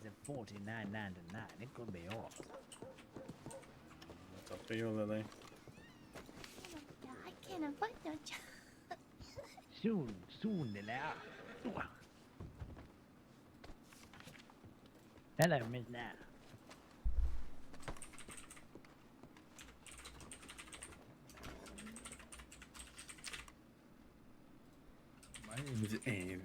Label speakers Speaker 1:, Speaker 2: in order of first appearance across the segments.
Speaker 1: price of $49.99. It could be yours.
Speaker 2: That's up to you, Lily.
Speaker 3: I can't afford no job.
Speaker 1: Soon, Lily. Hello, Miss Now.
Speaker 2: My name's Andy.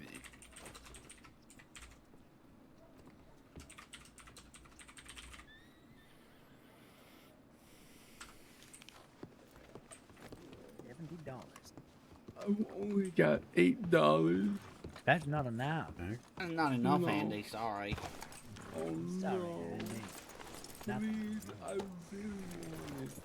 Speaker 1: $70.
Speaker 2: I've only got $8.
Speaker 1: That's not enough.
Speaker 4: Not enough,
Speaker 2: No.
Speaker 4: Andy. Sorry.
Speaker 2: Oh
Speaker 1: Sorry,
Speaker 2: no!
Speaker 1: Andy.
Speaker 2: Please,
Speaker 1: Nothing.
Speaker 2: I really want it.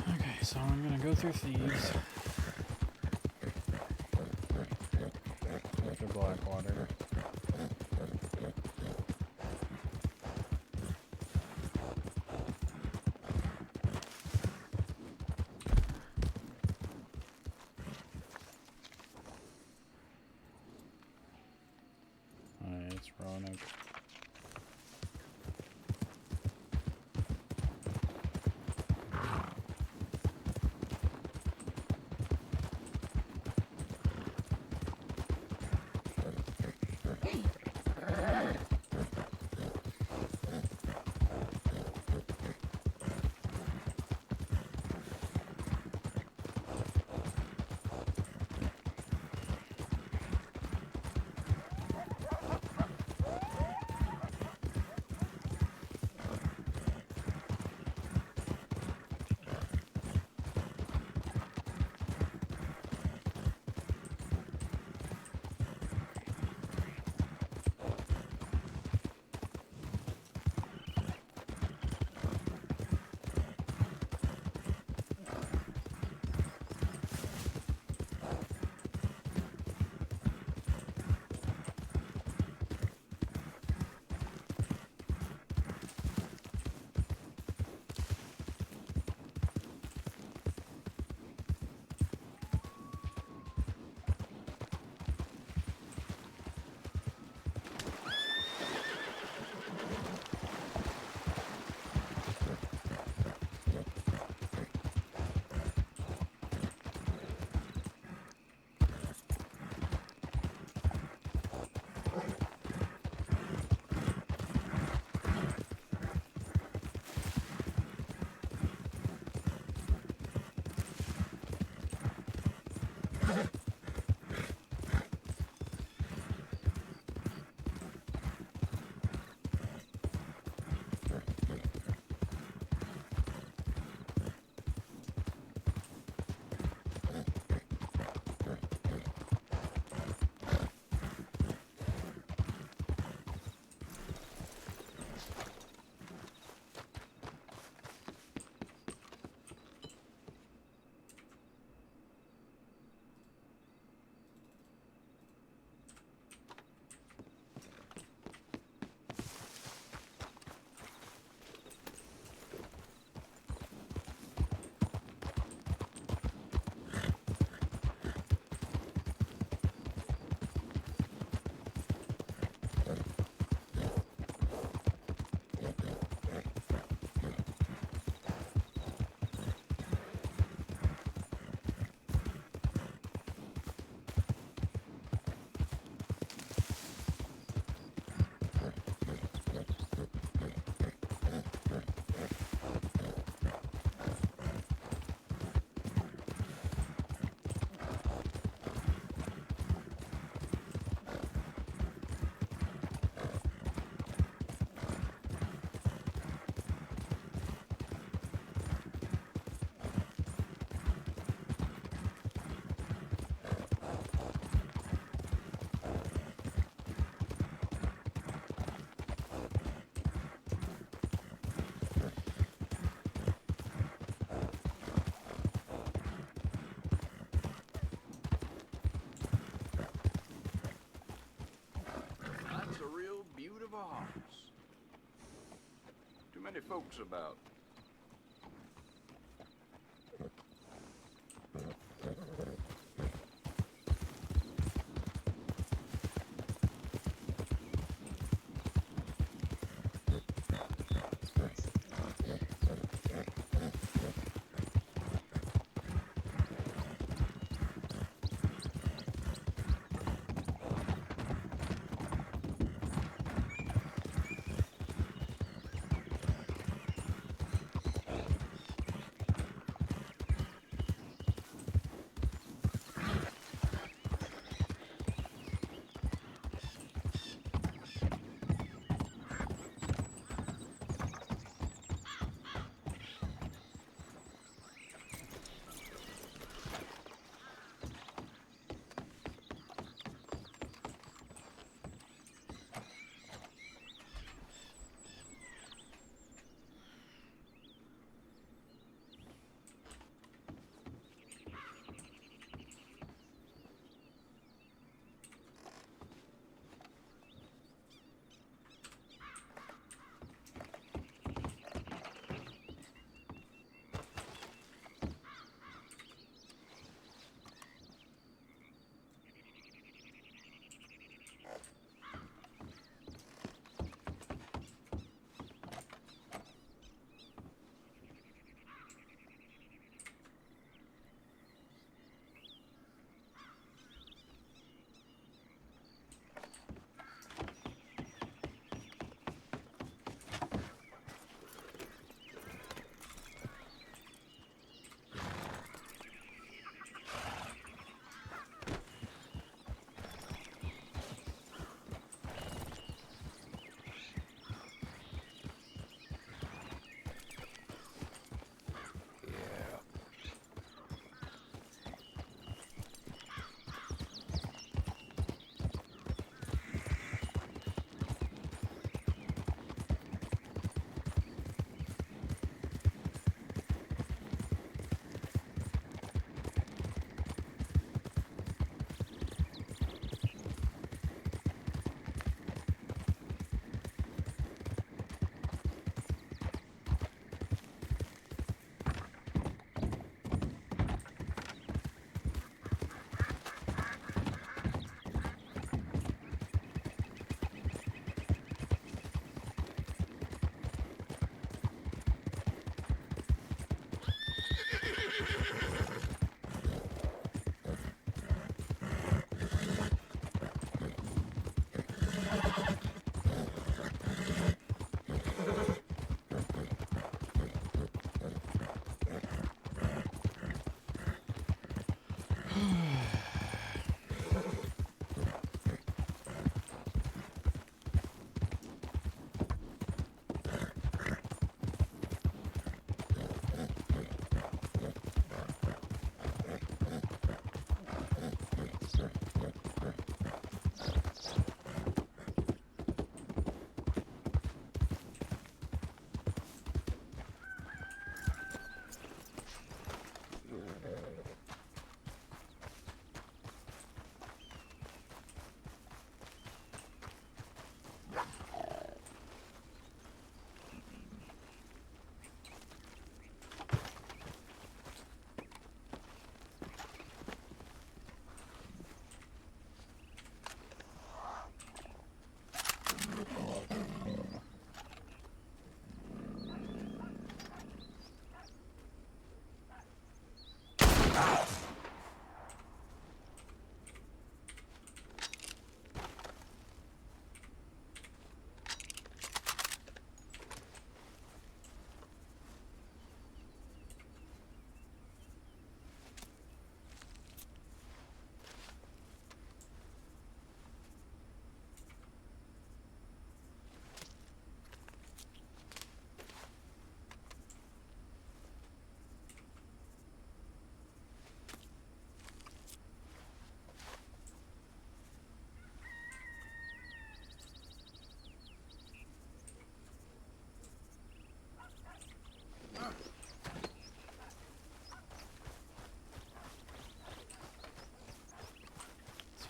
Speaker 5: Okay, so I'm gonna go through thieves. After Blackwater. Alright, it's Roanoke.
Speaker 3: many folks about?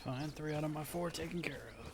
Speaker 5: Fine, 3 out of my 4 taken care of.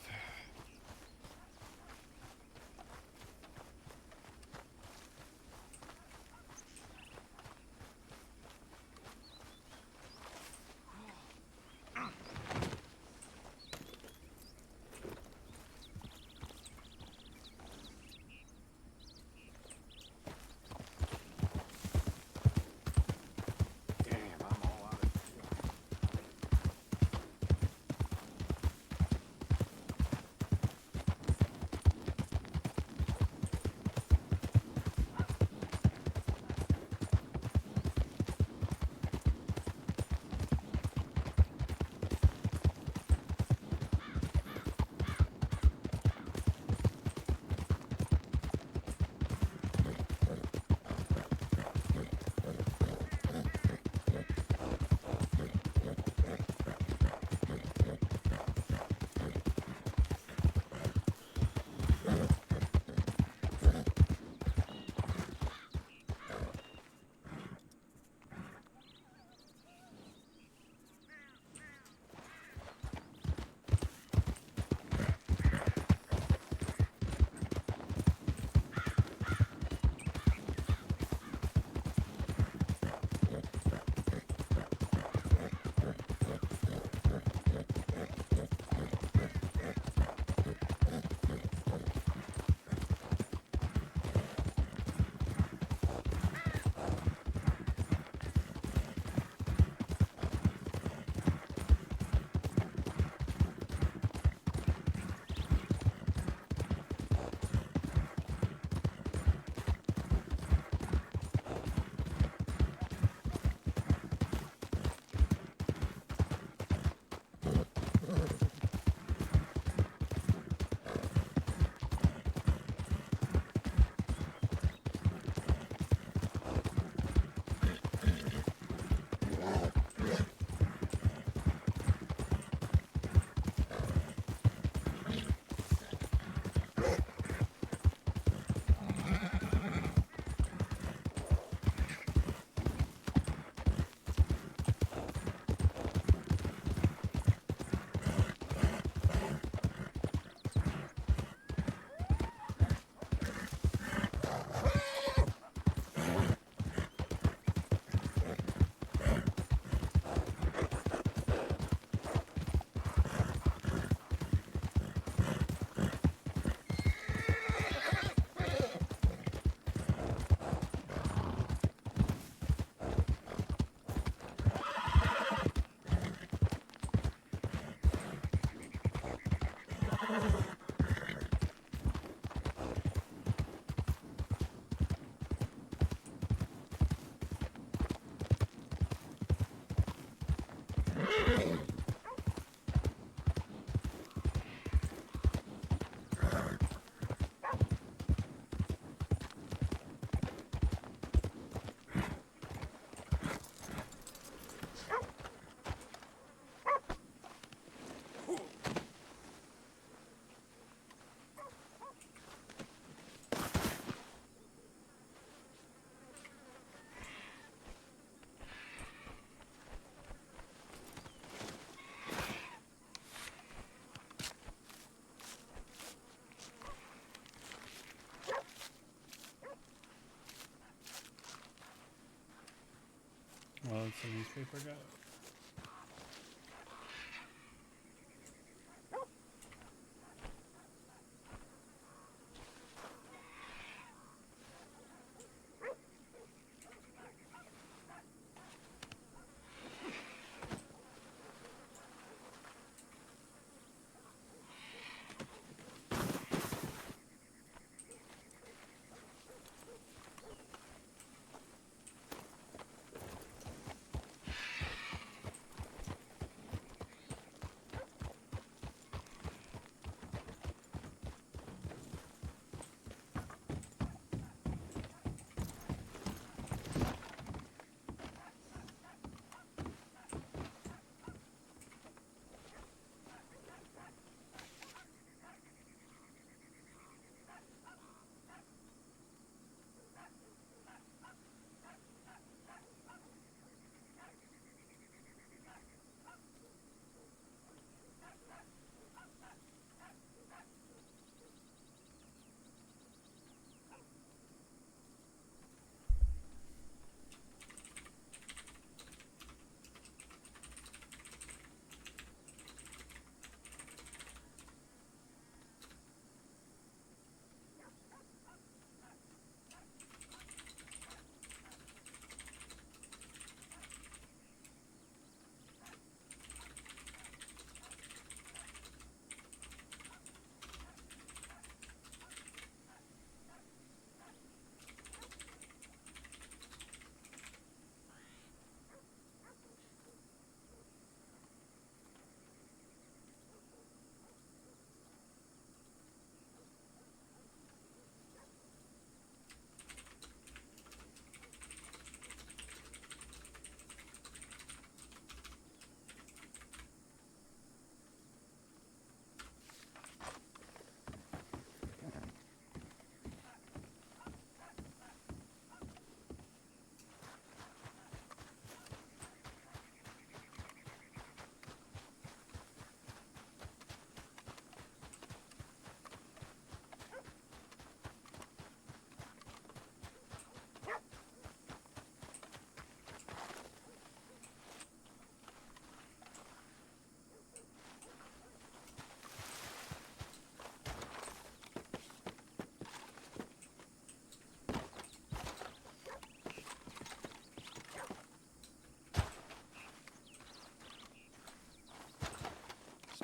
Speaker 5: Well, it's a newspaper guy.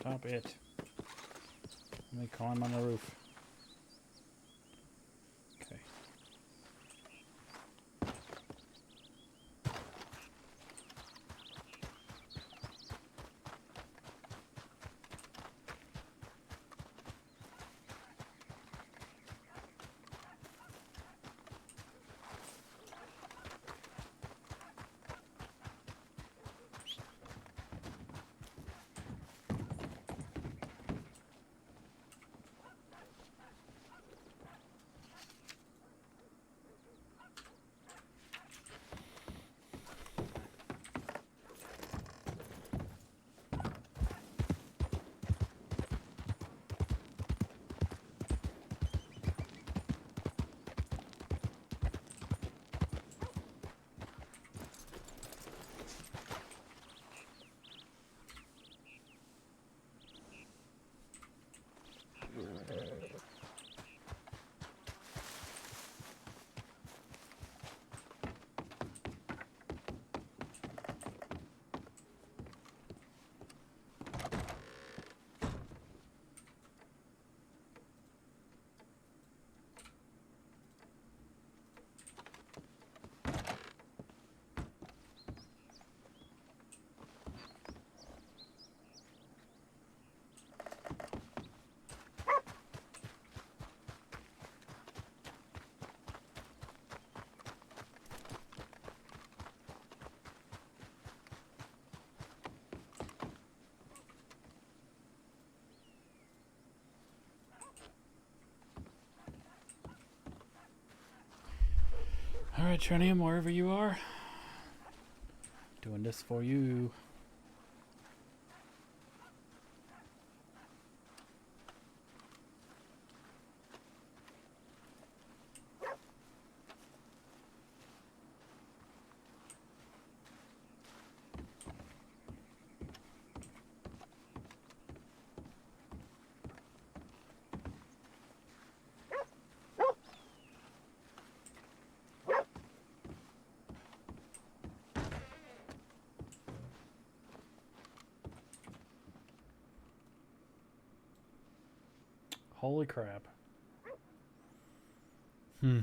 Speaker 5: Stop it. Let me climb on the roof. Okay. Alright, Trinium, wherever you are. Doing this for you. Holy crap. Hmm.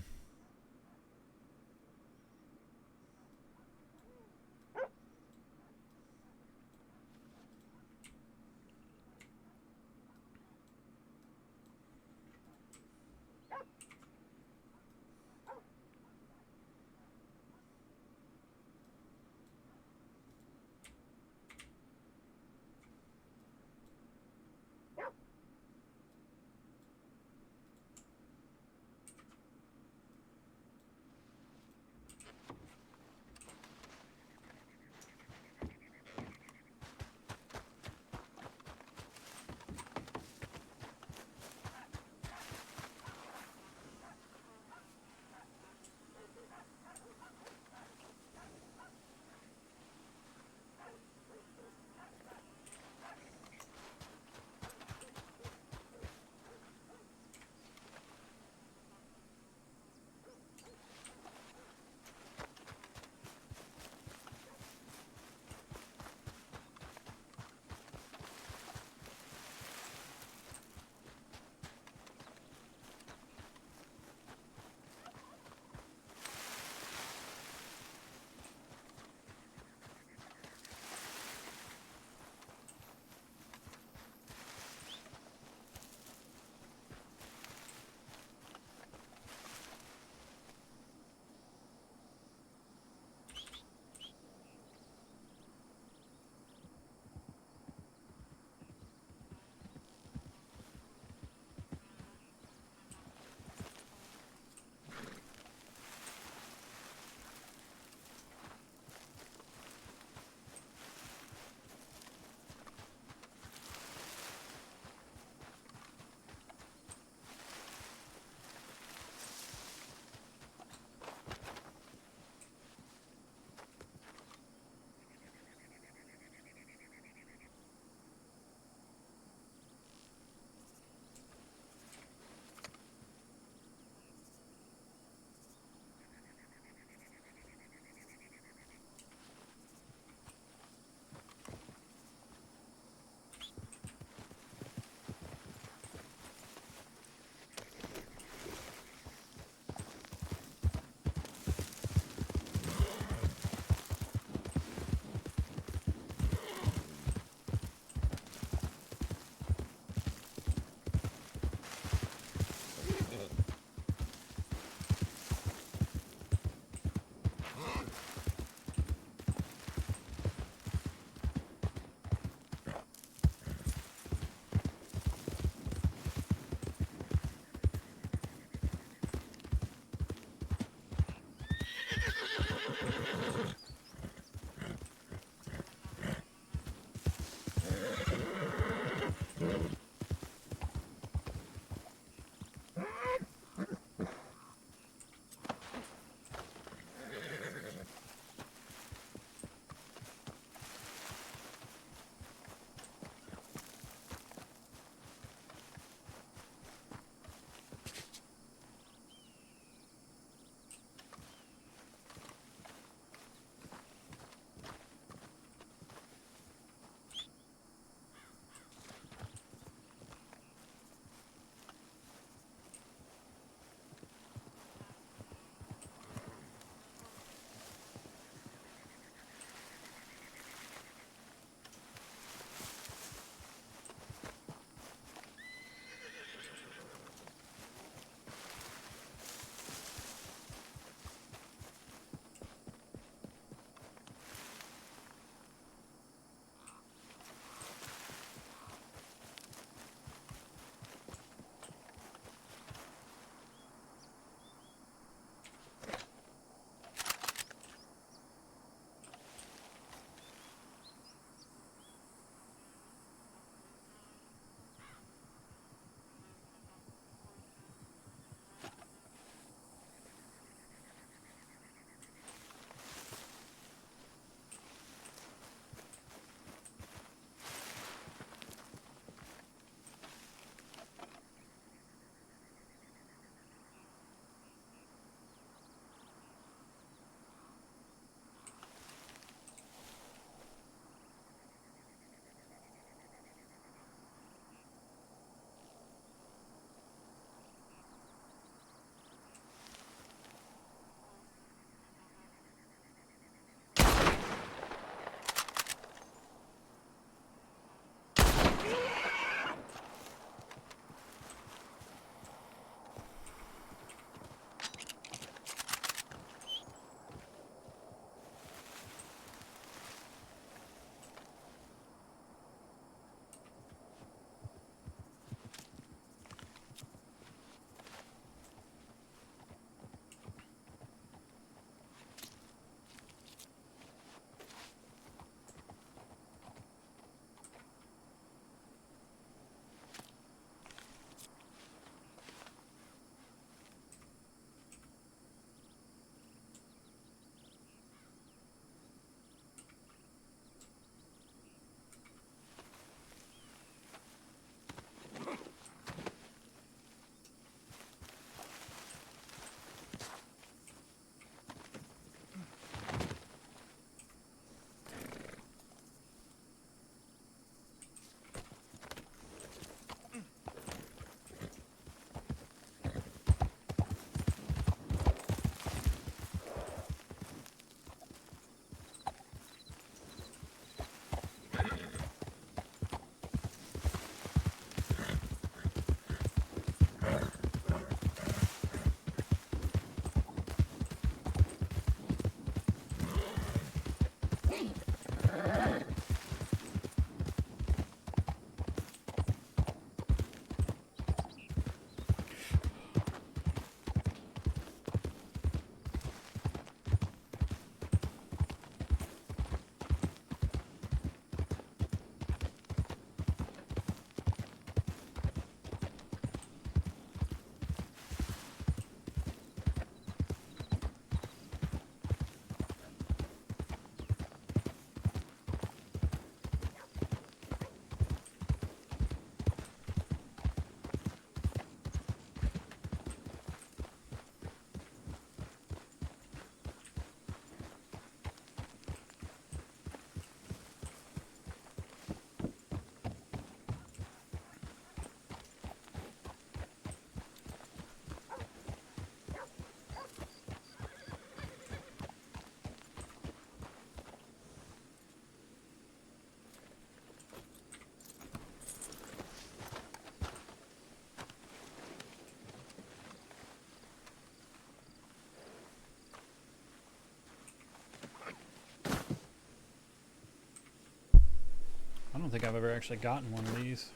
Speaker 5: think I've ever actually gotten one of these.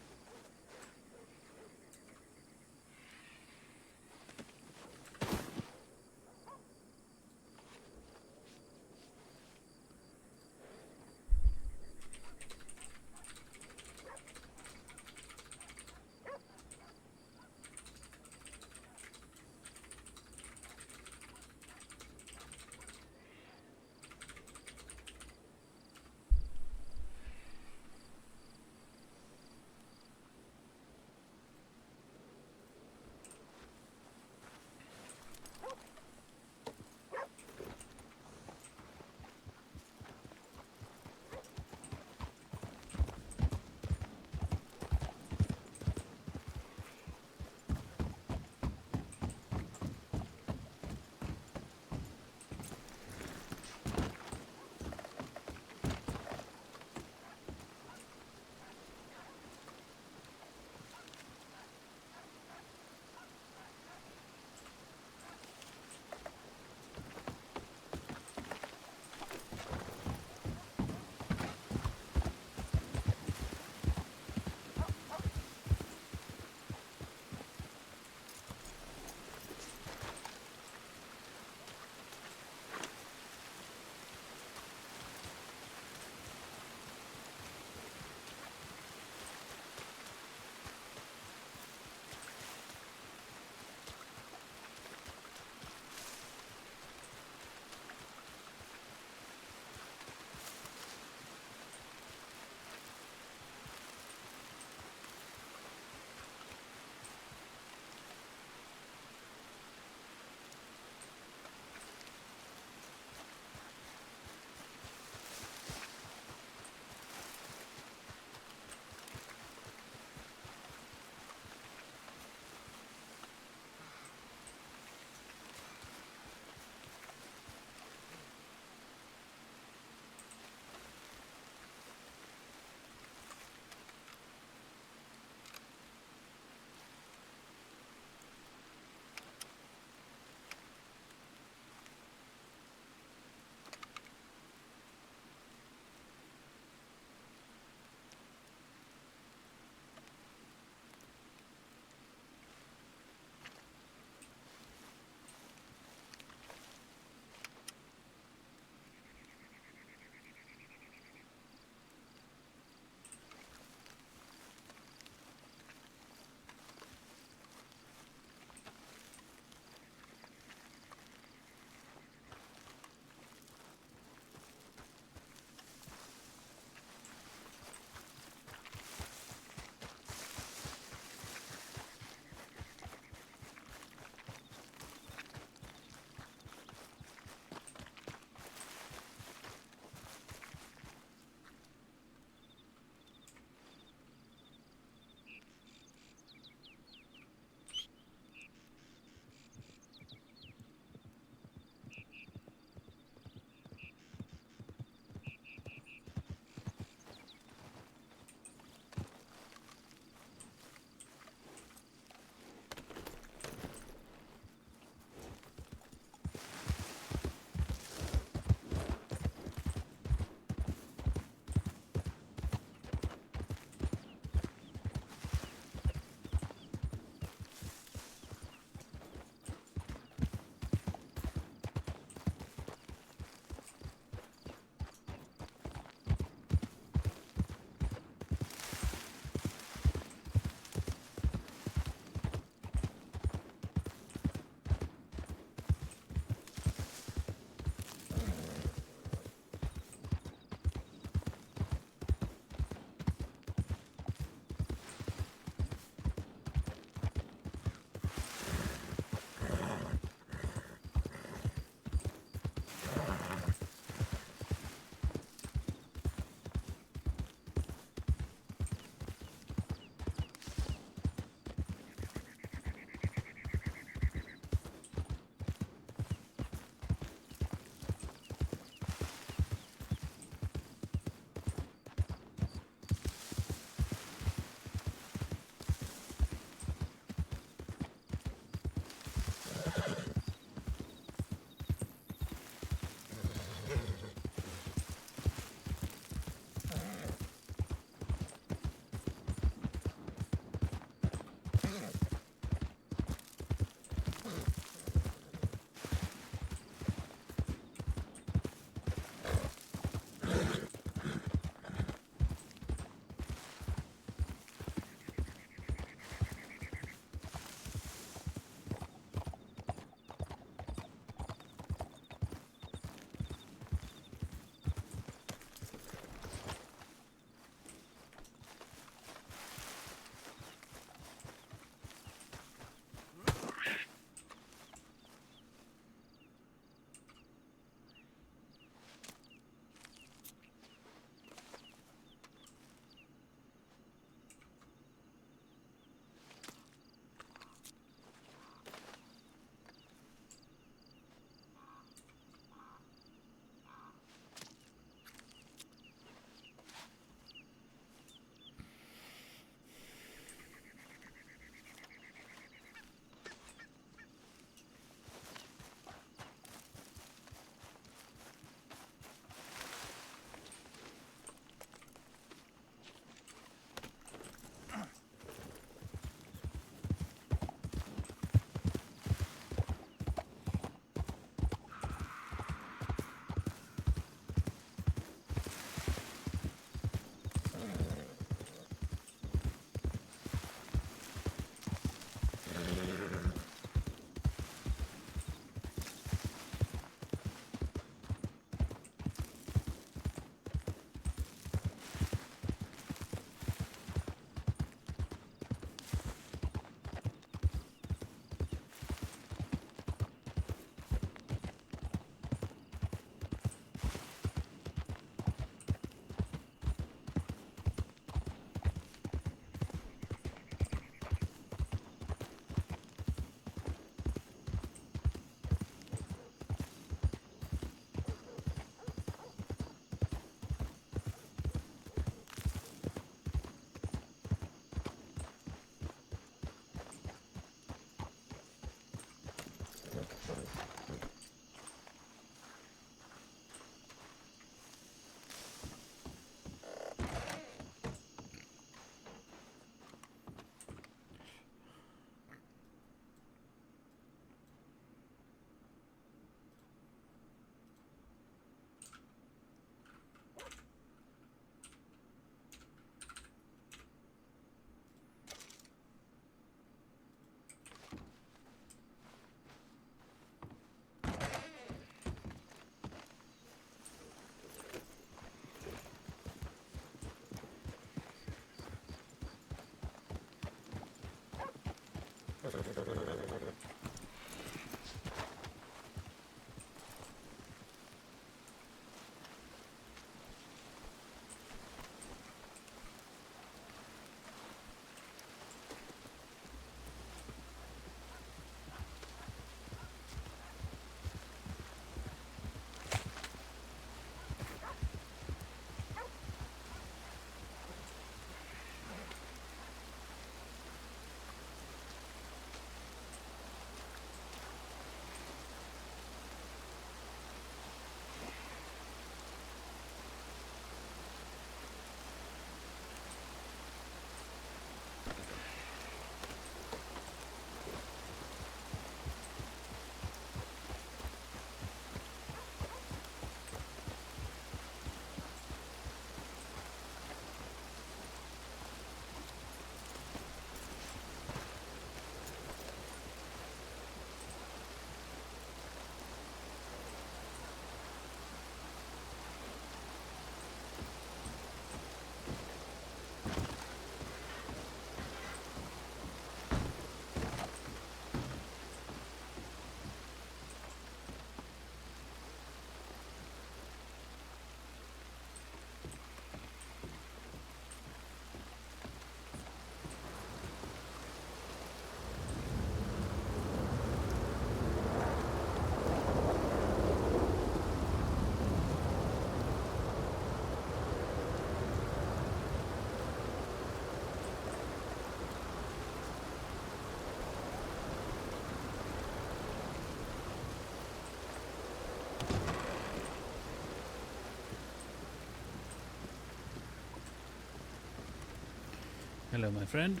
Speaker 5: Hello, my friend.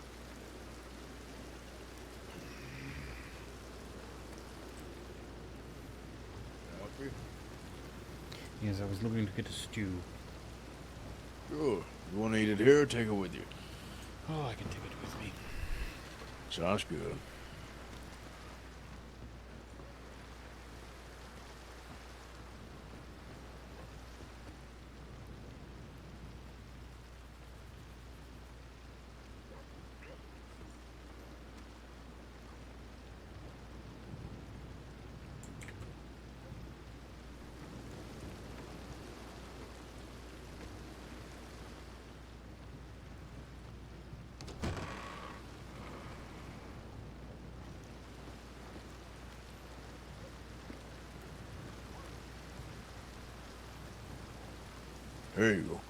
Speaker 5: Yes, I was looking to get a stew.
Speaker 3: Sure. You want to eat it here or take it with you?
Speaker 5: Oh, I can take it with me.
Speaker 3: Sounds good. Here you go.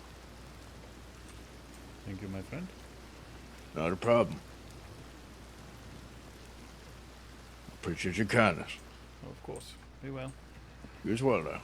Speaker 5: Thank you, my friend.
Speaker 3: Not a problem. Appreciate your kindness.
Speaker 5: Of course. Be well.
Speaker 3: You as well now.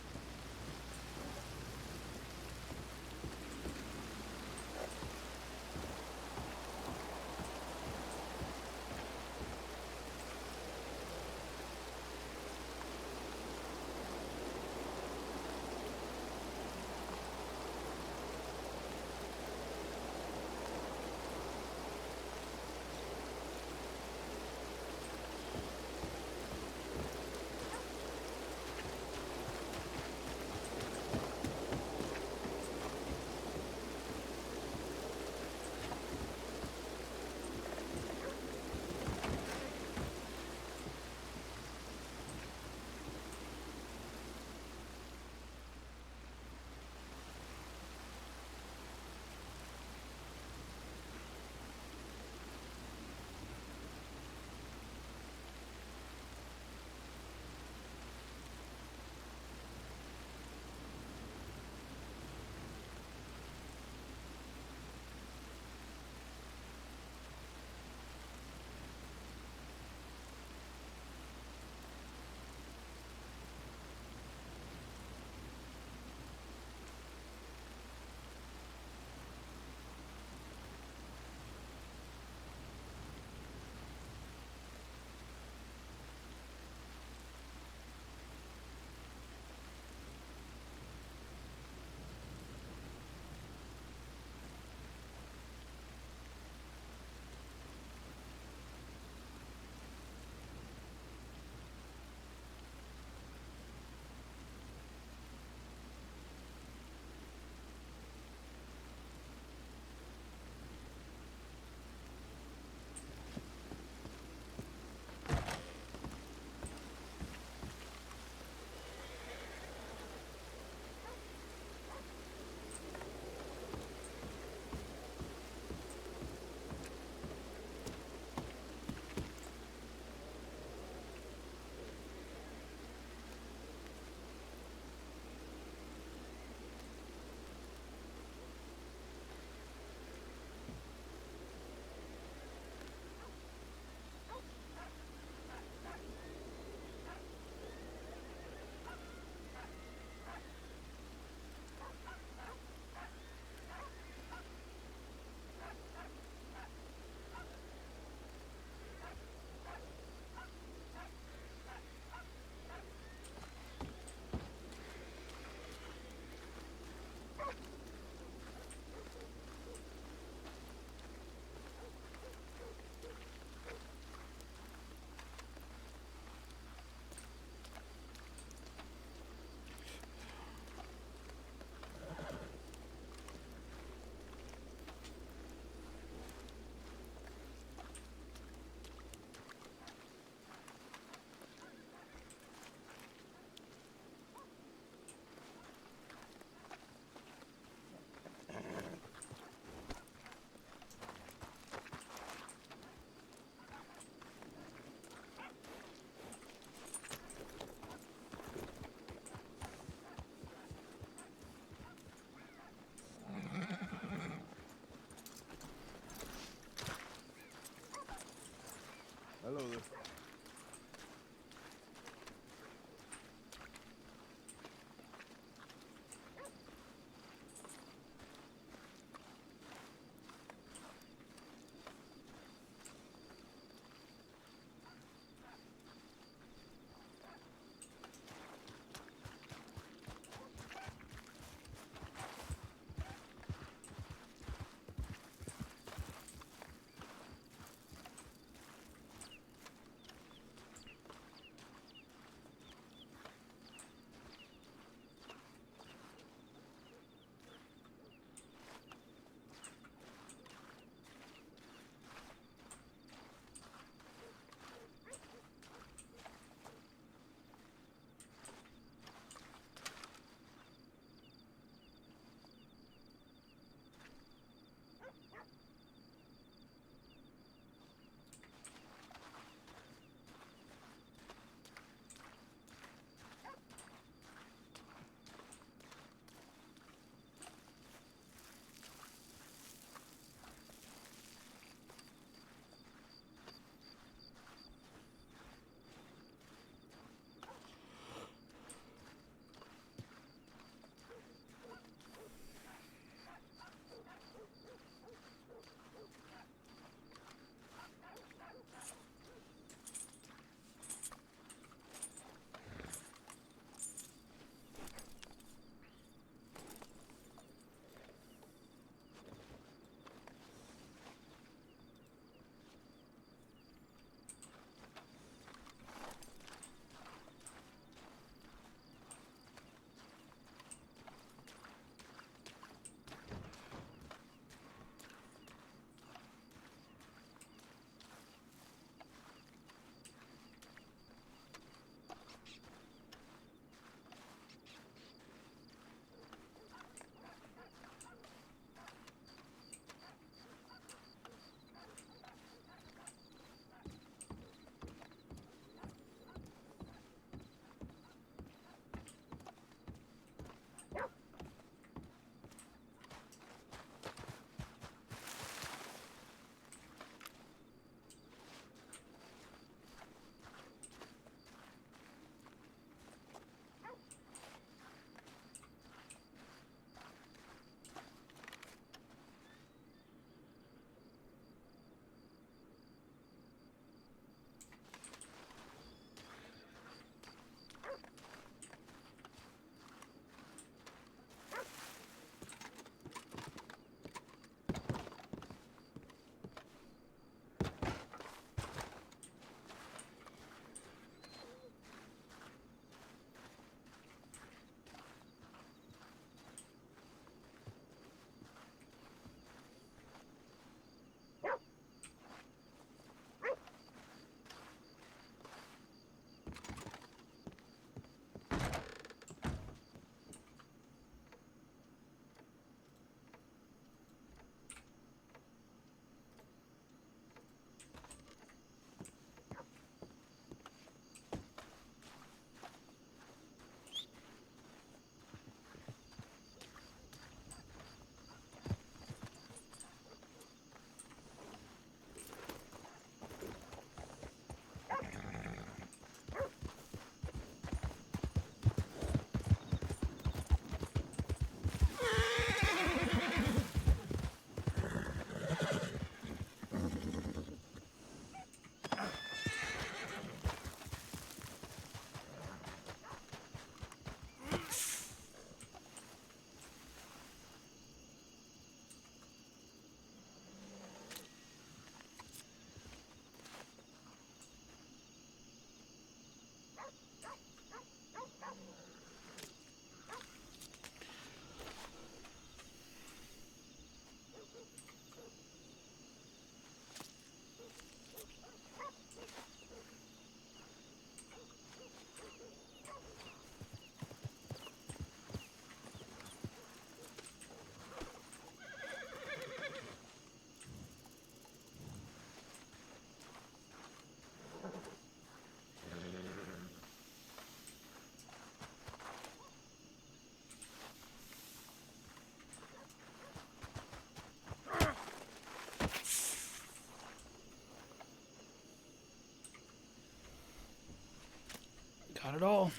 Speaker 5: Not at all.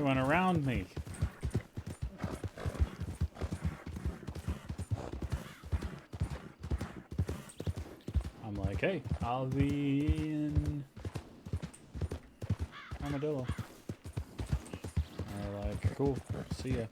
Speaker 5: They went around me. I'm like, hey, I'll be in Armadillo. They're like, cool, see ya.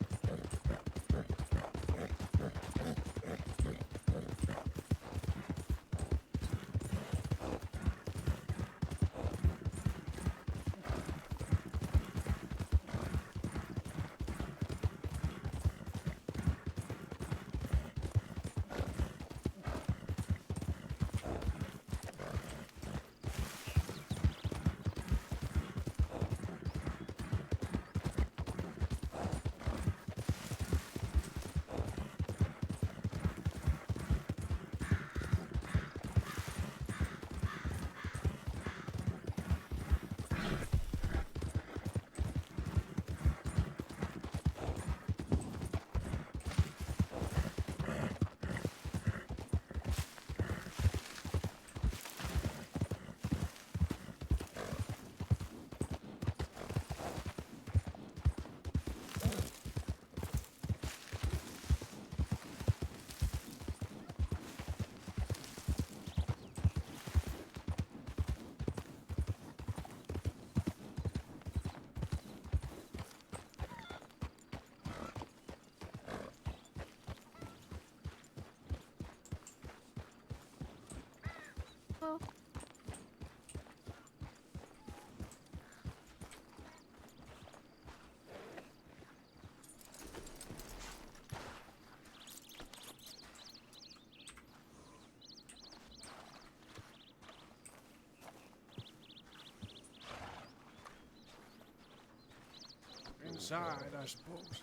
Speaker 4: Inside, I suppose.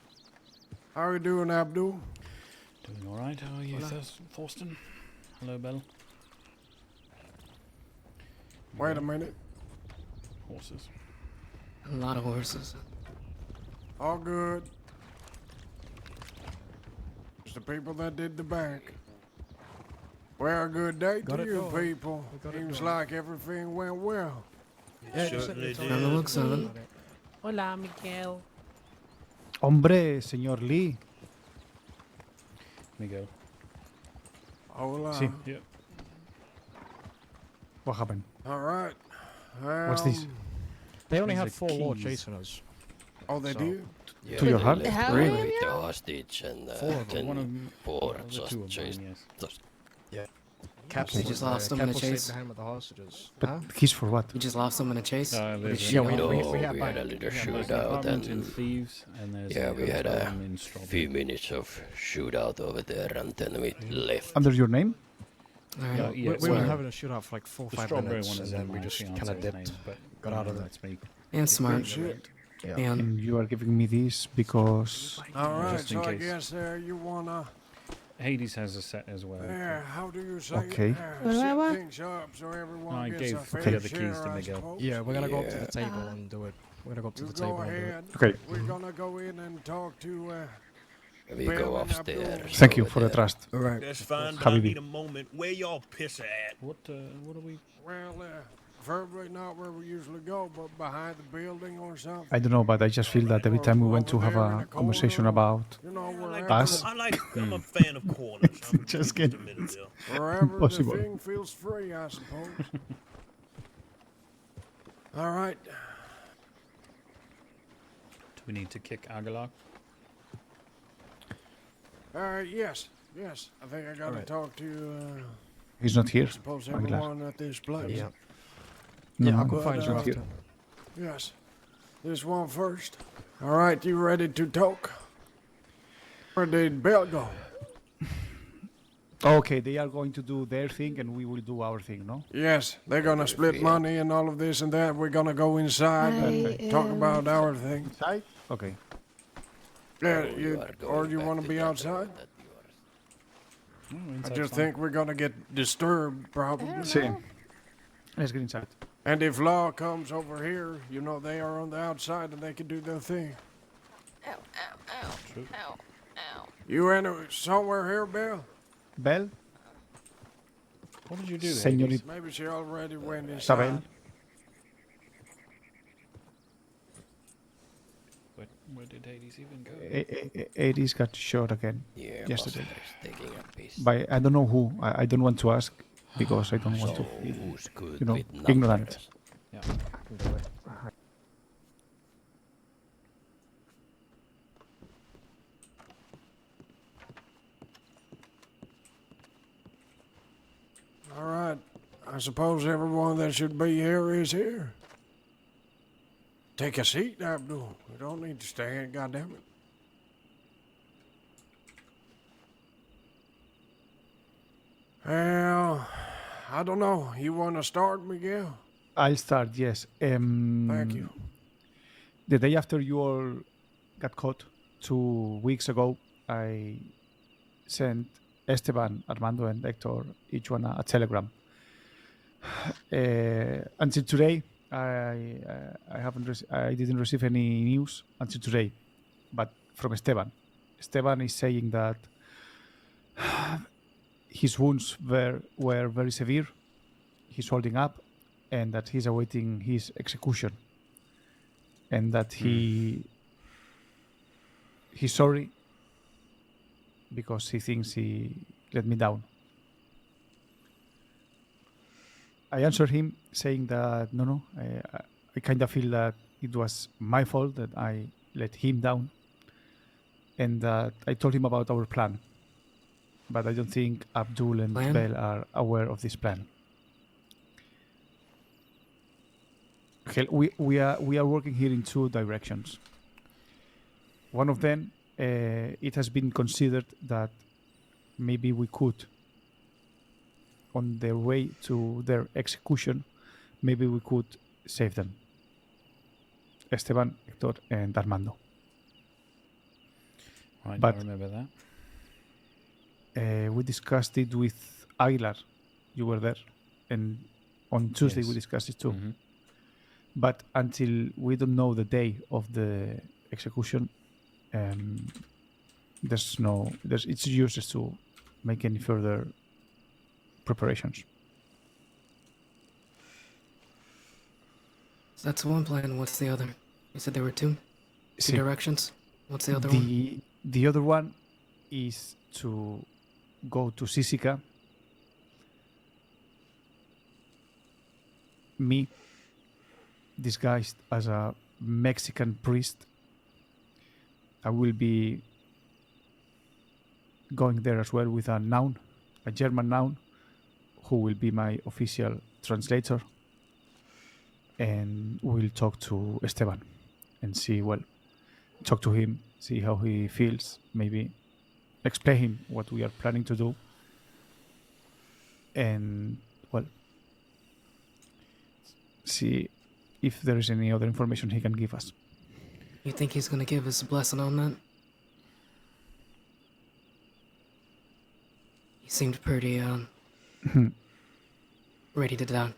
Speaker 4: How are you doing, Abdul?
Speaker 5: Doing alright, how are you, Thorsten? Hello, Bell.
Speaker 4: Wait a minute.
Speaker 5: Horses.
Speaker 6: A lot of horses.
Speaker 4: All good. It's the people that did the bank. Well, a good day to you people. Seems like everything went well.
Speaker 3: Certainly
Speaker 6: From the
Speaker 3: did.
Speaker 6: looks of it.
Speaker 1: Hola, Miguel.
Speaker 7: Hombre, señor Lee.
Speaker 5: Miguel.
Speaker 4: Hola.
Speaker 7: Sí.
Speaker 5: Yep.
Speaker 7: What happened?
Speaker 4: All right.
Speaker 7: What's this?
Speaker 8: They only
Speaker 5: These
Speaker 8: had
Speaker 5: are
Speaker 8: 4 more
Speaker 5: keys.
Speaker 8: chasing us.
Speaker 4: Oh, they
Speaker 8: So-
Speaker 4: did?
Speaker 9: Yeah,
Speaker 7: To your
Speaker 9: they
Speaker 7: heart?
Speaker 9: left
Speaker 6: How
Speaker 9: with
Speaker 6: many?
Speaker 9: the hostage and
Speaker 8: Four of them.
Speaker 9: then
Speaker 5: One of them,
Speaker 9: four
Speaker 5: the
Speaker 9: just
Speaker 5: two of
Speaker 9: chased.
Speaker 5: mine, yes.
Speaker 8: Caps
Speaker 6: They just lost them in a
Speaker 8: Caps stayed
Speaker 6: chase.
Speaker 8: behind with the hostages.
Speaker 7: But
Speaker 8: Huh?
Speaker 7: keys for what?
Speaker 6: You just lost them in a chase.
Speaker 5: There's
Speaker 8: Yeah,
Speaker 5: an
Speaker 8: we-
Speaker 9: No,
Speaker 5: apartment-
Speaker 9: we,
Speaker 8: have
Speaker 9: had
Speaker 8: back.
Speaker 9: a little
Speaker 8: Yeah,
Speaker 5: there's an
Speaker 9: shootout
Speaker 5: apartment in
Speaker 9: and
Speaker 5: Thieves, and there's
Speaker 9: yeah, we had a
Speaker 5: hotel in Strawberry.
Speaker 9: few minutes of shootout over there and then we left.
Speaker 7: Under your name?
Speaker 6: Alright.
Speaker 5: Yeah,
Speaker 8: We
Speaker 5: it's
Speaker 8: were
Speaker 5: where-
Speaker 8: having a shootout for like 4 or
Speaker 5: The
Speaker 8: 5
Speaker 5: strawberry
Speaker 8: minutes,
Speaker 5: one is
Speaker 8: and
Speaker 5: in
Speaker 8: then we
Speaker 5: my
Speaker 8: just kind
Speaker 5: fiance's
Speaker 8: of dipped.
Speaker 5: name, but
Speaker 8: got out of there.
Speaker 5: That's me.
Speaker 6: And smart.
Speaker 4: Shit.
Speaker 8: Yeah.
Speaker 6: And
Speaker 7: And you are giving me this because...
Speaker 4: All right,
Speaker 5: Just in
Speaker 4: so I
Speaker 5: case.
Speaker 4: guess you wanna...
Speaker 5: Hades has a set as well.
Speaker 4: how do you say
Speaker 7: Okay.
Speaker 4: it?
Speaker 6: What do I
Speaker 4: Set
Speaker 6: want?
Speaker 4: things up so everyone
Speaker 5: I
Speaker 4: gets
Speaker 5: gave
Speaker 4: a
Speaker 5: the
Speaker 4: fair
Speaker 5: other keys
Speaker 4: share,
Speaker 5: to
Speaker 4: I
Speaker 5: Miguel.
Speaker 4: suppose.
Speaker 8: Yeah, we're gonna go up to
Speaker 9: Yeah.
Speaker 8: the table and do it. We're gonna go up to
Speaker 4: You
Speaker 8: the
Speaker 4: go
Speaker 8: table and do
Speaker 4: ahead.
Speaker 8: it.
Speaker 7: Okay.
Speaker 4: We're gonna go in and talk to...
Speaker 9: We
Speaker 4: Bill
Speaker 9: go
Speaker 4: and
Speaker 9: upstairs.
Speaker 4: Abdul.
Speaker 7: Thank you
Speaker 9: over
Speaker 7: for the
Speaker 9: there.
Speaker 7: trust.
Speaker 4: All right.
Speaker 3: That's fine, but
Speaker 7: Habibi.
Speaker 3: I need a moment. Where y'all pisser at?
Speaker 5: What are we?
Speaker 4: Well, probably not where we usually go, but behind the building or something.
Speaker 7: I don't know, but I just feel that every time we went to have
Speaker 4: Over there in
Speaker 7: a
Speaker 4: the
Speaker 7: conversation
Speaker 4: corner.
Speaker 7: about...
Speaker 4: You know,
Speaker 3: I
Speaker 4: wherever,
Speaker 7: Us?
Speaker 3: I'm a fan of corners. I'm
Speaker 7: Just
Speaker 3: in
Speaker 7: kidding.
Speaker 3: the middle there.
Speaker 4: wherever the
Speaker 7: Impossible.
Speaker 4: thing feels free, I suppose. All right.
Speaker 5: Do we need to kick Agalok?
Speaker 4: Yes. I think I gotta
Speaker 8: Alright.
Speaker 4: talk to,
Speaker 7: He's not here.
Speaker 4: I suppose
Speaker 7: Aguilar.
Speaker 4: everyone at this place.
Speaker 8: Yeah.
Speaker 7: No,
Speaker 8: Yeah, I'll
Speaker 7: no,
Speaker 8: go find
Speaker 7: he's
Speaker 8: you
Speaker 7: not here.
Speaker 8: after.
Speaker 4: Yes. This one first. All right, you ready to talk? Where did Bill go?
Speaker 7: Okay, they are going to do their thing and we will do our thing, no?
Speaker 4: Yes, they're gonna split money and all of this and that. We're gonna go inside and talk about our thing.
Speaker 7: Inside? Okay.
Speaker 4: Yeah,
Speaker 9: Oh,
Speaker 4: you,
Speaker 9: are
Speaker 4: or
Speaker 9: going
Speaker 4: you
Speaker 9: back
Speaker 4: wanna
Speaker 9: to
Speaker 4: be
Speaker 9: that room
Speaker 4: outside?
Speaker 9: that you are-
Speaker 5: No,
Speaker 4: I
Speaker 5: inside's
Speaker 4: just
Speaker 5: fine.
Speaker 4: think we're gonna get disturbed, probably.
Speaker 7: Sí. Let's get inside.
Speaker 4: And if law comes over here, you know they are on the outside and they can do their thing.
Speaker 5: True.
Speaker 4: You in somewhere here, Bill?
Speaker 7: Bell?
Speaker 5: What did you do there?
Speaker 7: Señorita
Speaker 4: Maybe she already went
Speaker 7: Isabel?
Speaker 4: inside.
Speaker 5: Where Where did Hades even go?
Speaker 7: Hades got shot again
Speaker 9: Yeah,
Speaker 7: yesterday.
Speaker 9: Buster's taking a piss.
Speaker 7: By I don't know who. I don't want to ask because I don't want
Speaker 9: So,
Speaker 7: to feel,
Speaker 9: who's good
Speaker 7: you know,
Speaker 9: with
Speaker 7: ignorant.
Speaker 9: numbers?
Speaker 5: Yeah. We'll do it.
Speaker 4: All right. I suppose everyone that should be here is here. Take a seat, Abdul. We don't need to stand, goddammit. Well, I don't know. You want to start, Miguel?
Speaker 7: I'll start. Yes.
Speaker 4: Thank you.
Speaker 7: The day after you all got caught 2 weeks ago, I sent Esteban, Armando, and Hector each one a telegram. Until today, I didn't receive any news until today, but from Esteban. Esteban is saying that his wounds were very severe. He's holding up, and that he's awaiting his execution, and that he's sorry because he thinks he let me down. I answered him saying that no, I kind of feel that it was my fault that I let him down, and that I told him about our plan. But I don't think Abdul and
Speaker 6: Plan?
Speaker 7: Bell are aware of this plan. Hell, we are working here in two directions. One of them, it has been considered that maybe we could, on their way to their execution, maybe we could save them. Esteban, Hector, and Armando.
Speaker 5: Right,
Speaker 7: But-
Speaker 5: I remember that.
Speaker 7: We discussed it with Aguilar. You were there, and on Tuesday we
Speaker 5: Yes.
Speaker 7: discussed it too.
Speaker 5: Mhm.
Speaker 7: But until we don't know the day of the execution, it's useless to make any further preparations.
Speaker 6: So that's one plan. What's the other? You said there were two
Speaker 7: Sí.
Speaker 6: directions. What's the other one?
Speaker 7: The other one is to go to Sisica. Me, disguised as a Mexican priest. I will be going there as well with a noun, a German noun, who will be my official translator. And we'll talk to Esteban and talk to him, see how he feels, maybe explain him what we are planning to do. And, see if there is any other information he can give us.
Speaker 6: You think he's gonna give us a blessing on that? He seemed pretty, ready to die.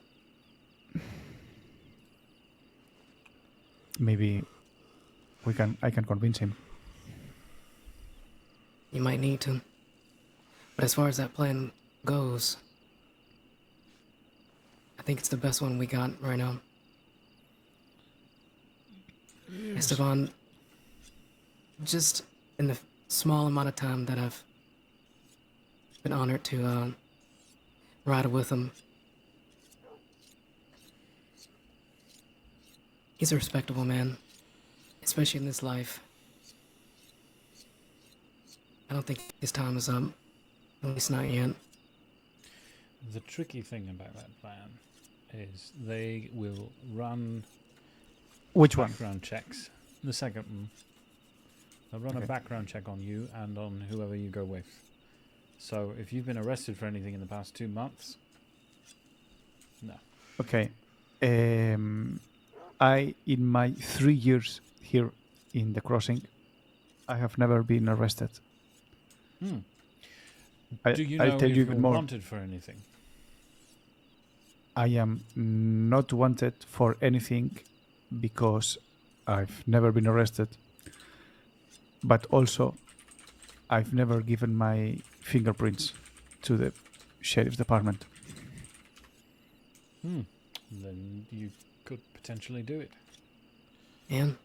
Speaker 7: Maybe I can convince him.
Speaker 6: You might need to. But as far as that plan goes, I think it's the best one we got right now. Esteban, just in the small amount of time that I've been honored to ride with him, he's a respectable man, especially in this life. I don't think his time is up, at least not yet.
Speaker 5: The tricky thing about that plan is they will run
Speaker 7: Which one?
Speaker 5: background checks. The second one. They'll run a
Speaker 7: Okay.
Speaker 5: background check on you and on whoever you go with. So if you've been arrested for anything in the past 2 months, no.
Speaker 7: Okay. In my 3 years here in the crossing, I have never been arrested.
Speaker 5: Hmm.
Speaker 7: I-
Speaker 5: Do you
Speaker 7: I'll
Speaker 5: know
Speaker 7: tell
Speaker 5: if
Speaker 7: you
Speaker 5: you're
Speaker 7: even more.
Speaker 5: wanted for anything?
Speaker 7: I am not wanted for anything because I've never been arrested. But also, I've never given my fingerprints to the sheriff's department.
Speaker 5: Then you could potentially do it.
Speaker 6: And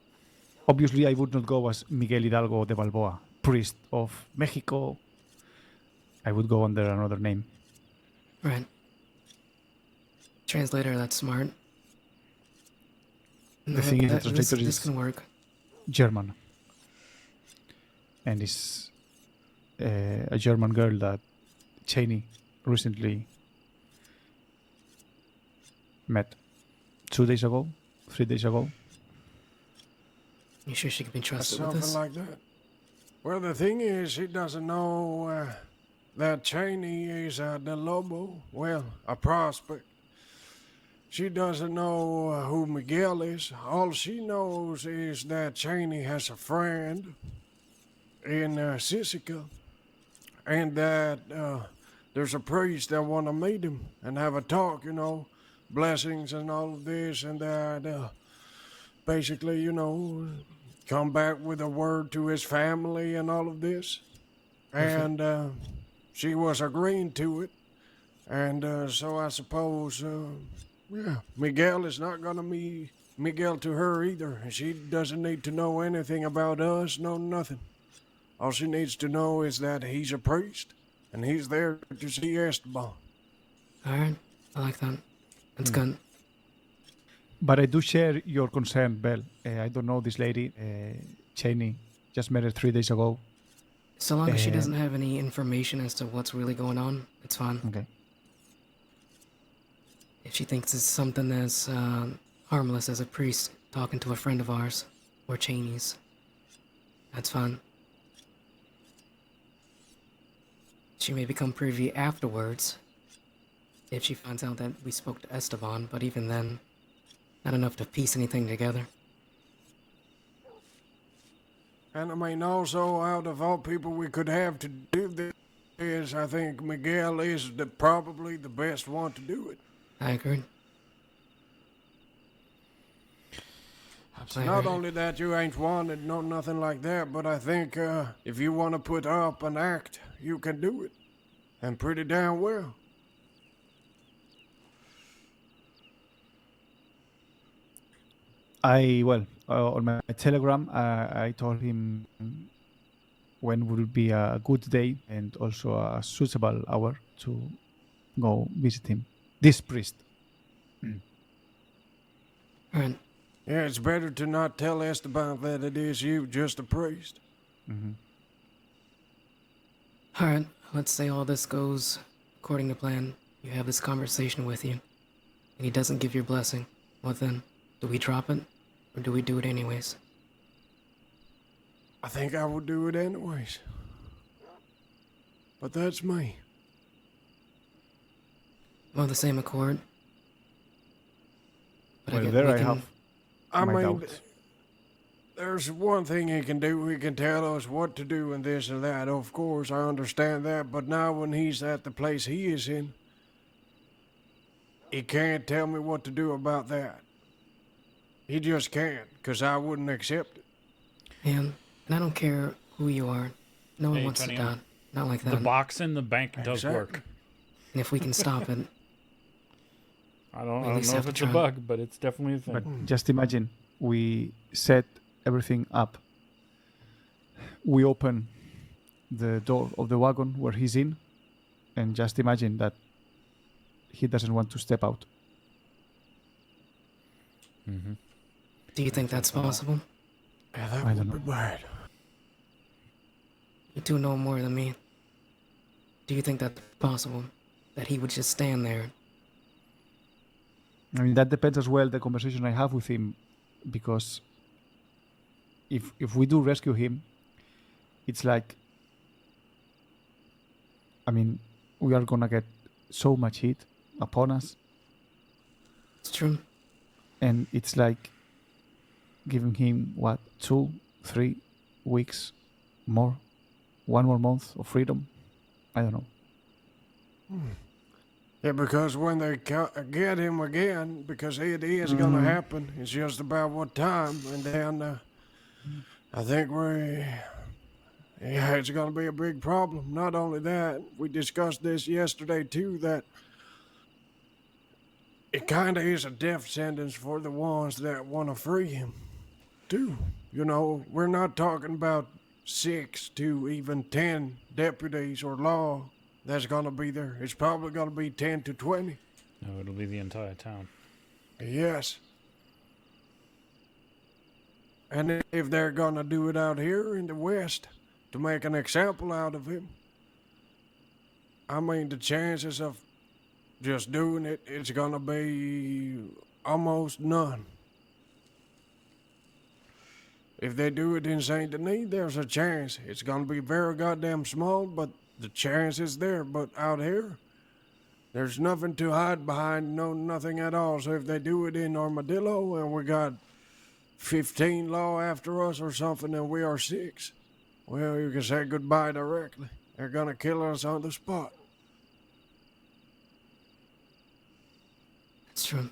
Speaker 7: Obviously, I would not go as Miguel Hidalgo de Balboa, priest of Mexico. I would go under another name.
Speaker 6: Right. Translator, that's smart.
Speaker 7: The thing is, the
Speaker 6: this
Speaker 7: translator is
Speaker 6: can work.
Speaker 7: German. And is a German girl that Cheney recently met 2 days ago, 3 days ago.
Speaker 6: You sure she can be trusted with
Speaker 4: Something
Speaker 6: this?
Speaker 4: like that. Well, the thing is, she doesn't know that Cheney is the Lobo. Well, a prospect. She doesn't know who Miguel is. All she knows is that Cheney has a friend in Sisica, and that there's a priest that want to meet him and have a talk, you know, blessings and all of this, and that basically, you know, come back with a word to his family and all of this. And she was agreeing to it, and so I suppose, yeah, Miguel is not gonna be Miguel to her either, and she doesn't need to know anything about us, no nothing. All she needs to know is that he's a priest, and he's there to see Esteban.
Speaker 6: Alright, I like that. That's good.
Speaker 7: But I do share your concern, Bell. I don't know this lady, Cheney. Just met her 3 days ago.
Speaker 6: So long as she doesn't have any information as to what's really going on, it's fine.
Speaker 7: Okay.
Speaker 6: If she thinks it's something as harmless as a priest talking to a friend of ours, or Cheney's, that's fine. She may become privy afterwards, if she finds out that we spoke to Esteban, but even then, not enough to piece anything together.
Speaker 4: And I mean, also, out of all people we could have to do this, is I think Miguel is probably the best one to do it.
Speaker 6: I agree.
Speaker 4: Not only that you ain't wanted, no nothing like that, but I think if you want to put up an act, you can do it. And pretty damn well.
Speaker 7: On my Telegram, I told him when would be a good day and also a suitable hour to go visit him. This priest.
Speaker 6: Alright.
Speaker 4: Yeah, it's better to not tell Esteban that it is you, just a priest.
Speaker 6: Alright, let's say all this goes according to plan. You have this conversation with you, and he doesn't give your blessing. What then? Do we drop it, or do we do it anyways?
Speaker 4: I think I would do it anyways. But that's me.
Speaker 6: Of the same accord. But
Speaker 7: Well,
Speaker 6: get-
Speaker 7: there
Speaker 6: we
Speaker 7: I
Speaker 6: can-
Speaker 7: have
Speaker 4: I
Speaker 7: my
Speaker 4: mean,
Speaker 7: doubts.
Speaker 4: there's one thing he can do. He can tell us what to do and this and that. Of course, I understand that. But now when he's at the place he is in, he can't tell me what to do about that. He just can't, because I wouldn't accept it.
Speaker 6: And I don't care who you are. No one
Speaker 5: Hey,
Speaker 6: wants to
Speaker 5: Tony,
Speaker 6: die. Not like
Speaker 5: The
Speaker 6: that.
Speaker 5: box in the bank does
Speaker 4: Exactly.
Speaker 5: work.
Speaker 6: And if we can stop it,
Speaker 5: I don't
Speaker 6: at
Speaker 5: know
Speaker 6: least
Speaker 5: if
Speaker 6: have to
Speaker 5: it's a
Speaker 6: try.
Speaker 5: bug, but it's definitely a thing.
Speaker 7: But just imagine, we set everything up. We open the door of the wagon where he's in, and just imagine that he doesn't want to step out.
Speaker 6: do you think that's possible?
Speaker 4: Yeah, that
Speaker 7: I
Speaker 4: would
Speaker 7: don't
Speaker 4: be bad.
Speaker 6: You two know more than me. Do you think that's possible? That he would just stand there?
Speaker 7: I mean, that depends as well the conversation I have with him, because if we do rescue him, it's like, I mean, we are gonna get so much heat upon us,
Speaker 6: It's true.
Speaker 7: and it's like giving him 2, 3 weeks more, 1 more month of freedom. I don't know.
Speaker 4: Yeah, because when they get him again, because it is going to happen, it's just about what time, and then I think it's going to be a big problem. Not only that, we discussed this yesterday too, that it kind of is a death sentence for the ones that want to free him, too. You know, we're not talking about 6 to even 10 deputies or law that's gonna be there. It's probably gonna be 10 to 20.
Speaker 5: No, it'll be the entire town.
Speaker 4: Yes. And if they're gonna do it out here in the West to make an example out of him, I mean, the chances of just doing it, it's gonna be almost none. If they do it in Saint Denis, there's a chance. It's gonna be very goddamn small, but the chance is there. But out here, there's nothing to hide behind, no nothing at all. So if they do it in Armadillo and we got 15 law after us or something and we are 6, well, you can say goodbye directly. They're gonna kill us on the spot.
Speaker 6: It's true.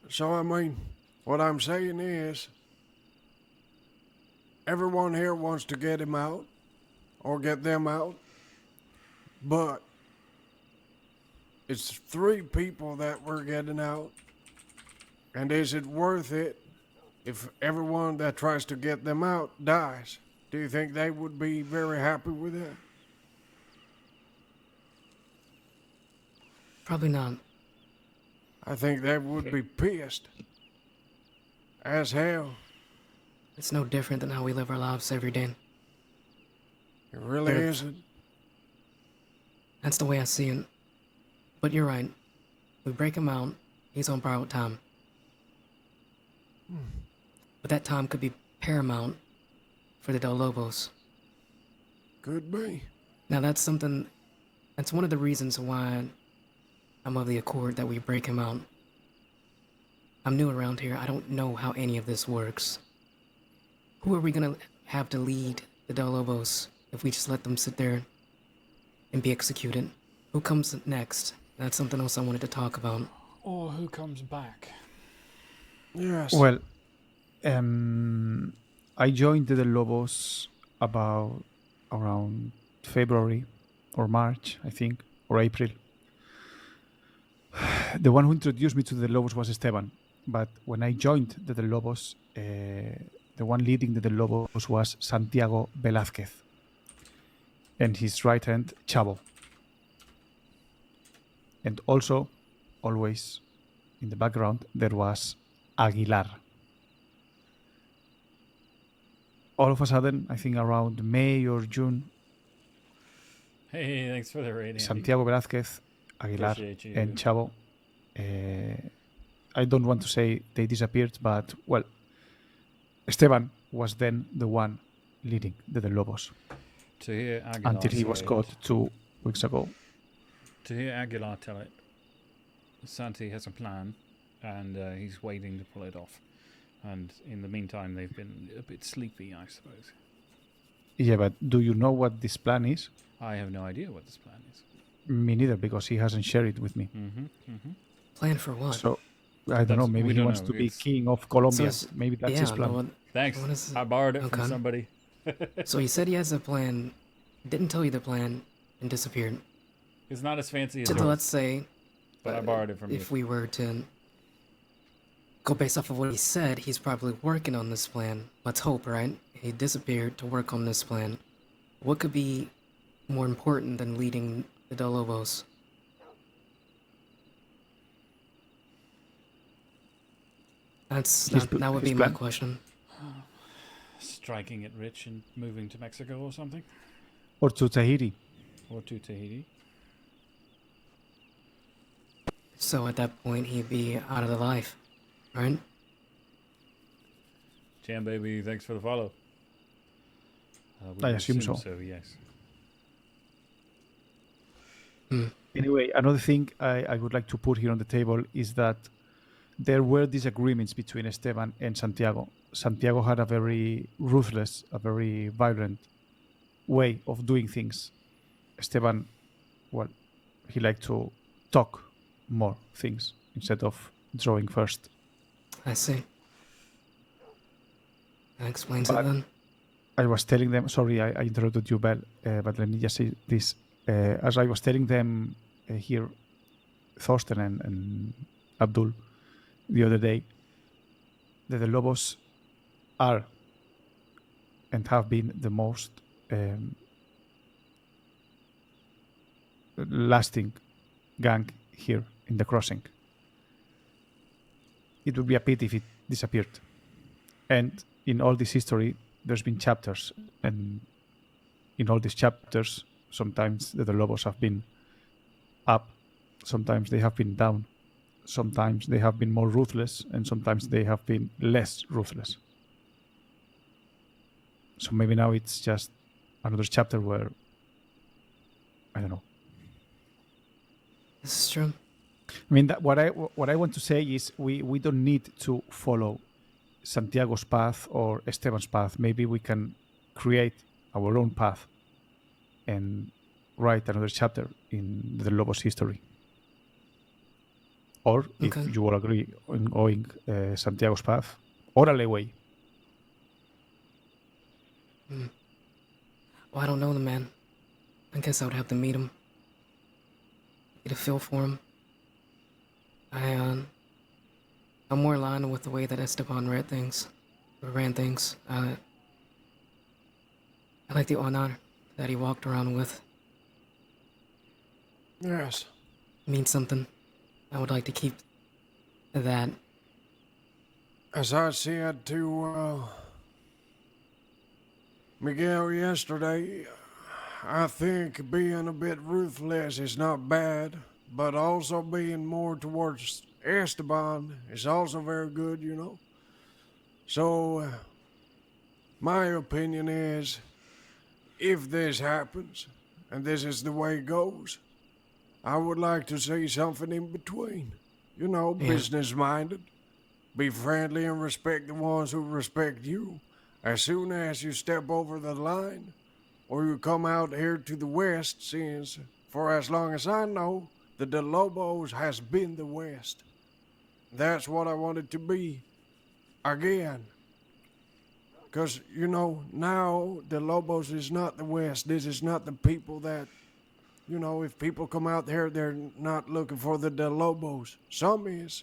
Speaker 4: So, I mean, what I'm saying is, everyone here wants to get him out, or get them out, but it's 3 people that we're getting out, and is it worth it if everyone that tries to get them out dies? Do you think they would be very happy with that?
Speaker 6: Probably not.
Speaker 4: I think they would be pissed as hell.
Speaker 6: It's no different than how we live our lives every day.
Speaker 4: It really
Speaker 6: They're-
Speaker 4: isn't.
Speaker 6: That's the way I see it. But you're right. We break him out, he's on borrowed time. But that time could be paramount for the Del Lobos.
Speaker 4: Could be.
Speaker 6: Now that's one of the reasons why I'm of the accord that we break him out. I'm new around here, I don't know how any of this works. Who are we gonna have to lead the Del Lobos if we just let them sit there and be executed? Who comes next? That's something else I wanted to talk about.
Speaker 5: Or who comes back?
Speaker 4: Yes.
Speaker 7: Well, I joined the Lobos about around February or March, I think, or April. The one who introduced me to the Lobos was Esteban, but when I joined the Lobos, the one leading the Lobos was Santiago Velázquez, and his right hand, Chavo. And also, always in the background, there was Aguilar. All of a sudden, I think around May or June,
Speaker 5: Hey, thanks for the rating.
Speaker 7: Santiago Velázquez, Aguilar,
Speaker 5: Appreciate you.
Speaker 7: and Chavo, I don't want to say they disappeared, but, well, Esteban was then the one leading the Lobos
Speaker 5: To hear Aguilar
Speaker 7: until he was
Speaker 5: say
Speaker 7: caught
Speaker 5: it-
Speaker 7: 2 weeks ago.
Speaker 5: To hear Aguilar tell it, Santi has a plan, and he's waiting to pull it off. And in the meantime, they've been a bit sleepy, I suppose.
Speaker 7: Yeah, but do you know what this plan is?
Speaker 5: I have no idea what this plan is.
Speaker 7: Me neither, because he hasn't shared it with me.
Speaker 6: Plan for what?
Speaker 7: So, I don't know, maybe
Speaker 5: we
Speaker 7: he
Speaker 5: don't
Speaker 7: wants
Speaker 5: know,
Speaker 7: to be
Speaker 5: it's-
Speaker 7: king of Colombia.
Speaker 6: it's-
Speaker 7: Maybe that's
Speaker 6: yeah,
Speaker 7: his plan.
Speaker 6: but
Speaker 5: Thanks.
Speaker 6: What is it?
Speaker 5: I borrowed it
Speaker 6: Okay.
Speaker 5: from somebody.
Speaker 6: So he said he has a plan, didn't tell you the plan, and disappeared.
Speaker 5: It's not as fancy as
Speaker 6: So
Speaker 5: yours,
Speaker 6: let's say,
Speaker 5: but I borrowed it from you.
Speaker 6: if we were to go based off of what he said, he's probably working on this plan. Let's hope, right? He disappeared to work on this plan. What could be more important than leading the Del Lobos? That would
Speaker 7: his
Speaker 6: be my
Speaker 7: plan.
Speaker 6: question.
Speaker 5: Striking it rich and moving to Mexico or something,
Speaker 7: Or to Tahiti.
Speaker 5: or to Tahiti.
Speaker 6: So at that point, he'd be out of the life, right?
Speaker 5: Jam baby, thanks for the follow. We
Speaker 7: I
Speaker 5: would
Speaker 7: assume so.
Speaker 5: So yes.
Speaker 7: Anyway, another thing I would like to put here on the table is that there were disagreements between Esteban and Santiago. Santiago had a very ruthless, a very violent way of doing things. Esteban, well, he liked to talk more things instead of drawing first.
Speaker 6: I see. That explains
Speaker 7: But-
Speaker 6: it then.
Speaker 7: I was telling them, sorry, I interrupted you, Bel, but let me just say this. As I was telling them here, Thorsten and Abdul, the other day, that the Lobos are and have been the most lasting gang here in the crossing. It would be a pity if it disappeared. And in all this history, there's been chapters, and in all these chapters, sometimes the Lobos have been up, sometimes they have been down, sometimes they have been more ruthless, and sometimes they have been less ruthless. So maybe now it's just another chapter where, I don't know.
Speaker 6: This is true.
Speaker 7: I mean, what I want to say is we don't need to follow Santiago's path or Esteban's path. Maybe we can create our own path and write another chapter in the Lobos history. Or if
Speaker 6: Okay.
Speaker 7: you all agree on going Santiago's path, órale, way.
Speaker 6: Well, I don't know the man. I guess I would have to meet him. Get a feel for him. I'm more aligned with the way that Esteban ran things. I like the honor that he walked around with.
Speaker 4: Yes.
Speaker 6: It means something. I would like to keep that.
Speaker 4: As I said to Miguel yesterday, I think being a bit ruthless is not bad, but also being more towards Esteban is also very good, you know. So, my opinion is, if this happens, and this is the way it goes, I would like to see something in between. You know,
Speaker 6: Yeah.
Speaker 4: business-minded. Be friendly and respect the ones who respect you. As soon as you step over the line, or you come out here to the West, since, for as long as I know, the De Lobos has been the West. That's what I want it to be. Again. Because, you know, now the Lobos is not the West. This is not the people that, you know, if people come out here, they're not looking for the De Lobos. Some is.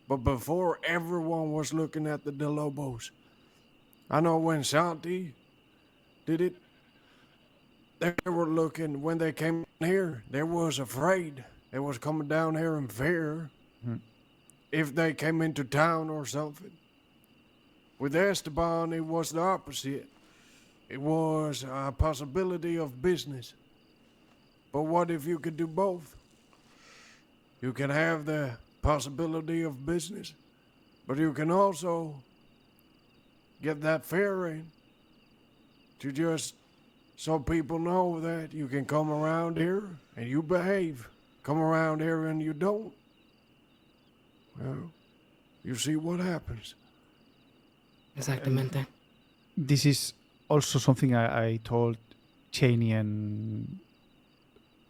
Speaker 4: But before, everyone was looking at the De Lobos. I know when Santi did it, they were looking, when they came here, they was afraid. They was coming down here in fear. If they came into town or something. With Esteban, it was the opposite. It was a possibility of business. But what if you could do both? You can have the possibility of business, but you can also get that fear in to just so people know that you can come around here and you behave. Come around here and you don't. Well, you see what happens.
Speaker 6: Exactamente.
Speaker 7: This is also something I told Cheney and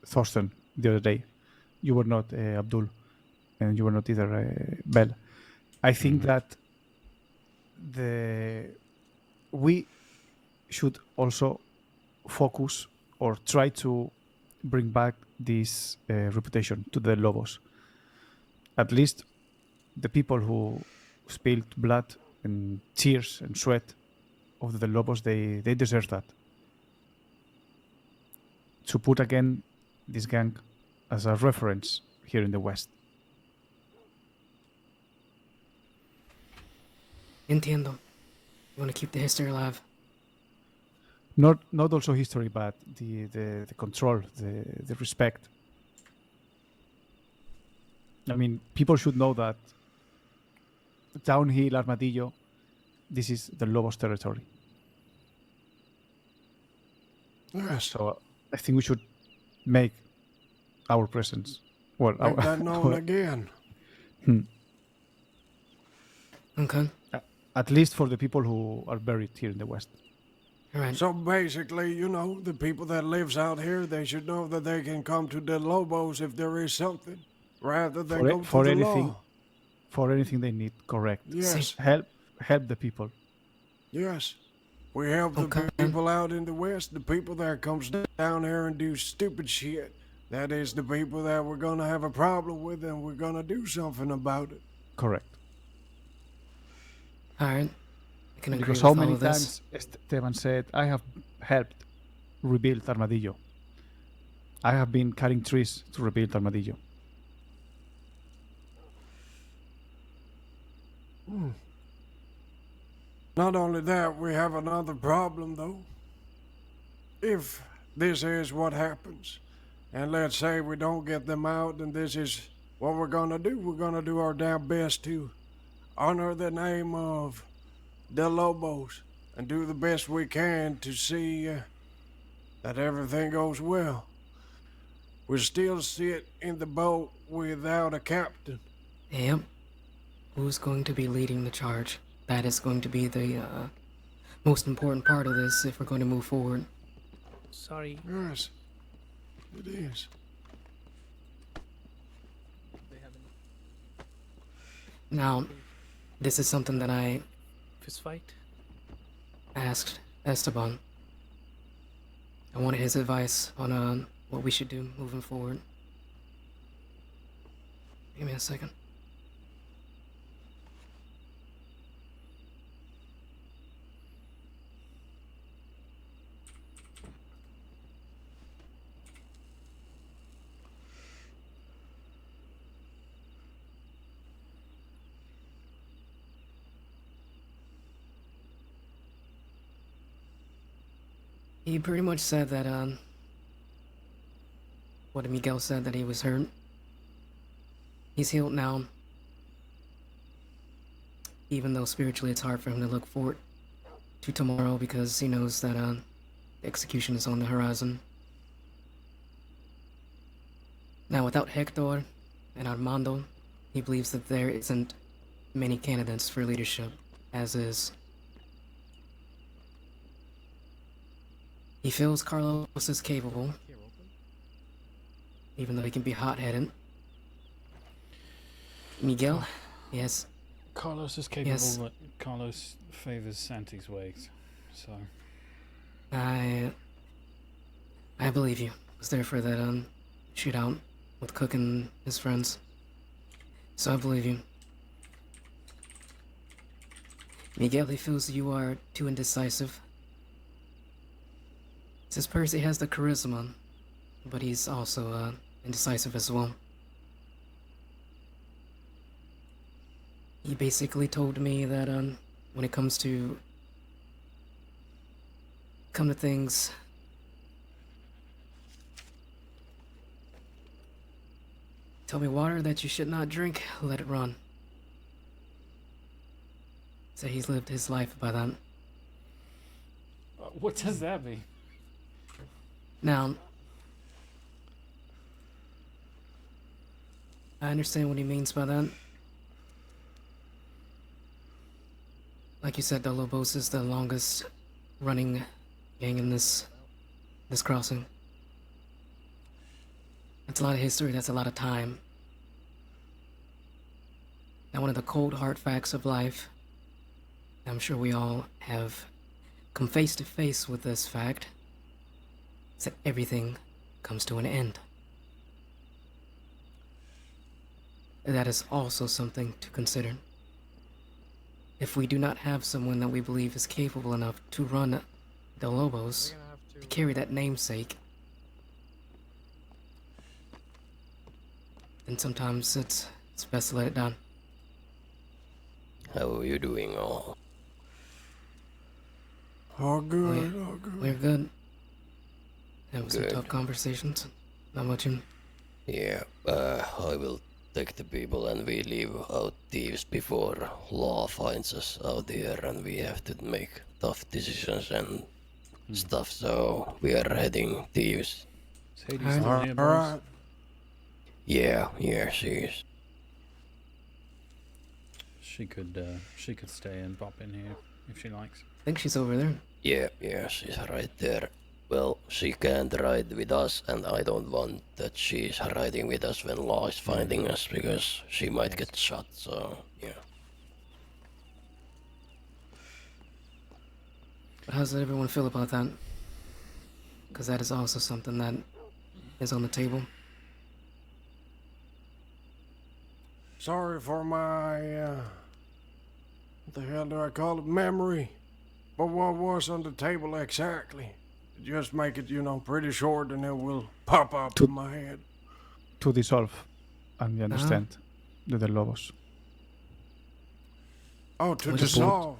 Speaker 7: Thorsten the other day. You were not Abdul, and you were not either Bell. I think that we should also focus or try to bring back this reputation to the Lobos. At least the people who spilled blood and tears and sweat of the Lobos, they deserve that. To put again this gang as a reference here in the West.
Speaker 6: Entiendo. You want to keep the history alive.
Speaker 7: Not also history, but the control, the respect. I mean, people should know that downhill Armadillo, this is the Lobos territory.
Speaker 4: Yes.
Speaker 7: So I think we should make our presence, well,
Speaker 4: Make that known again.
Speaker 6: Okay.
Speaker 7: At least for the people who are buried here in the West.
Speaker 6: All right.
Speaker 4: So basically, you know, the people that lives out here, they should know that they can come to the Lobos if there is something, rather than go
Speaker 7: For
Speaker 4: to the
Speaker 7: anything,
Speaker 4: law.
Speaker 7: for anything they need, correct.
Speaker 4: Yes,
Speaker 7: Help the people.
Speaker 4: yes. We help the
Speaker 6: Okay.
Speaker 4: people out in the West, the people that comes down here and do stupid shit. That is the people that we're gonna have a problem with, and we're gonna do something about it.
Speaker 7: Correct.
Speaker 6: All right. can agree
Speaker 7: Because
Speaker 6: with
Speaker 7: how
Speaker 6: all
Speaker 7: many
Speaker 6: of this.
Speaker 7: times Esteban said, I have helped rebuild Armadillo. I have been cutting trees to rebuild Armadillo.
Speaker 4: Not only that, we have another problem, though. If this is what happens, and let's say we don't get them out, and this is what we're gonna do, we're gonna do our damn best to honor the name of the Lobos and do the best we can to see that everything goes well. We still sit in the boat without a captain.
Speaker 6: Yep. Who's going to be leading the charge? That is going to be the most important part of this if we're going to move forward.
Speaker 1: Sorry.
Speaker 4: Yes, it is.
Speaker 6: Now, this is something that I
Speaker 1: Fist fight.
Speaker 6: asked Esteban. I wanted his advice on what we should do moving forward. Give me a second. He pretty much said that, what Miguel said, that he was hurt. He's healed now. Even though spiritually it's hard for him to look forward to tomorrow because he knows that, execution is on the horizon. Now, without Hector and Armando, he believes that there isn't many candidates for leadership, as is. He feels Carlos is capable, even though he can be hot-headed. Miguel, yes.
Speaker 5: Carlos is capable,
Speaker 6: Yes.
Speaker 5: but Carlos favors Santi's ways. So
Speaker 6: I believe you. I was there for that shootout with Cook and his friends. So I believe you. Miguel, he feels you are too indecisive. Says Percy has the charisma, but he's also indecisive as well. He basically told me that when it comes to things, tell me water that you should not drink, let it run. So he's lived his life by that.
Speaker 5: what does that mean?
Speaker 6: Now, I understand what he means by that. Like you said, the Lobos is the longest running gang in this crossing. That's a lot of history, that's a lot of time. Now, one of the cold hard facts of life, I'm sure we all have come face to face with this fact, is that everything comes to an end. That is also something to consider. If we do not have someone that we believe is capable enough to run the Lobos, to carry that namesake, then sometimes it's best to let it down.
Speaker 9: How are you doing all?
Speaker 4: All good, all good.
Speaker 6: We're good. Having some
Speaker 9: Good.
Speaker 6: tough conversations. Not much in.
Speaker 9: Yeah, I will take the people and we leave out thieves before law finds us out there and we have to make tough decisions and stuff, so we are heading thieves.
Speaker 5: Is Hades
Speaker 6: Alright.
Speaker 5: still here,
Speaker 4: All
Speaker 5: boys?
Speaker 4: right.
Speaker 9: Yeah, she is.
Speaker 5: She could stay and pop in here if she likes.
Speaker 6: I think she's over there.
Speaker 9: Yeah, she's right there. Well, she can't ride with us, and I don't want that she's riding with us when law is finding us, because she might get shot, so, yeah.
Speaker 6: But how does everyone feel about that? Because that is also something that is on the table.
Speaker 4: Sorry for my what the hell do I call it? Memory. But what was on the table exactly? Just make it, pretty short and it will pop up
Speaker 7: To-
Speaker 4: in my head.
Speaker 7: To dissolve, and you understand, the Lobos.
Speaker 4: Oh, to
Speaker 6: What is
Speaker 4: dissolve.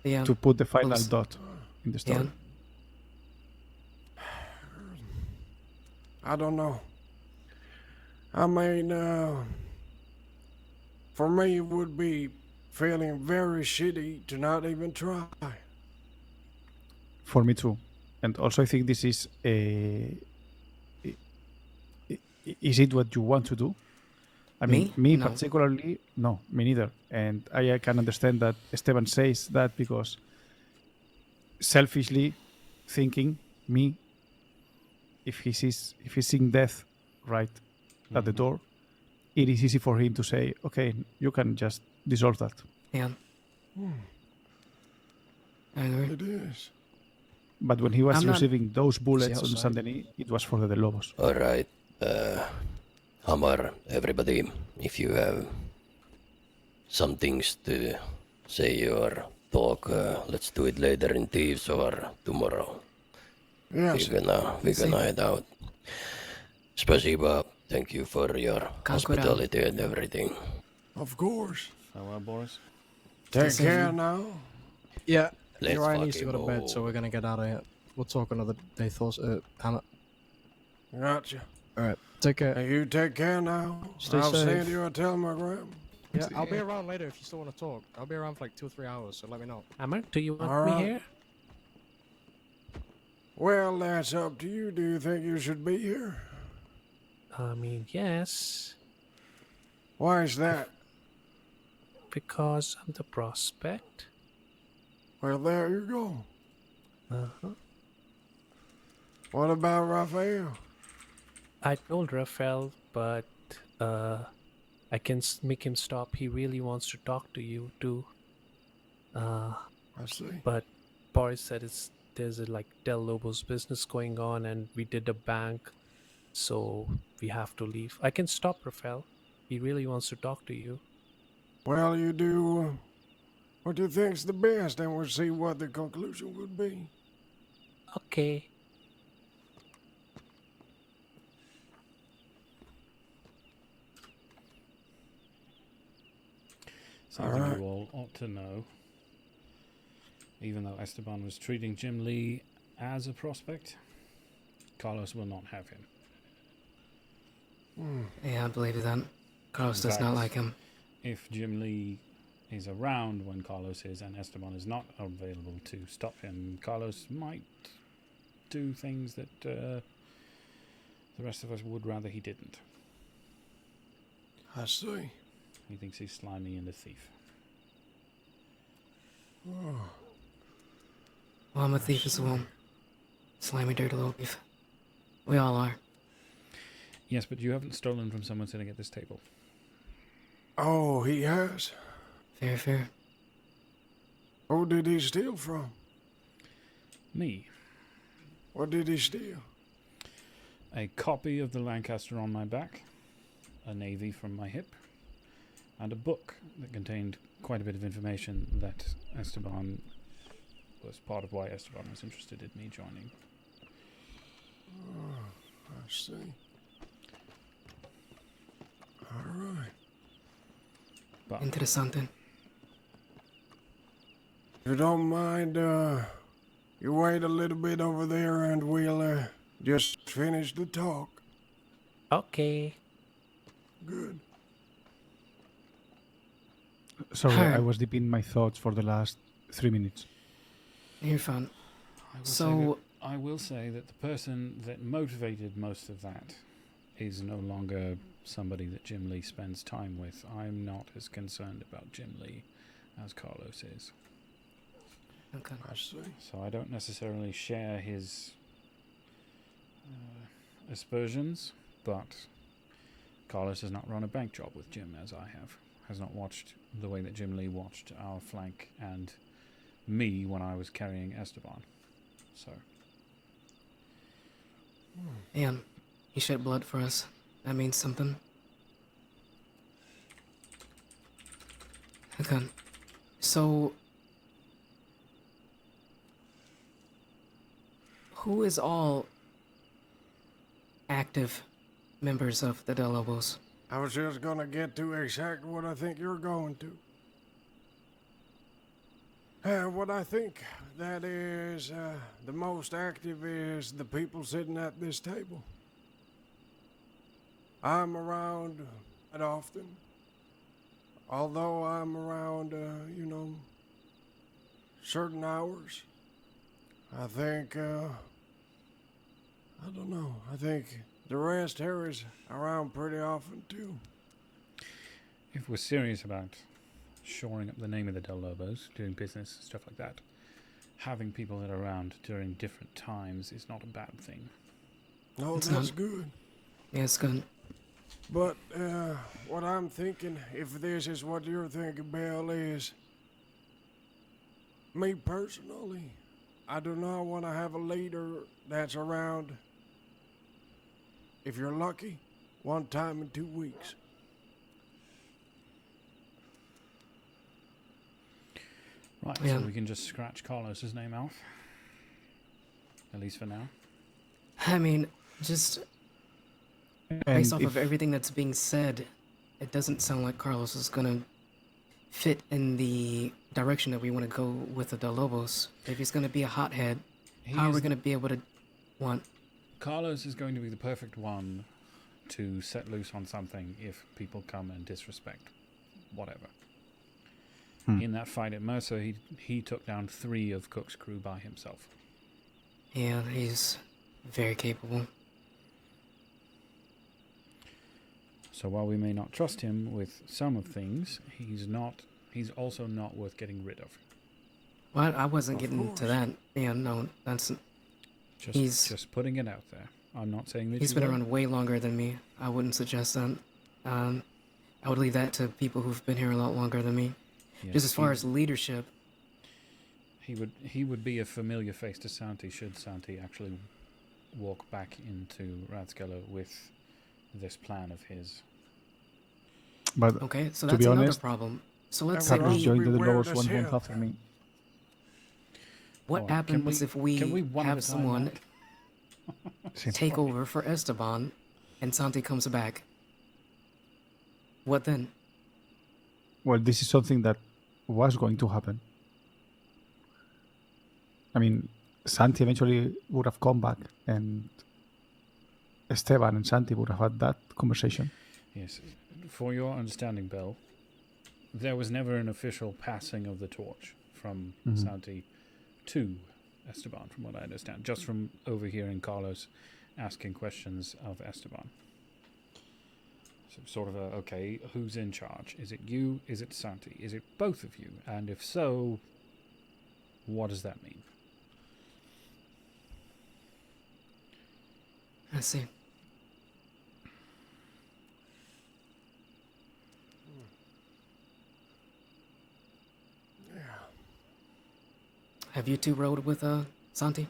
Speaker 6: Yeah.
Speaker 7: To put the final
Speaker 6: Close.
Speaker 7: dot in the story.
Speaker 6: Yeah.
Speaker 4: I don't know. I mean, for me, it would be feeling very shitty to not even try.
Speaker 7: For me too. And also I think this is is it what you want to do? I mean,
Speaker 6: Me?
Speaker 7: me
Speaker 6: No.
Speaker 7: particularly, no, me neither. And I can understand that Esteban says that because selfishly thinking, me, if he's seeing death right at the door, it is easy for him to say, okay, you can just dissolve that.
Speaker 6: Yeah. I agree.
Speaker 4: It is.
Speaker 7: But when he was
Speaker 6: I'm not-
Speaker 7: receiving those bullets on
Speaker 8: outside.
Speaker 7: Saint Denis, it was for the Lobos.
Speaker 9: Alright, Hamar, everybody, if you have some things to say or talk, let's do it later in Thieves or tomorrow.
Speaker 4: Yes.
Speaker 9: We're gonna head out. Spasiba, thank you for your hospitality and everything.
Speaker 4: Of course.
Speaker 5: Farewell, Boris.
Speaker 4: Take
Speaker 6: Yes,
Speaker 4: care
Speaker 6: indeed.
Speaker 4: now.
Speaker 8: Yeah,
Speaker 9: Let's
Speaker 8: Uriah needs to go
Speaker 9: fucking
Speaker 8: to bed,
Speaker 9: go.
Speaker 8: so we're gonna get out of here. We'll talk another day, Thors. Hammer.
Speaker 4: Gotcha.
Speaker 8: Alright, take care.
Speaker 4: Hey, you take care now.
Speaker 8: Stay
Speaker 4: I'll
Speaker 8: safe.
Speaker 4: send you a telegram.
Speaker 8: Yeah, I'll be around later if you still want to talk. I'll be around for like 2 or 3 hours, so let me know.
Speaker 1: Hammer, do you want
Speaker 4: All
Speaker 1: me
Speaker 4: right.
Speaker 1: here?
Speaker 4: Well, that's up to you. Do you think you should be here?
Speaker 1: I mean, yes,
Speaker 4: Why is that?
Speaker 1: because I'm the prospect.
Speaker 4: Well, there you go.
Speaker 1: Uh-huh.
Speaker 4: What about Raphael?
Speaker 1: I told Raphael, but I can make him stop. He really wants to talk to you too.
Speaker 4: I see.
Speaker 1: But Boris said there's a Del Lobos business going on, and we did a bank, so we have to leave. I can stop Raphael. He really wants to talk to you.
Speaker 4: Well, you do what you think's the best, and we'll see what the conclusion would be.
Speaker 1: Okay.
Speaker 5: Something
Speaker 4: Alright.
Speaker 5: you all ought to know. Even though Esteban was treating Jim Lee as a prospect, Carlos will not have him.
Speaker 6: Yeah, I believe that. Carlos
Speaker 5: In
Speaker 6: does not
Speaker 5: fact,
Speaker 6: like him.
Speaker 5: If Jim Lee is around when Carlos is and Esteban is not available to stop him, Carlos might do things that the rest of us would rather he didn't.
Speaker 4: I see.
Speaker 5: He thinks he's slimy and a thief.
Speaker 6: Well, I'm a thief as well. Slimy, dirty little thief. We all are.
Speaker 5: Yes, but you haven't stolen from someone sitting at this table.
Speaker 4: Oh, he has?
Speaker 6: Fair, fair.
Speaker 4: Who did he steal from?
Speaker 5: Me.
Speaker 4: What did he steal?
Speaker 5: A copy of the Lancaster on my back, a navy from my hip, and a book that contained quite a bit of information that Esteban was part of why Esteban was interested in me joining.
Speaker 4: I see. All right.
Speaker 5: But
Speaker 6: Interessante.
Speaker 4: If you don't mind, you wait a little bit over there and we'll just finish the talk.
Speaker 1: Okay.
Speaker 4: Good.
Speaker 7: Sorry,
Speaker 6: Her.
Speaker 7: I was deep in my thoughts for the last 3 minutes.
Speaker 6: You're fine.
Speaker 5: I will say that the person that motivated most of that is no longer somebody that Jim Lee spends time with. I'm not as concerned about Jim Lee as Carlos is.
Speaker 6: Okay.
Speaker 4: I see.
Speaker 5: So I don't necessarily share his aspersions, but Carlos has not run a bank job with Jim as I have. Has not watched the way that Jim Lee watched our flank and me when I was carrying Esteban. So
Speaker 6: And he shed blood for us. That means something. Okay. So, who is all active members of the Del Lobos?
Speaker 4: I was just gonna get to exactly what I think you're going to. What I think that is the most active is the people sitting at this table. I'm around quite often. Although I'm around, certain hours. I think, I don't know. I think the rest here is around pretty often too.
Speaker 5: If we're serious about shoring up the name of the Del Lobos, doing business, stuff like that, having people that are around during different times is not a bad thing.
Speaker 4: No,
Speaker 6: It's
Speaker 4: that's
Speaker 6: not-
Speaker 4: good.
Speaker 6: Yeah, it's good.
Speaker 4: But what I'm thinking, if this is what you're thinking, Bill, is me personally, I do not want to have a leader that's around, if you're lucky, one time in 2 weeks.
Speaker 5: Right,
Speaker 6: Yeah.
Speaker 5: so we can just scratch Carlos's name off. At least for now.
Speaker 6: I mean, just
Speaker 7: And
Speaker 6: based off
Speaker 7: if-
Speaker 6: of everything that's being said, it doesn't sound like Carlos is gonna fit in the direction that we want to go with the Del Lobos. If he's gonna be a hothead, how are we gonna be able to want?
Speaker 5: Carlos is going to be the perfect one to set loose on something if people come and disrespect whatever. In that fight at Mercer, he took down 3 of Cook's crew by himself.
Speaker 6: Yeah, he's very capable.
Speaker 5: So while we may not trust him with some of things, he's also not worth getting rid of.
Speaker 6: Well, I wasn't
Speaker 4: Of
Speaker 6: getting
Speaker 4: course.
Speaker 6: to that. Yeah, no, that's He's-
Speaker 5: Just putting it out there. I'm not saying that
Speaker 6: he's
Speaker 5: you
Speaker 6: been
Speaker 5: will.
Speaker 6: around way longer than me. I wouldn't suggest that. I would leave that to people who've been here a lot longer than me.
Speaker 5: Yes,
Speaker 6: Just as far as leadership,
Speaker 5: he would be a familiar face to Santi should Santi actually walk back into Rathskeller with this plan of his.
Speaker 7: But
Speaker 6: okay, so
Speaker 7: To
Speaker 6: that's
Speaker 7: be
Speaker 6: another
Speaker 7: honest,
Speaker 6: problem. So let's say
Speaker 7: Carlos
Speaker 4: we-
Speaker 7: joined the
Speaker 4: beware
Speaker 7: Lobos
Speaker 4: this
Speaker 7: 1
Speaker 4: here.
Speaker 7: month after me.
Speaker 6: what
Speaker 5: Oh, can
Speaker 6: happens
Speaker 5: we-
Speaker 6: if we,
Speaker 5: can we one at
Speaker 6: have
Speaker 5: a time,
Speaker 6: someone
Speaker 5: Matt?
Speaker 6: take over for Esteban and Santi comes back? What then?
Speaker 7: Well, this is something that was going to happen. I mean, Santi eventually would have come back, and Esteban and Santi would have had that conversation.
Speaker 5: Yes. For your understanding, Bill, there was never an official passing of the torch from
Speaker 7: Mhm.
Speaker 5: Santi to Esteban, from what I understand, just from overhearing Carlos asking questions of Esteban. So sort of okay, who's in charge? Is it you? Is it Santi? Is it both of you? And if so, what does that mean?
Speaker 6: I see. Have you two rode with Santi?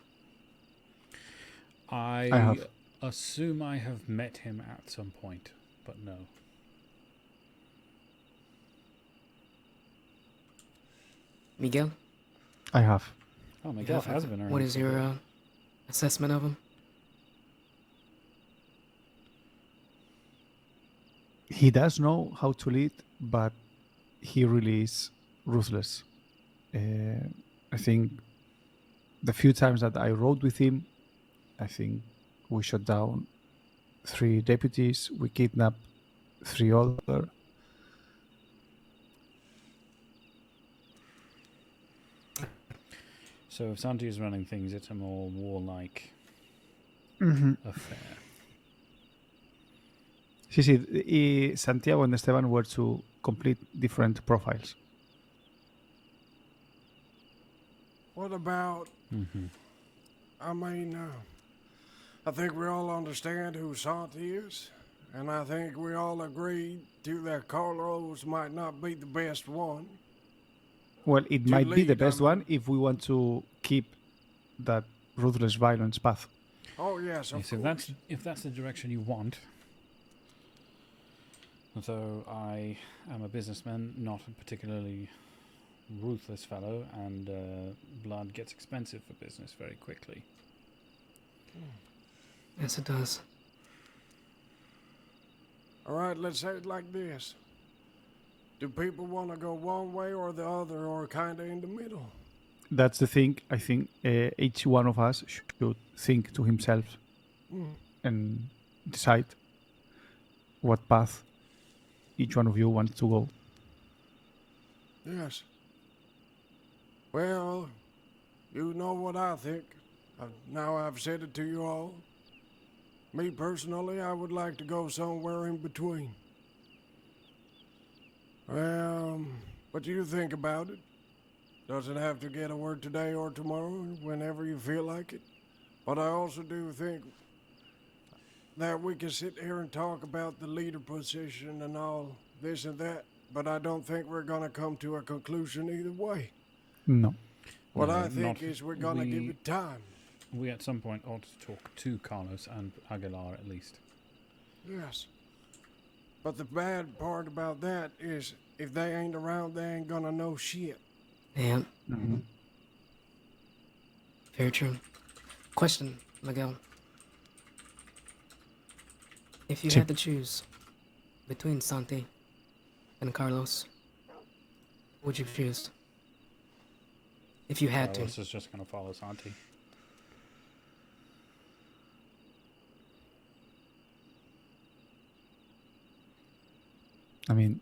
Speaker 5: I
Speaker 7: have.
Speaker 5: assume I have met him at some point, but no.
Speaker 6: Miguel?
Speaker 7: I have.
Speaker 5: Oh, Miguel
Speaker 6: Yeah,
Speaker 5: has been around.
Speaker 6: What is
Speaker 5: for a
Speaker 6: your
Speaker 5: bit.
Speaker 6: assessment of him?
Speaker 7: He does know how to lead, but he really is ruthless. I think the few times that I rode with him, I think we shot down 3 deputies, we kidnapped 3 other.
Speaker 5: So if Santi is running things, it's a more warlike affair.
Speaker 7: Sí, sí, y Santiago and Esteban were 2 complete different profiles.
Speaker 4: What about,
Speaker 5: Mm-hmm.
Speaker 4: I mean, I think we all understand who Santi is, and I think we all agree to that Carlos might not be the best one.
Speaker 7: Well, it
Speaker 4: To
Speaker 7: might be the
Speaker 4: lead, I
Speaker 7: best
Speaker 4: mean.
Speaker 7: one if we want to keep that ruthless violence path.
Speaker 4: Oh yes, of
Speaker 5: Yes, if
Speaker 4: course.
Speaker 5: that's the direction you want. Although I am a businessman, not particularly ruthless fellow, and blood gets expensive for business very quickly.
Speaker 6: Yes, it does.
Speaker 4: All right, let's say it like this. Do people want to go one way or the other, or kind of in the middle?
Speaker 7: That's the thing. I think each one of us should think to himself and decide what path each one of you wants to go.
Speaker 4: Yes. Well, you know what I think. Now I've said it to you all. Me personally, I would like to go somewhere in between. Well, what do you think about it? Doesn't have to get a word today or tomorrow, whenever you feel like it. But I also do think that we can sit here and talk about the leader position and all this and that, but I don't think we're gonna come to a conclusion either way.
Speaker 7: No.
Speaker 4: What
Speaker 5: No,
Speaker 4: I think
Speaker 5: not-
Speaker 4: is we're gonna give
Speaker 5: we-
Speaker 4: it time.
Speaker 5: We at some point ought to talk to Carlos and Aguilar at least.
Speaker 4: Yes. But the bad part about that is if they ain't around, they ain't gonna know shit.
Speaker 6: Yeah,
Speaker 7: Mm-hmm.
Speaker 6: very true. Question, Miguel. If you
Speaker 7: Sí.
Speaker 6: had to choose between Santi and Carlos, what would you choose? If you had to.
Speaker 5: Carlos is just going to follow Santi.
Speaker 7: I mean,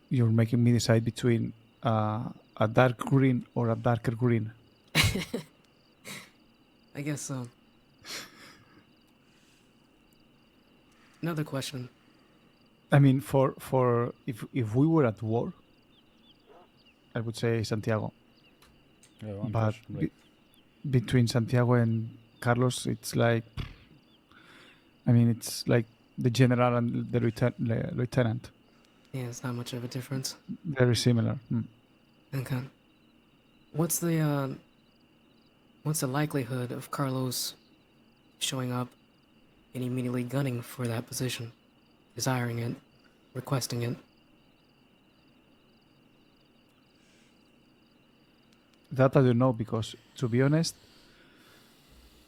Speaker 7: you're making me decide between a dark green or a darker green.
Speaker 6: I guess so. Another question.
Speaker 7: I mean, for if we were at war, I would say Santiago.
Speaker 5: Oh,
Speaker 7: But
Speaker 5: unquestionably.
Speaker 7: between Santiago and Carlos, it's like, I mean, it's like the general and the lieutenant.
Speaker 6: Yeah, it's not much of a difference.
Speaker 7: Very similar.
Speaker 6: Okay. What's the likelihood of Carlos showing up and immediately gunning for that position, desiring it, requesting it?
Speaker 7: That I don't know, because to be honest,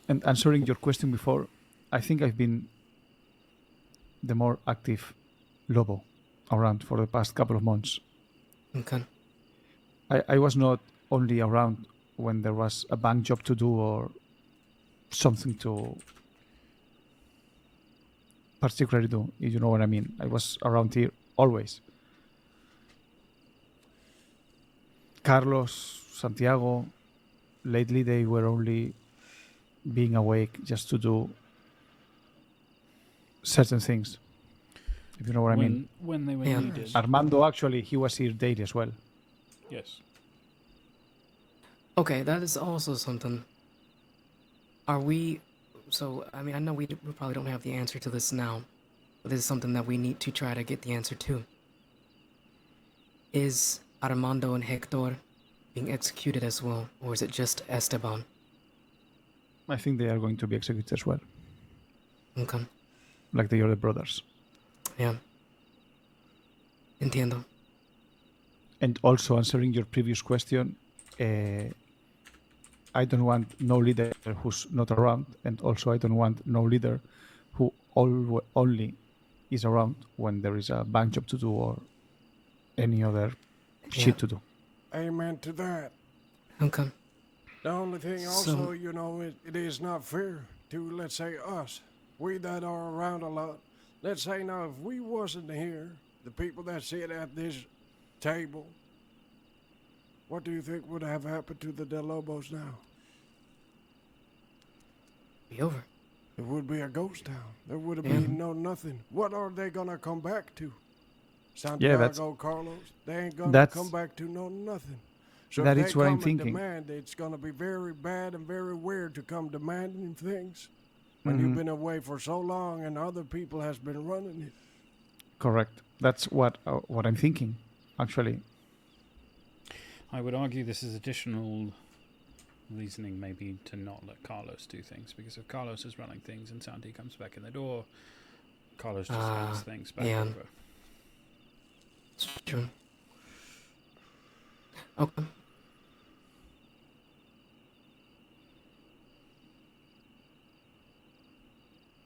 Speaker 7: and answering your question before, I think I've been the more active Lobo around for the past couple of months.
Speaker 6: Okay.
Speaker 7: I was not only around when there was a bank job to do or something to particularly do, if you know what I mean. I was around here always. Carlos, Santiago, lately they were only being awake just to do certain things, if you know what I mean.
Speaker 5: When they were
Speaker 6: Yeah.
Speaker 5: needed.
Speaker 7: Armando, actually, he was here daily as well.
Speaker 5: Yes.
Speaker 6: Okay, that is also something. Are we... So, I mean, I know we probably don't have the answer to this now, but this is something that we need to try to get the answer to. Is Armando and Hector being executed as well, or is it just Esteban?
Speaker 7: I think they are going to be executed as well,
Speaker 6: Okay.
Speaker 7: like the other brothers.
Speaker 6: Yeah. Entiendo.
Speaker 7: And also answering your previous question, I don't want no leader who's not around, and also I don't want no leader who only is around when there is a bank job to do or any other shit to do.
Speaker 4: Amen to that.
Speaker 6: Okay.
Speaker 4: The only thing also, you know, it is not fair to, let's say, us. We that are around a lot. Let's say now, if we wasn't here, the people that sit at this table, what do you think would have happened to the Lobos now?
Speaker 6: Be over.
Speaker 4: It would be a ghost town. There would have
Speaker 6: Yeah.
Speaker 4: been no nothing. What are they gonna come back to? Santiago, Carlos? They ain't gonna come back to no nothing. So
Speaker 7: That
Speaker 4: if
Speaker 7: is
Speaker 4: they
Speaker 7: what I'm
Speaker 4: come and
Speaker 7: thinking.
Speaker 4: demand, it's gonna be very bad and very weird to come demanding things when you've been away for so long and other people has been running it.
Speaker 7: Correct. That's what I'm thinking, actually.
Speaker 5: I would argue this is additional reasoning maybe to not let Carlos do things, because if Carlos is running things and Santi comes back in the door, Carlos just hands things back
Speaker 6: yeah.
Speaker 5: over.
Speaker 6: It's true. Okay.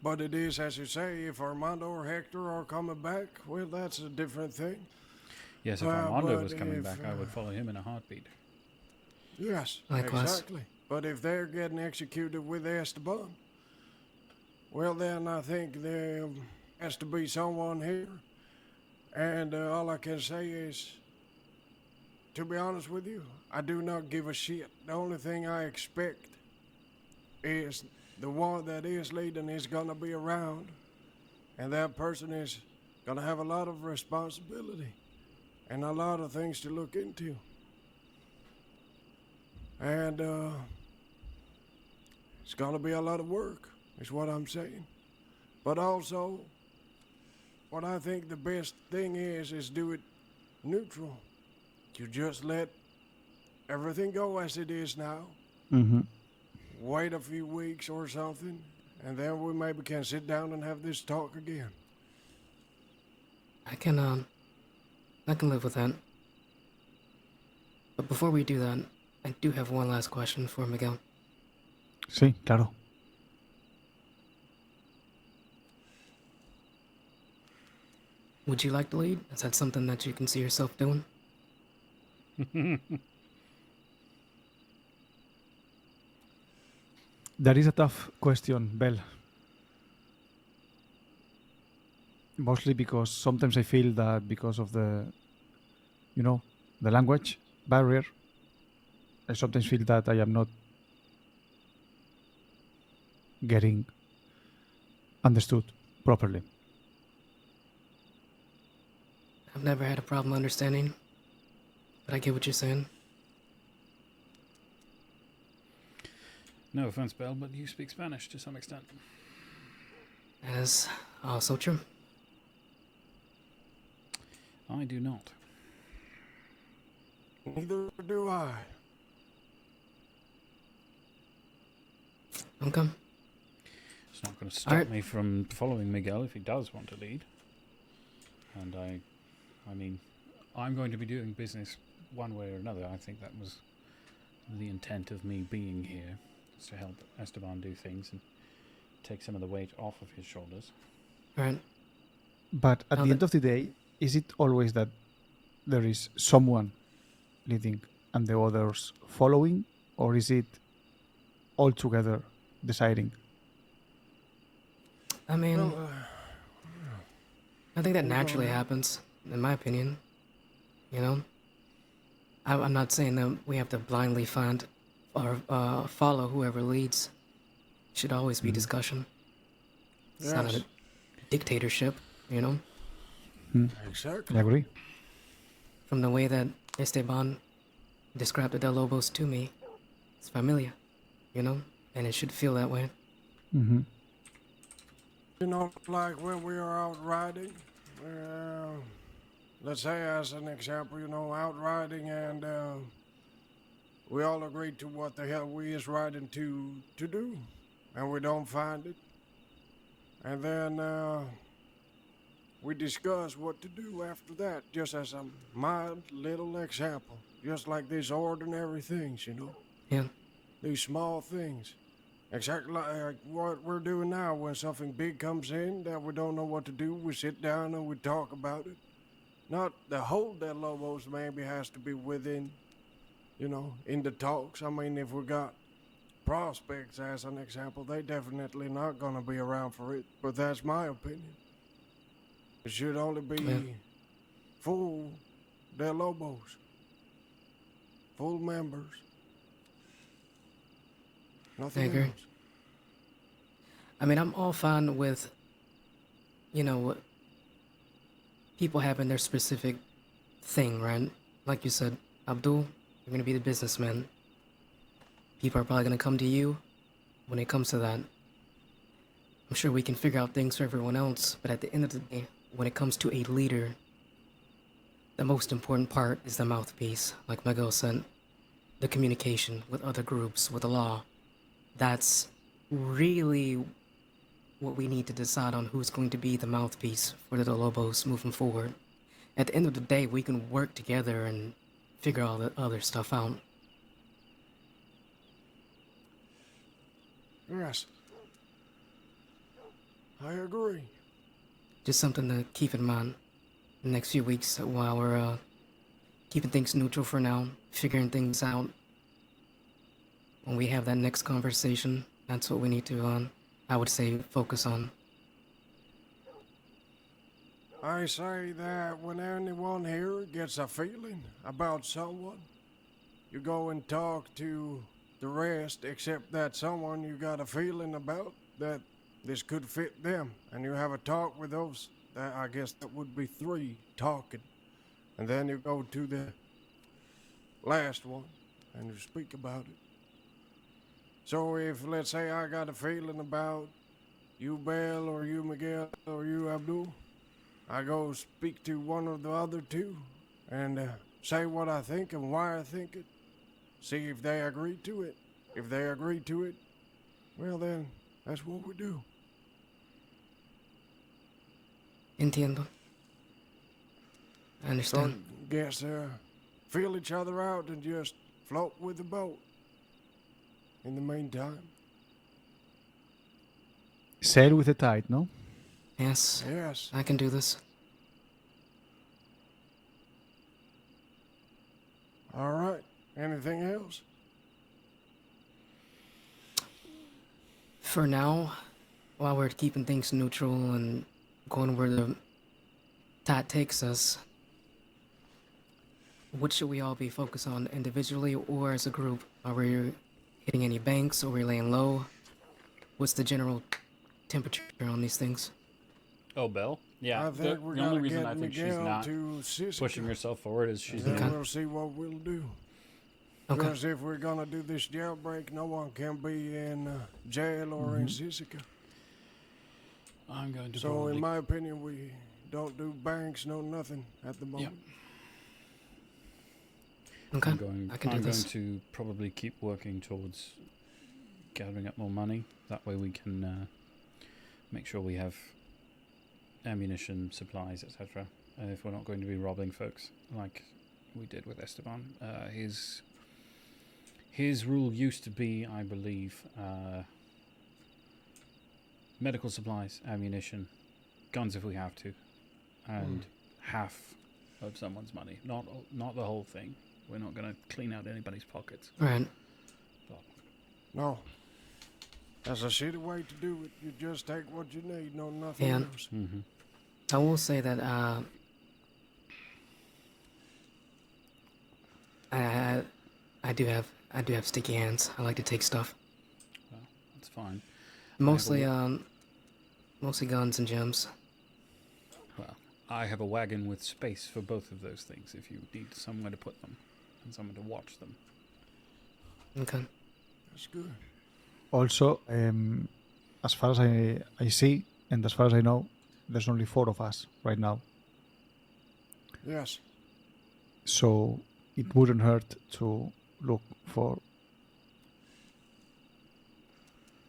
Speaker 4: But it is, as you say, if Armando or Hector are coming back, well, that's a different thing.
Speaker 5: Yes, if
Speaker 4: Well,
Speaker 5: Armando
Speaker 4: but
Speaker 5: was coming
Speaker 4: if,
Speaker 5: back, I would follow him in a heartbeat.
Speaker 4: Yes,
Speaker 6: Likewise.
Speaker 4: exactly. But if they're getting executed with Esteban, well, then I think there has to be someone here. And all I can say is, to be honest with you, I do not give a shit. The only thing I expect is the one that is leading is gonna be around, and that person is gonna have a lot of responsibility and a lot of things to look into. And it's gonna be a lot of work, is what I'm saying. But also, what I think the best thing is do it neutral. You just let everything go as it is now.
Speaker 7: Mm-hmm.
Speaker 4: Wait a few weeks or something, and then we maybe can sit down and have this talk again.
Speaker 6: I can live with that. But before we do that, I do have one last question for Miguel.
Speaker 7: Sí, claro.
Speaker 6: Would you like to lead? Is that something that you can see yourself doing?
Speaker 7: That is a tough question, Bell. Mostly because sometimes I feel that because of the language barrier, I sometimes feel that I am not getting understood properly.
Speaker 6: I've never had a problem understanding, but I get what you're saying.
Speaker 5: No offense, Belle, but you speak Spanish to some extent.
Speaker 6: That is also true.
Speaker 5: I do not.
Speaker 4: Neither do I.
Speaker 6: Okay.
Speaker 5: It's not going to stop
Speaker 6: Alright.
Speaker 5: me from following Miguel if he does want to lead. And I mean, I'm going to be doing business one way or another. I think that was the intent of me being here, is to help Esteban do things and take some of the weight off of his shoulders.
Speaker 6: Alright.
Speaker 7: But at
Speaker 6: Now
Speaker 7: the
Speaker 6: that-
Speaker 7: end of the day, is it always that there is someone leading and the others following, or is it all together deciding?
Speaker 6: I mean,
Speaker 4: Well,
Speaker 6: I think that
Speaker 4: hold
Speaker 6: naturally
Speaker 4: on.
Speaker 6: happens, in my opinion. You know? I'm not saying that we have to blindly find or follow whoever leads. Should always be discussion. It's not a
Speaker 4: yes,
Speaker 6: dictatorship, you know?
Speaker 4: exactly.
Speaker 7: I agree.
Speaker 6: From the way that Esteban described the Del Lobos to me, it's familiar, you know? And it should feel that way.
Speaker 7: Mm-hmm.
Speaker 4: You know, like when we are out riding, let's say as an example, out riding and we all agree to what the hell we is riding to do, and we don't find it. And then we discuss what to do after that, just as a mild little example. Just like these ordinary things,
Speaker 6: Yeah.
Speaker 4: These small things. Exactly like what we're doing now. When something big comes in that we don't know what to do, we sit down and we talk about it. Not the whole Dead Lobos maybe has to be within, in the talks. I mean, if we got prospects as an example, they definitely not gonna be around for it. But that's my opinion. It should only be full Dead Lobos. Full members. Nothing
Speaker 6: I agree.
Speaker 4: else.
Speaker 6: I mean, I'm all fine with, people having their specific thing, right? Like you said, Abdul, you're gonna be the businessman. People are probably gonna come to you when it comes to that. I'm sure we can figure out things for everyone else, but at the end of the day, when it comes to a leader, the most important part is the mouthpiece, like Miguel said. The communication with other groups, with the law. That's really what we need to decide on who's going to be the mouthpiece for the Lobos moving forward. At the end of the day, we can work together and figure all the other stuff out.
Speaker 4: Yes. I agree.
Speaker 6: Just something to keep in mind the next few weeks while we're keeping things neutral for now, figuring things out. When we have that next conversation, that's what we need to, I would say, focus on.
Speaker 4: I say that when anyone here gets a feeling about someone, you go and talk to the rest, except that someone you got a feeling about that this could fit them, and you have a talk with those. I guess that would be 3 talking, and then you go to the last one and you speak about it. So if, let's say, I got a feeling about you, Bell, or you, Miguel, or you, Abdul, I go speak to one of the other 2 and say what I think and why I think it. See if they agree to it. If they agree to it, well then, that's what we do.
Speaker 6: Entiendo. I
Speaker 4: So,
Speaker 6: understand.
Speaker 4: guess, feel each other out and just float with the boat. In the meantime.
Speaker 7: Sail with the tide, no?
Speaker 6: Yes,
Speaker 4: Yes.
Speaker 6: I can do this.
Speaker 4: All right. Anything else?
Speaker 6: For now, while we're keeping things neutral and going where the tide takes us, what should we all be focused on, individually or as a group? Are we hitting any banks? Are we laying low? What's the general temperature on these things?
Speaker 5: Oh, Belle? Yeah.
Speaker 4: I think we're
Speaker 5: the only
Speaker 4: gonna
Speaker 5: reason
Speaker 4: get
Speaker 5: I think she's
Speaker 4: Miguel
Speaker 5: not
Speaker 4: to Siska,
Speaker 5: pushing herself forward is she's
Speaker 4: and then
Speaker 6: Okay.
Speaker 4: we'll see what we'll do.
Speaker 6: Okay.
Speaker 4: Because if we're gonna do this jailbreak, no one can be in jail or in Siska.
Speaker 5: I'm going to
Speaker 4: So
Speaker 5: probably...
Speaker 4: in my opinion, we don't do banks, no nothing at the moment.
Speaker 6: Okay,
Speaker 5: I'm going,
Speaker 6: I can do
Speaker 5: I'm
Speaker 6: this.
Speaker 5: going to probably keep working towards gathering up more money. That way we can make sure we have ammunition, supplies, etc. If we're not going to be robbing folks like we did with Esteban. His rule used to be, I believe, medical supplies, ammunition, guns if we have to, and half of someone's money. Not the whole thing. We're not going to clean out anybody's pockets.
Speaker 6: Alright.
Speaker 4: No. That's a shitty way to do it. You just take what you need, no nothing
Speaker 6: Yeah.
Speaker 4: else.
Speaker 5: Mm-hmm.
Speaker 6: I will say that I do have sticky hands. I like to take stuff.
Speaker 5: Well, that's fine.
Speaker 6: Mostly mostly guns and gems.
Speaker 5: Well, I have a wagon with space for both of those things if you need somewhere to put them and someone to watch them.
Speaker 6: Okay.
Speaker 4: That's good.
Speaker 7: Also, as far as I see, and as far as I know, there's only 4 of us right now.
Speaker 4: Yes.
Speaker 7: So it wouldn't hurt to look for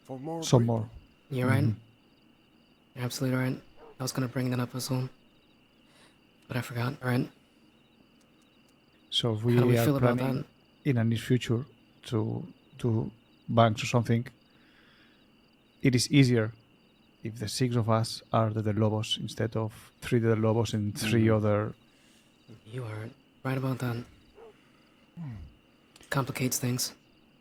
Speaker 4: For more
Speaker 7: some
Speaker 4: people.
Speaker 7: more.
Speaker 6: You're right.
Speaker 7: Mhm.
Speaker 6: You're absolutely right. I was gonna bring that up as well, but I forgot. Alright.
Speaker 7: So if
Speaker 6: How do we
Speaker 7: we are
Speaker 6: feel about
Speaker 7: planning
Speaker 6: that?
Speaker 7: in a near future to do banks or something, it is easier if the 6 of us are the Lobos instead of 3 the Lobos and 3
Speaker 5: Mhm.
Speaker 7: other.
Speaker 6: You are right about that. Complicates things.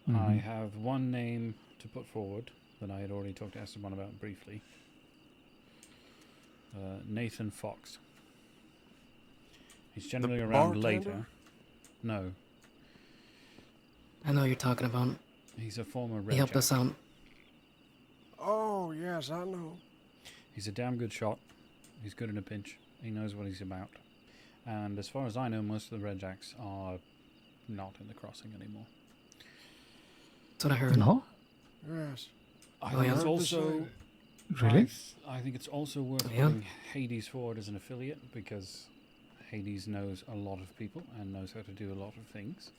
Speaker 5: I
Speaker 7: Mhm.
Speaker 5: have one name to put forward that I had already talked to Esteban about briefly. Nathan Fox. He's generally around
Speaker 4: bartender?
Speaker 5: later. No,
Speaker 6: I know what you're talking about.
Speaker 5: he's a former
Speaker 6: He
Speaker 5: Red
Speaker 6: helped
Speaker 5: Jack.
Speaker 6: us out.
Speaker 4: Oh, yes, I know.
Speaker 5: He's a damn good shot. He's good in a pinch. He knows what he's about. And as far as I know, most of the Red Jacks are not in the crossing anymore.
Speaker 6: That's what I heard.
Speaker 7: No?
Speaker 4: Yes.
Speaker 5: I
Speaker 6: Oh,
Speaker 5: think
Speaker 6: yeah?
Speaker 5: it's
Speaker 4: Heard the
Speaker 5: also
Speaker 4: same.
Speaker 7: Really?
Speaker 5: I think it's also worth
Speaker 6: Yeah.
Speaker 5: putting Hades forward as an affiliate because Hades knows a lot of people and knows how to do a lot of things.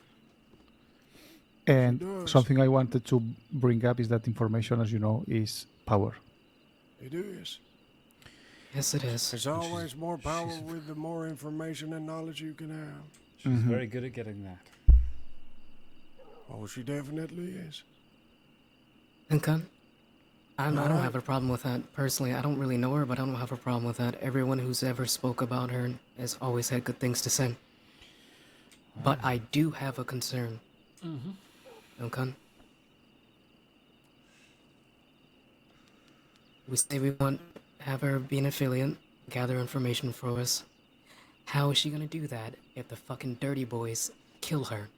Speaker 7: And
Speaker 4: does.
Speaker 7: something I wanted to bring up is that information, as you know, is power.
Speaker 4: It is.
Speaker 6: Yes, it is.
Speaker 4: There's always more power
Speaker 5: she's-
Speaker 4: with the more information and knowledge you can have.
Speaker 5: She's very good at getting that.
Speaker 4: Oh, she definitely is.
Speaker 6: Okay. I don't
Speaker 4: Alright.
Speaker 6: have a problem with that. Personally, I don't really know her, but I don't have a problem with that. Everyone who's ever spoke about her has always had good things to say. But I do have a concern. Okay? We say we want have her be an affiliate, gather information for us. How is she gonna do that if the fucking dirty boys kill her?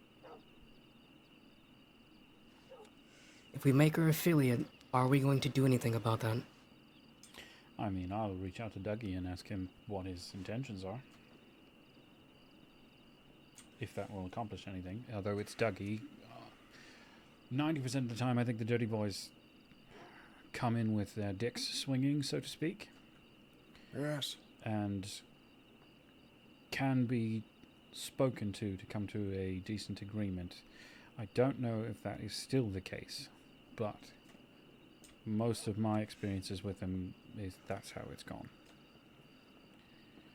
Speaker 6: If we make her affiliate, are we going to do anything about that?
Speaker 5: I mean, I'll reach out to Dougie and ask him what his intentions are. If that will accomplish anything. Although it's Dougie, 90% of the time I think the dirty boys come in with their dicks swinging, so to speak.
Speaker 4: Yes.
Speaker 5: And can be spoken to come to a decent agreement. I don't know if that is still the case, but most of my experiences with them is that's how it's gone.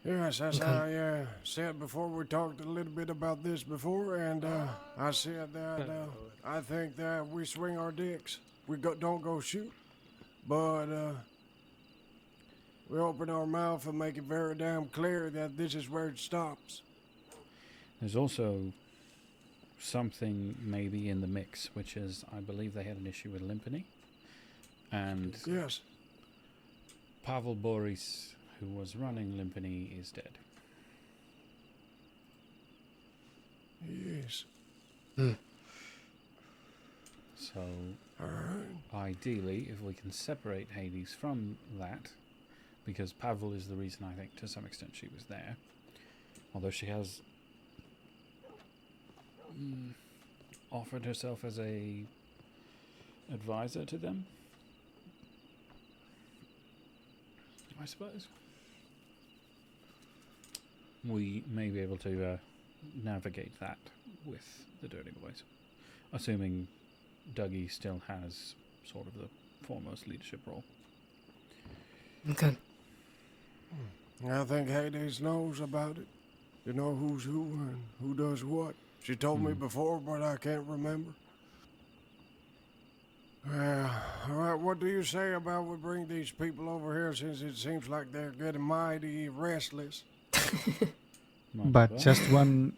Speaker 4: Yes, as I said before, we talked a little bit about this before, and I said that I think that we swing our dicks. We don't go shoot, but we open our mouth and make it very damn clear that this is where it stops.
Speaker 5: There's also something maybe in the mix, which is I believe they had an issue with Limpany, and
Speaker 4: Yes.
Speaker 5: Pavel Boris, who was running Limpany, is dead.
Speaker 4: Yes.
Speaker 5: So
Speaker 4: Alright.
Speaker 5: ideally, if we can separate Hades from that, because Pavel is the reason I think to some extent she was there, although she has offered herself as a advisor to them, I suppose. We may be able to navigate that with the Dirty Boys, assuming Dougie still has sort of the foremost leadership role.
Speaker 6: Okay.
Speaker 4: I think Hades knows about it. You know who's who and who does what. She told me before, but I can't remember. Alright, what do you say about we bring these people over here, since it seems like they're getting mighty restless?
Speaker 7: But just one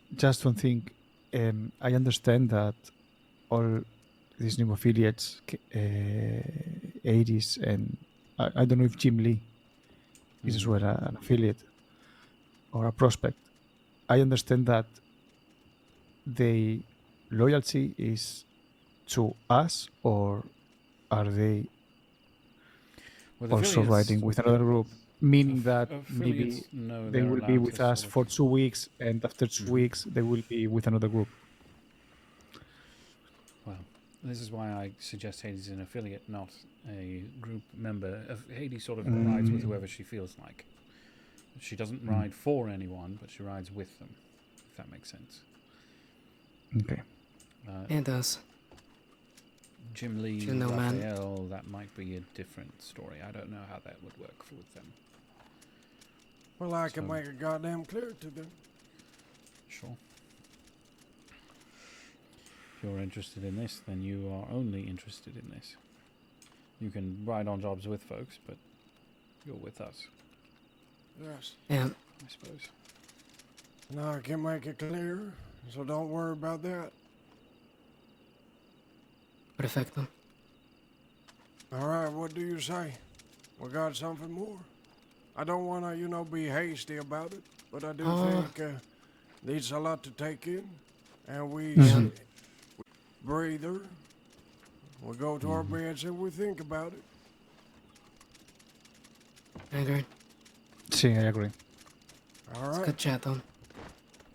Speaker 7: thing. I understand that all these new affiliates, 80s, and I don't know if Jim Lee is as well an affiliate or a prospect. I understand that their loyalty is to us, or are they also riding with another group? Meaning that maybe they will be with us for 2 weeks, and after 2 weeks they will be with another group.
Speaker 5: Well, this is why I suggest Hades is an affiliate, not a group member. Hades sort of rides with whoever she feels like. She doesn't ride for anyone, but she rides with them, if that makes sense.
Speaker 7: Okay.
Speaker 6: It does.
Speaker 5: Jim Lee,
Speaker 6: You know, man.
Speaker 5: Raphael, that might be a different story. I don't know how that would work with them.
Speaker 4: Well, I can
Speaker 5: So-
Speaker 4: make it goddamn clear to them.
Speaker 5: Sure. If you're interested in this, then you are only interested in this. You can ride on jobs with folks, but you're with us,
Speaker 4: Yes.
Speaker 6: Yeah.
Speaker 5: I suppose.
Speaker 4: No, I can make it clear, so don't worry about that.
Speaker 6: Perfecto.
Speaker 4: Alright, what do you say? We got something more? I don't want to, be hasty about it, but I do think there's a lot to take in, and we breather. We go to our beds and we think about it.
Speaker 6: I agree.
Speaker 7: Sí, I agree.
Speaker 4: Alright,
Speaker 6: Good chat, though.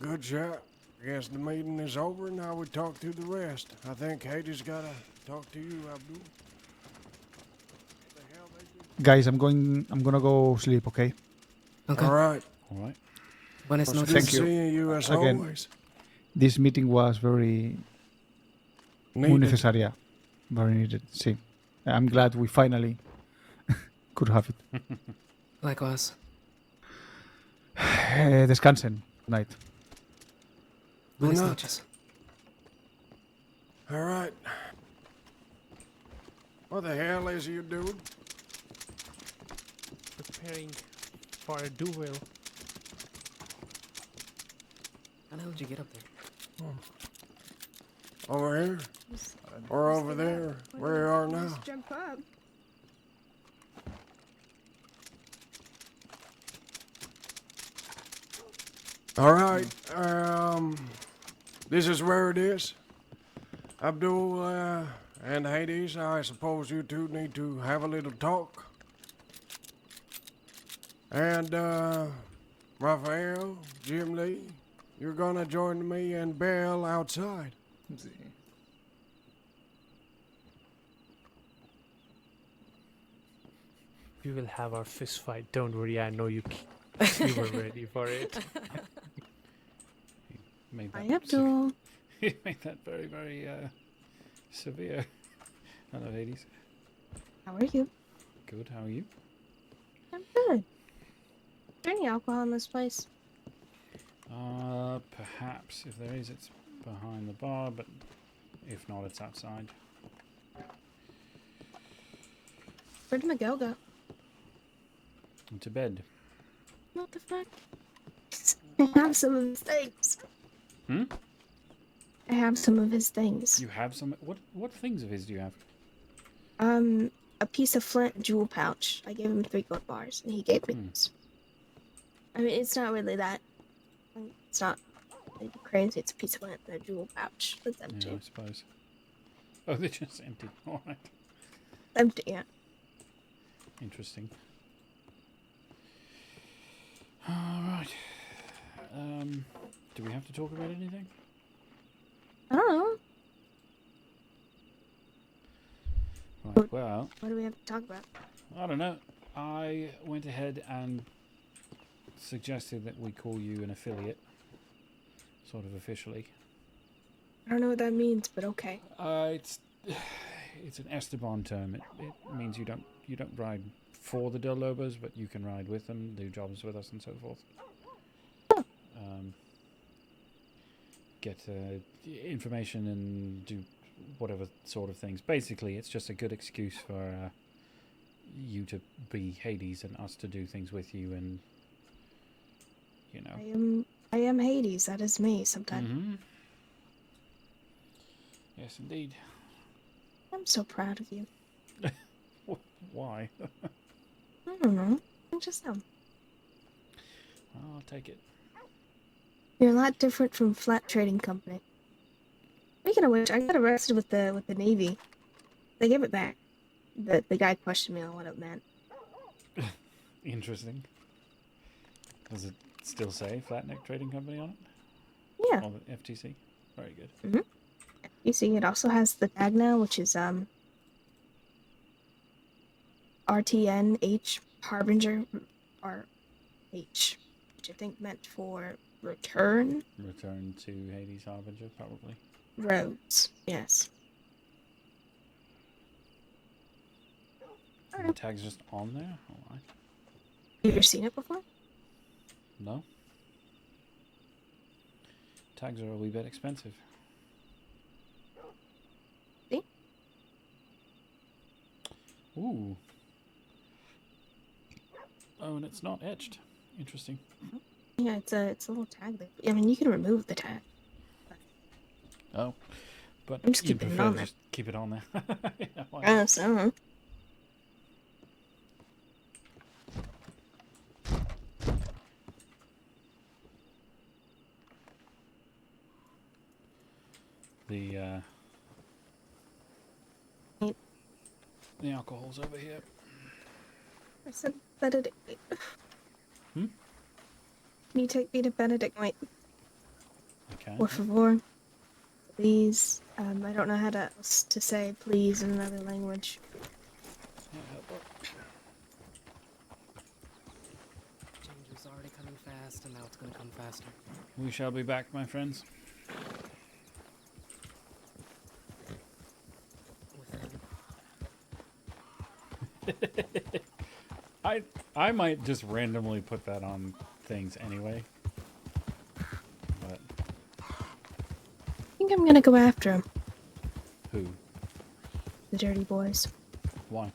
Speaker 4: good chat. I guess the meeting is over, now we talk to the rest. I think Hades gotta talk to you, Abdul. What the hell they do?
Speaker 7: Guys, I'm gonna go sleep, okay?
Speaker 6: Okay.
Speaker 4: Alright,
Speaker 5: All right.
Speaker 6: Buenas
Speaker 4: well,
Speaker 6: noches.
Speaker 4: good
Speaker 7: Thank you.
Speaker 4: seeing you as
Speaker 7: Again.
Speaker 4: always.
Speaker 7: This meeting was muy
Speaker 4: Needed.
Speaker 7: necesaria. Very needed, sí. I'm glad we finally could have it.
Speaker 6: Likewise.
Speaker 7: Descansen. Night.
Speaker 4: Do
Speaker 6: Buenas
Speaker 4: not.
Speaker 6: noches.
Speaker 4: All right. What the hell is you doing?
Speaker 1: Preparing for a duel.
Speaker 6: How the hell did you get up there?
Speaker 4: Over here? Or over there? Where you are now?
Speaker 10: Just jump up.
Speaker 4: All right. This is where it is. Abdul and Hades, I suppose you two need to have a little talk. And Raphael, Jim Lee, you're gonna join me and Belle outside.
Speaker 2: See.
Speaker 1: We will have our fist fight. Don't worry, I know you. You were ready for it.
Speaker 5: Made
Speaker 10: Hi,
Speaker 5: that
Speaker 10: Abdul.
Speaker 5: you made that very, very severe. Hello, Hades.
Speaker 10: How are you?
Speaker 5: Good. How are you?
Speaker 10: I'm good. Is there any alcohol in this place?
Speaker 5: Perhaps if there is, it's behind the bar, but if not, it's outside.
Speaker 10: Where'd Miguel go?
Speaker 5: To bed.
Speaker 10: What the fuck? I have some of his things.
Speaker 5: Hmm?
Speaker 10: I have some of his things.
Speaker 5: You have some. What things of his do you have?
Speaker 10: A piece of flint jewel pouch. I gave him 3 gold bars, and he gave me this. I mean, it's not really that. It's not like crazy. It's a piece of flint and a jewel pouch that's empty.
Speaker 5: Yeah, I suppose. Oh, they're just empty. All right.
Speaker 10: Empty, yeah.
Speaker 5: Interesting. All right. Do we have to talk about anything?
Speaker 10: I don't know.
Speaker 5: Right, well,
Speaker 10: What do we have to talk about?
Speaker 5: I don't know. I went ahead and suggested that we call you an affiliate, sort of officially.
Speaker 10: I don't know what that means, but okay.
Speaker 5: It's an Esteban term. It means you don't ride for the Del Lobos, but you can ride with them, do jobs with us, and so forth. Get information and do whatever sort of things. Basically, it's just a good excuse for you to be Hades and us to do things with you, and you know.
Speaker 10: I am Hades. That is me. Sometimes.
Speaker 5: Mm-hmm. Yes, indeed.
Speaker 10: I'm so proud of you.
Speaker 5: Why?
Speaker 10: I don't know. I just am.
Speaker 5: I'll take it.
Speaker 10: You're a lot different from Flat Trading Company. Speaking of which, I got arrested with the Navy. They gave it back. The guy questioned me on what it meant.
Speaker 5: Interesting. Does it still say Flatneck Trading Company on it?
Speaker 10: Yeah.
Speaker 5: Or the FTC? Very good.
Speaker 10: Mm-hmm. You see, it also has the tag now, which is RTNH Harbinger RH, which I think meant for return
Speaker 5: Return to Hades Harbinger, probably.
Speaker 10: roads. Yes.
Speaker 5: The tag's just on there? Alright.
Speaker 10: You ever seen it before?
Speaker 5: No? Tags are a wee bit expensive.
Speaker 10: See?
Speaker 5: Ooh. Oh, and it's not etched. Interesting.
Speaker 10: Yeah, it's a little tag there. I mean, you can remove the tag.
Speaker 5: Oh. But
Speaker 10: I'm just
Speaker 5: you'd
Speaker 10: keeping it
Speaker 5: prefer
Speaker 10: on
Speaker 5: to
Speaker 10: there.
Speaker 5: just keep it on there. Yeah, why not?
Speaker 10: Yes, I don't know.
Speaker 5: The alcohol's over here.
Speaker 10: I said Benedict.
Speaker 5: Hmm?
Speaker 10: Can you take me to Benedict, mate?
Speaker 5: Okay.
Speaker 10: Por favor. Please. I don't know how to say please in another language.
Speaker 6: Change was already coming fast, and now it's gonna come faster.
Speaker 5: We shall be back, my friends. I might just randomly put that on things anyway. But
Speaker 10: think I'm gonna go after him.
Speaker 5: Who?
Speaker 10: The dirty boys.
Speaker 5: Why?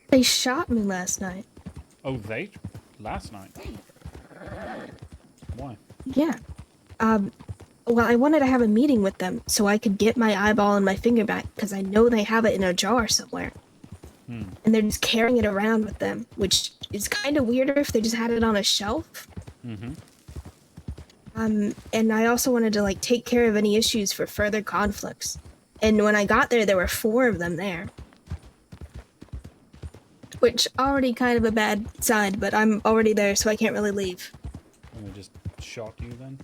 Speaker 10: They shot me last night.
Speaker 5: Oh, they? Last night? Why?
Speaker 10: Yeah. Well, I wanted to have a meeting with them so I could get my eyeball and my finger back because I know they have it in a jar somewhere. And they're just carrying it around with them, which is kind of weirder if they just had it on a shelf. And I also wanted to like take care of any issues for further conflicts. And when I got there were 4 of them there. Which already kind of a bad sign, but I'm already there, so I can't really leave.
Speaker 5: And they just shot you then?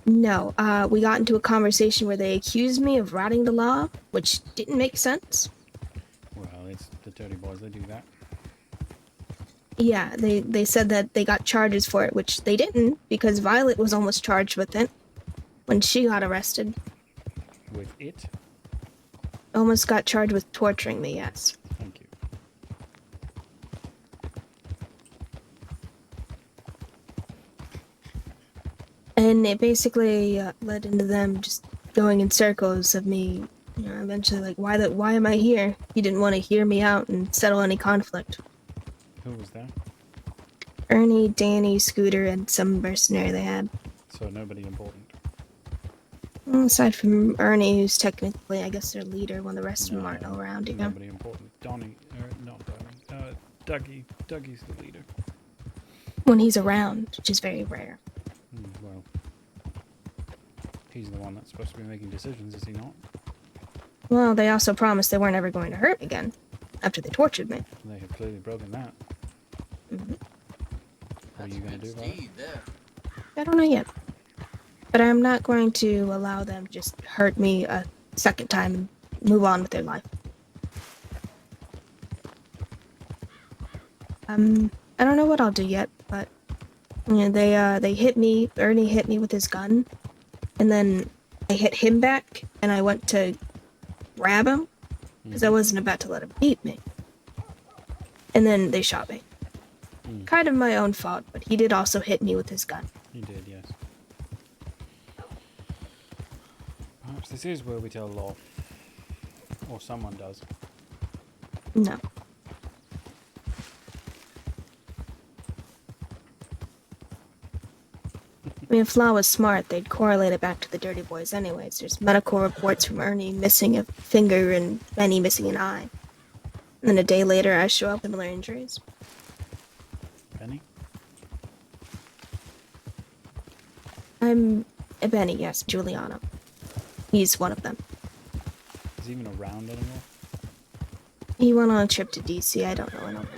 Speaker 10: No, we got into a conversation where they accused me of routing the law, which didn't make sense.
Speaker 5: Well, it's the dirty boys, they do that.
Speaker 10: Yeah, they said that they got charges for it, which they didn't, because Violet was almost charged with it when she got arrested.
Speaker 5: With it?
Speaker 10: Almost got charged with torturing me, yes.
Speaker 5: Thank you.
Speaker 10: And it basically led into them just going in circles of me, you know, eventually like, why am I here? He didn't want to hear me out and settle any conflict.
Speaker 5: Who was there?
Speaker 10: Ernie, Danny, Scooter, and some mercenary they had.
Speaker 5: So nobody important.
Speaker 10: Aside from Ernie, who's technically, I guess, their leader when the rest of them aren't around, you know?
Speaker 5: Nobody important. Donnie, not Donnie. Dougie. Dougie's the leader.
Speaker 10: When he's around, which is very rare.
Speaker 5: Well, he's the one that's supposed to be making decisions, is he not?
Speaker 10: Well, they also promised they weren't ever going to hurt me again, after they tortured me.
Speaker 5: They have clearly broken that. What are you going to do about it?
Speaker 10: I don't know yet. But I'm not going to allow them to just hurt me a second time and move on with their life. I don't know what I'll do yet, but you know, they hit me. Ernie hit me with his gun, and then I hit him back, and I went to grab him because I wasn't about to let him beat me. And then they shot me. Kind of my own fault, but he did also hit me with his gun.
Speaker 5: He did, yes. Perhaps this is where we tell law. Or someone does.
Speaker 10: No. I mean, if Law was smart, they'd correlate it back to the Dirty Boys anyways. There's medical reports from Ernie missing a finger and Benny missing an eye. And then a day later, I show up with similar injuries.
Speaker 5: Benny?
Speaker 10: I'm a Benny, yes, Juliana. He's one of them.
Speaker 5: Is he even around anymore?
Speaker 10: He went on a trip to DC, I don't know anymore.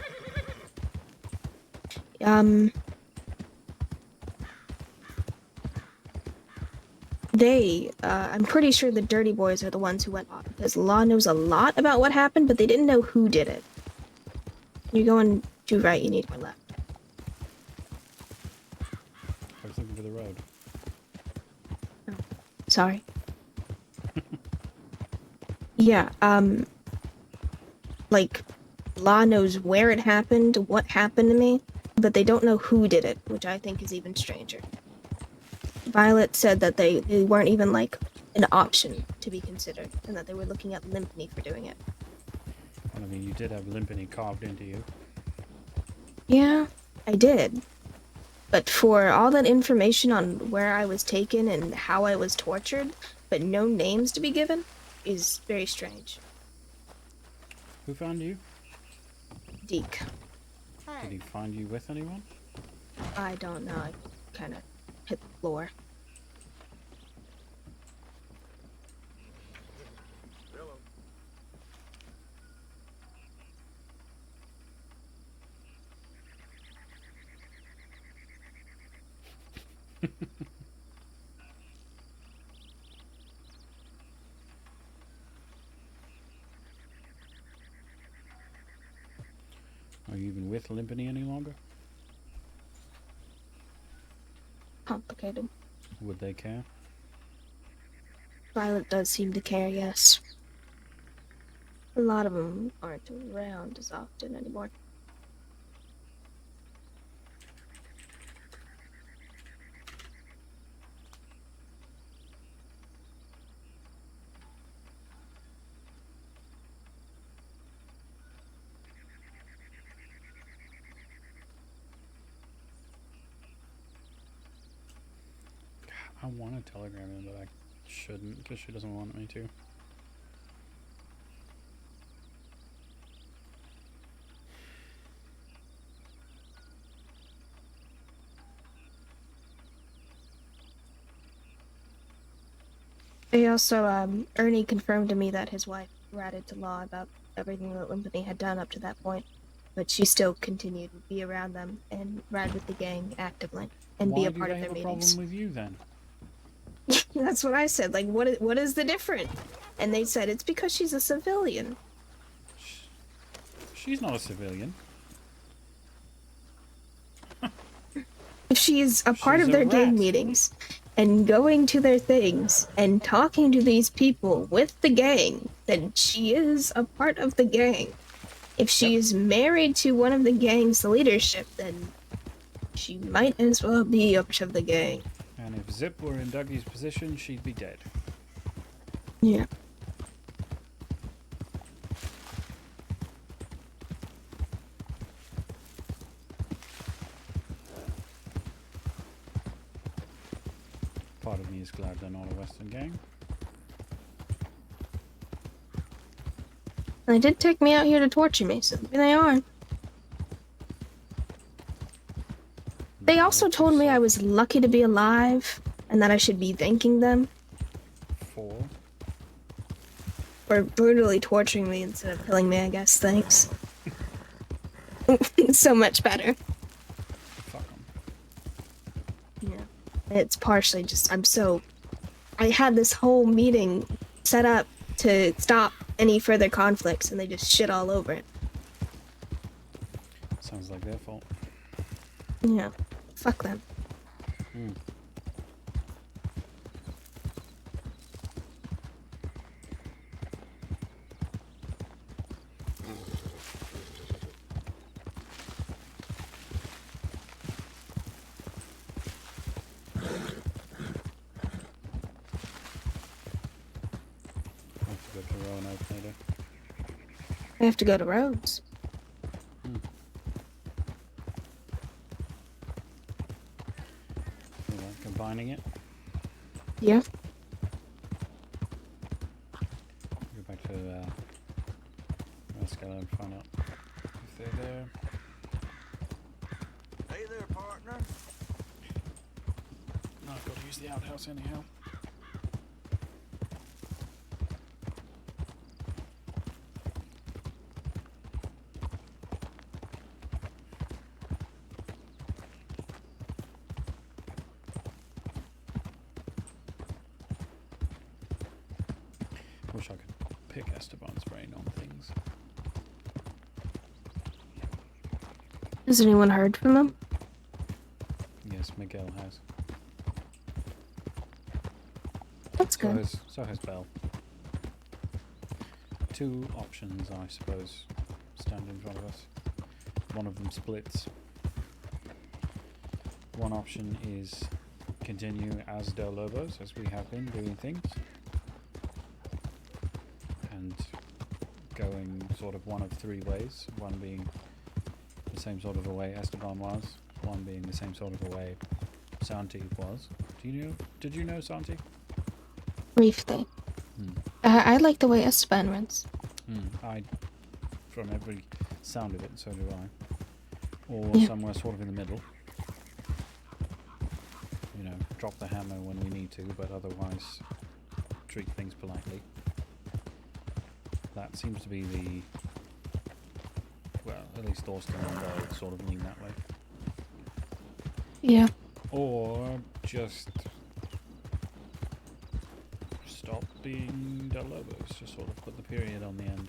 Speaker 10: I'm pretty sure the Dirty Boys are the ones who went off, because Law knows a lot about what happened, but they didn't know who did it. You're going to right, you need to go left.
Speaker 5: I was looking for the road.
Speaker 10: Oh, sorry. Yeah, like, Law knows where it happened, what happened to me, but they don't know who did it, which I think is even stranger. Violet said that they weren't even, like, an option to be considered, and that they were looking at Limpany for doing it.
Speaker 5: Well, I mean, you did have Limpany carved into you.
Speaker 10: Yeah, I did. But for all that information on where I was taken and how I was tortured, but no names to be given, is very strange.
Speaker 5: Who found you?
Speaker 10: Deke.
Speaker 5: Did he find you with anyone?
Speaker 10: I don't know, I kind of hit the floor.
Speaker 5: Are you even with Limpany any longer?
Speaker 10: Complicated.
Speaker 5: Would they care?
Speaker 10: Violet does seem to care, yes. A lot of them aren't around as often anymore.
Speaker 5: I want to telegram her, but I shouldn't because she doesn't want me to.
Speaker 10: They also, Ernie confirmed to me that his wife ratted to law about everything that Limpany had done up to that point, but she still continued to be around them and ride with the gang actively and be
Speaker 5: Why
Speaker 10: a
Speaker 5: do
Speaker 10: part
Speaker 5: they
Speaker 10: of their
Speaker 5: have a
Speaker 10: meetings.
Speaker 5: problem with you then?
Speaker 10: That's what I said. Like, what is the difference? And they said it's because she's a civilian.
Speaker 5: She's not a civilian.
Speaker 10: If she's a part
Speaker 5: She's
Speaker 10: of
Speaker 5: a
Speaker 10: their gang
Speaker 5: rat.
Speaker 10: meetings and going to their things and talking to these people with the gang, then she is a part of the gang. If she is married to one of the gang's leadership, then she might as well be a part of the gang.
Speaker 5: And if Zip were in Dougie's position, she'd be dead.
Speaker 10: Yeah.
Speaker 5: Part of me is glad they're not a Western gang.
Speaker 10: They did take me out here to torture me, so maybe they are. They also told me I was lucky to be alive and that I should be thanking them for brutally torturing me instead of killing me, I guess. Thanks. So much better.
Speaker 5: Fuck 'em.
Speaker 10: Yeah. It's partially just I had this whole meeting set up to stop any further conflicts and they just shit all over it.
Speaker 5: Sounds like their fault.
Speaker 10: Yeah. Fuck them.
Speaker 5: Mm.
Speaker 10: I have to go to Rhodes.
Speaker 5: You like combining it?
Speaker 10: Yeah.
Speaker 5: Go back to let's go and find out if they're there.
Speaker 3: Hey there, partner.
Speaker 5: No, I've got to use the outhouse anyhow. Wish I could pick Esteban's brain on things.
Speaker 10: Has anyone heard from them?
Speaker 5: Yes, Miguel has.
Speaker 10: That's good.
Speaker 5: So has Belle. Two options, I suppose, stand in front of us. One of them splits. One option is continue as Del Lobos, as we have been doing things. And going sort of one of three ways. One being the same sort of a way Esteban was. One being the same sort of a way Santi was. Did you know Santi?
Speaker 10: Briefly. I like the way Esteban runs.
Speaker 5: From every sound of it, so do I. Or
Speaker 10: Yeah.
Speaker 5: somewhere sort of in the middle. You know, drop the hammer when we need to, but otherwise treat things politely. That seems to be the... Well, at least Austin and Bell sort of lean that way.
Speaker 10: Yeah.
Speaker 5: Or just stop being Del Lobos, just sort of put the period on the end.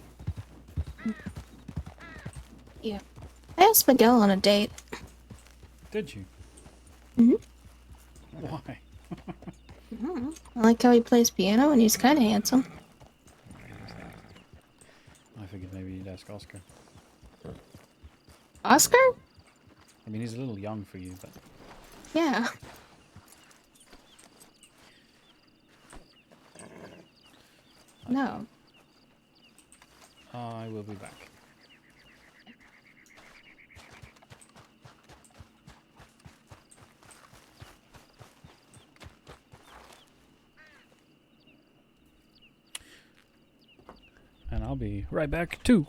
Speaker 10: Yeah. I asked Miguel on a date.
Speaker 5: Did you?
Speaker 10: Mhm.
Speaker 5: Why?
Speaker 10: I like how he plays piano and he's kind of handsome.
Speaker 5: I figured maybe you'd ask Oscar.
Speaker 10: Oscar?
Speaker 5: I mean, he's a little young for you, but...
Speaker 10: Yeah. No.
Speaker 5: I will be back. And I'll be right back too.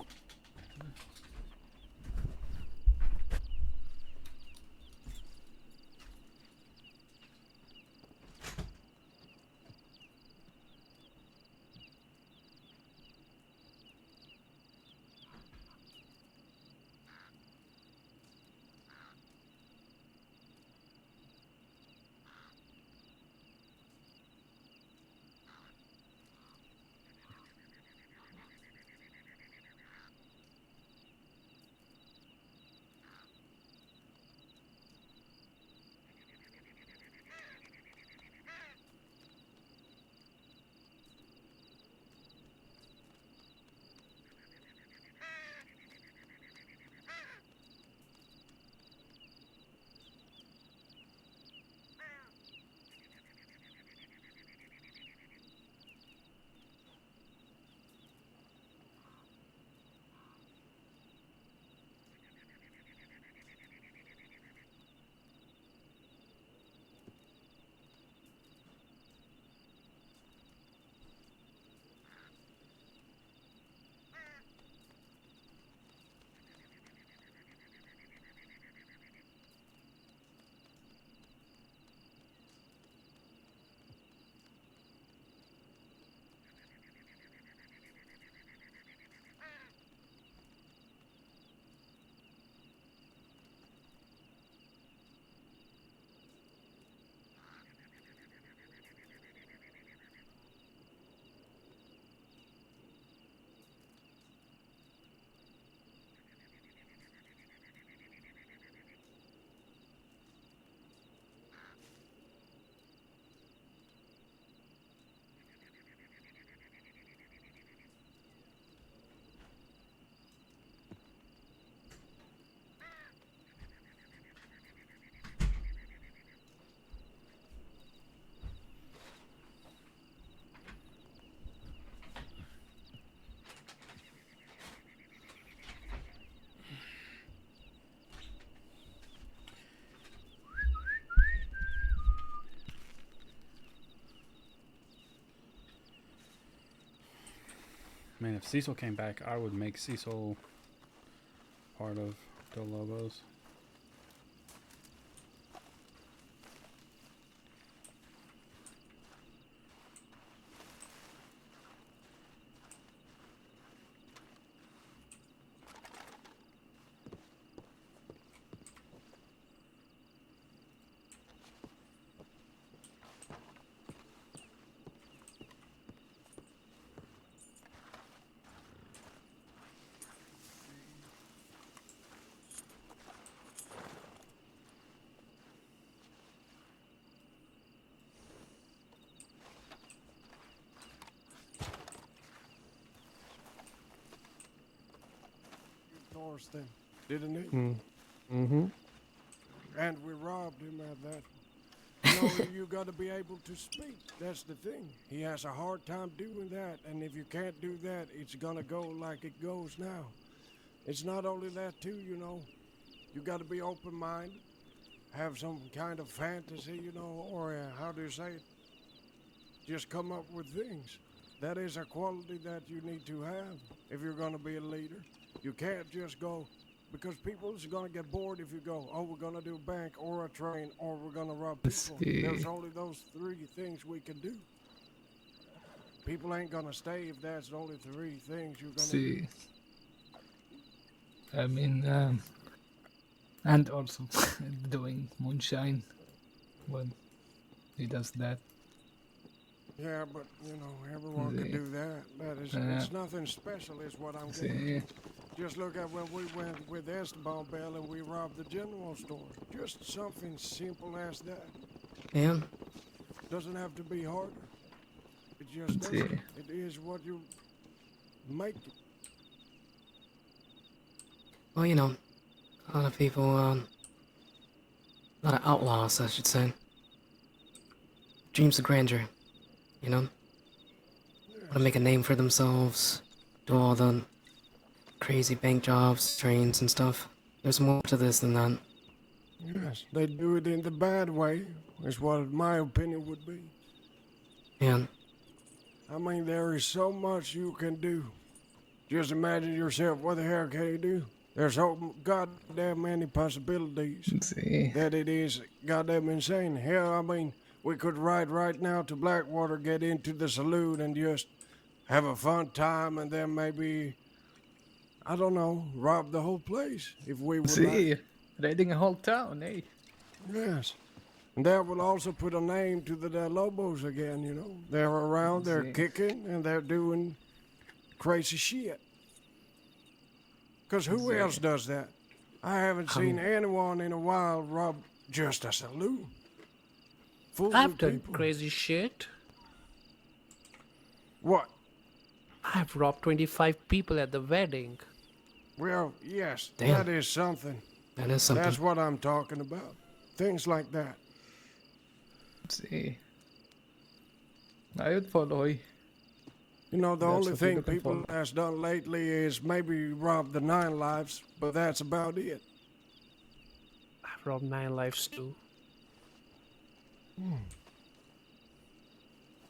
Speaker 5: Man, if Cecil came back, I would make Cecil part of the Lobos.
Speaker 4: Thorsten, didn't he?
Speaker 2: Mm-hmm.
Speaker 4: And we robbed him at that. You know, you got to be able to speak. That's the thing. He has a hard time doing that, and if you can't do that, it's gonna go like it goes now. It's not only that too, you know. You got to be open-minded, have some kind of fantasy, you know, or how do you say it? Just come up with things. That is a quality that you need to have if you're gonna be a leader. You can't just go, because people is gonna get bored if you go, oh, we're gonna do a bank or a train or we're gonna rob people. There's only those three things we can do. People ain't gonna stay if that's the only three things you're gonna do.
Speaker 2: I mean, and also doing moonshine when he does that.
Speaker 4: Yeah, but you know, everyone can do that. That is, it's nothing special, is what I'm getting. Just look at when we went with Esteban Bell and we robbed the general store. Just something simple as that.
Speaker 6: Yeah.
Speaker 4: Doesn't have to be harder. It just doesn't. It is what you make it.
Speaker 6: Well, you know, a lot of people, a lot of outlaws, I should say. Dreams of grandeur, you know? Want to make a name for themselves, do all the crazy bank jobs, trains and stuff. There's more to this than that.
Speaker 4: Yes, they do it in the bad way, is what my opinion would be.
Speaker 6: Yeah.
Speaker 4: I mean, there is so much you can do Just imagine yourself, what the hell can you do? There's so goddamn many possibilities
Speaker 2: See.
Speaker 4: that it is goddamn insane. Hell, I mean, we could ride right now to Blackwater, get into the saloon, and just have a fun time, and then maybe, I don't know, rob the whole place if we would like.
Speaker 2: See, raiding a whole town, eh?
Speaker 4: Yes. And that will also put a name to the Lobos again, you know. They're around, they're
Speaker 2: See.
Speaker 4: kicking, and they're doing crazy shit. Because who
Speaker 2: See.
Speaker 4: else does that? I haven't seen anyone in a while rob just a saloon. Full
Speaker 1: I've
Speaker 4: of
Speaker 1: done
Speaker 4: people.
Speaker 1: crazy shit.
Speaker 4: What?
Speaker 1: I've robbed 25 people at the wedding.
Speaker 4: Well, yes,
Speaker 6: Damn.
Speaker 4: that is something.
Speaker 6: That is something.
Speaker 4: That's what I'm talking about. Things like that.
Speaker 2: See. I would follow, eh?
Speaker 4: You know, the
Speaker 2: That's
Speaker 4: only
Speaker 2: what
Speaker 4: thing
Speaker 2: we're looking
Speaker 4: people
Speaker 2: for.
Speaker 4: has done lately is maybe rob the 9 lives, but that's about it.
Speaker 1: I've robbed 9 lives too.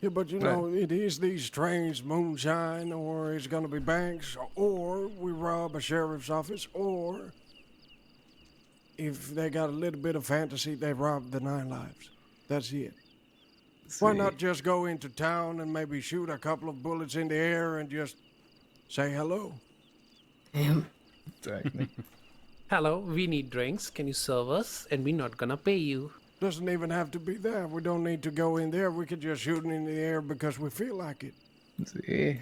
Speaker 4: Yeah, but you know, it is these trains, moonshine, or it's gonna be banks, or we rob a sheriff's office, or if they got a little bit of fantasy, they rob the 9 lives. That's it. Why not just go into town and maybe shoot a couple of bullets in the air and just say hello?
Speaker 6: Damn.
Speaker 2: Exactly.
Speaker 1: Hello, we need drinks. Can you serve us? And we're not gonna pay you.
Speaker 4: Doesn't even have to be that. We don't need to go in there. We could just shoot it in the air because we feel like it.
Speaker 2: See.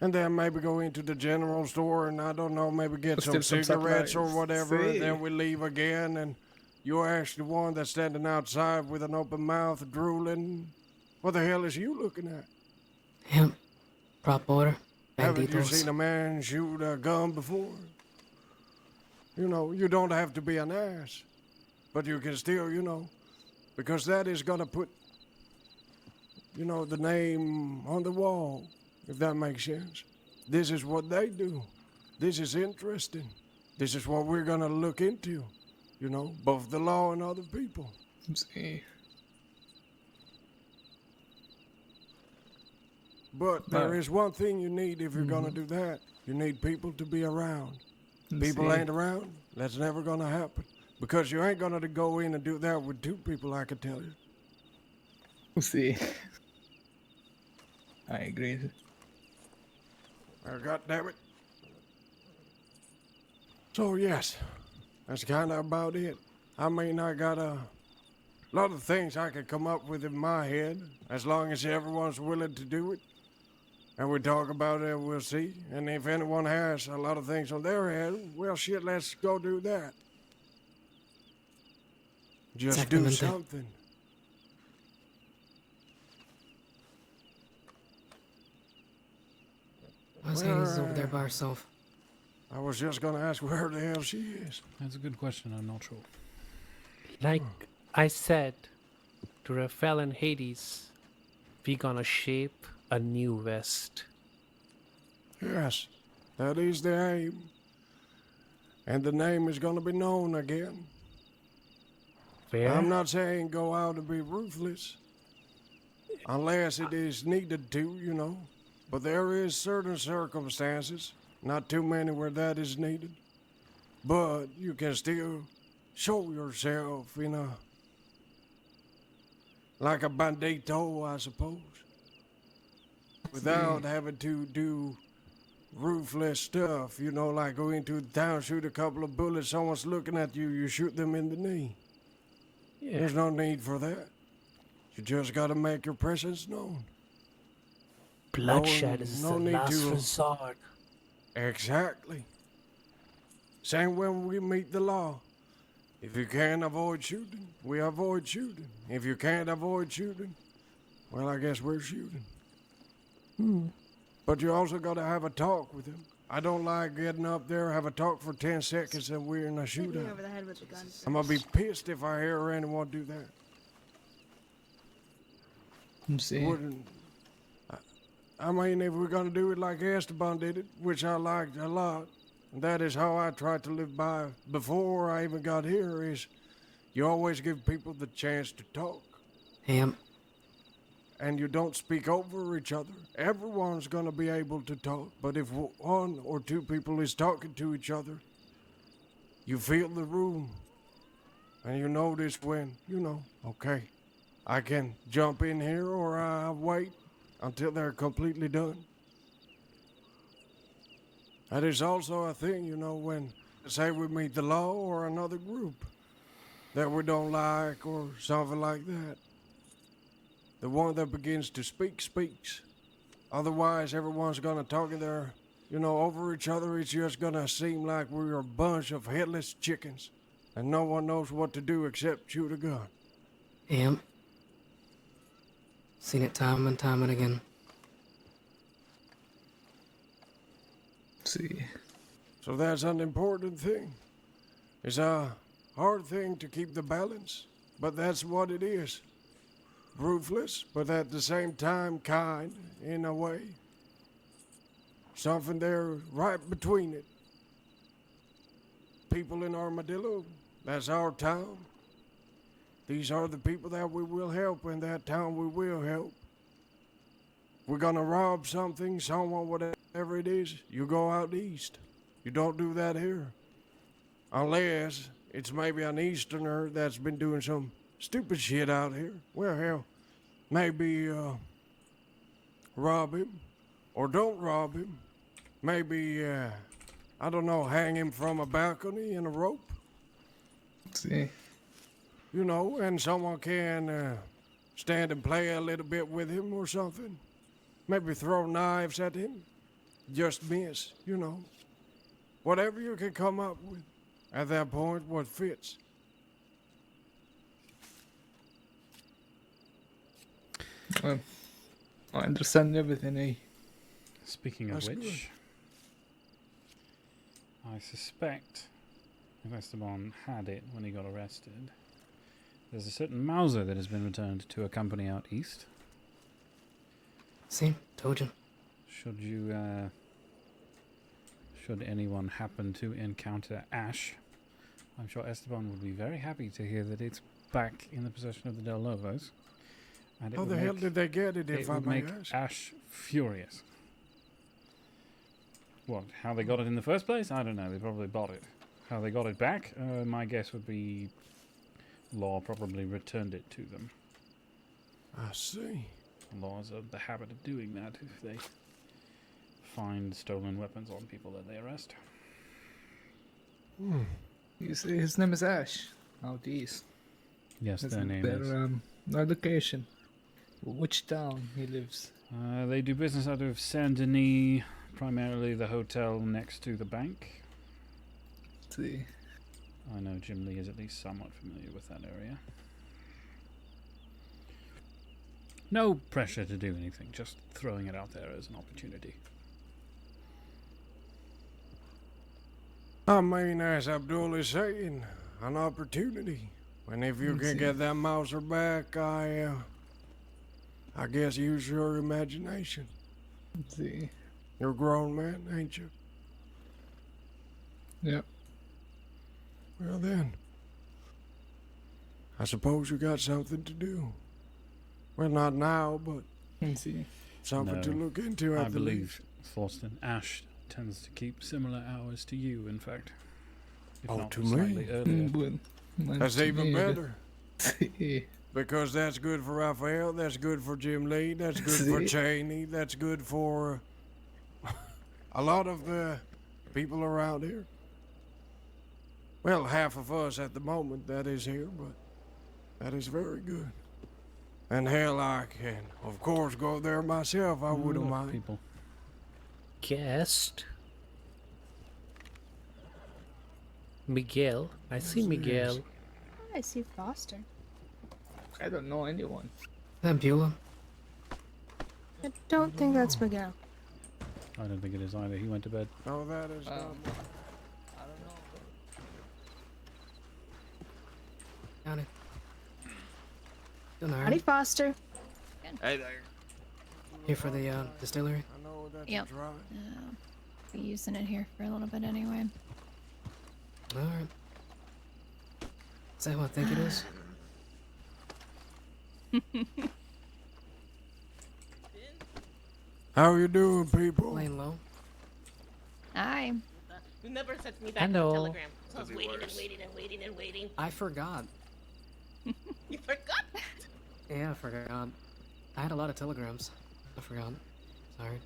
Speaker 4: And then maybe go into the general store and I don't know, maybe get some
Speaker 2: Steal some
Speaker 4: cigarettes or
Speaker 2: supplies.
Speaker 4: whatever. And
Speaker 2: See.
Speaker 4: then we leave again and you're actually the one that's standing outside with an open mouth, drooling. What the hell is you looking at?
Speaker 6: Damn. Prop order.
Speaker 4: Haven't you
Speaker 6: Banditos.
Speaker 4: seen a man shoot a gun before? You know, you don't have to be an ass. But you can still, you know, because that is gonna put, you know, the name on the wall, if that makes sense. This is what they do. This is interesting. This is what we're gonna look into, you know, both the law and other people.
Speaker 2: See.
Speaker 4: But there is one thing you need if you're gonna do that. You need people to be around. People ain't around, that's never gonna happen. Because you ain't gonna go in and do that with 2 people, I can tell you.
Speaker 2: See. I agree.
Speaker 4: God damn it. So yes, that's kind of about it. I mean, I got a lot of things I could come up with in my head, as long as everyone's willing to do it. And we talk about it, we'll see. And if anyone has a lot of things on their head, well, shit, let's go do that. Just do
Speaker 6: Exactamente.
Speaker 4: something.
Speaker 6: Why's Hades over there by herself?
Speaker 4: I was just gonna ask where the hell she is.
Speaker 5: That's a good question. I'm not sure.
Speaker 1: Like I said to Raphael and Hades, we gonna shape a new West.
Speaker 4: Yes, that is the aim. And the name is gonna be known again.
Speaker 1: Where?
Speaker 4: I'm not saying go out and be ruthless. Unless it is needed to, you know. But there is certain circumstances, not too many where that is needed. But you can still show yourself in a, like a bandito, I suppose. Without having to do ruthless stuff, you know, like go into the town, shoot a couple of bullets, someone's looking at you, you shoot them in the knee.
Speaker 1: Yeah.
Speaker 4: There's no need for that. You just gotta make your presence known.
Speaker 1: Bloodshed is
Speaker 4: no
Speaker 1: the
Speaker 4: need
Speaker 1: last
Speaker 4: to-
Speaker 1: resort.
Speaker 4: Exactly. Same when we meet the law. If you can't avoid shooting, we avoid shooting. If you can't avoid shooting, well, I guess we're shooting. But you also gotta have a talk with him. I don't like getting up there, have a talk for 10 seconds, and we're in a
Speaker 10: Hit me
Speaker 4: shootout.
Speaker 10: over the head with the gun.
Speaker 4: I'm gonna be pissed if I hear anyone do that.
Speaker 2: See.
Speaker 4: Wouldn't. I mean, if we're gonna do it like Esteban did it, which I liked a lot, and that is how I tried to live by before I even got here, is you always give people the chance to talk.
Speaker 6: Damn.
Speaker 4: and you don't speak over each other, everyone's gonna be able to talk. But if one or two people is talking to each other, you feel the room, and you notice when, okay, I can jump in here or I wait until they're completely done. That is also a thing, when, say, we meet the law or another group that we don't like or something like that. The one that begins to speak speaks. Otherwise, everyone's gonna talk in there, over each other. It's just gonna seem like we're a bunch of headless chickens, and no one knows what to do except shoot a gun.
Speaker 6: Yep. Seen it time and time and again.
Speaker 2: See.
Speaker 4: So that's an important thing. It's a hard thing to keep the balance, but that's what it is. Ruthless, but at the same time kind, in a way. Something there right between it. People in Armadillo, that's our town. These are the people that we will help, and that town we will help. We're gonna rob something, someone, whatever it is, you go out east. You don't do that here. Unless it's maybe an Easterner that's been doing some stupid shit out here. Well, hell, maybe rob him, or don't rob him. Maybe, I don't know, hang him from a balcony in a rope.
Speaker 2: See.
Speaker 4: And someone can stand and play a little bit with him or something. Maybe throw knives at him. Just miss, Whatever you can come up with. At that point, what fits.
Speaker 2: Well, I understand everything, eh?
Speaker 5: Speaking of
Speaker 4: That's
Speaker 5: which,
Speaker 4: good.
Speaker 5: I suspect if Esteban had it when he got arrested, there's a certain Mauser that has been returned to a company out east.
Speaker 6: See? Told you.
Speaker 5: Should anyone happen to encounter Ash, I'm sure Esteban would be very happy to hear that it's back in the possession of the Del Lobos. And
Speaker 4: How the hell did they get it,
Speaker 5: it
Speaker 4: if I
Speaker 5: would
Speaker 4: may
Speaker 5: make
Speaker 4: ask?
Speaker 5: Ash furious. What? How they got it in the first place? I don't know. They probably bought it. How they got it back? My guess would be Law probably returned it to them.
Speaker 4: I see.
Speaker 5: Laws are the habit of doing that if they find stolen weapons on people that they arrest.
Speaker 2: You see, his name is Ash. Out east.
Speaker 5: Yes,
Speaker 2: That's
Speaker 5: their
Speaker 2: a
Speaker 5: name
Speaker 2: better,
Speaker 5: is.
Speaker 2: location. Which town he lives?
Speaker 5: They do business out of Saint Denis, primarily the hotel next to the bank.
Speaker 2: See.
Speaker 5: I know Jim Lee is at least somewhat familiar with that area. No pressure to do anything, just throwing it out there as an opportunity.
Speaker 4: I mean, as Abdul is saying, an opportunity. And if you can get that Mauser back, I guess use your imagination.
Speaker 2: See.
Speaker 4: You're a grown man, ain't you?
Speaker 2: Yep.
Speaker 4: Well then, I suppose you got something to do. Well, not now, but
Speaker 2: See.
Speaker 4: something to
Speaker 5: No,
Speaker 4: look into at
Speaker 5: I
Speaker 4: the
Speaker 5: believe, Thorsten, Ash tends to keep similar hours to you, in fact. If
Speaker 4: Oh,
Speaker 5: not
Speaker 4: to
Speaker 5: slightly
Speaker 4: me?
Speaker 5: earlier.
Speaker 2: Well,
Speaker 4: That's even better.
Speaker 2: See.
Speaker 4: Because that's good for Raphael, that's good for Jim Lee, that's good for
Speaker 2: See?
Speaker 4: Cheney, that's good for a lot of the people around here. Well, half of us at the moment that is here, but that is very good. And hell, I can, of course, go there myself. I wouldn't
Speaker 5: Look,
Speaker 4: mind.
Speaker 5: people.
Speaker 1: Guest. Miguel. I see Miguel.
Speaker 10: I see Foster.
Speaker 2: I don't know anyone.
Speaker 6: Is that Beulah?
Speaker 10: I don't think that's Miguel.
Speaker 5: I don't think it is either. He went to bed.
Speaker 4: No, that is not.
Speaker 2: I don't know.
Speaker 6: Down it. Don't
Speaker 10: Howdy, Foster.
Speaker 3: Hey there.
Speaker 6: Here for the distillery.
Speaker 4: I know that's
Speaker 11: Yep.
Speaker 4: right.
Speaker 11: Be using it here for a little bit anyway.
Speaker 6: All right. Is that who I think it is?
Speaker 4: How you doing, people?
Speaker 6: Laying low.
Speaker 11: Hi.
Speaker 12: You never sent me back
Speaker 1: Hello.
Speaker 12: a telegram. So I was waiting and waiting and waiting and waiting.
Speaker 6: I forgot.
Speaker 12: You forgot?
Speaker 6: Yeah, I forgot. I had a lot of telegrams. I forgot. Sorry.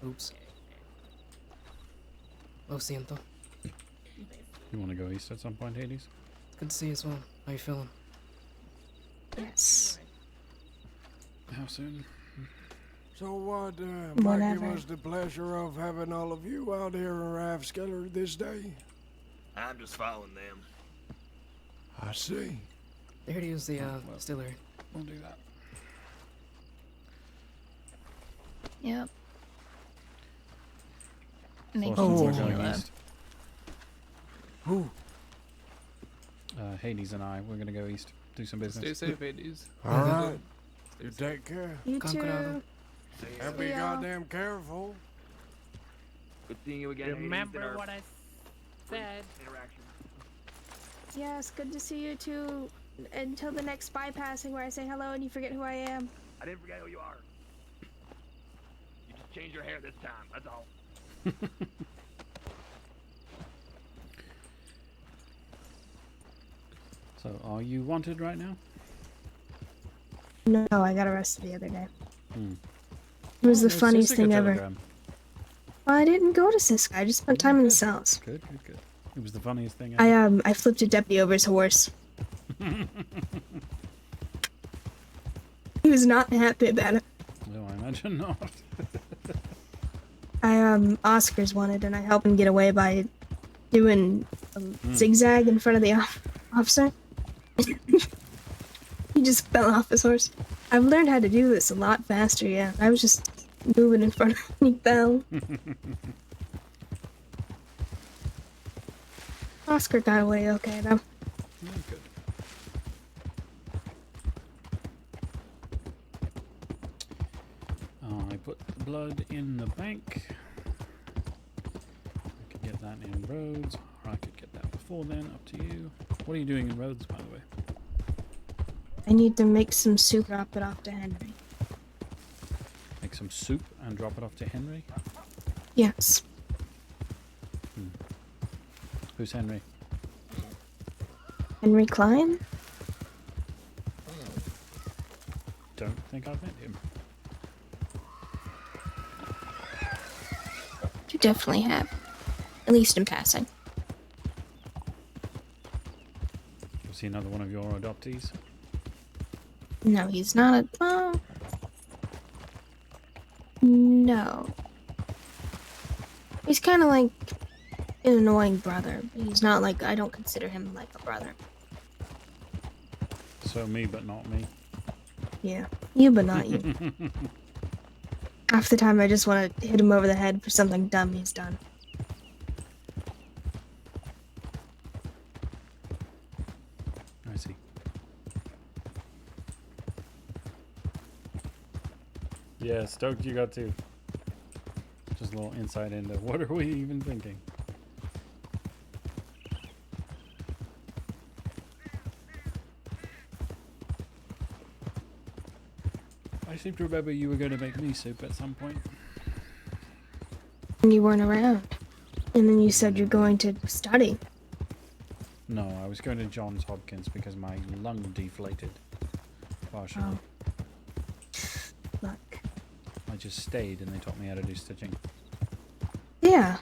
Speaker 6: Oops. Lo siento.
Speaker 5: You want to go east at some point, Hades?
Speaker 6: Good to see you as well. How you feeling?
Speaker 10: Yes.
Speaker 5: How soon?
Speaker 4: So what, Mikey,
Speaker 10: Whatever.
Speaker 4: was the pleasure of having all of you out here in Rathskeller this day?
Speaker 3: I'm just following them.
Speaker 4: I see.
Speaker 6: They're here to use the distillery.
Speaker 5: We'll do that.
Speaker 11: Yep. Making
Speaker 5: Fortunately, we're
Speaker 11: tequila.
Speaker 5: going east.
Speaker 4: Who?
Speaker 5: Hades and I, we're going to go east, do some business.
Speaker 2: Stay safe, Hades.
Speaker 4: All right. You take care.
Speaker 10: You
Speaker 6: Conquerado.
Speaker 10: too.
Speaker 4: And be
Speaker 10: Yeah.
Speaker 4: goddamn careful.
Speaker 3: Good seeing you again.
Speaker 1: Remember what I said.
Speaker 3: Interaction.
Speaker 10: Yes, good to see you too. Until the next bypassing where I say hello and you forget who I am.
Speaker 3: I didn't forget who you are. You just changed your hair this time. That's all.
Speaker 5: So, are you wanted right now?
Speaker 10: No, I got arrested the other day.
Speaker 5: Hmm.
Speaker 10: It was
Speaker 5: Oh,
Speaker 10: the
Speaker 5: no,
Speaker 10: funniest
Speaker 5: Sissica
Speaker 10: thing ever.
Speaker 5: telegram.
Speaker 10: Well, I didn't go to Cisco. I just spent time in the cells.
Speaker 5: Good, good, good. It was the funniest thing ever.
Speaker 10: I flipped a deputy over his horse. He was not happy about it.
Speaker 5: No, I imagine not.
Speaker 10: Oscar's wanted, and I helped him get away by doing a zigzag in front of the officer. He just fell off his horse. I've learned how to do this a lot faster, yeah. I was just moving in front of him and he fell. Oscar got away okay, though.
Speaker 5: Yeah, good. I put the blood in the bank. I could get that in Rhodes, or I could get that before then, up to you. What are you doing in Rhodes, by the way?
Speaker 10: I need to make some soup, drop it off to Henry.
Speaker 5: Make some soup and drop it off to Henry?
Speaker 10: Yes.
Speaker 5: Who's Henry?
Speaker 10: Henry Klein?
Speaker 5: Don't think I've met him.
Speaker 10: You definitely have. At least in passing.
Speaker 5: Was he another one of your adoptees?
Speaker 10: No, he's not a. Well. No. He's kind of like an annoying brother. But he's not like. I don't consider him like a brother.
Speaker 5: So me, but not me.
Speaker 10: Yeah. You, but not you. Half the time I just want to hit him over the head for something dumb he's done.
Speaker 5: I see. Yeah, stoked you got to. Just a little insight into what are we even thinking. I seem to remember you were going to make me soup at some point.
Speaker 10: And you weren't around. And then you said you're going to study.
Speaker 5: No, I was going to Johns Hopkins because my lung deflated. Partially.
Speaker 10: Oh. Look.
Speaker 5: I just stayed and they taught me how to do stitching.
Speaker 10: Yeah.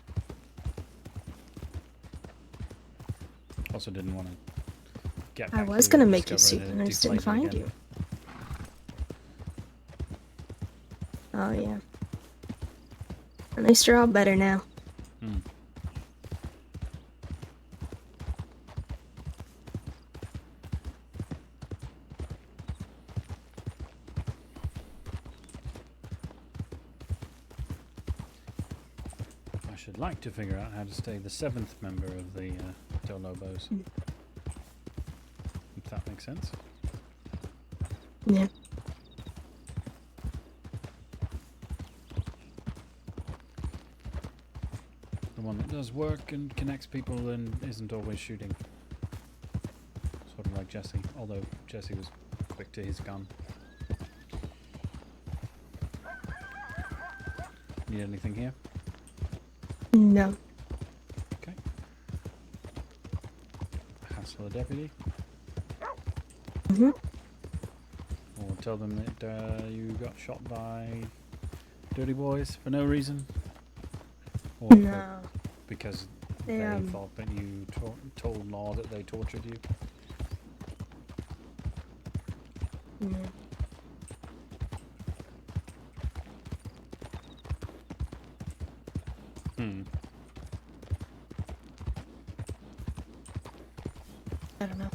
Speaker 5: Also didn't want to get
Speaker 10: I
Speaker 5: back
Speaker 10: was
Speaker 5: here
Speaker 10: gonna
Speaker 5: and
Speaker 10: make you
Speaker 5: discover
Speaker 10: soup
Speaker 5: it
Speaker 10: and I
Speaker 5: had
Speaker 10: just didn't
Speaker 5: deflated
Speaker 10: find
Speaker 5: again.
Speaker 10: you. Oh, yeah. At least you're all better now.
Speaker 5: Hmm. I should like to figure out how to stay the 7th member of the Del Lobos. If that makes sense.
Speaker 10: Yeah.
Speaker 5: The one that does work and connects people and isn't always shooting. Sort of like Jesse, although Jesse was quick to his gun. Need anything here?
Speaker 10: No.
Speaker 5: Okay. Hassle a deputy.
Speaker 10: Mhm.
Speaker 5: Or tell them that you got shot by dirty boys for no reason. Or
Speaker 10: No.
Speaker 5: because
Speaker 10: They,
Speaker 5: they thought that you told law that they tortured you.
Speaker 10: No.
Speaker 5: Hmm.
Speaker 10: I don't know.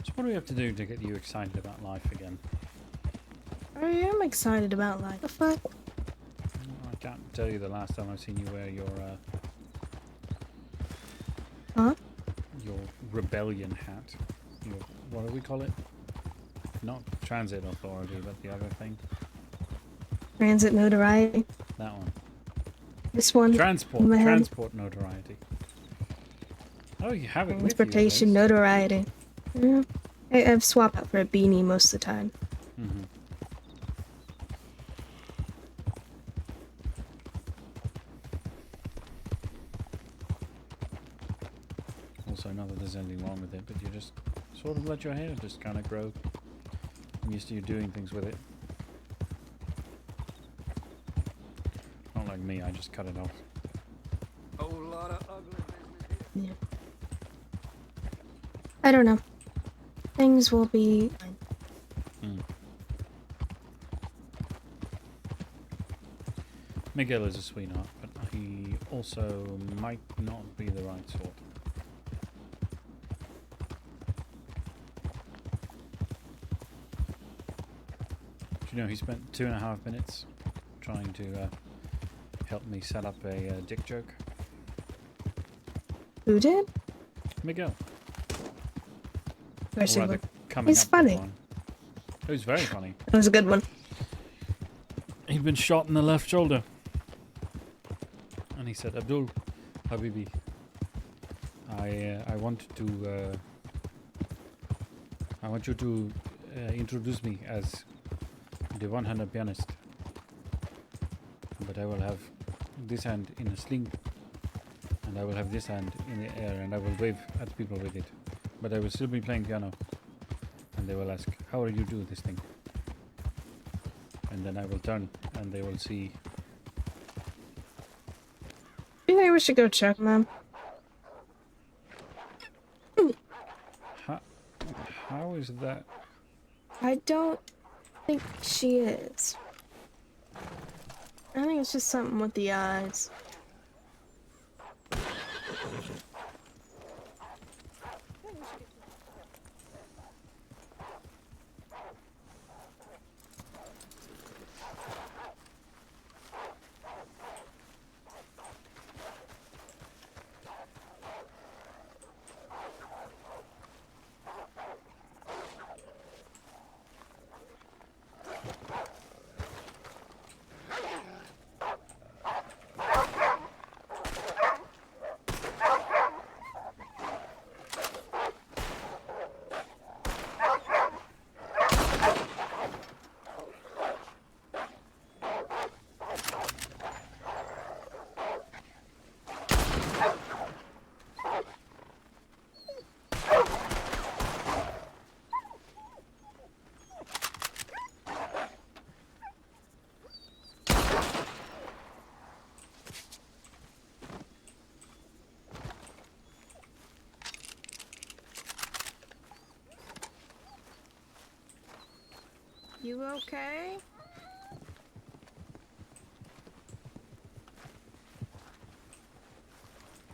Speaker 5: So what do we have to do to get you excited about life again?
Speaker 10: I am excited about life. The fuck?
Speaker 5: I can't tell you the last time I've seen you wear your
Speaker 10: Huh?
Speaker 5: your rebellion hat. Your, what do we call it? Not transit authority, but the other thing.
Speaker 10: Transit notoriety.
Speaker 5: That one.
Speaker 10: This one.
Speaker 5: Transport.
Speaker 10: in my head.
Speaker 5: Transport notoriety. Oh, you have it with you. at
Speaker 10: Transportation
Speaker 5: least.
Speaker 10: notoriety. Yeah. I've swapped out for a beanie most of the time.
Speaker 5: Mhm. Also, not that there's anything wrong with it, but you just sort of let your hair just kind of grow. I'm used to you doing things with it. Not like me, I just cut it off.
Speaker 4: Whole lot of ugly business.
Speaker 10: Yeah. I don't know. Things will be fine.
Speaker 5: Miguel is a sweetheart, but he also might not be the right sort. Do you know he spent 2.5 minutes trying to help me set up a dick joke?
Speaker 10: Who did?
Speaker 5: Miguel.
Speaker 10: Where's
Speaker 5: Or
Speaker 10: he
Speaker 5: rather,
Speaker 10: look?
Speaker 5: coming
Speaker 10: He's
Speaker 5: up with
Speaker 10: funny.
Speaker 5: one. It was very funny.
Speaker 10: That was a good one.
Speaker 5: He'd been shot in the left shoulder. And he said, Abdul, Habibi, I want you to introduce me as the one-handed pianist. But I will have this hand in a sling, and I will have this hand in the air, and I will wave at people with it. But I will still be playing piano. And they will ask, how do you do this thing? And then I will turn, and they will see.
Speaker 10: You think we should go check them?
Speaker 5: How is that?
Speaker 10: I don't think she is. I think it's just something with the eyes. You okay?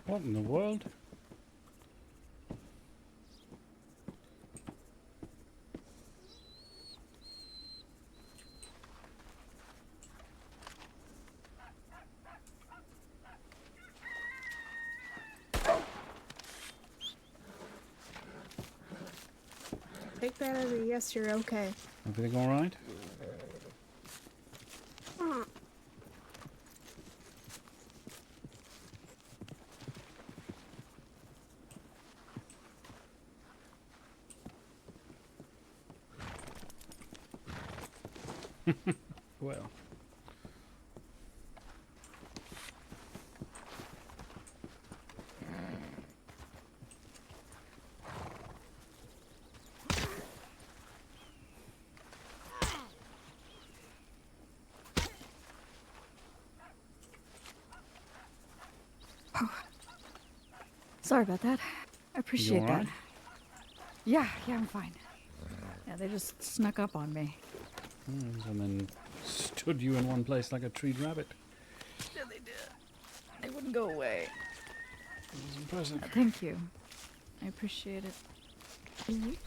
Speaker 5: What in the world?
Speaker 10: Take that as a yes, you're okay.
Speaker 5: Everything all right? Well.
Speaker 13: Sorry about that. I appreciate that.
Speaker 5: alright?
Speaker 13: Yeah, I'm fine. Yeah, they just snuck up on me.
Speaker 5: And then stood you in one place like a treed rabbit.
Speaker 13: Yeah, they did. They wouldn't go away.
Speaker 5: It was impressive.
Speaker 13: Thank you. I appreciate it.
Speaker 5: Did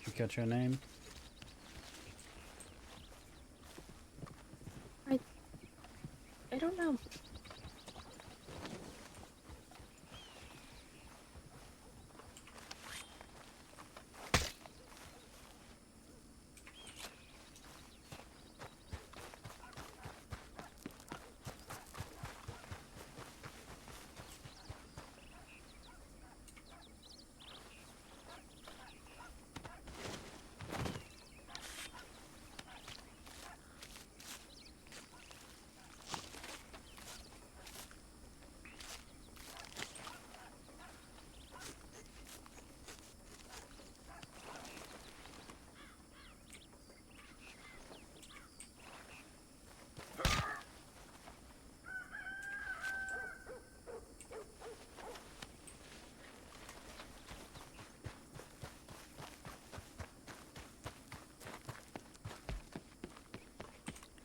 Speaker 5: you catch her name?
Speaker 10: I don't know.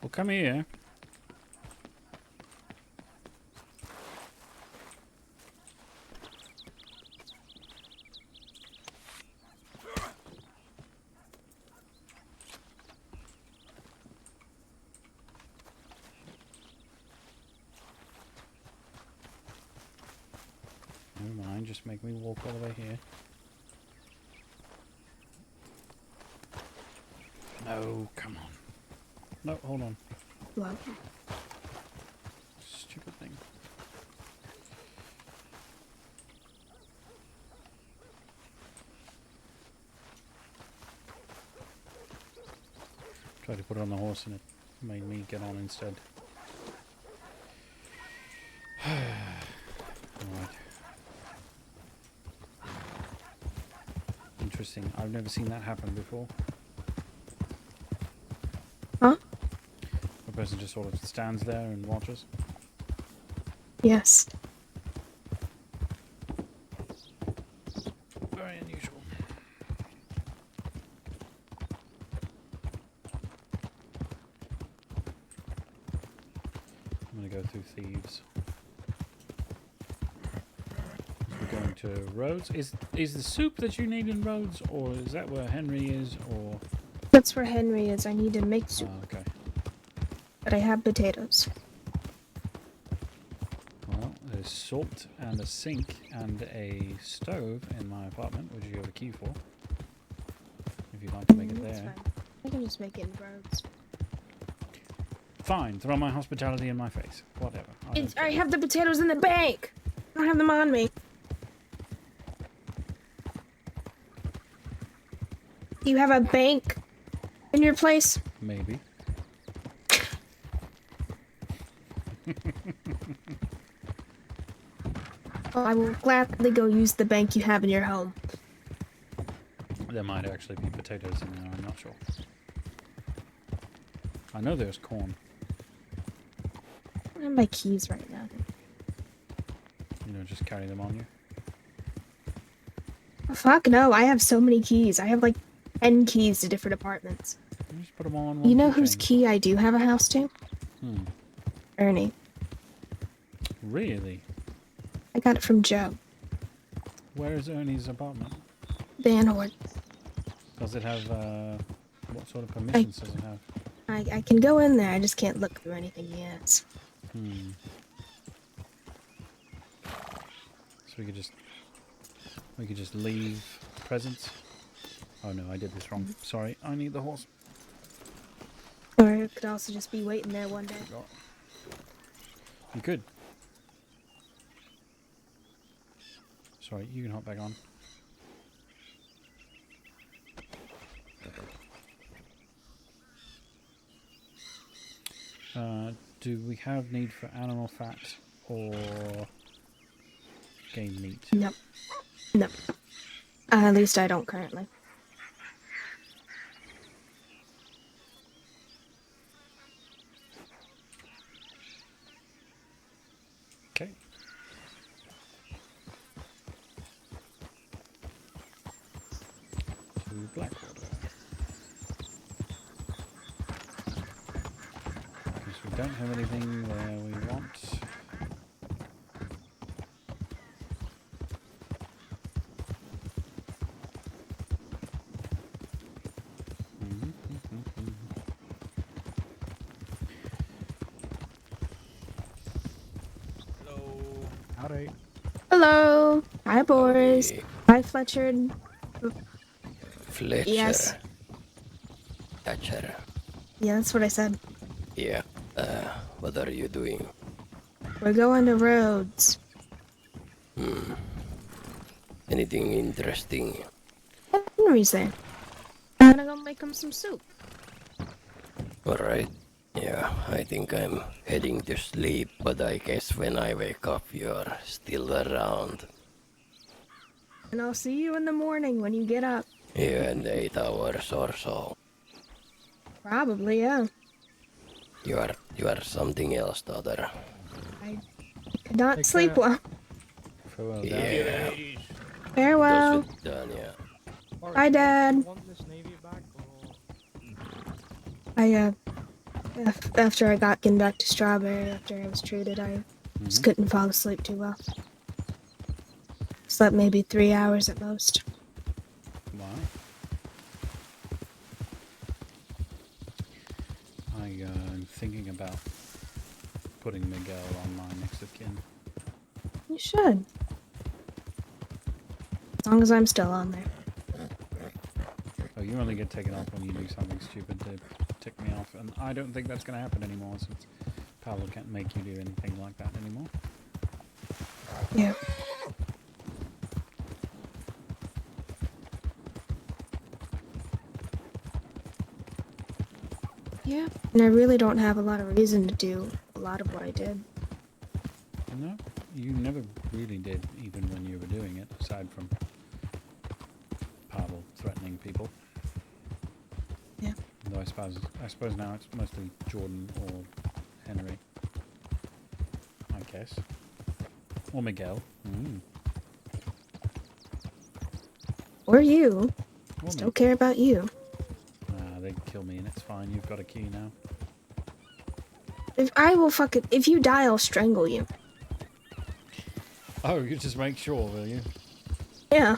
Speaker 5: Well, come here. Never mind, just make me walk all the way here. No, come on. No, hold on.
Speaker 10: Well,
Speaker 5: Stupid thing. Tried to put it on the horse and it made me get on instead. Alright. Interesting. I've never seen that happen before.
Speaker 10: huh?
Speaker 5: A person just sort of stands there and watches.
Speaker 10: Yes.
Speaker 5: Very unusual. I'm gonna go through thieves. We're going to Rhodes. Is the soup that you need in Rhodes, or is that where Henry is, or?
Speaker 10: That's where Henry is. I need to make soup,
Speaker 5: Okay.
Speaker 10: but I have potatoes.
Speaker 5: Well, there's salt and a sink and a stove in my apartment, which you have a key for. If you'd like to make it
Speaker 10: That's
Speaker 5: there.
Speaker 10: fine. I can just make it in roads.
Speaker 5: Fine, throw my hospitality in my face. Whatever. don't
Speaker 10: I
Speaker 5: care.
Speaker 10: have the potatoes in the bank. I don't have them on me. Do you have a bank in your place?
Speaker 5: Maybe.
Speaker 10: Well, I will gladly go use the bank you have in your home.
Speaker 5: There might actually be potatoes in there, I'm not sure. I know there's corn.
Speaker 10: I don't have my keys right now.
Speaker 5: You know, just carry them on you.
Speaker 10: Oh, fuck no, I have so many keys. I have like 10 keys to different apartments.
Speaker 5: You just put them all on one
Speaker 10: You know
Speaker 5: keychain.
Speaker 10: whose key I do have a house to? Ernie.
Speaker 5: Really?
Speaker 10: I got it from Joe.
Speaker 5: Where is Ernie's apartment?
Speaker 10: Van Horn.
Speaker 5: Does it have, what sort of permissions does it have?
Speaker 10: I can go in there, I just can't look through anything he has.
Speaker 5: So we could just leave presents. Oh no, I did this wrong. Sorry, I need the horse.
Speaker 10: Or it could also just be waiting there one day.
Speaker 5: You could. Sorry, you can hop back on. Do we have need for animal fat or game meat?
Speaker 10: Nope. Nope. At least I don't currently.
Speaker 5: Okay. To Blackwater. Because we don't have anything there we want.
Speaker 7: Howdy.
Speaker 10: Hello. Hi, boys.
Speaker 9: Howdy.
Speaker 10: Hi, Fletcher.
Speaker 9: Fletcher.
Speaker 10: Yes.
Speaker 9: Fletcher.
Speaker 10: Yeah, that's what I said.
Speaker 9: Yeah. What are you doing?
Speaker 10: We're going to Rhodes.
Speaker 9: Anything interesting?
Speaker 10: Henry's there. I'm gonna go make him some soup.
Speaker 9: Alright. Yeah, I think I'm heading to sleep, but I guess when I wake up you're still around.
Speaker 10: And I'll see you in the morning when you get up.
Speaker 9: Yeah, in 8 hours or so.
Speaker 10: Probably, yeah.
Speaker 9: You are something else, daughter.
Speaker 10: I could not
Speaker 8: Take
Speaker 10: sleep
Speaker 8: care.
Speaker 10: well.
Speaker 5: Farewell, Dad.
Speaker 9: Yeah.
Speaker 10: Farewell.
Speaker 9: Those with done, yeah.
Speaker 8: Alright,
Speaker 10: Bye,
Speaker 8: do
Speaker 10: Dad.
Speaker 8: you want this navy back or?
Speaker 10: I, after I got back to Strawberry, after I was treated, I just couldn't fall asleep too well. Slept maybe 3 hours at most.
Speaker 5: Wow. I'm thinking about putting Miguel on my next of kin.
Speaker 10: You should. As long as I'm still on there.
Speaker 5: Oh, you only get taken off when you do something stupid to tick me off, and I don't think that's going to happen anymore since Paolo can't make you do anything like that anymore.
Speaker 10: Yeah. Yeah. And I really don't have a lot of reason to do a lot of what I did.
Speaker 5: No, you never really did, even when you were doing it, aside from Paolo threatening people.
Speaker 10: Yeah.
Speaker 5: Though I suppose now it's mostly Jordan or Henry. I guess. Or Miguel.
Speaker 10: Or you.
Speaker 5: Or
Speaker 10: Still
Speaker 5: me.
Speaker 10: care about you.
Speaker 5: They'd kill me and it's fine. You've got a key now.
Speaker 10: If you die, I'll strangle you.
Speaker 5: Oh, you just make sure, will you?
Speaker 10: Yeah.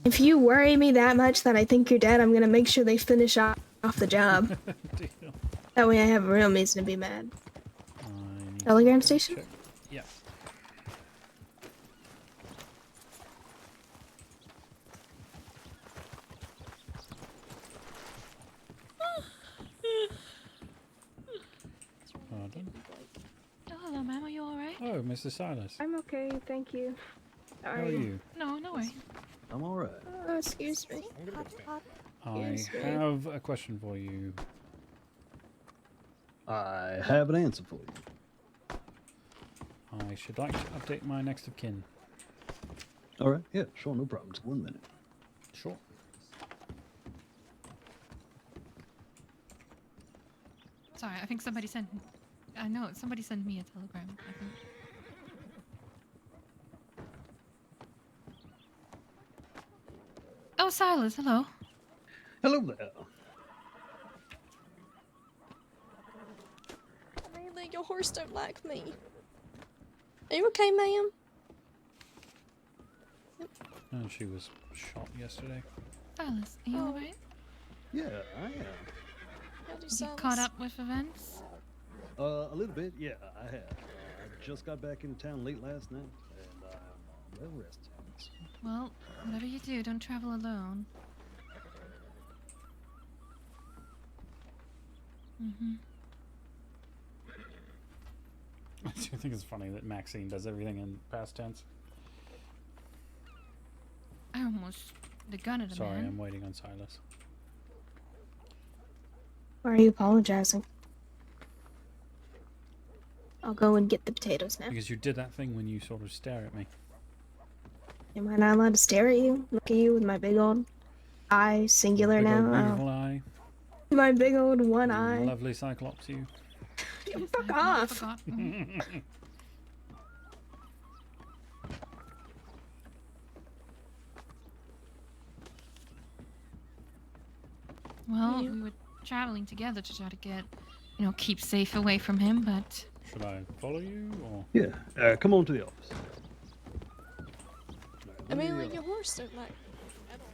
Speaker 10: If you worry me that much that I think you're dead, I'm gonna make sure they finish off the job.
Speaker 5: Deal.
Speaker 10: That way I have a real reason to be mad.
Speaker 5: I need to
Speaker 10: Telegram
Speaker 5: go
Speaker 10: station?
Speaker 5: check. Yeah. Pardon?
Speaker 11: Oh, hello, ma'am. Are you alright?
Speaker 5: Oh, Mr. Silas.
Speaker 10: I'm okay, thank you.
Speaker 5: How are you?
Speaker 11: No, no worry.
Speaker 14: I'm alright.
Speaker 10: Oh, excuse me.
Speaker 5: I
Speaker 10: Excuse me.
Speaker 5: have a question for you.
Speaker 14: I have an answer for you.
Speaker 5: I should like to update my next of kin.
Speaker 14: Alright, yeah, sure, no problem. Just 1 minute.
Speaker 5: Sure.
Speaker 11: Sorry, I think somebody sent. I know somebody sent me a telegram. I think. Oh, Silas, hello.
Speaker 14: Hello there.
Speaker 10: Really, your horse don't like me. Are you okay, ma'am?
Speaker 5: And she was shot yesterday.
Speaker 11: Silas, are you alright?
Speaker 14: Yeah, I am.
Speaker 11: You caught up with events?
Speaker 14: A little bit, yeah, I have. I just got back into town late last night, and I'm well rested.
Speaker 11: Well, whatever you do, don't travel alone.
Speaker 5: I do think it's funny that Maxine does everything in past tense.
Speaker 11: I almost the gun at a
Speaker 5: Sorry,
Speaker 11: man.
Speaker 5: I'm waiting on Silas.
Speaker 10: Why are you apologizing? I'll go and get the potatoes now.
Speaker 5: Because you did that thing when you sort of stare at me.
Speaker 10: Am I not allowed to stare at you? Look at you with my big old eye, singular
Speaker 5: Big old
Speaker 10: now.
Speaker 5: beautiful eye.
Speaker 10: My big old one eye.
Speaker 5: Lovely Cyclops you.
Speaker 10: Fuck off.
Speaker 11: Forgot. Well, we were traveling together to try to get, keep safe away from him, but...
Speaker 5: Should I follow you, or...?
Speaker 14: Yeah, come on to the office.
Speaker 15: I mean, like, your horse don't like at all.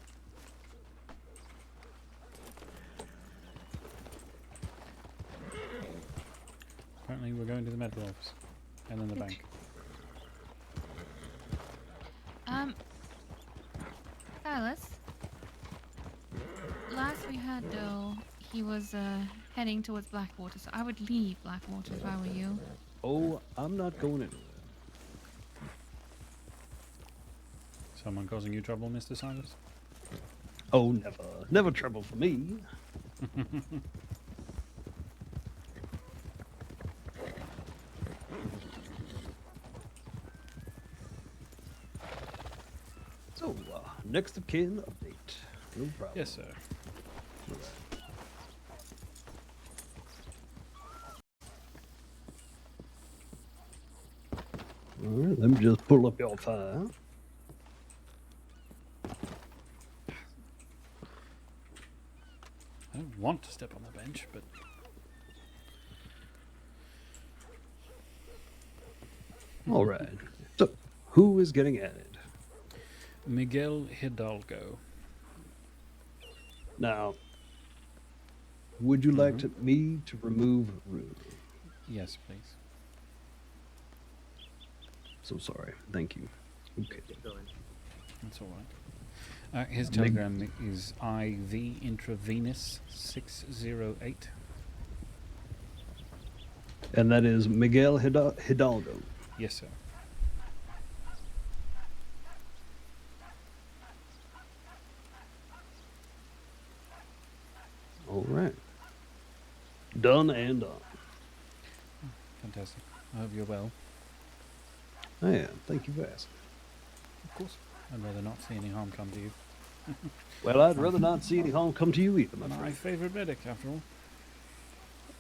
Speaker 5: Apparently we're going to the medical office. And then the bank.
Speaker 11: Silas? Last we heard, though, he was, heading towards Blackwater, so I would leave Blackwater if I were you.
Speaker 14: Oh, I'm not going anywhere.
Speaker 5: Someone causing you trouble, Mr. Silas?
Speaker 14: Oh, never. Never trouble for me. So, next of kin update. No problem.
Speaker 5: Yes, sir.
Speaker 14: Alright, let me just pull up your file.
Speaker 5: I don't want to step on the bench, but...
Speaker 14: Alright. So, who is getting added?
Speaker 5: Miguel Hidalgo.
Speaker 14: Now, would you like me to remove Rue?
Speaker 5: Yes, please.
Speaker 14: So sorry. Thank you. Okay.
Speaker 5: That's alright. His telegram is IV intravenous 608.
Speaker 14: And that is Miguel Hidalgo.
Speaker 5: Yes, sir.
Speaker 14: All right. Done and done.
Speaker 5: Fantastic. I hope you're well.
Speaker 14: I am. Thank you for asking.
Speaker 5: Of course. I'd rather not see any harm come to you.
Speaker 14: Well, I'd rather not see any harm come to you either, my
Speaker 5: My
Speaker 14: friend.
Speaker 5: favorite medic, after all.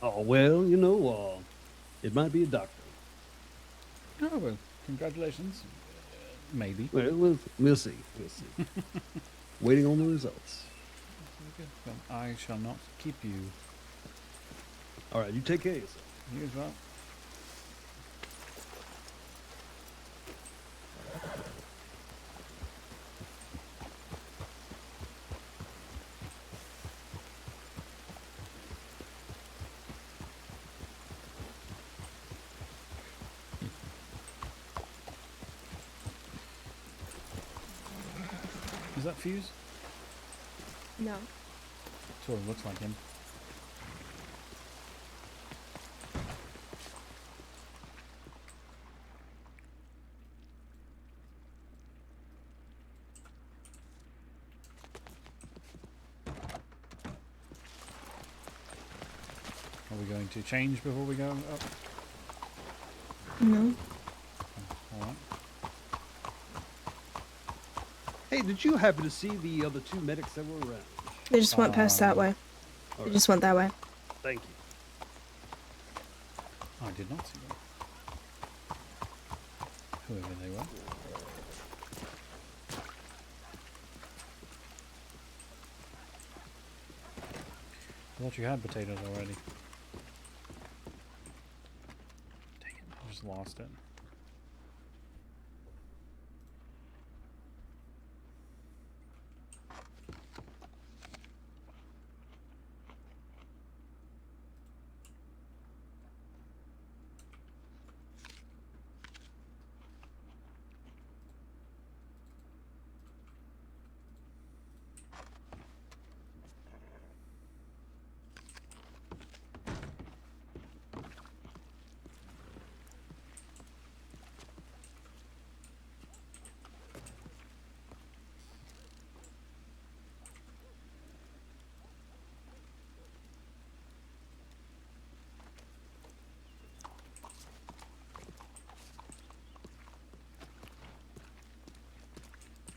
Speaker 14: Oh, well, you know, it might be a doctor.
Speaker 5: Oh, well, congratulations. Maybe.
Speaker 14: Well, we'll see. We'll see. Waiting on the results.
Speaker 5: Well, I shall not keep you.
Speaker 14: All right, you take care of yourself.
Speaker 5: You as well. Is that Fuse?
Speaker 10: No.
Speaker 5: Sort of looks like him. Are we going to change before we go up?
Speaker 10: No.
Speaker 5: Alright.
Speaker 14: Hey, did you happen to see the other two medics that were around?
Speaker 10: They just went past that way. They
Speaker 14: right.
Speaker 10: just went that way.
Speaker 14: Thank you.
Speaker 5: I did not see them. Whoever they were. I thought you had potatoes already. Dang it, I just lost it.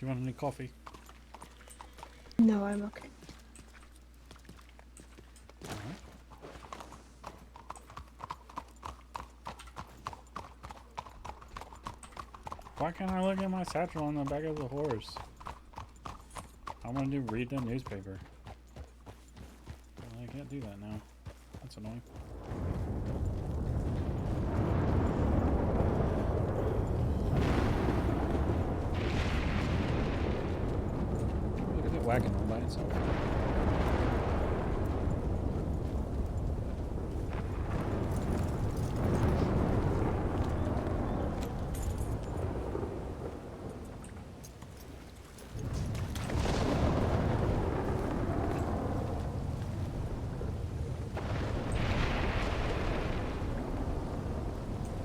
Speaker 5: you want any coffee?
Speaker 10: No, I'm okay.
Speaker 5: Alright. Why can't I look at my satchel on the back of the horse? I want to read the newspaper. Well, I can't do that now. That's annoying. Look at that wagon all by itself.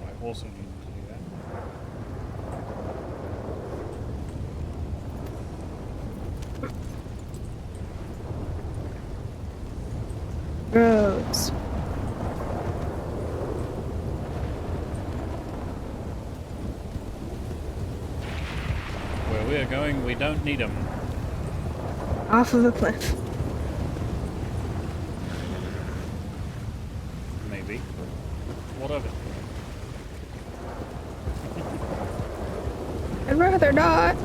Speaker 5: I also need to do that.
Speaker 10: Roads.
Speaker 5: Where we are going, we don't need them.
Speaker 10: Off of a cliff.
Speaker 5: Maybe. What of it?
Speaker 10: I'd rather not.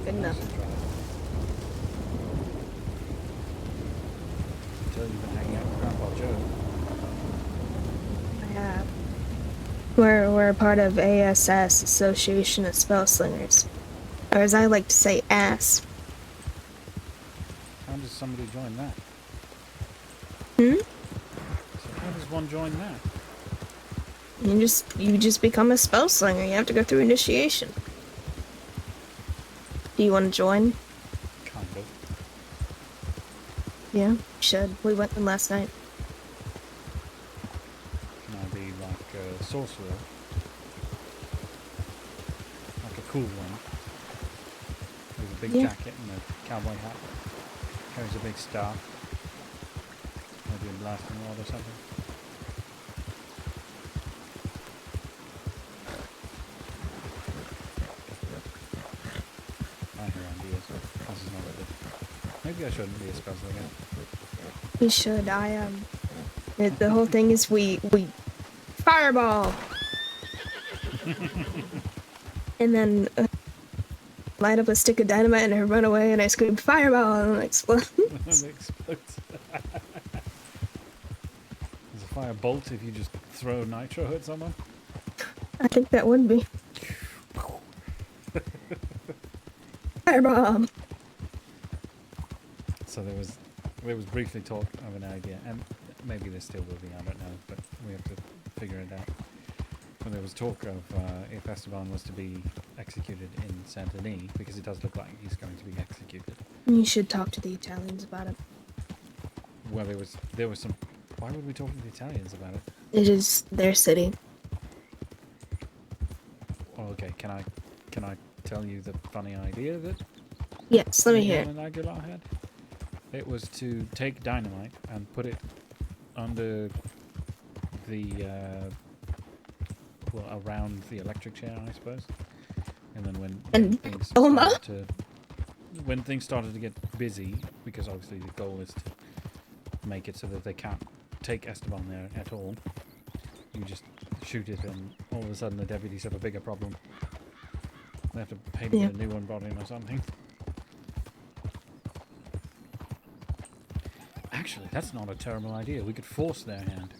Speaker 10: Good enough.
Speaker 5: Until you've been hanging out with Grandpa Joe.
Speaker 10: I have. We're a part of ASS, Association of Spell Slingers. Or as I like to say, ASS.
Speaker 5: How does somebody join that?
Speaker 10: Hmm?
Speaker 5: So how does one join that?
Speaker 10: You just become a spell slinger. You have to go through initiation. Do you want to join?
Speaker 5: Kind of.
Speaker 10: Yeah, you should. We went in last night.
Speaker 5: Can I be like a sorcerer? Like a cool one. With a big jacket and a cowboy hat. Carries a big staff. Maybe a blasting rod or something. I hear ideas. This is not good. Maybe I shouldn't be a spell slinger.
Speaker 10: You should. The whole thing is we fireball, and then light up a stick of dynamite and I run away and I scream fireball and it explodes.
Speaker 5: It explodes. There's a fire bolt if you just throw nitro at someone.
Speaker 10: I think that would be fireball.
Speaker 5: So there was briefly talk of an idea, and maybe there still will be, I don't know, but we have to figure it out. But there was talk of if Esteban was to be executed in Saint Denis, because it does look like he's going to be executed.
Speaker 10: You should talk to the Italians about it.
Speaker 5: Well, there was some. Why would we talk to the Italians about it?
Speaker 10: It is their city.
Speaker 5: Oh, okay. Can I tell you the funny idea that?
Speaker 10: Yes, let me hear it.
Speaker 5: Alan Aguilar had? It was to take dynamite and put it under the around the electric chair, I suppose. And then when things started to get busy, because obviously the goal is to make it so that they can't take Esteban there at all, you just shoot it and all of a sudden the deputies have a bigger problem. They have to pay to get a new one brought in or something. Actually, that's not a terrible idea. We could force their hand.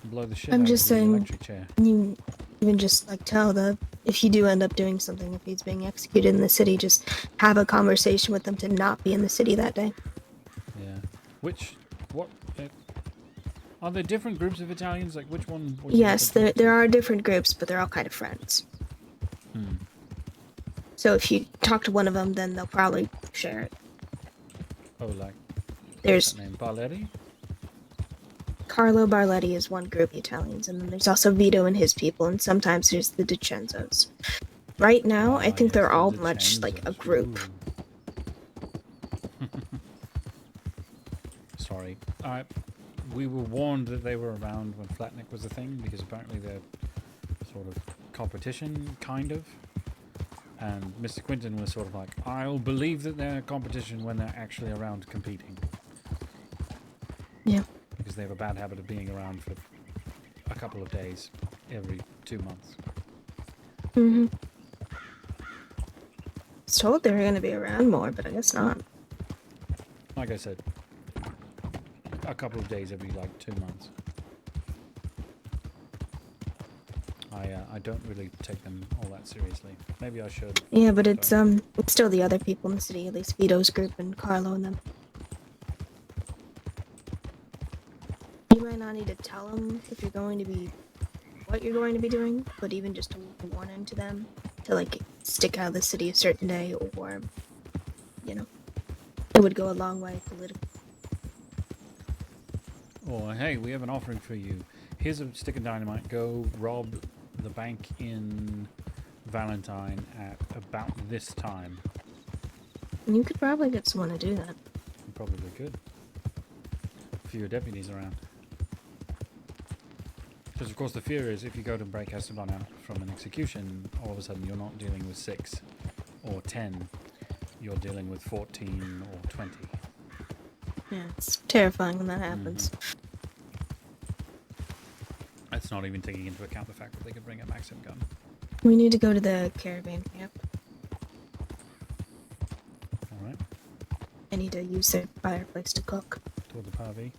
Speaker 5: Blow the shit
Speaker 10: I'm
Speaker 5: out
Speaker 10: just
Speaker 5: of the
Speaker 10: saying,
Speaker 5: electric chair.
Speaker 10: you even just like tell if you do end up doing something, if he's being executed in the city, just have a conversation with them to not be in the city that day.
Speaker 5: What? Are there different groups of Italians? Like which one? Was
Speaker 10: Yes, there are different groups, but they're all kind of friends. So if you talk to one of them, then they'll probably share it.
Speaker 5: Oh, like
Speaker 10: There's
Speaker 5: what's that name? Barletti?
Speaker 10: Carlo Barletti is one group of Italians, and then there's also Vito and his people, and sometimes there's the DiCenzos. Right now, I think they're all much like a group.
Speaker 5: Sorry. We were warned that they were around when Flatnick was a thing, because apparently they're sort of competition, kind of. And Mr. Quinton was sort of like, I'll believe that they're competition when they're actually around competing.
Speaker 10: Yeah.
Speaker 5: Because they have a bad habit of being around for a couple of days every 2 months.
Speaker 10: I was told they were going to be around more, but I guess not.
Speaker 5: Like I said, a couple of days every like 2 months. I don't really take them all that seriously. Maybe I should.
Speaker 10: Yeah, but it's still the other people in the city, at least Vito's group and Carlo and them. You might not need to tell them if you're going to be what you're going to be doing, but even just a warning to them to like stick out of the city a certain day, or it would go a long way politically.
Speaker 5: Or hey, we have an offering for you. Here's a stick of dynamite. Go rob the bank in Valentine at about this time.
Speaker 10: You could probably get someone to do that.
Speaker 5: You probably could. Fewer deputies around. Because of course the fear is if you go to break Esteban out from an execution, all of a sudden you're not dealing with 6 or 10. You're dealing with 14 or 20.
Speaker 10: Yeah, it's terrifying when that happens.
Speaker 5: That's not even taking into account the fact that they could bring a Maxim gun.
Speaker 10: We need to go to the caravan camp.
Speaker 5: Alright.
Speaker 10: I need to use their fireplace to cook.
Speaker 5: Toward the Parvi.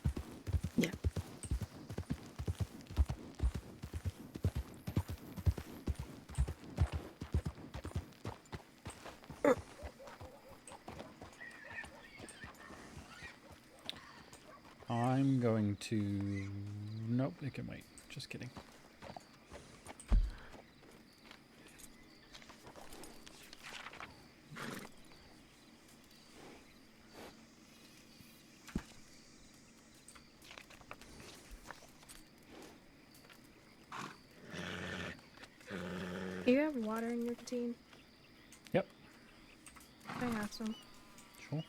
Speaker 10: Yeah.
Speaker 5: I'm going to... Nope, it can wait. Just kidding.
Speaker 10: Do you have water in your team?
Speaker 5: Yep.
Speaker 10: I have some.
Speaker 5: Sure.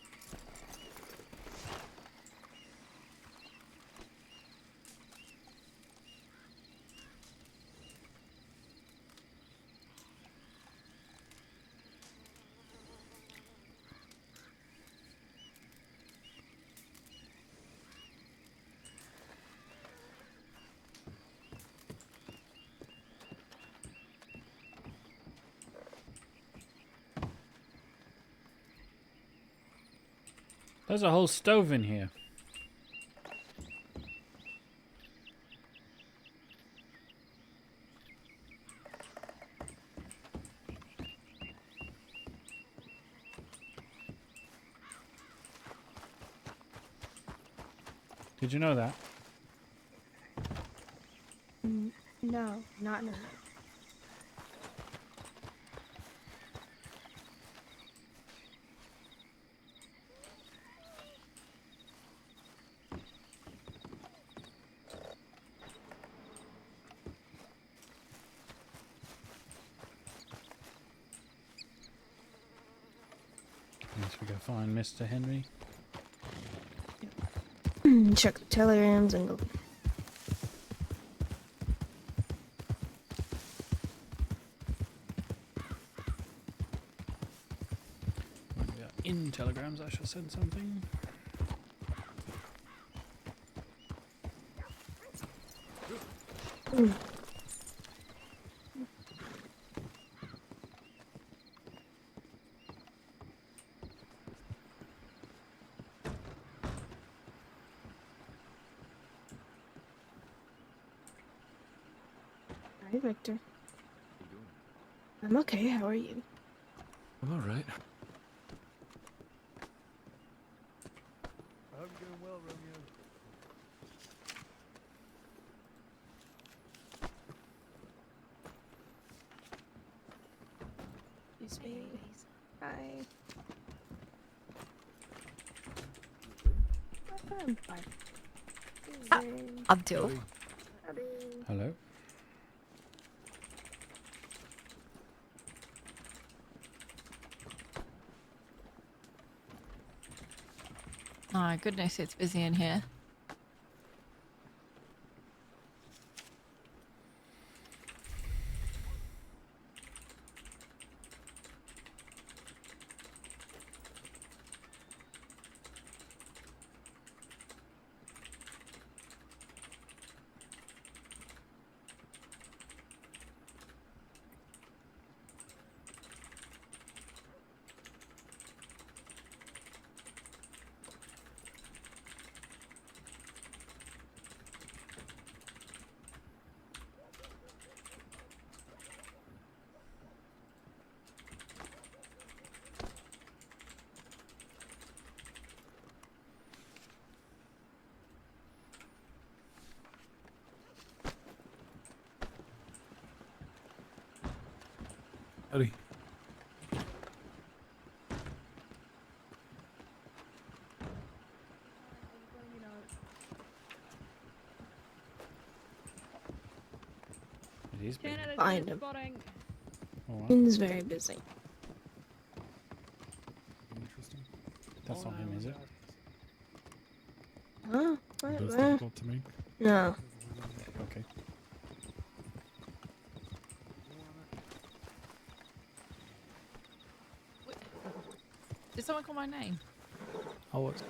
Speaker 5: There's a whole stove in here. Did you know that?
Speaker 10: No, not in a
Speaker 5: Guess we go find Mr. Henry.
Speaker 10: check the telegrams and go.
Speaker 5: When we are in telegrams, I shall send something.
Speaker 10: Hi, Victor. I'm okay. How are you?
Speaker 16: I'm all right.
Speaker 3: I'm doing well,
Speaker 10: Excuse me. Hi.
Speaker 13: Abdul.
Speaker 5: Hello.
Speaker 16: Oh, goodness, it's busy in here.
Speaker 1: Howdy.
Speaker 5: It is busy.
Speaker 10: Find him.
Speaker 5: Oh, wow.
Speaker 10: He's very busy.
Speaker 5: Interesting. That's not him, is it?
Speaker 10: Huh?
Speaker 5: Are those
Speaker 10: What?
Speaker 5: difficult to make?
Speaker 10: No.
Speaker 5: Okay.
Speaker 16: Did someone call my name?
Speaker 2: Oh, what?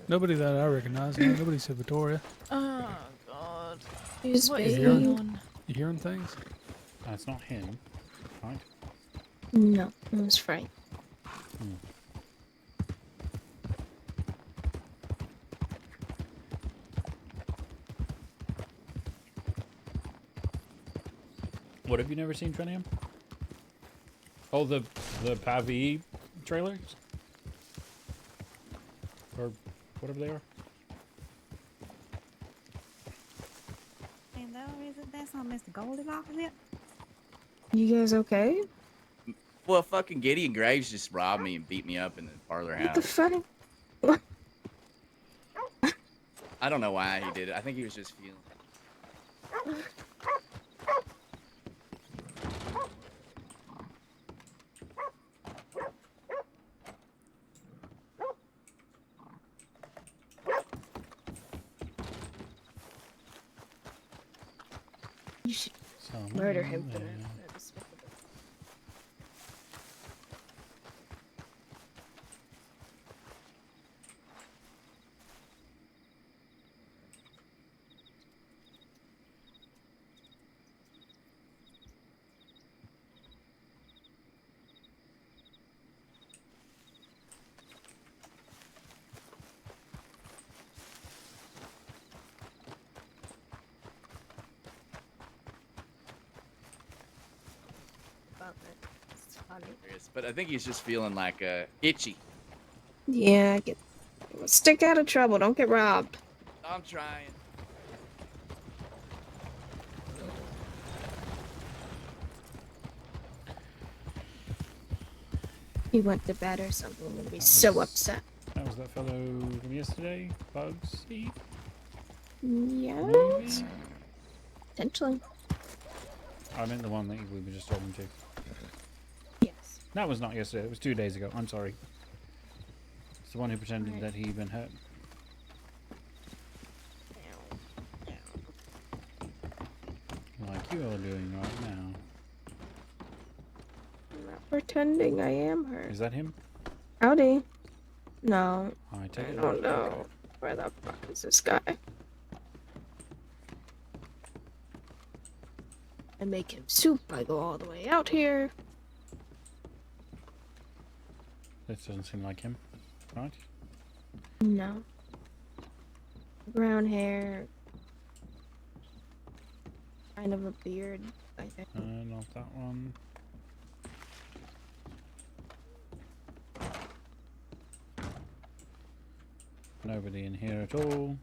Speaker 2: Nobody that I recognize. No, nobody said Victoria.
Speaker 16: Oh, God.
Speaker 10: Excuse
Speaker 16: What
Speaker 10: me.
Speaker 16: is
Speaker 2: You
Speaker 16: going
Speaker 2: hearing,
Speaker 16: on?
Speaker 2: you hearing things?
Speaker 5: That's not him, right?
Speaker 10: No, it was Frank.
Speaker 5: Hmm. What, have you never seen Trenium? Oh, the Pavi trailers? Or whatever they are?
Speaker 13: And that's not Mr. Goldilocks, is it?
Speaker 10: You guys okay?
Speaker 17: Well, fucking Gideon Graves just robbed me and beat me up in the parlor
Speaker 10: What the
Speaker 17: house.
Speaker 10: fuck?
Speaker 17: I don't know why he did it. I think he was just feeling.
Speaker 10: You should
Speaker 5: Someone
Speaker 10: murder him for
Speaker 5: there.
Speaker 10: that. It's funny.
Speaker 17: But I think he's just feeling like itchy.
Speaker 10: Yeah, stick out of trouble. Don't get robbed.
Speaker 17: I'm trying.
Speaker 10: He went to bed or something and be so upset.
Speaker 5: That was that fellow from yesterday? Bugsy?
Speaker 10: Yes. Potentially.
Speaker 5: I meant the one that we were just talking to.
Speaker 10: Yes.
Speaker 5: That was not yesterday. It was 2 days ago. I'm sorry. It's the one who pretended that he'd been hurt. Like you are doing right now.
Speaker 10: I'm not pretending I am her.
Speaker 5: Is that him?
Speaker 10: Howdy. No.
Speaker 5: I take it.
Speaker 10: don't know. Where the fuck is this guy? I make him soup. I go all the way out here.
Speaker 5: This doesn't seem like him, right?
Speaker 10: No. Brown hair. Kind of a beard, I think.
Speaker 5: Not that one. Nobody in here at all.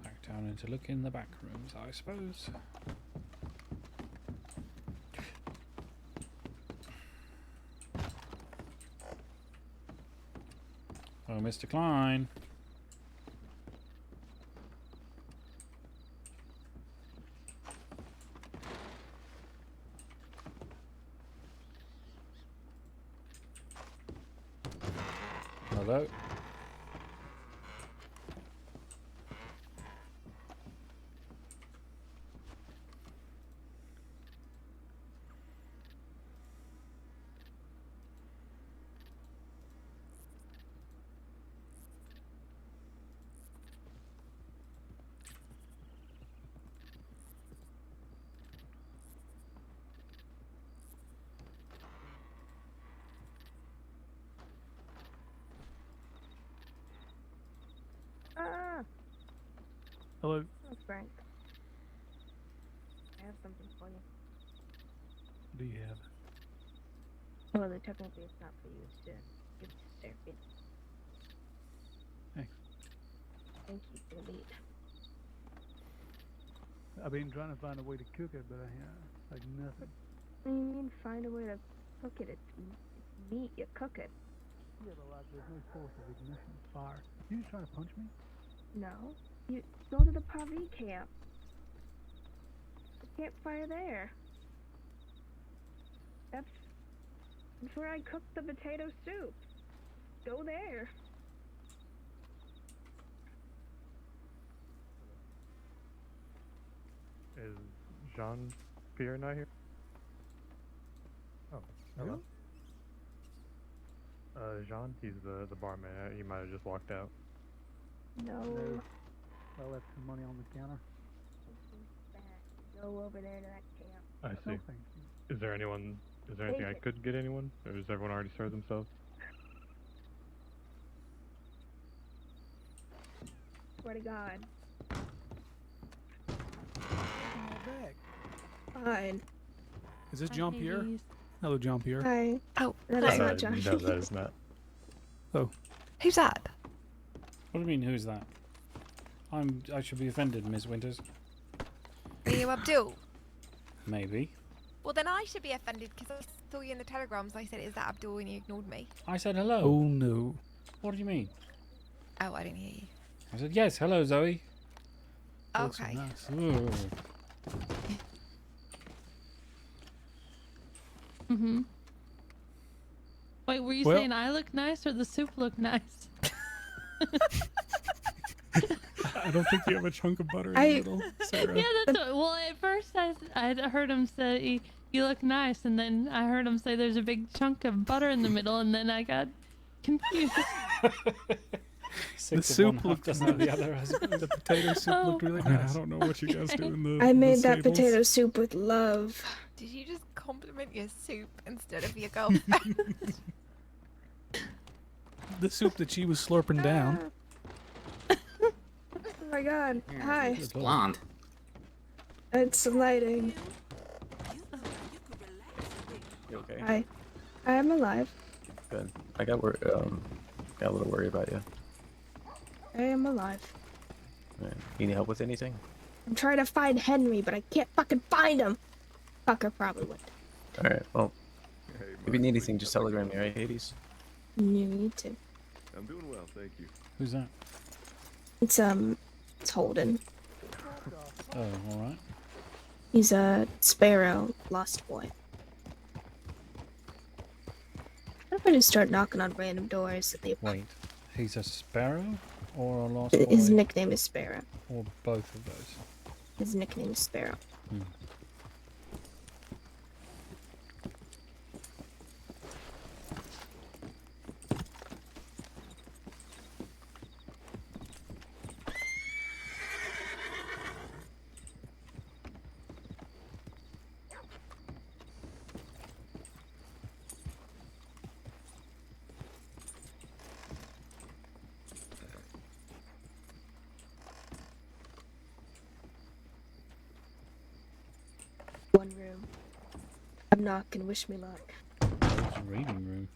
Speaker 5: Back down into look in the back rooms, I suppose. Oh, Mr. Klein. Hello?
Speaker 10: Ah,
Speaker 7: Hello.
Speaker 10: that's Frank. I have something for you.
Speaker 7: Do you have?
Speaker 10: Well, technically it's not for you. It's to give to Seraphine.
Speaker 7: Thanks.
Speaker 10: Thank you for the meat.
Speaker 7: I've been trying to find a way to cook it, but like nothing.
Speaker 10: What do you mean find a way to cook it? It's meat. You cook it.
Speaker 7: Yeah, but like there's no source of ignition, fire. You just trying to punch me?
Speaker 10: No. You go to the Pavi camp. The campfire there. That's where I cooked the potato soup. Go there.
Speaker 18: Is Jean-Pierre not here? Oh, hello? Jean, he's the barman. He might have just walked out.
Speaker 10: No.
Speaker 7: I left some money on the counter.
Speaker 10: Go over there to that camp.
Speaker 18: I see.
Speaker 7: No, thank you.
Speaker 18: Is there anything I could get anyone? Or has everyone already served themselves?
Speaker 10: Swear to God.
Speaker 2: Back.
Speaker 10: Fine.
Speaker 2: Is this John Pierre?
Speaker 11: Hades.
Speaker 2: Hello, John Pierre.
Speaker 10: Hi.
Speaker 16: Oh,
Speaker 10: That is not John.
Speaker 18: No, that is not.
Speaker 2: Oh.
Speaker 16: Who's that?
Speaker 5: What do you mean, who's that? I should be offended, Miss Winters.
Speaker 19: Are you Abdul?
Speaker 5: Maybe.
Speaker 19: Well, then I should be offended because I saw you in the telegrams. I said, "Is that Abdul?" and you ignored me.
Speaker 5: I said hello.
Speaker 2: Oh no.
Speaker 5: What do you mean?
Speaker 19: Oh, I didn't hear you.
Speaker 5: I said yes, hello, Zoe.
Speaker 19: Okay.
Speaker 5: Ooh.
Speaker 11: Mm-hmm. Wait, were you
Speaker 2: Well-
Speaker 11: saying I look nice or the soup look nice?
Speaker 2: I don't think you have a chunk of butter in the middle, Sarah.
Speaker 11: Yeah, that's what, well. At first, I heard him say you look nice, and then I heard him say there's a big chunk of butter in the middle, and then I got confused.
Speaker 2: The soup looked
Speaker 5: doesn't have the other.
Speaker 2: The potato soup looked really nice. I don't know what you guys do in the.
Speaker 10: I made that
Speaker 2: stables.
Speaker 10: potato soup with love.
Speaker 19: Did you just compliment your soup instead of your girlfriend?
Speaker 2: The soup that she was slurping down.
Speaker 10: Oh my God. Hi.
Speaker 20: It's blonde.
Speaker 10: It's lighting.
Speaker 20: You okay?
Speaker 10: Hi. I am alive.
Speaker 20: Good. I got a little worried about you.
Speaker 10: I am alive.
Speaker 20: Right. You need help with anything?
Speaker 10: I'm trying to find Henry, but I can't fucking find him. Fucker probably would.
Speaker 20: All right. Well, if you need anything, just telegram me, right, Hades?
Speaker 10: You need to.
Speaker 21: I'm doing well, thank you.
Speaker 5: Who's that?
Speaker 10: It's Holden.
Speaker 5: Oh, all right.
Speaker 10: He's a sparrow, lost boy. What if I just start knocking on random doors that they
Speaker 5: Wait, he's a sparrow or a lost boy?
Speaker 10: His nickname is Sparrow.
Speaker 5: Or both of those?
Speaker 10: His nickname is Sparrow.
Speaker 5: Hmm.
Speaker 10: One room. I'm knocking, wish me luck.
Speaker 5: It's a reading room.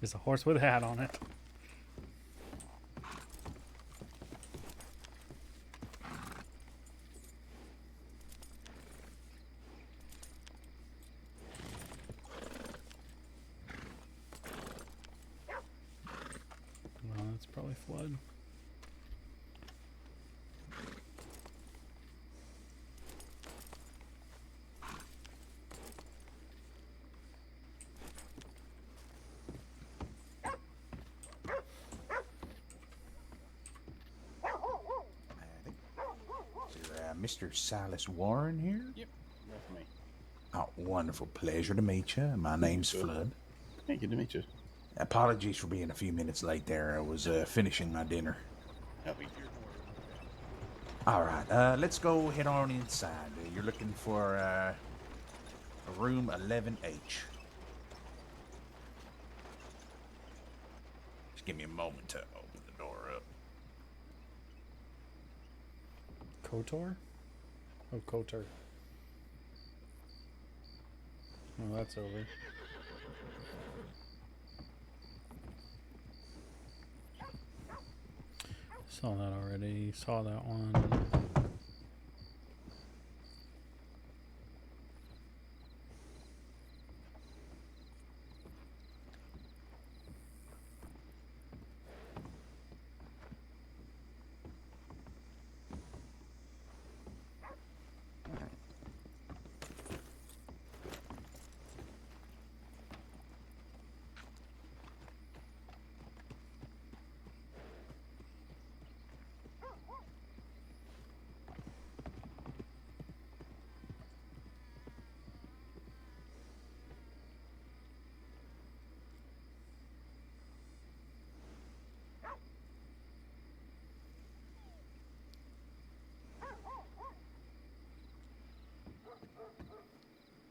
Speaker 5: There's a horse with a hat on it. Well, that's probably flood.
Speaker 12: Mr. Silas Warren here?
Speaker 22: Yep, that's me.
Speaker 12: Oh, wonderful. Pleasure to meet you. My name's Flood.
Speaker 22: Hey, good to meet you.
Speaker 12: Apologies for being a few minutes late there. I was finishing my dinner.
Speaker 22: I'll be here.
Speaker 12: All right, let's go head on inside. You're looking for room 11H. Just give me a moment to open the door up.
Speaker 5: KOTOR? Oh, KOTOR. Oh, that's over. Saw that already. Saw that one.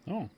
Speaker 5: Oh.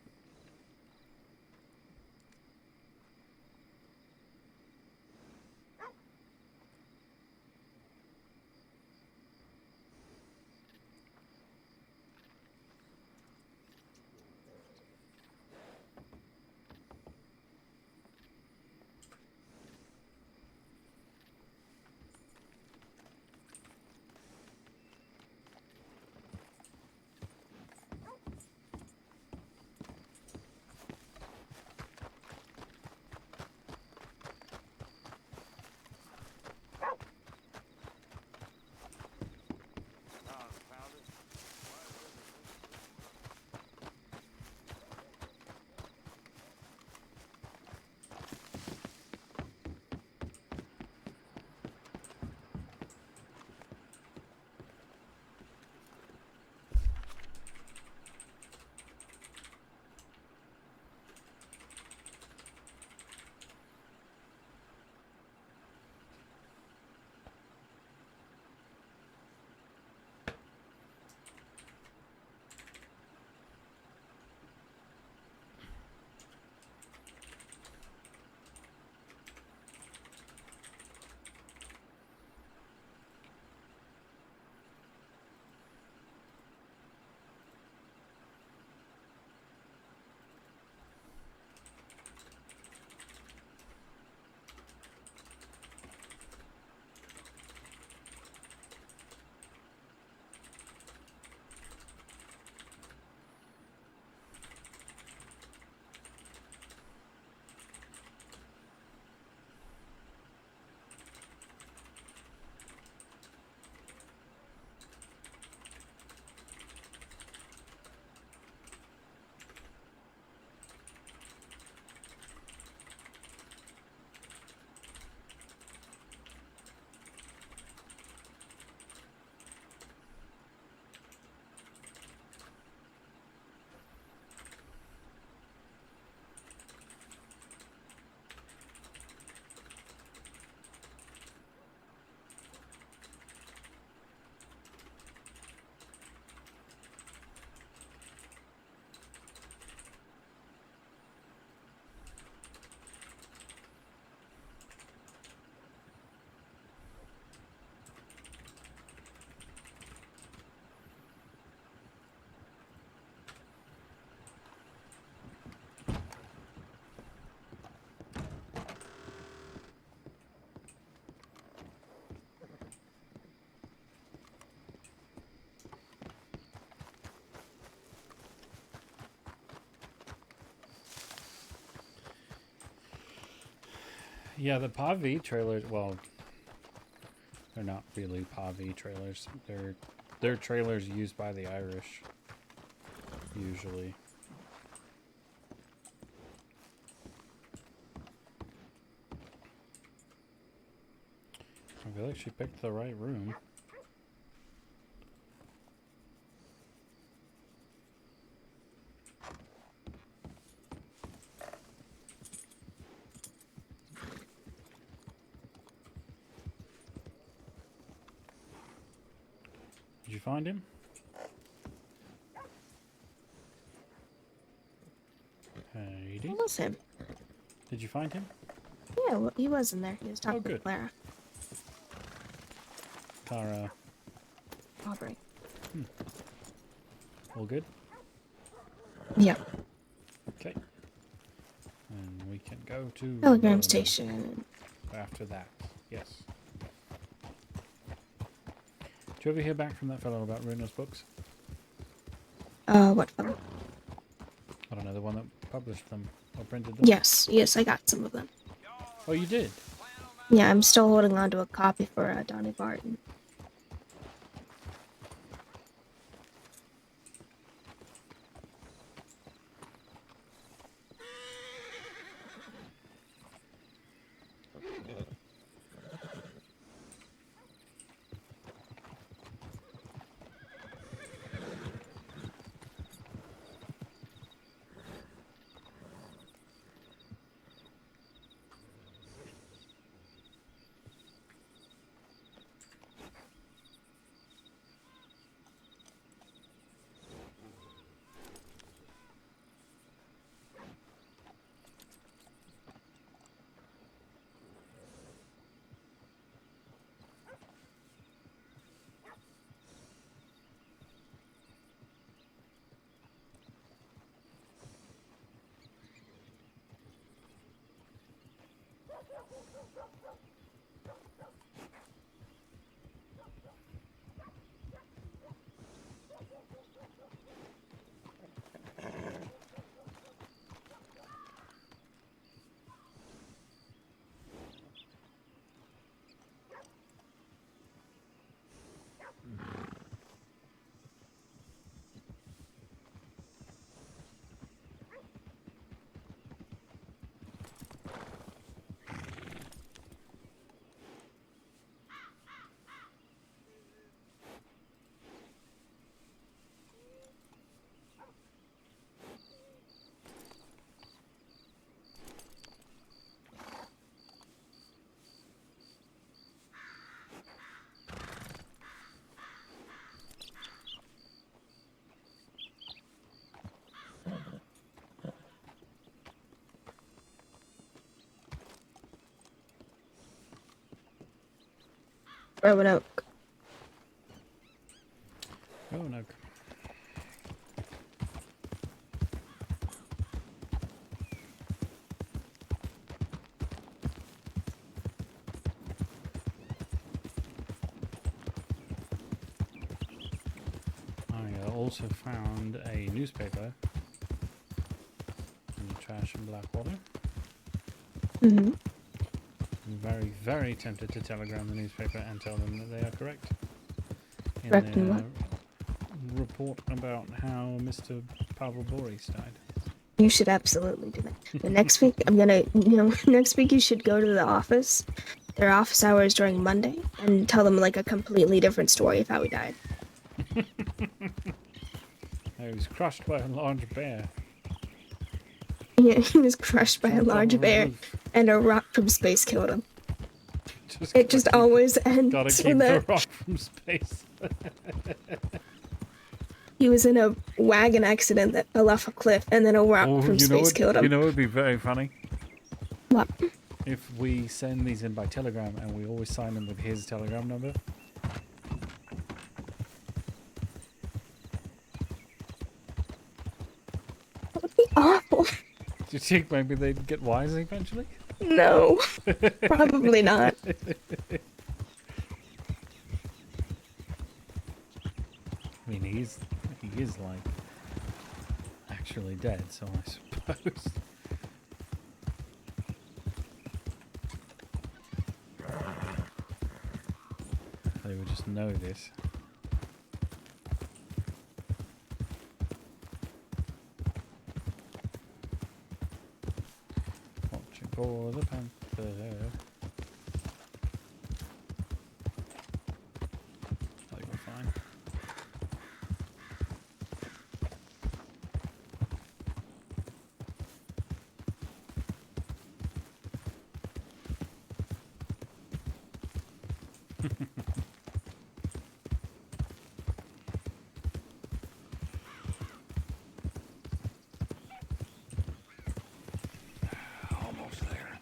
Speaker 5: Yeah, the PAV trailers. Well, they're not really PAV trailers. They're trailers used by the Irish. Usually. I feel like she picked the right room. Did you find him? Heidi?
Speaker 10: What was him?
Speaker 5: Did you find him?
Speaker 10: Yeah, well, he was in there. He was talking to
Speaker 5: good.
Speaker 10: Clara.
Speaker 5: Cara.
Speaker 10: Aubrey.
Speaker 5: All good?
Speaker 10: Yeah.
Speaker 5: Okay. And we can go to
Speaker 10: Telegram station.
Speaker 5: after that. Yes. Did you ever hear back from that fellow about Runo's books?
Speaker 10: What fellow?
Speaker 5: I don't know, the one that published them or printed them?
Speaker 10: Yes, I got some of them.
Speaker 5: Oh, you did?
Speaker 10: Yeah, I'm still holding on to a copy for Donnie Barton. Roanoke.
Speaker 5: Roanoke. I also found a newspaper in the trash in Blackwater.
Speaker 10: Mm-hmm.
Speaker 5: I'm very, very tempted to telegram the newspaper and tell them that they are correct in
Speaker 10: Correct in
Speaker 5: their
Speaker 10: what?
Speaker 5: report about how Mr. Pavel Boris died.
Speaker 10: You should absolutely do that. But next week, next week you should go to the office, their office hours during Monday, and tell them like a completely different story of how he died.
Speaker 5: He was crushed by a large bear.
Speaker 10: Yeah, he was crushed by a large bear, and a rock from space killed him. It just always ends
Speaker 5: Gotta
Speaker 10: with
Speaker 5: keep the
Speaker 10: that.
Speaker 5: rock from space.
Speaker 10: He was in a wagon accident that fell off a cliff, and then a rock from space killed him.
Speaker 5: You know it would be very funny?
Speaker 10: What?
Speaker 5: If we send these in by telegram and we always sign them with his telegram number.
Speaker 10: That would be awful.
Speaker 5: Do you think maybe they'd get wise eventually?
Speaker 10: No, probably not.
Speaker 5: I mean, he is like actually dead, so I suppose. just know this. Watching for the panther. I think we're fine. Almost there.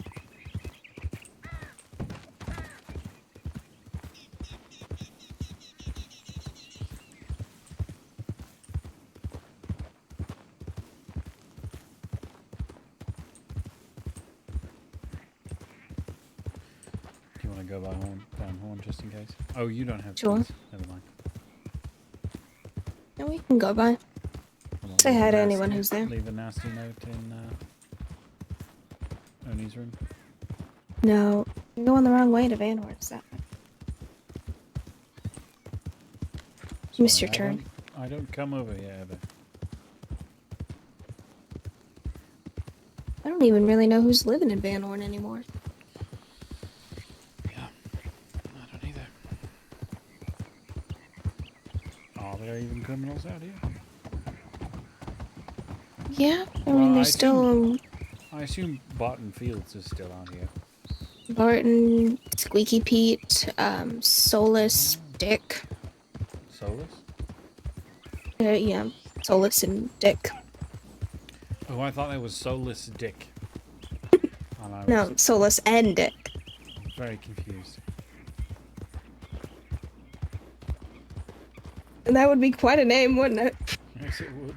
Speaker 5: Do you want to go by down horn just in case? Oh, you don't have
Speaker 10: Sure.
Speaker 5: keys. Never mind.
Speaker 10: Yeah, we can go by.
Speaker 5: Well,
Speaker 10: Say
Speaker 5: leave
Speaker 10: hi
Speaker 5: a
Speaker 10: to
Speaker 5: nasty-
Speaker 10: anyone who's there.
Speaker 5: Leave a nasty note in Oni's room.
Speaker 10: No, you're going the wrong way to Van Horn's that way. You missed your
Speaker 5: Sorry,
Speaker 10: turn.
Speaker 5: I don't come over here ever.
Speaker 10: I don't even really know who's living in Van Horn anymore.
Speaker 5: Yeah, I don't either. Are there even criminals out here?
Speaker 10: Yeah, I
Speaker 5: Well,
Speaker 10: mean,
Speaker 5: I
Speaker 10: there's still
Speaker 5: I assume Barton Fields is still out here.
Speaker 10: Barton, Squeaky Pete, Solus, Dick.
Speaker 5: Solus?
Speaker 10: Yeah, Solus and Dick.
Speaker 5: Oh, I thought that was Solus Dick. And I was
Speaker 10: No, Solus and Dick.
Speaker 5: very confused.
Speaker 10: And that would be quite a name, wouldn't it?
Speaker 5: Yes, it would.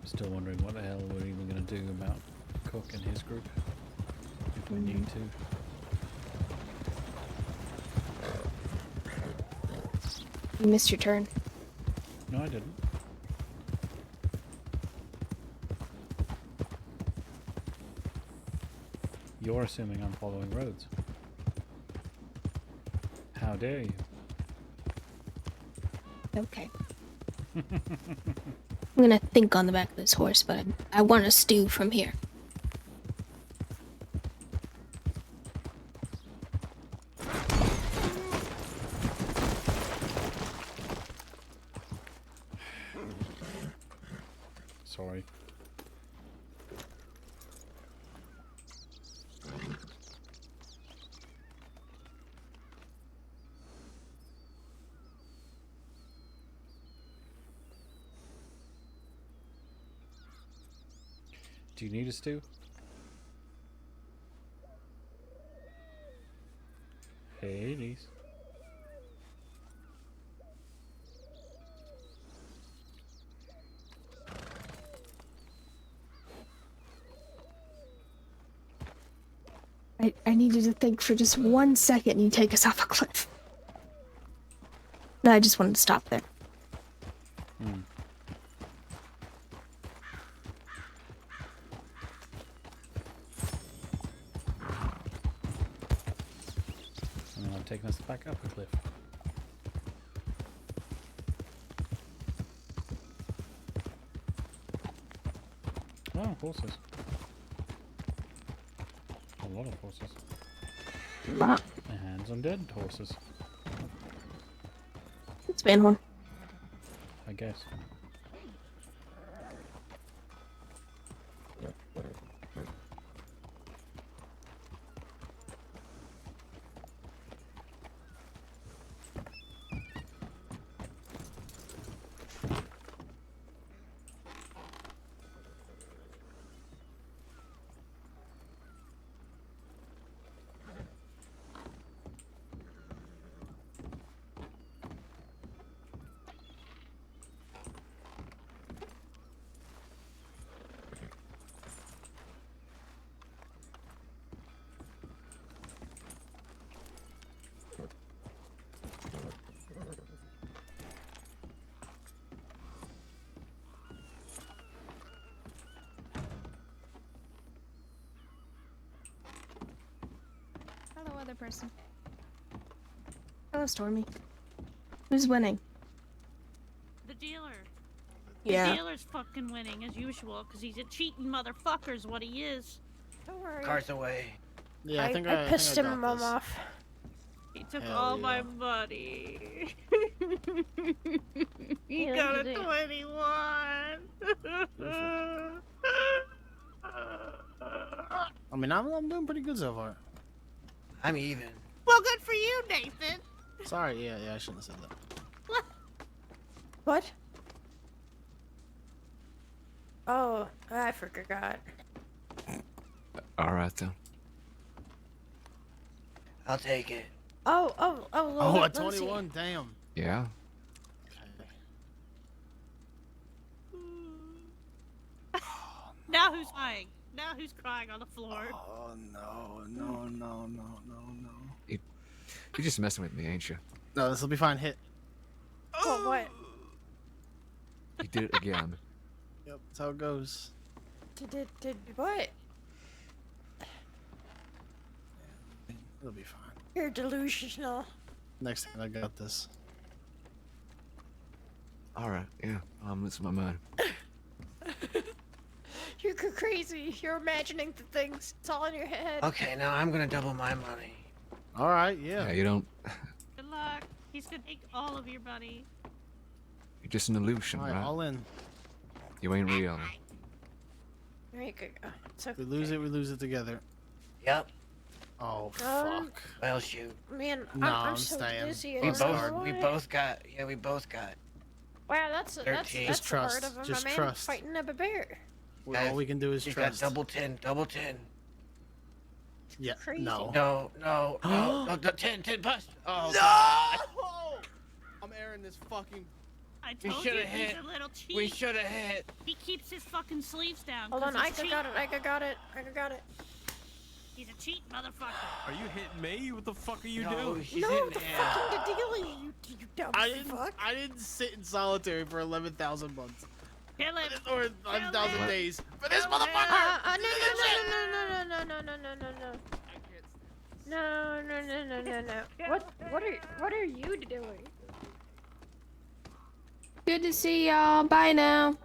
Speaker 5: Still wondering what the hell we're even going to do about Cook and his group, if we need to.
Speaker 10: You missed your turn.
Speaker 5: No, I didn't. You're assuming I'm following roads. How dare you?
Speaker 10: Okay. I'm gonna think on the back of this horse, but I want to stew from here.
Speaker 5: Sorry. Do you need a stew? Hades.
Speaker 10: I need you to think for just 1 second and you take us off a cliff. No, I just wanted to stop there.
Speaker 5: Hmm. And then I'm taking us back up a cliff. Oh, horses. A lot of horses.
Speaker 10: Lot.
Speaker 5: My hands on dead horses,
Speaker 10: It's Van Horn.
Speaker 5: I guess.
Speaker 15: other person.
Speaker 10: Hello, Stormy. Who's winning?
Speaker 4: The dealer.
Speaker 10: Yeah.
Speaker 4: The dealer's fucking winning as usual because he's a cheating motherfucker is what he is.
Speaker 15: Don't worry.
Speaker 3: Car's away.
Speaker 8: Yeah, I think
Speaker 15: I pissed
Speaker 8: think I
Speaker 15: him
Speaker 8: got this.
Speaker 15: off.
Speaker 4: He took
Speaker 8: Hell
Speaker 4: all
Speaker 8: yeah.
Speaker 4: my money. He
Speaker 15: Yeah,
Speaker 4: got a
Speaker 15: you did.
Speaker 4: 21.
Speaker 8: I mean, I'm doing pretty good so far.
Speaker 3: I'm even.
Speaker 4: Well, good for you, Nathan.
Speaker 8: Sorry, yeah, I shouldn't have said that.
Speaker 15: What? Oh, I forgot.
Speaker 6: All right then.
Speaker 3: I'll take it.
Speaker 15: Oh,
Speaker 8: Oh,
Speaker 15: let
Speaker 8: a
Speaker 15: me see.
Speaker 8: 21, damn.
Speaker 6: Yeah.
Speaker 4: Now who's crying? Now who's crying on the floor?
Speaker 8: Oh, no.
Speaker 6: You're just messing with me, ain't you?
Speaker 8: No, this will be fine. Hit.
Speaker 15: Oh, what?
Speaker 6: You did it again.
Speaker 8: Yep, that's how it goes.
Speaker 15: Did what?
Speaker 8: It'll be fine.
Speaker 15: You're delusional.
Speaker 8: Next time I got this.
Speaker 6: All right. Yeah. It's my mind.
Speaker 15: You're crazy. You're imagining the things. It's all in your head.
Speaker 3: Okay, now I'm gonna double my money.
Speaker 8: All right, yeah.
Speaker 6: Yeah. You don't.
Speaker 4: Good luck. He's gonna take all of your money.
Speaker 6: You're just an illusion,
Speaker 8: All right,
Speaker 6: right?
Speaker 8: all in.
Speaker 6: You ain't real.
Speaker 15: There you go. It's okay.
Speaker 8: We lose it together.
Speaker 3: Yep.
Speaker 8: Oh, fuck.
Speaker 3: Well, shoot.
Speaker 15: Man,
Speaker 8: No,
Speaker 15: I'm
Speaker 8: I'm
Speaker 15: so
Speaker 8: staying.
Speaker 15: dizzy. I
Speaker 3: We
Speaker 15: don't know
Speaker 3: both, we
Speaker 15: why.
Speaker 3: both got. Yeah, we both got.
Speaker 15: Wow, that's
Speaker 3: 13.
Speaker 8: Just trust.
Speaker 15: hard of him.
Speaker 8: Just
Speaker 15: a man
Speaker 8: trust.
Speaker 15: fighting a bear.
Speaker 8: All we can do is
Speaker 3: You
Speaker 8: trust.
Speaker 3: got double 10, double 10.
Speaker 8: Yeah,
Speaker 15: Crazy.
Speaker 8: no.
Speaker 3: No, 10 plus. Oh,
Speaker 8: No! I'm airing this fucking...
Speaker 4: I
Speaker 3: We
Speaker 4: told you
Speaker 3: shoulda
Speaker 4: he's
Speaker 3: hit.
Speaker 4: a little cheat.
Speaker 3: We should have hit.
Speaker 4: He keeps his fucking sleeves down.
Speaker 15: Hold
Speaker 4: 'cause
Speaker 15: on,
Speaker 4: he's
Speaker 15: I
Speaker 4: cheat.
Speaker 15: got it. I got it.
Speaker 4: He's a cheat motherfucker.
Speaker 23: Are you hitting me? What the fuck are you
Speaker 3: No,
Speaker 23: doing?
Speaker 3: she's
Speaker 15: No,
Speaker 3: hitting
Speaker 15: the
Speaker 3: him.
Speaker 15: fucking dealie, you dumb fuck.
Speaker 8: I didn't sit in solitary for 11,000 months.
Speaker 4: Kill him.
Speaker 8: Or 11,000
Speaker 4: him.
Speaker 8: days. For this
Speaker 4: Kill him.
Speaker 8: motherfucker!
Speaker 15: No. What are you doing?
Speaker 10: Good to see y'all. Bye now.
Speaker 8: Even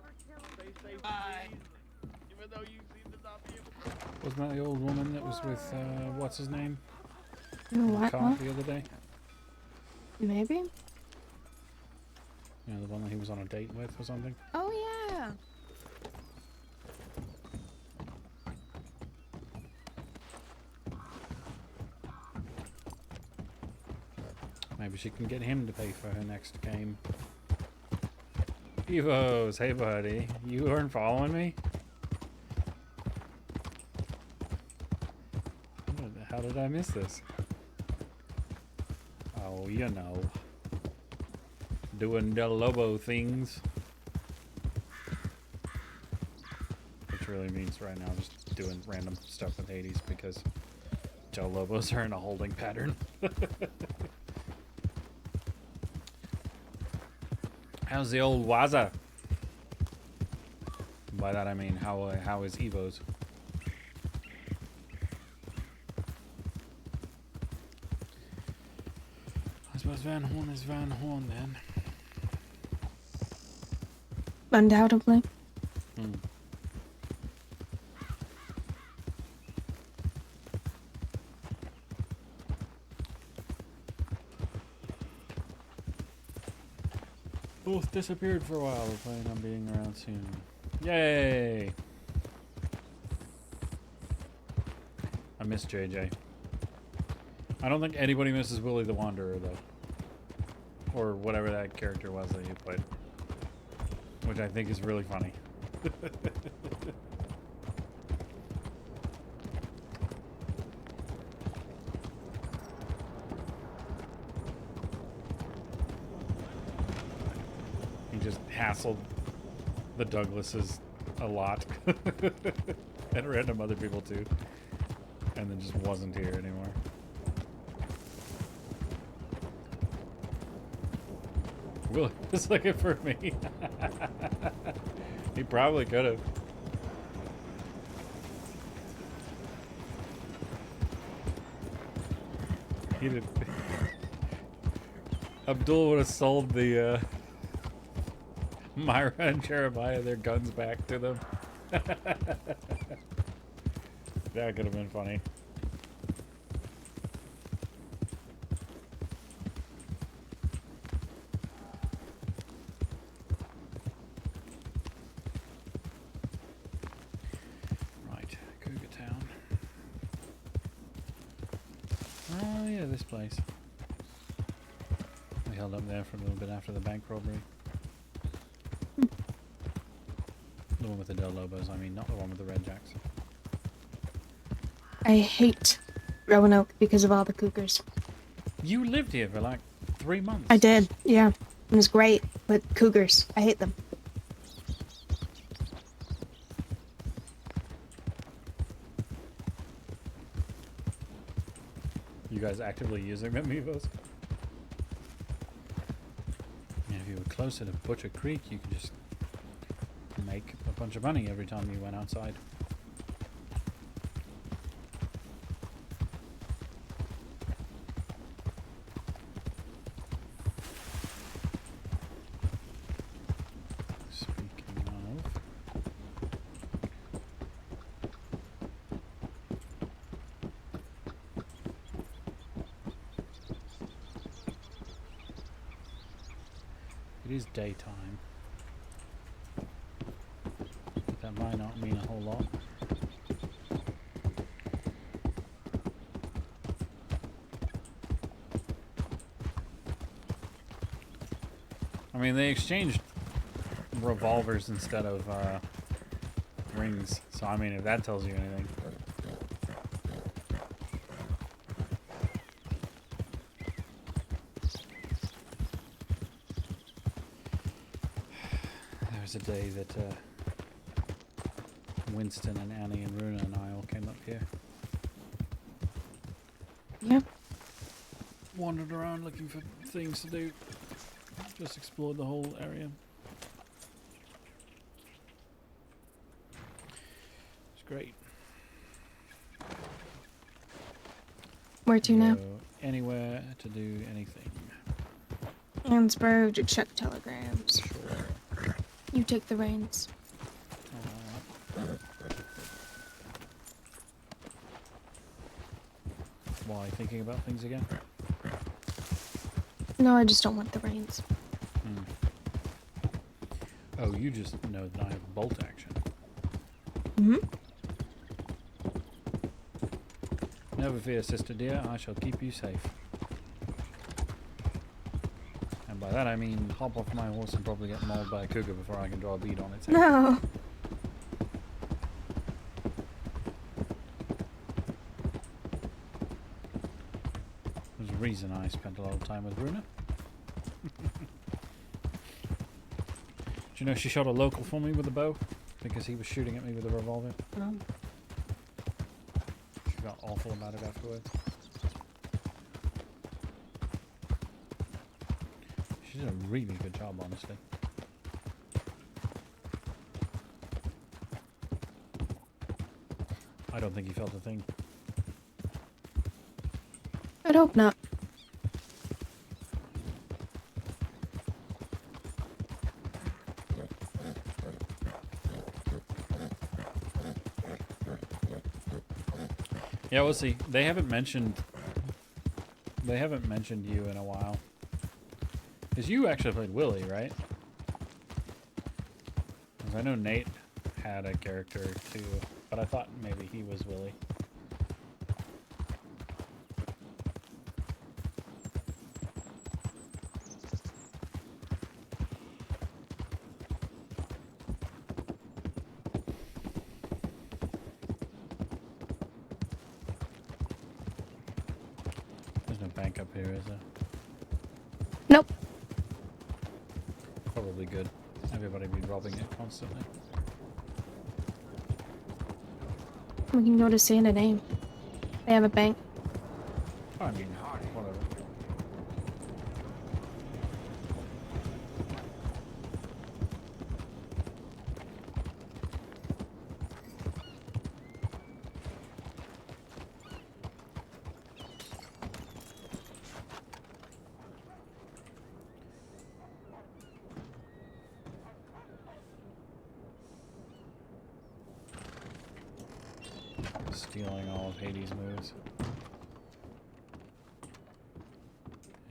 Speaker 8: though you seem to not be able to...
Speaker 5: Wasn't that the old woman that was with, what's his name?
Speaker 10: What?
Speaker 5: Caught the other day?
Speaker 10: Maybe.
Speaker 5: You know, the one that he was on a date with or something?
Speaker 15: Oh yeah.
Speaker 5: Maybe she can get him to pay for her next game. Evos, hey buddy. You weren't following me? How did I miss this? Oh, you know. Doing Del Lobo things. Which really means right now just doing random stuff with Hades because Del Lobos are in a holding pattern. How's the old Waza? By that I mean, how is Evo's? I suppose Van Horn is Van Horn then.
Speaker 10: Undoubtedly.
Speaker 5: Both disappeared for a while. We're planning on being around soon. Yay! I miss JJ. I don't think anybody misses Willy the Wanderer though. Or whatever that character was that you played. Which I think is really funny. He just hassled the Douglases a lot. And random other people too. And then just wasn't here anymore. Willie was looking for me. He probably could have. You did. Abdul would have sold the Myra and Jeremiah their guns back to them. That could have been funny. Right, Cougar Town. Oh yeah, this place. We held up there for a little bit after the bank robbery. The one with the Del Lobos, I mean, not the one with the Red Jacks.
Speaker 10: I hate Roanoke because of all the cougars.
Speaker 5: You lived here for like 3 months.
Speaker 10: I did, yeah. It was great, but cougars, I hate them.
Speaker 5: You guys actively using them, Evos? And if you were closer to Butcher Creek, you could just make a bunch of money every time you went outside. Speaking of... It is daytime. But that might not mean a whole lot. I mean, they exchanged revolvers instead of rings, so I mean, if that tells you anything. There was a day that Winston and Annie and Runa and I all came up here.
Speaker 10: Yep.
Speaker 5: Wandered around looking for things to do. Just explored the whole area. It's great.
Speaker 10: Where to now?
Speaker 5: Go anywhere to do anything.
Speaker 10: Ansborough to check telegrams.
Speaker 5: Sure.
Speaker 10: You take the reins.
Speaker 5: Why, thinking about things again?
Speaker 10: No, I just don't want the reins.
Speaker 5: Oh, you just know that I have bolt action.
Speaker 10: Mm-hmm.
Speaker 5: Never fear, sister dear, I shall keep you safe. And by that I mean hop off my horse and probably get mauled by a cougar before I can draw a bead on its head.
Speaker 10: No.
Speaker 5: There's a reason I spent a lot of time with Runa. Do you know she shot a local for me with a bow? Because he was shooting at me with a revolver. She got awful about it afterwards. She did a really good job, honestly. I don't think he felt a thing.
Speaker 10: I'd hope not.
Speaker 5: Yeah, we'll see. They haven't mentioned you in a while. Because you actually played Willie, right? Because I know Nate had a character too, but I thought maybe he was Willie. There's no bank up here, is there?
Speaker 10: Nope.
Speaker 5: Probably good. Everybody be robbing it constantly.
Speaker 10: We can go to Santa Name. They have a bank.
Speaker 5: I mean, whatever. Stealing all of Hades' moves.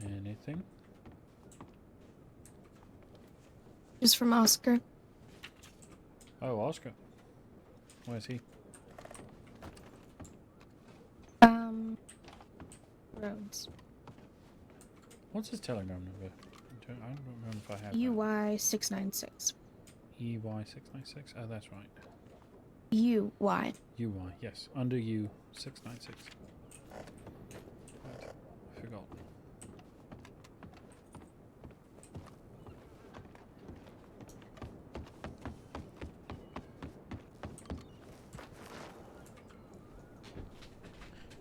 Speaker 5: Anything?
Speaker 10: Just from Oscar.
Speaker 5: Oh, Oscar. Where's he?
Speaker 10: Roads.
Speaker 5: What's his telegram number? I don't remember if I have
Speaker 10: UY696.
Speaker 5: EY696? Oh, that's right.
Speaker 10: UY.
Speaker 5: UY, yes. Under U696. Right. I forgot.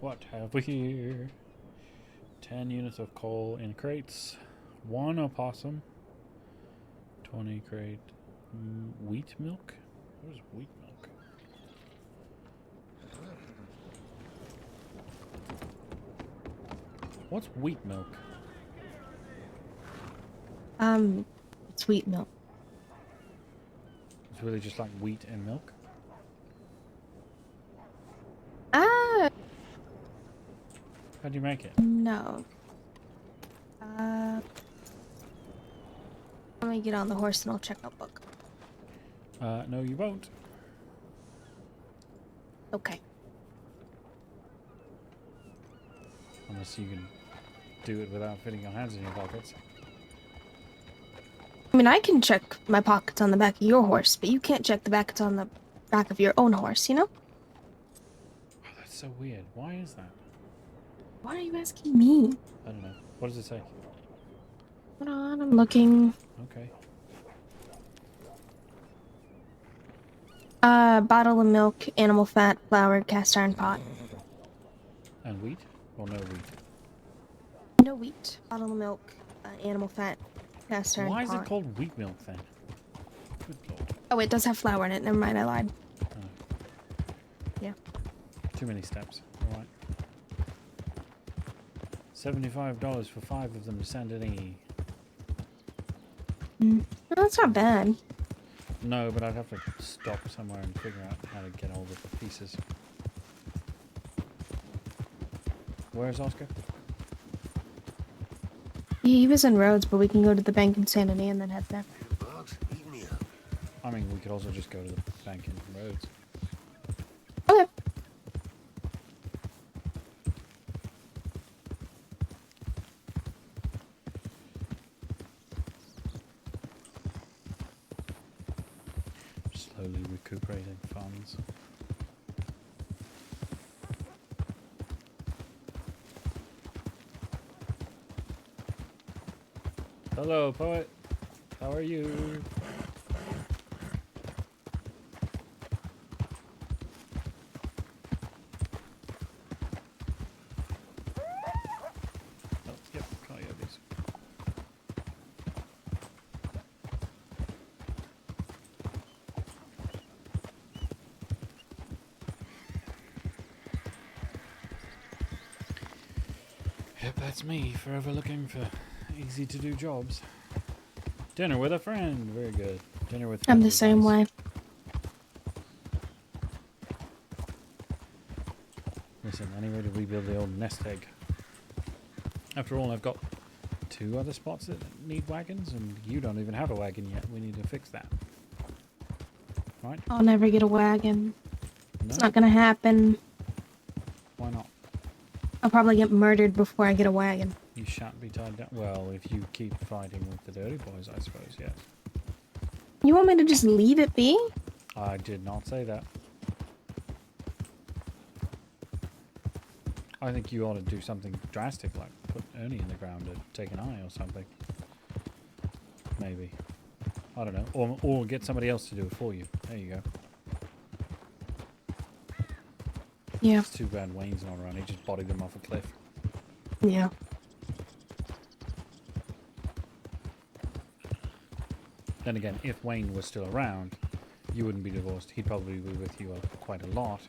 Speaker 5: What have we here? 10 units of coal in crates. 1 opossum. 20 crate. Wheat milk? What is wheat milk? What's wheat milk?
Speaker 10: It's wheat milk.
Speaker 5: It's really just like wheat and milk? How do you make it?
Speaker 10: No. Let me get on the horse and I'll check out book.
Speaker 5: No, you won't.
Speaker 10: Okay.
Speaker 5: Unless you can do it without fitting your hands in your pockets.
Speaker 10: I mean, I can check my pockets on the back of your horse, but you can't check the pockets on the back of your own horse, you know?
Speaker 5: Oh, that's so weird. Why is that?
Speaker 10: Why are you asking me?
Speaker 5: I don't know. What does it say?
Speaker 10: Hold on, I'm looking.
Speaker 5: Okay.
Speaker 10: Bottle of milk, animal fat, flour, cast iron pot.
Speaker 5: And wheat? Or no wheat?
Speaker 10: No wheat. Bottle of milk, animal fat, cast iron pot.
Speaker 5: Why is it called wheat milk then? Good lord.
Speaker 10: Oh, it does have flour in it. Never mind, I lied.
Speaker 5: Oh.
Speaker 10: Yeah.
Speaker 5: Too many steps. Alright. $75 for 5 of them to send an E.
Speaker 10: No, that's not bad.
Speaker 5: No, but I'd have to stop somewhere and figure out how to get all the pieces. Where's Oscar?
Speaker 10: He was in Rhodes, but we can go to the bank in Sanity and then head there.
Speaker 5: I mean, we could also just go to the bank in Rhodes.
Speaker 10: Okay.
Speaker 5: Slowly recuperating funds. Hello, poet. How are you? Oh, yep, coyotes. Yep, that's me, forever looking for easy to do jobs. Dinner with a friend, very good. Dinner with friends
Speaker 10: I'm the
Speaker 5: is
Speaker 10: same
Speaker 5: nice.
Speaker 10: way.
Speaker 5: Listen, any way to rebuild the old nest egg. After all, I've got 2 other spots that need wagons, and you don't even have a wagon yet. We need to fix that. Right?
Speaker 10: I'll never get a wagon. It's
Speaker 5: No?
Speaker 10: not gonna happen.
Speaker 5: Why not?
Speaker 10: I'll probably get murdered before I get a wagon.
Speaker 5: You shan't be tied down. Well, if you keep fighting with the dirty boys, I suppose, yes.
Speaker 10: You want me to just leave it be?
Speaker 5: I did not say that. I think you ought to do something drastic, like put Ernie in the ground to take an eye or something. Maybe. I don't know. Or get somebody else to do it for you. There you go.
Speaker 10: Yeah.
Speaker 5: It's too bad Wayne's not around. He just bodied them off a cliff.
Speaker 10: Yeah.
Speaker 5: Then again, if Wayne was still around, you wouldn't be divorced. He'd probably be with you quite a lot.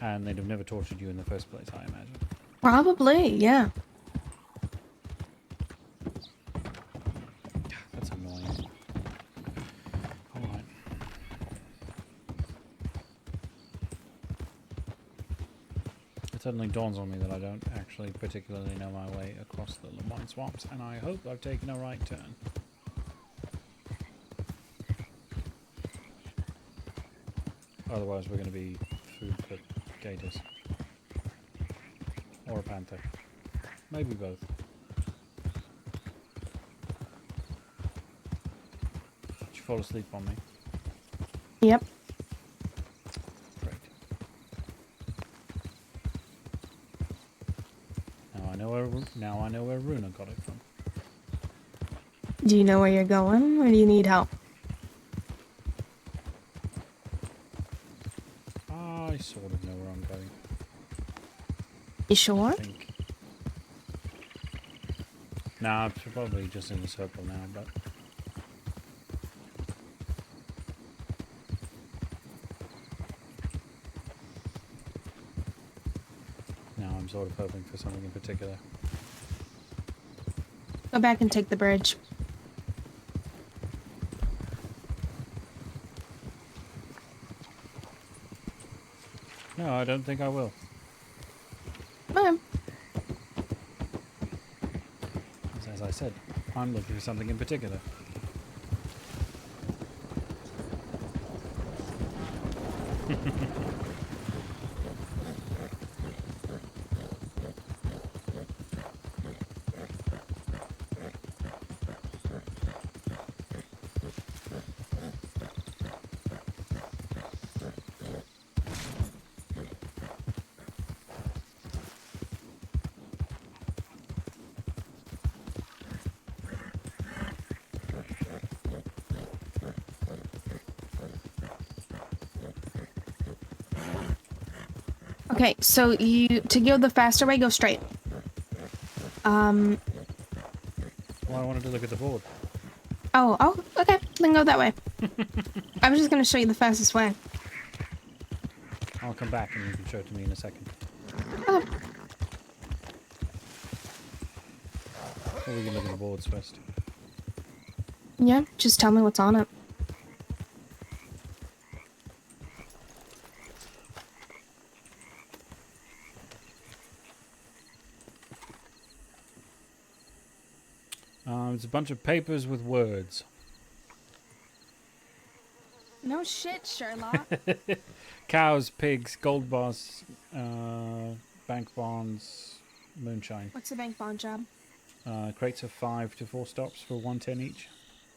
Speaker 5: And they'd have never tortured you in the first place, I imagine.
Speaker 10: Probably, yeah.
Speaker 5: That's annoying. Alright. suddenly dawns on me that I don't actually particularly know my way across the Lamont swamps, and I hope I've taken a right turn. Otherwise we're going to be food for gators. Or a panther. Maybe both. Did you fall asleep on me?
Speaker 10: Yep.
Speaker 5: Great. Now I know where Runa got it from.
Speaker 10: Do you know where you're going, or do you need help?
Speaker 5: I sort of know where I'm going.
Speaker 10: You sure?
Speaker 5: I think. Nah, it's probably just in a circle now, but... Now I'm sort of hoping for something in particular.
Speaker 10: Go back and take the bridge.
Speaker 5: No, I don't think I will. As I said, I'm looking for something in particular.
Speaker 10: Okay, so to go the faster way, go straight.
Speaker 5: Well, I wanted to look at the board.
Speaker 10: Oh, okay, then go that way. I was just gonna show you the fastest way.
Speaker 5: I'll come back and you can show it to me in a second.
Speaker 10: Okay.
Speaker 5: Or we can look at the boards first.
Speaker 10: Yeah, just tell me what's on it.
Speaker 5: It's a bunch of papers with words.
Speaker 10: No shit, Sherlock.
Speaker 5: Cows, pigs, gold bars, bank bonds, moonshine.
Speaker 10: What's the bank bond job?
Speaker 5: Crates of 5 to 4 stops for 110 each.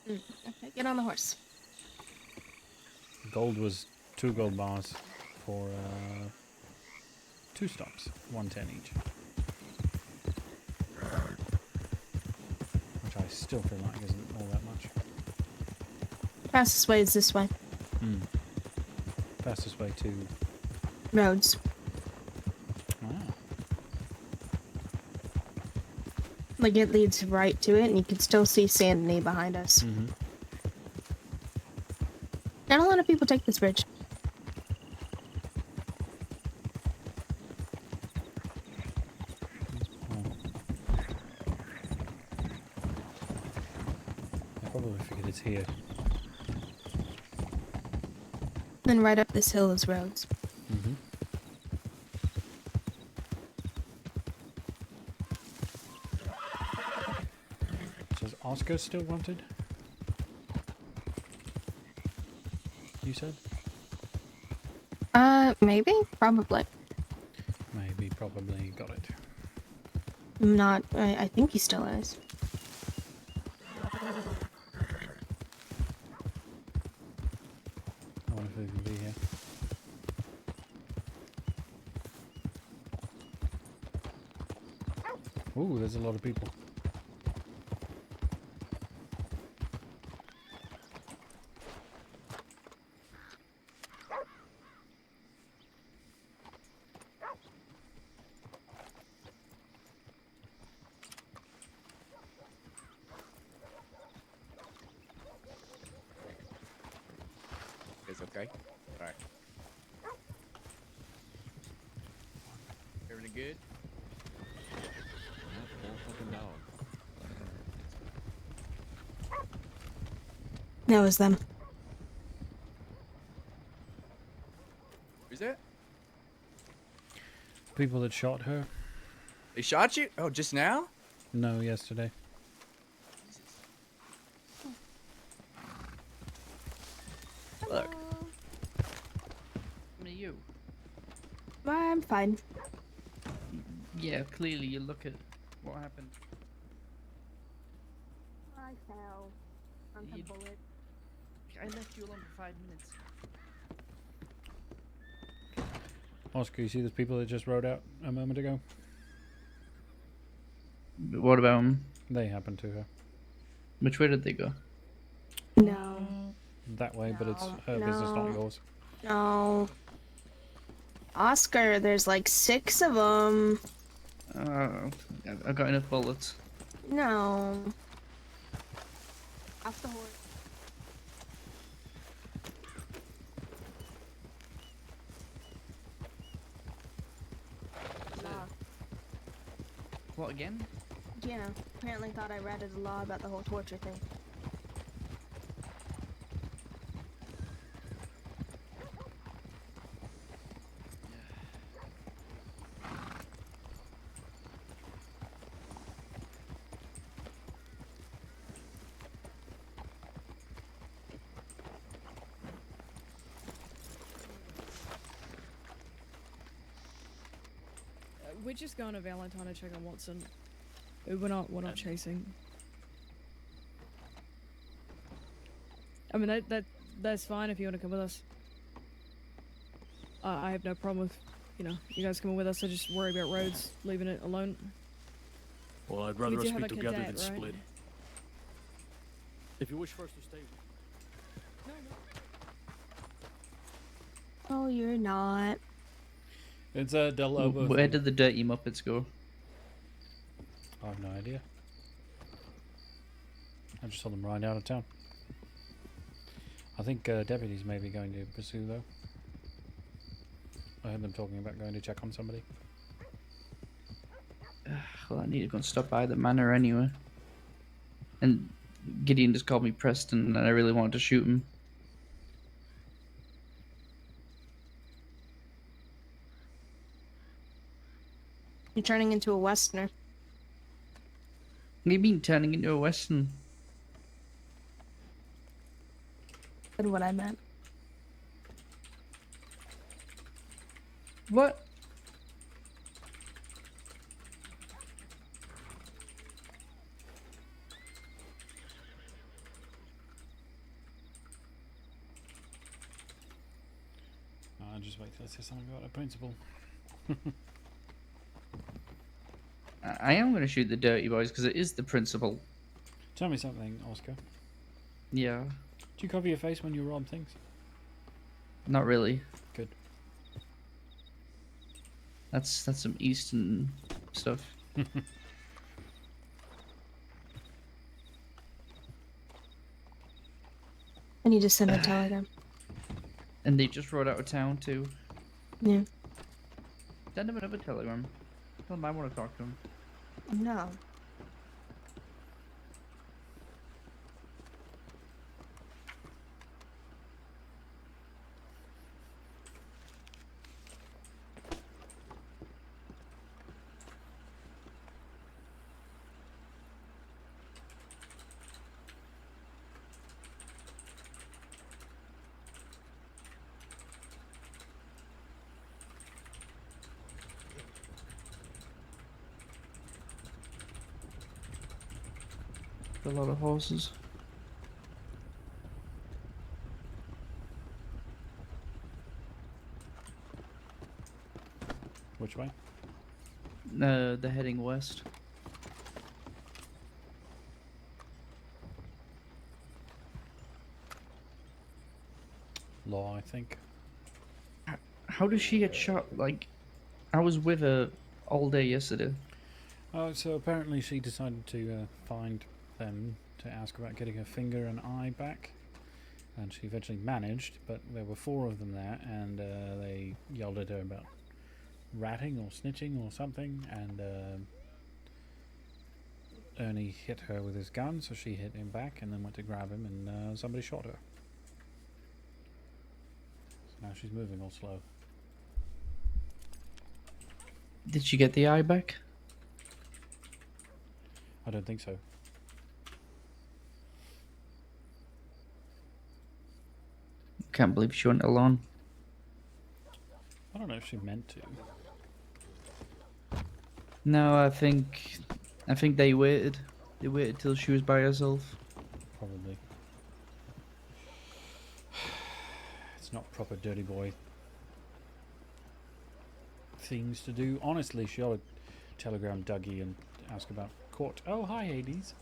Speaker 10: Okay, get on the horse.
Speaker 5: Gold was 2 gold bars for 2 stops, 110 each. Which I still feel like isn't all that much.
Speaker 10: Fastest way is this way.
Speaker 5: Fastest way to...
Speaker 10: Roads.
Speaker 5: Ah.
Speaker 10: Like, it leads right to it, and you can still see Sandy behind us. Not a lot of people take this bridge.
Speaker 5: I probably figured it's here.
Speaker 10: Then right up this hill is roads.
Speaker 5: So is Oscar still wanted? You said?
Speaker 10: Maybe? Probably.
Speaker 5: Maybe, probably, got it.
Speaker 10: Not, I think he still is.
Speaker 5: I wonder if he can be here. Ooh, there's a lot of people.
Speaker 17: It's okay. All right. Everything good?
Speaker 10: That was them.
Speaker 17: Who's that?
Speaker 5: People that shot her?
Speaker 17: They shot you? Oh, just now?
Speaker 5: No, yesterday.
Speaker 17: Look.
Speaker 1: What are you?
Speaker 10: I'm fine.
Speaker 1: Yeah, clearly you look at what happened.
Speaker 10: I fell from the
Speaker 1: You-
Speaker 10: bullet.
Speaker 1: I left you alone for 5 minutes.
Speaker 5: Oscar, you see those people that just rode out a moment ago?
Speaker 1: What about them?
Speaker 5: They happened to her.
Speaker 1: Which way did they go?
Speaker 10: No.
Speaker 5: That way, but it's her business, not yours.
Speaker 10: No. Oscar, there's like 6 of them.
Speaker 1: I got enough bullets.
Speaker 10: No. Off the horse. Law.
Speaker 1: What again?
Speaker 10: Yeah, apparently thought I read a law about the whole torture thing.
Speaker 8: We're just going to Valentine to check on Watson. We're not chasing. I mean, that's fine if you want to come with us. I have no problem with, you guys coming with us. I just worry about Rhodes leaving it alone.
Speaker 23: Well, I'd
Speaker 8: We
Speaker 23: rather
Speaker 8: do
Speaker 23: us
Speaker 8: have
Speaker 23: be
Speaker 8: a
Speaker 23: together
Speaker 8: cadet,
Speaker 23: than
Speaker 8: right?
Speaker 23: split. If you wish for us to stay.
Speaker 10: Oh, you're not.
Speaker 5: It's a Del Lobo.
Speaker 1: Where did the dirty Muppets go?
Speaker 5: I have no idea. I just saw them ride out of town. I think deputies may be going to pursue, though. I heard them talking about going to check on somebody.
Speaker 1: Well, I need to go and stop by the manor anyway. And Gideon just called me Preston, and I really wanted to shoot him.
Speaker 10: You're turning into a Westerner.
Speaker 1: What do you mean turning into a Western?
Speaker 10: That's what I meant.
Speaker 1: What?
Speaker 5: I'll just wait till I say something about a principal.
Speaker 1: I am going to shoot the dirty boys because it is the principal.
Speaker 5: Tell me something, Oscar.
Speaker 1: Yeah.
Speaker 5: Do you cover your face when you rob things?
Speaker 1: Not really.
Speaker 5: Good.
Speaker 1: That's some Eastern stuff.
Speaker 10: I need to send a telegram.
Speaker 1: And they just rode out of town too.
Speaker 10: Yeah.
Speaker 1: Send him another telegram. Tell him I want to talk to him.
Speaker 10: No.
Speaker 1: A lot of horses.
Speaker 5: Which way?
Speaker 1: They're heading west.
Speaker 5: Law, I think.
Speaker 1: How does she get shot? Like, I was with her all day yesterday.
Speaker 5: Oh, so apparently she decided to find them to ask about getting her finger and eye back. And she eventually managed, but there were 4 of them there, and they yelled at her about ratting or snitching or something, and Ernie hit her with his gun, so she hit him back and then went to grab him, and somebody shot her. So now she's moving all slow.
Speaker 1: Did she get the eye back?
Speaker 5: I don't think so.
Speaker 1: Can't believe she went alone.
Speaker 5: I don't know if she meant to.
Speaker 1: No, I think they waited. They waited till she was by herself.
Speaker 5: Probably. It's not proper dirty boy things to do. Honestly, she ought to telegram Dougie and ask about court. Oh, hi, Hades.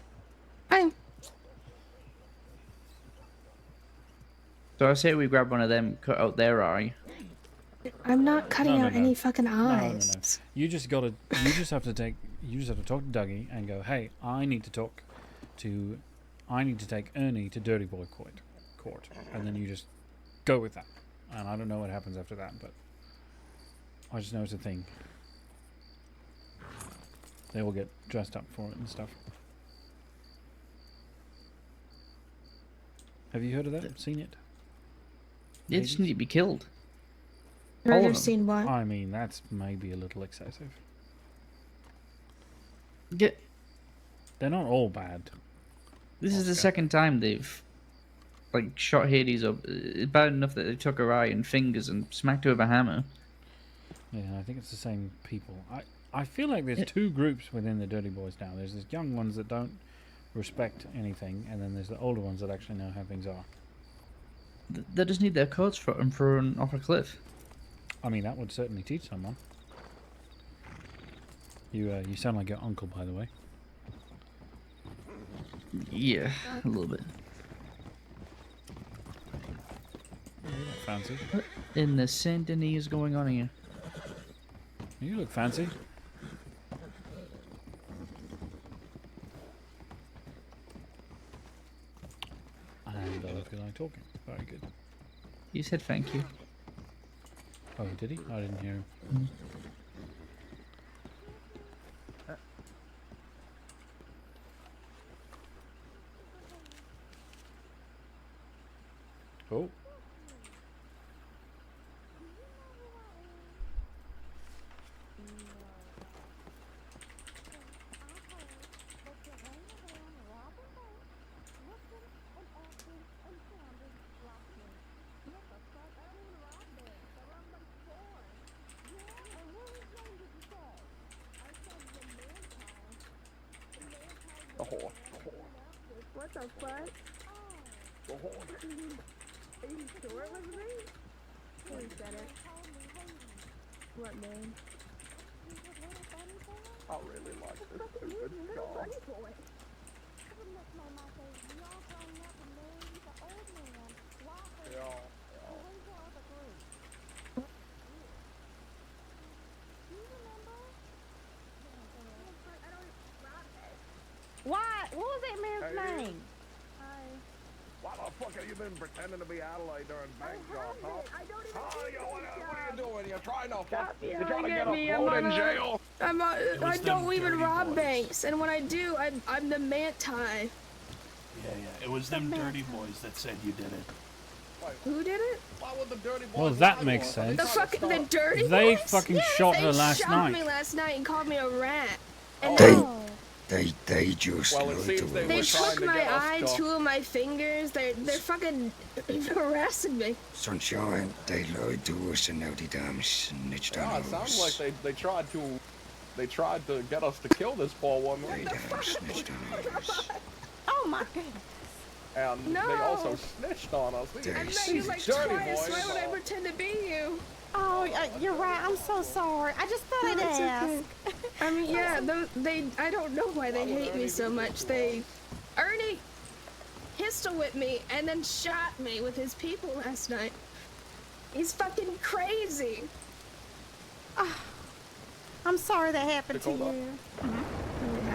Speaker 10: Hi.
Speaker 1: So I say we grab one of them, cut out their eye.
Speaker 10: I'm not cutting
Speaker 5: No,
Speaker 10: out any fucking eyes.
Speaker 5: No. You just have to talk to Dougie and go, hey, I need to take Ernie to Dirty Boy court. And then you just go with that. And I don't know what happens after that, but I just know it's a thing. They all get dressed up for it and stuff. Have you heard of that? Seen it?
Speaker 1: They just need to be killed.
Speaker 10: Heard or seen what?
Speaker 5: I mean, that's maybe a little excessive.
Speaker 1: Yeah.
Speaker 5: They're not all bad.
Speaker 1: This is the second time they've like shot Hades up. It's bad enough that they took her eye and fingers and smacked her with a hammer.
Speaker 5: Yeah, I think it's the same people. I feel like there's two groups within the Dirty Boys now. There's the young ones that don't respect anything, and then there's the older ones that actually know how things are.
Speaker 1: They just need their coats for them thrown off a cliff.
Speaker 5: I mean, that would certainly teach someone. You sound like your uncle, by the way.
Speaker 1: Yeah, a little bit.
Speaker 5: You look fancy.
Speaker 1: What in the Saint Denis is going on here?
Speaker 5: You look fancy. And I feel like talking. Very good.
Speaker 1: You said thank you.
Speaker 5: Oh, did he? I didn't hear him. Oh.
Speaker 15: What the fuck? Are you sure it was me? Who said it? What name?
Speaker 3: I really like this stupid song.
Speaker 4: What? What was that man's name?
Speaker 3: Why the fuck have you been pretending to be Adelaide during bank job, huh? What are you doing? You're trying to fuck. You're trying to get a float in jail.
Speaker 10: I don't even rob banks, and when I do, I'm the manti.
Speaker 23: Yeah, it was them dirty boys that said you did it.
Speaker 10: Who did it?
Speaker 3: Why would the dirty boys?
Speaker 5: Well, that makes sense.
Speaker 10: The dirty boys?
Speaker 5: They fucking shot her last
Speaker 10: They shot
Speaker 5: night.
Speaker 10: me last night and called me a rat. And
Speaker 9: They just
Speaker 3: Well, it seems they
Speaker 10: took my eye, 2 of my fingers. They're fucking harassing me.
Speaker 9: Sunshine, they lied to us and now they damn snitched on
Speaker 3: Yeah, it
Speaker 9: us.
Speaker 3: sounds like they tried to get us to kill this poor woman.
Speaker 9: They damn snitched on us.
Speaker 4: Oh my goodness.
Speaker 3: And they also snitched on us.
Speaker 10: I met you like twice. Why would I pretend to be you?
Speaker 4: Oh, you're right. I'm so sorry. I just thought I'd ask.
Speaker 10: Okay. I mean, yeah, I don't know why they hate me so much. Ernie pistol whipped me and then shot me with his people last night. He's fucking crazy.
Speaker 4: I'm sorry that happened to you.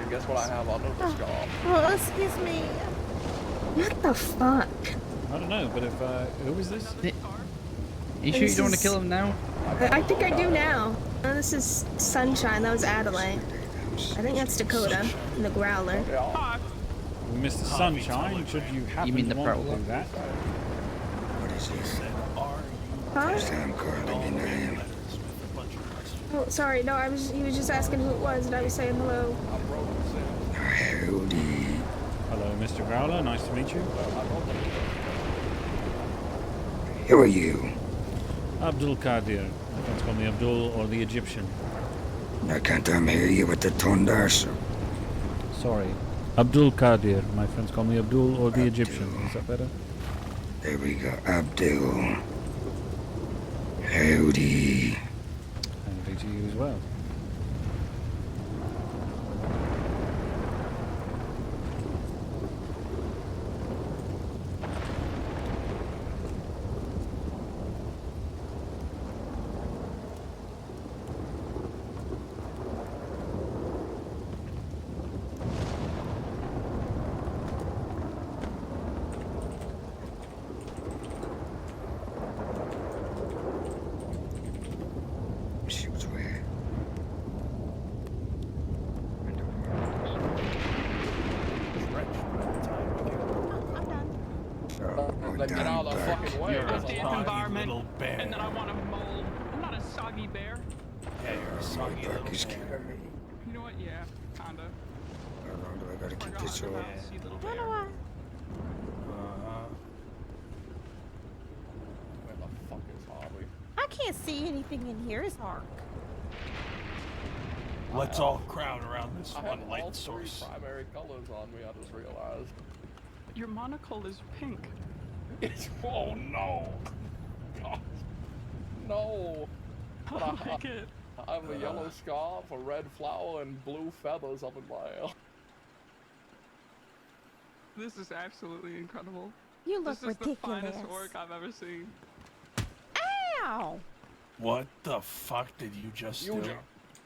Speaker 3: Guess what I have under the scarf?
Speaker 4: Oh, excuse me.
Speaker 10: What the fuck?
Speaker 5: I don't know, but if who is this?
Speaker 1: You sure you don't want to kill him now?
Speaker 10: I think I do now. Oh, this is Sunshine. That was Adelaide. I think that's Dakota in the Growler.
Speaker 5: Mr. Sunshine, should you happen to want to do that?
Speaker 9: What is this?
Speaker 10: Huh?
Speaker 9: First time calling your name.
Speaker 10: Oh, sorry. No, he was just asking who it was, and I was saying hello.
Speaker 9: Howdy.
Speaker 5: Hello, Mr. Growler. Nice to meet you.
Speaker 9: Who are you?
Speaker 5: Abdul-Qadir. My friends call me Abdul or the Egyptian.
Speaker 9: I can't hear you with the thunder, so.
Speaker 5: Sorry. Abdul-Qadir. My friends call me Abdul or the Egyptian. Is that better?
Speaker 9: There we go. Abdul. Howdy.
Speaker 5: Howdy to you as well.
Speaker 3: Get out of the fucking way.
Speaker 23: You're a
Speaker 3: There's a
Speaker 23: soggy
Speaker 3: lot.
Speaker 23: environment, little bear.
Speaker 3: And then I want to mold. I'm not a soggy bear.
Speaker 23: Yeah, you're a soggy little bear.
Speaker 3: You know what? Yeah, kinda.
Speaker 9: How long do I gotta keep this on?
Speaker 3: You little bear. Where the fuck is Harvey?
Speaker 4: I can't see anything in here. It's dark.
Speaker 23: Let's all crowd around this
Speaker 3: I have
Speaker 23: one
Speaker 3: all
Speaker 23: light
Speaker 3: three
Speaker 23: source.
Speaker 3: primary colors on me. I just realized. Your monocle is pink. It's oh no. God. No.
Speaker 23: I like it.
Speaker 3: I have a yellow scarf, a red flower, and blue feathers up in my hair. This is absolutely incredible.
Speaker 4: You look
Speaker 3: This is the
Speaker 4: ridiculous.
Speaker 3: finest work I've ever seen.
Speaker 4: Ow!
Speaker 23: What the fuck did you just do?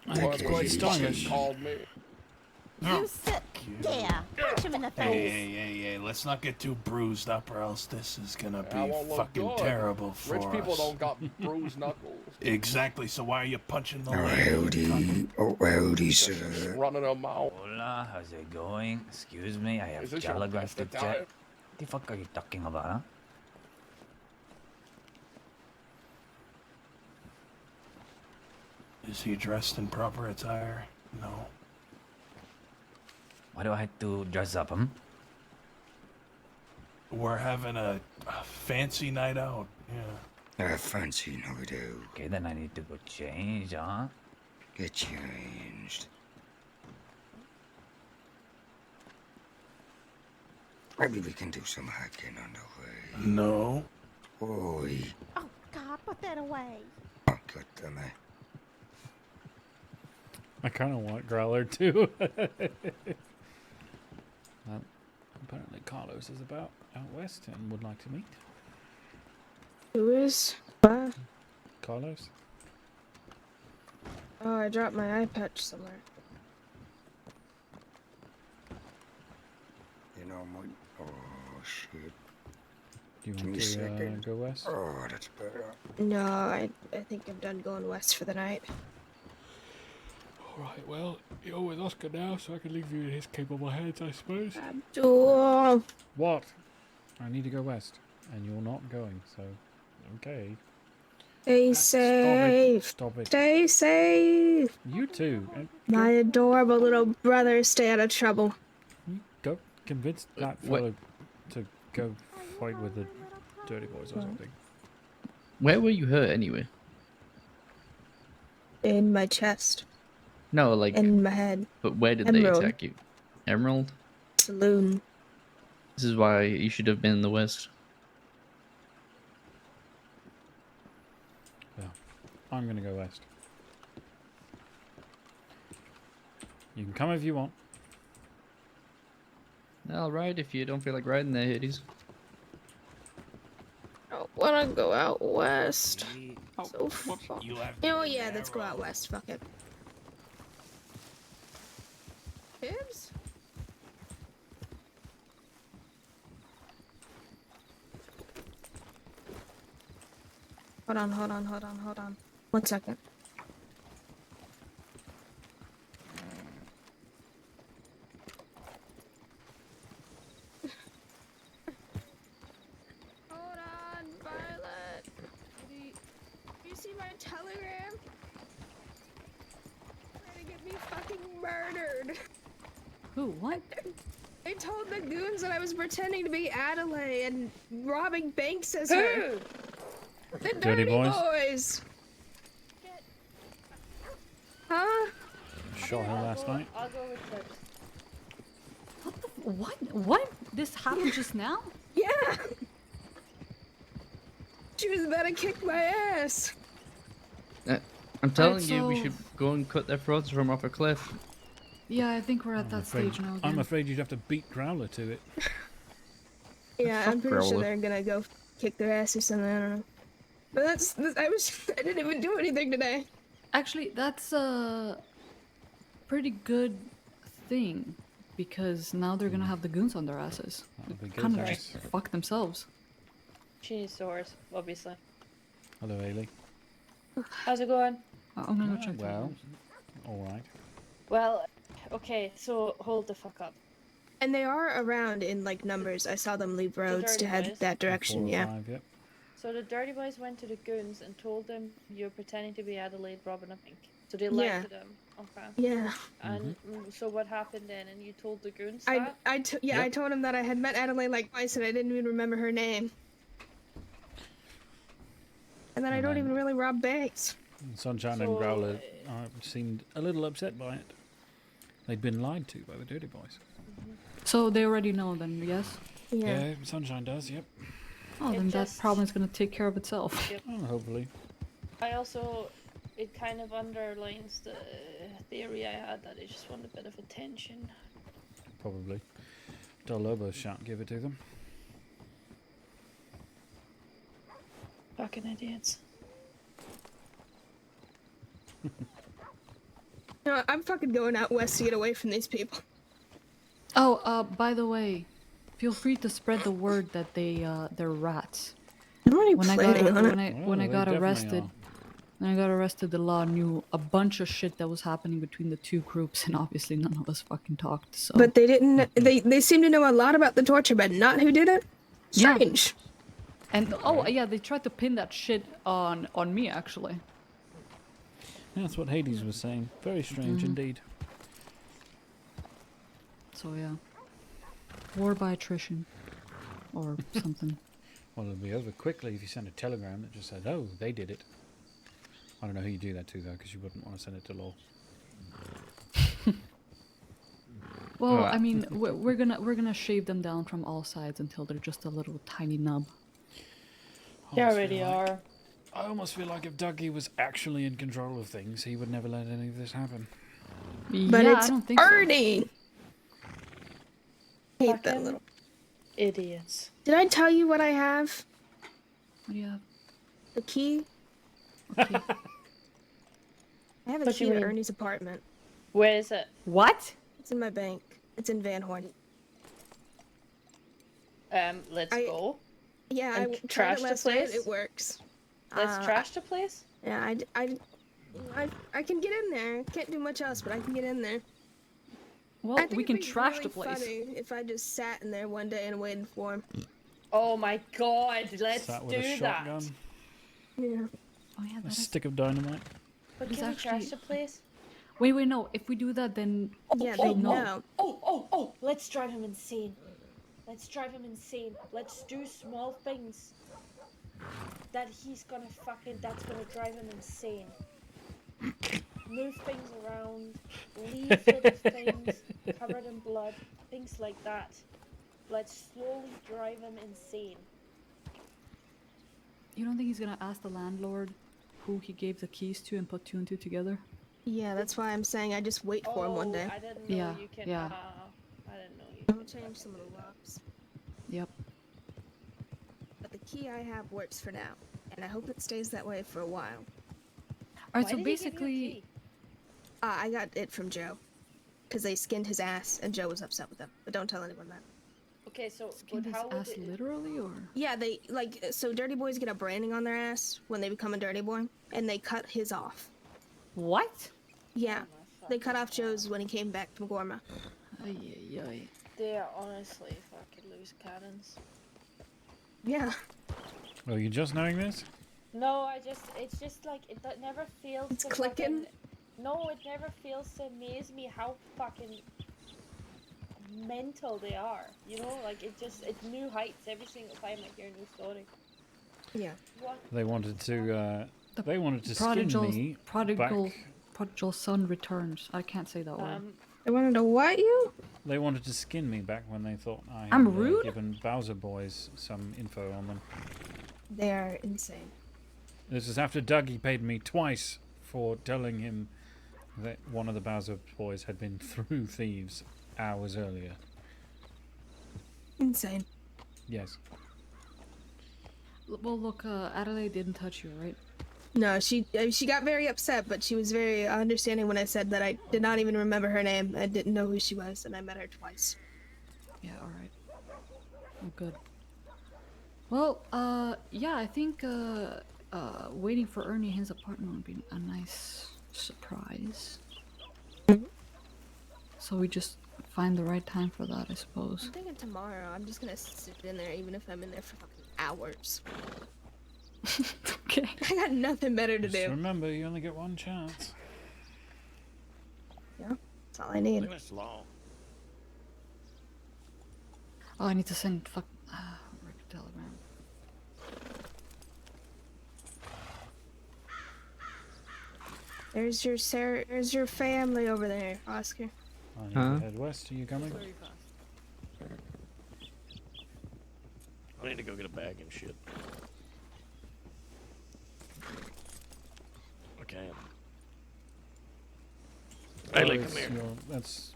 Speaker 5: It's quite stylish.
Speaker 3: Called me.
Speaker 4: You sit there. Punch him in the face.
Speaker 23: Hey, let's not get too bruised up or else this is gonna
Speaker 3: I
Speaker 23: be
Speaker 3: won't look
Speaker 23: fucking
Speaker 3: good.
Speaker 23: terrible for
Speaker 3: Rich people
Speaker 23: us.
Speaker 3: don't got bruised knuckles.
Speaker 23: Exactly, so why are you punching the
Speaker 9: Oh,
Speaker 23: lady?
Speaker 9: howdy. Oh, howdy, sir.
Speaker 3: Running a mouth.
Speaker 7: Hola, how's it going? Excuse me, I have
Speaker 3: Is this your
Speaker 7: telegrams to
Speaker 3: best
Speaker 7: check.
Speaker 3: Italian?
Speaker 7: What the fuck are you talking about, huh?
Speaker 23: Is he dressed in proper attire? No.
Speaker 7: Why do I have to dress up,
Speaker 23: We're having a fancy night out. Yeah.
Speaker 9: A fancy night out.
Speaker 7: Okay, then I need to go change, huh?
Speaker 9: Get changed. Maybe we can do some hiking on the way.
Speaker 23: No.
Speaker 9: Oi.
Speaker 4: Oh, God, put that away.
Speaker 9: Oh, good to me.
Speaker 5: I kind of want Growler too. Well, apparently Carlos is about out west and would like to meet.
Speaker 10: Who is?
Speaker 5: Carlos?
Speaker 10: Oh, I dropped my eye patch somewhere.
Speaker 9: You know, oh, shit.
Speaker 5: Do you
Speaker 9: Give
Speaker 5: want
Speaker 9: me a
Speaker 5: to
Speaker 9: second.
Speaker 5: go west?
Speaker 9: Oh, that's better.
Speaker 10: No, I think I'm done going west for the night.
Speaker 5: Alright, well, you're with Oscar now, so I can leave you in his capable hands, I suppose.
Speaker 10: Abdul.
Speaker 5: What? I need to go west, and you're not going, so okay.
Speaker 10: Stay safe.
Speaker 5: Stop it.
Speaker 10: Stay safe.
Speaker 5: You too. And
Speaker 10: My adorable little brother, stay out of trouble.
Speaker 5: go convince that
Speaker 1: What-
Speaker 5: fellow to go fight with the dirty boys or something.
Speaker 1: Where were you hurt anyway?
Speaker 10: In my chest.
Speaker 1: No, like.
Speaker 10: In my head.
Speaker 1: But where did
Speaker 10: Emerald.
Speaker 1: they attack you? Emerald?
Speaker 10: Saloon.
Speaker 1: This is why you should have been in the west.
Speaker 5: Yeah. I'm gonna go west. You can come if you want.
Speaker 1: I'll ride if you don't feel like riding there, Hades.
Speaker 10: I don't wanna go out west.
Speaker 3: Oh,
Speaker 10: So far.
Speaker 23: You have
Speaker 10: Oh yeah, let's go out west. Fuck it. Tibbs? Hold on. 1 second. Hold on, Violet. Do you see my telegram?
Speaker 16: Who? What?
Speaker 10: I told the goons that I was pretending to be Adelaide and robbing banks as
Speaker 11: Who?
Speaker 10: her. The
Speaker 5: Dirty boys?
Speaker 10: boys. Huh?
Speaker 5: Shot her last night.
Speaker 11: I'll go with Clips.
Speaker 16: What? What? This happened just now?
Speaker 10: Yeah. She was about to kick my ass.
Speaker 1: I'm telling
Speaker 16: Alright,
Speaker 1: you, we
Speaker 16: so-
Speaker 1: should go and cut their throats from off a cliff.
Speaker 16: Yeah, I think we're at that
Speaker 5: afraid,
Speaker 16: stage now.
Speaker 5: I'm
Speaker 16: Again.
Speaker 5: afraid you'd have to beat Growler to it.
Speaker 10: Yeah, I'm pretty sure
Speaker 1: Growler.
Speaker 10: they're gonna go kick their ass or something. I don't know. But I didn't even do anything today.
Speaker 16: Actually, that's a pretty good thing because now they're gonna have the goons on their asses.
Speaker 5: That'll be good,
Speaker 16: Kind of
Speaker 5: guys.
Speaker 16: just fuck themselves.
Speaker 11: She needs swords, obviously.
Speaker 5: Hello, Ailey.
Speaker 11: How's it going?
Speaker 16: I'm gonna go check. the
Speaker 5: Well,
Speaker 16: rooms.
Speaker 5: alright.
Speaker 11: Well, okay, so hold the fuck up.
Speaker 10: And they are around in like numbers. I saw them leave roads to
Speaker 11: dirty
Speaker 10: head
Speaker 11: boys?
Speaker 10: that direction.
Speaker 5: 4 or
Speaker 10: Yeah.
Speaker 5: 5, yep.
Speaker 11: So the dirty boys went to the goons and told them you're pretending to be Adelaide robbing a bank. So they
Speaker 10: Yeah.
Speaker 11: lied to them. Okay.
Speaker 10: Yeah.
Speaker 11: And so what happened then? And you told the goons
Speaker 10: I
Speaker 11: that?
Speaker 10: I told him that I had met Adelaide like twice and I didn't even remember her name. And then I don't even really rob banks.
Speaker 5: Sunshine and Growler seemed a little upset by it. They'd been lied to by the Dirty Boys.
Speaker 16: So they already know then, yes?
Speaker 5: Yeah, Sunshine does, yep.
Speaker 16: Oh, then that problem is gonna take care of itself.
Speaker 11: Yep.
Speaker 5: Oh, hopefully.
Speaker 11: I also, it kind of underlines the theory I had that they just want a bit of attention.
Speaker 5: Probably. Tell Lobos shan't give it to them.
Speaker 11: Fucking idiots.
Speaker 10: No, I'm fucking going out west to get away from these people.
Speaker 16: Oh, by the way, feel free to spread the word that they're rats.
Speaker 10: I'm already
Speaker 16: when
Speaker 10: planning on it.
Speaker 16: When I
Speaker 5: they
Speaker 16: got
Speaker 5: definitely
Speaker 16: arrested,
Speaker 5: are.
Speaker 16: when I got arrested, the law knew a bunch of shit that was happening between the two groups, and obviously none of us fucking talked. So.
Speaker 10: But they didn't. They seem to know a lot about the torture, but not who did it. Strange.
Speaker 16: And oh yeah, they tried to pin that shit on me actually.
Speaker 5: Yeah, that's what Hades was saying. Very strange indeed.
Speaker 16: So yeah, war by attrition, or something.
Speaker 5: Well, it'll be over quickly if you send a telegram that just says, "Oh, they did it." I don't know who you do that to though, because you wouldn't want to send it to law.
Speaker 16: Well, I mean, we're gonna shave them down from all sides until they're just a little tiny nub.
Speaker 11: They already are.
Speaker 5: I almost feel like if Dougie was actually in control of things, he would never let any of this happen.
Speaker 10: But
Speaker 16: yeah,
Speaker 10: it's
Speaker 16: I don't think
Speaker 10: Arnie. Hate that little
Speaker 11: idiots.
Speaker 10: Did I tell you what I have?
Speaker 16: What do you have?
Speaker 10: The key.
Speaker 16: Okay.
Speaker 10: I have a
Speaker 11: What
Speaker 10: key
Speaker 11: you
Speaker 10: to
Speaker 11: mean?
Speaker 10: Ernie's apartment.
Speaker 11: Where is it?
Speaker 16: What?
Speaker 10: It's in my bank. It's in Van Horn.
Speaker 11: Let's go.
Speaker 10: Yeah,
Speaker 11: And
Speaker 10: I tried
Speaker 11: trash
Speaker 10: it
Speaker 11: the
Speaker 10: last night.
Speaker 11: place?
Speaker 10: It works.
Speaker 11: Let's trash the place?
Speaker 10: Yeah, I can get in there. Can't do much else, but I can get in there.
Speaker 16: Well,
Speaker 10: I think
Speaker 16: we
Speaker 10: it'd
Speaker 16: can
Speaker 10: be
Speaker 16: trash
Speaker 10: really
Speaker 16: the place.
Speaker 10: funny if I just sat in there one day and waited for him.
Speaker 11: Oh my god, let's
Speaker 5: Sat with a
Speaker 11: do
Speaker 5: shotgun,
Speaker 11: that.
Speaker 10: Yeah.
Speaker 16: Oh yeah,
Speaker 5: a
Speaker 16: that is.
Speaker 5: stick of dynamite.
Speaker 11: But
Speaker 16: It's
Speaker 11: can we trash
Speaker 16: actually-
Speaker 11: the place?
Speaker 16: Wait, no. If we do that, then
Speaker 10: Yeah,
Speaker 16: they'll
Speaker 10: they
Speaker 16: know.
Speaker 10: know.
Speaker 11: Oh, let's drive him insane. Let's drive him insane. Let's do small things that he's gonna that's gonna drive him insane. Move things around, leave little things covered in blood, things like that. Let's slowly drive him insane.
Speaker 16: You don't think he's gonna ask the landlord who he gave the keys to and put two and two together?
Speaker 10: Yeah, that's why I'm saying I just wait for him one day.
Speaker 11: I didn't know
Speaker 16: Yeah,
Speaker 11: you can.
Speaker 16: yeah.
Speaker 11: I didn't know you.
Speaker 10: I'll change some of the locks.
Speaker 16: Yep.
Speaker 10: But the key I have works for now, and I hope it stays that way for a while.
Speaker 16: All right,
Speaker 11: Why
Speaker 16: so
Speaker 11: did he give you a
Speaker 16: basically,
Speaker 11: key?
Speaker 10: I got it from Joe, because they skinned his ass, and Joe was upset with them. But don't tell anyone that.
Speaker 11: Okay, so
Speaker 16: skin
Speaker 11: but
Speaker 16: his
Speaker 11: how would
Speaker 16: ass
Speaker 11: it,
Speaker 16: literally, or
Speaker 10: Yeah, they so dirty boys get a branding on their ass when they become a dirty boy, and they cut his off.
Speaker 16: what?
Speaker 10: Yeah, they cut off Joe's when he came back from Gorma.
Speaker 16: Ay, ay, ay.
Speaker 11: they are honestly fucking loose cannons.
Speaker 10: Yeah.
Speaker 5: Oh, you just knowing this?
Speaker 11: No, it's just like, that never fails
Speaker 10: It's
Speaker 11: to
Speaker 10: clicking.
Speaker 11: No, it never fails to amaze me how fucking mental they are. You know, like it's new heights every single time I hear a new story.
Speaker 10: Yeah.
Speaker 11: What?
Speaker 5: They wanted to. They wanted to
Speaker 16: Prodigal,
Speaker 5: skin me
Speaker 16: prodigal,
Speaker 5: back.
Speaker 16: prodigal son returns. I can't say that word.
Speaker 10: They wanted to what you?
Speaker 5: They wanted to skin me back when they thought I had
Speaker 16: I'm rude?
Speaker 5: given Bowser Boys some info on them.
Speaker 10: They are insane.
Speaker 5: This is after Dougie paid me twice for telling him that one of the Bowser Boys had been through thieves hours earlier.
Speaker 10: Insane.
Speaker 5: Yes.
Speaker 16: Well, look, Adelaide didn't touch you, right?
Speaker 10: No, she got very upset, but she was very understanding when I said that I did not even remember her name. I didn't know who she was, and I met her twice.
Speaker 16: Yeah, alright. Oh, good. Well, yeah, I think, waiting for Ernie in his apartment would be a nice surprise. So we just find the right time for that, I suppose.
Speaker 10: I'm thinking tomorrow. I'm just gonna sit in there, even if I'm in there for fucking hours.
Speaker 16: Okay.
Speaker 10: I got nothing better to
Speaker 5: Just
Speaker 10: do.
Speaker 5: remember, you only get one chance.
Speaker 10: Yeah, that's all I need.
Speaker 23: That's long.
Speaker 16: Oh, I need to send Rick a telegram.
Speaker 10: There's your family over there, Oscar.
Speaker 5: I need to head west. Are you coming?
Speaker 23: I need to go get a bag and shit. Okay. Hey, Lee, come here.
Speaker 5: That's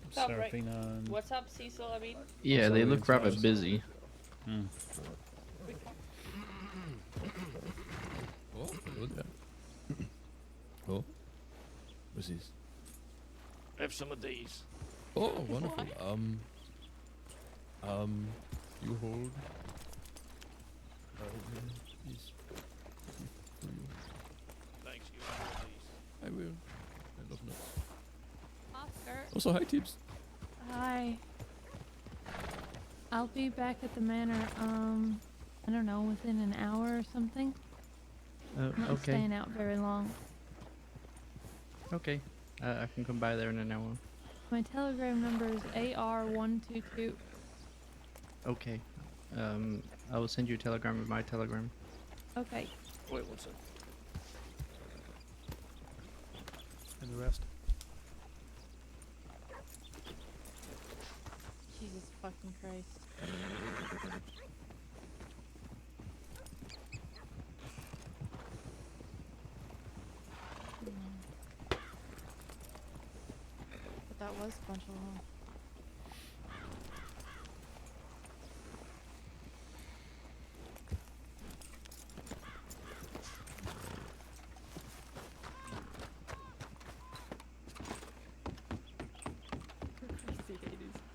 Speaker 11: What's up, Rick?
Speaker 5: Serafina and...
Speaker 11: What's up, Cecil? I mean.
Speaker 1: Yeah, they look rather busy.
Speaker 5: Hmm.
Speaker 13: Oh, look at that. Oh, what's this?
Speaker 23: Have some of these.
Speaker 13: Oh, wonderful. You hold. These for you.
Speaker 23: Thanks, you have these.
Speaker 13: I will. I love nuts.
Speaker 15: Oscar.
Speaker 13: Also, hi, Tibbs.
Speaker 15: Hi. I'll be back at the manor, I don't know, within an hour or something. I'm not
Speaker 1: Okay.
Speaker 15: staying out very long.
Speaker 1: Okay. I can come by there in an hour.
Speaker 15: My telegram number is AR122.
Speaker 1: Okay. I will send you a telegram with my telegram.
Speaker 15: Okay.
Speaker 23: Wait one second.
Speaker 5: And the rest?
Speaker 15: Jesus fucking Christ. But that was a bunch of long.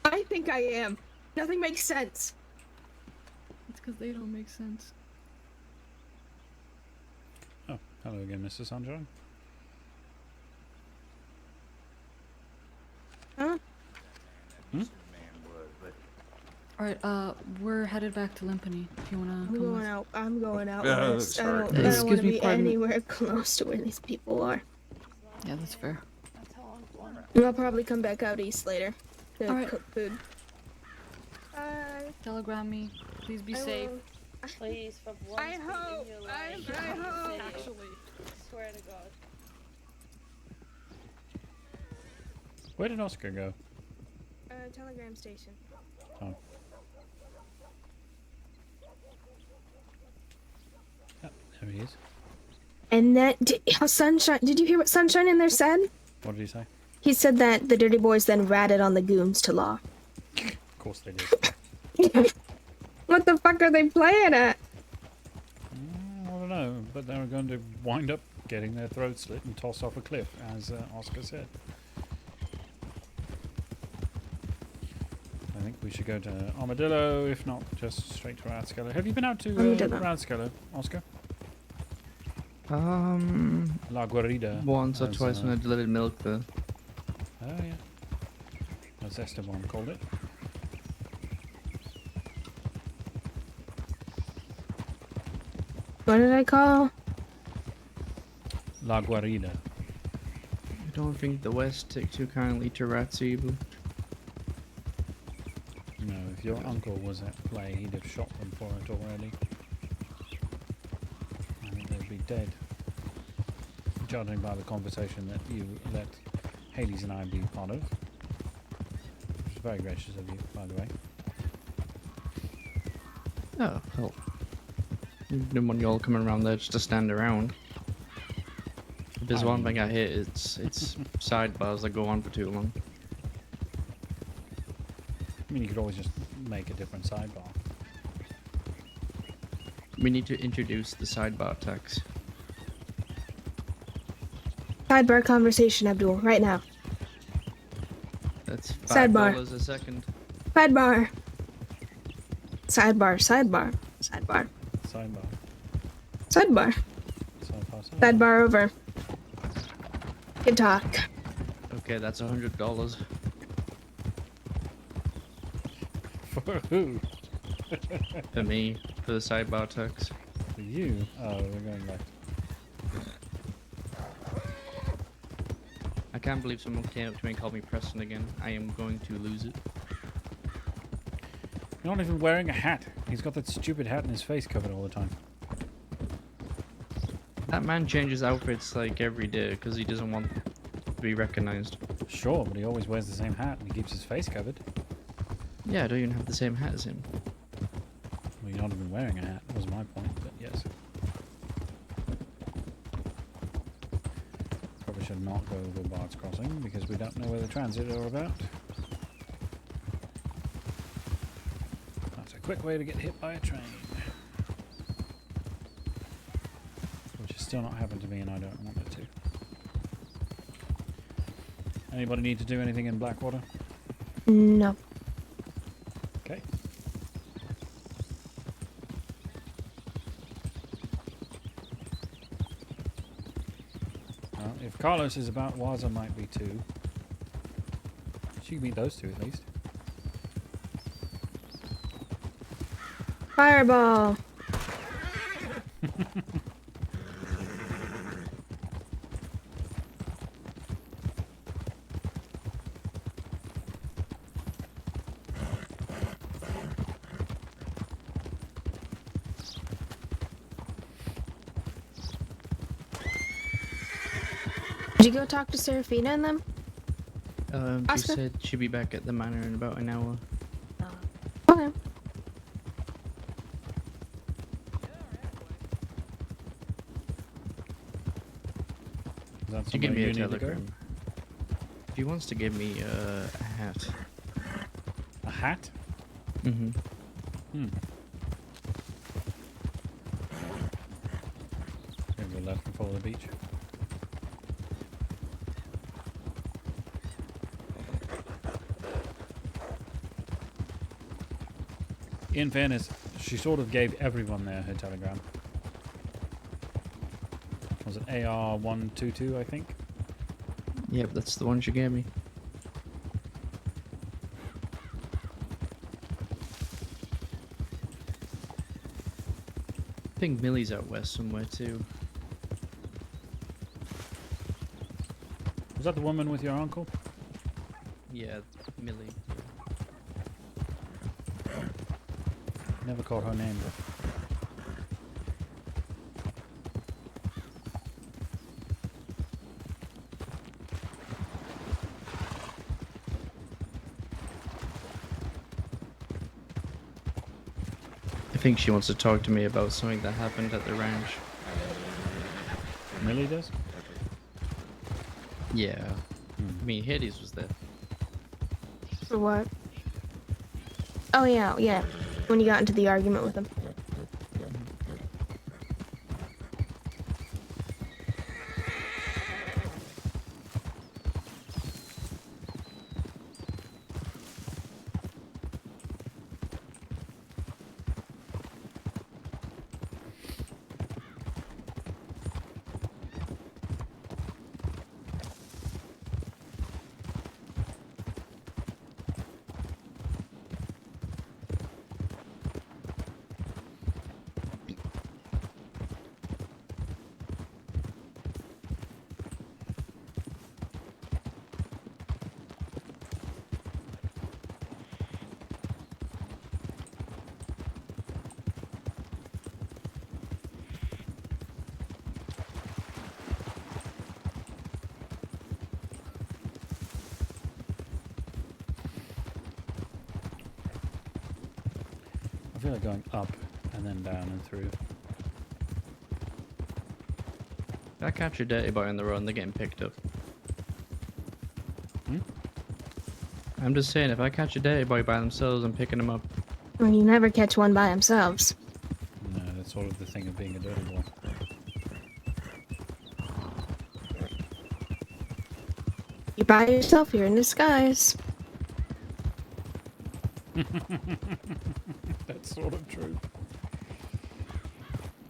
Speaker 10: I think I am. Nothing makes sense.
Speaker 16: It's because they don't make sense.
Speaker 5: Oh, hello again, Mr. Sunshine.
Speaker 10: Huh?
Speaker 5: Hmm?
Speaker 16: Alright, we're headed back to Limpany. If you wanna
Speaker 10: I'm
Speaker 16: come
Speaker 10: going
Speaker 16: with.
Speaker 10: out. I'm going out
Speaker 16: Yeah,
Speaker 10: west. I don't
Speaker 16: Excuse
Speaker 10: want to
Speaker 16: me,
Speaker 10: be
Speaker 16: pardon me.
Speaker 10: anywhere close to where these people are.
Speaker 16: Yeah, that's fair.
Speaker 10: And I'll probably come back out east later to
Speaker 16: Alright.
Speaker 10: cook food.
Speaker 16: Telegram me. Please be safe.
Speaker 11: Please, for once
Speaker 10: I hope.
Speaker 11: in your life.
Speaker 10: I hope.
Speaker 11: Actually. Swear to God.
Speaker 5: Where did Oscar go?
Speaker 10: Telegram station.
Speaker 5: Oh. Oh, there he is.
Speaker 10: And that Sunshine. Did you hear what Sunshine in there said?
Speaker 5: What did he say?
Speaker 10: He said that the Dirty Boys then ratted on the goons to law.
Speaker 5: Of course they did.
Speaker 10: What the fuck are they playing at?
Speaker 5: I don't know, but they were going to wind up getting their throats slit and tossed off a cliff, as Oscar said. I think we should go to Armadillo, if not just straight to Radskeller. Have you been out to Radskeller, Oscar? La Guarida.
Speaker 1: Once or
Speaker 5: as,
Speaker 1: twice when I delivered milk there.
Speaker 5: Oh yeah. As Esteban called it.
Speaker 10: What did I call?
Speaker 5: La Guarida.
Speaker 1: I don't think the West take too kindly to rats either.
Speaker 5: If your uncle was at play, he'd have shot them for it already. I think they'd be dead. Judging by the conversation that you let Hades and I be part of. Which is very gracious of you, by the way.
Speaker 1: Oh, hell. Didn't want you all coming around there just to stand around. If there's one thing I hate, it's sidebars that go on for too long.
Speaker 5: I mean, you could always just make a different sidebar.
Speaker 1: We need to introduce the sidebar tax.
Speaker 10: Sidebar conversation, Abdul, right now.
Speaker 1: That's
Speaker 10: Sidebar.
Speaker 1: $5 a second.
Speaker 10: Sidebar. Sidebar, sidebar, sidebar.
Speaker 5: Sidebar.
Speaker 10: Sidebar. Sidebar over. Good talk.
Speaker 1: Okay, that's $100.
Speaker 5: For who?
Speaker 1: For me, for the sidebar tax.
Speaker 5: For you? Oh, we're going back.
Speaker 1: I can't believe someone came up to me and called me Preston again. I am going to lose it.
Speaker 5: You're not even wearing a hat. He's got that stupid hat and his face covered all the time.
Speaker 1: That man changes outfits like every day because he doesn't want to be recognized.
Speaker 5: Sure, but he always wears the same hat and he keeps his face covered.
Speaker 1: Yeah, I don't even have the same hat as him.
Speaker 5: Well, you're not even wearing a hat, was my point, but yes. Probably should not go over Bard's Crossing because we don't know where the transit are about. That's a quick way to get hit by a train. Which has still not happened to me and I don't want it to. Anybody need to do anything in Blackwater?
Speaker 10: No.
Speaker 5: Okay. Well, if Carlos is about, Waza might be too. She can meet those two at least.
Speaker 10: Fireball. Did you go talk to Serafina and them?
Speaker 1: She
Speaker 10: Oscar?
Speaker 1: said she'd be back at the manor in about an hour.
Speaker 10: Okay.
Speaker 5: Is that
Speaker 1: She give me
Speaker 5: somewhere
Speaker 1: a
Speaker 5: you need to go?
Speaker 1: telegram. If he wants to give me a hat.
Speaker 5: A hat?
Speaker 1: Mm-hmm.
Speaker 5: Hmm. Maybe go left and follow the beach. In fairness, she sort of gave everyone there her telegram. Was it AR122, I think?
Speaker 1: Yep, that's the one she gave me. I think Millie's out west somewhere too.
Speaker 5: Was that the woman with your uncle?
Speaker 1: Yeah, Millie.
Speaker 5: Never caught her name, but...
Speaker 1: I think she wants to talk to me about something that happened at the ranch.
Speaker 5: Millie does?
Speaker 1: Yeah. I mean, Hades was there.
Speaker 10: For what? Oh yeah, yeah. When you got into the argument with him.
Speaker 5: feel like going up and then down and through.
Speaker 1: If I catch a dirty boy on the road, they're getting picked up.
Speaker 5: Hmm?
Speaker 1: I'm just saying, if I catch a dirty boy by themselves, I'm picking them up.
Speaker 10: Well, you never catch one by themselves.
Speaker 5: No, that's sort of the thing of being a dirty boy.
Speaker 10: You by yourself, you're in disguise.
Speaker 5: That's sort of true.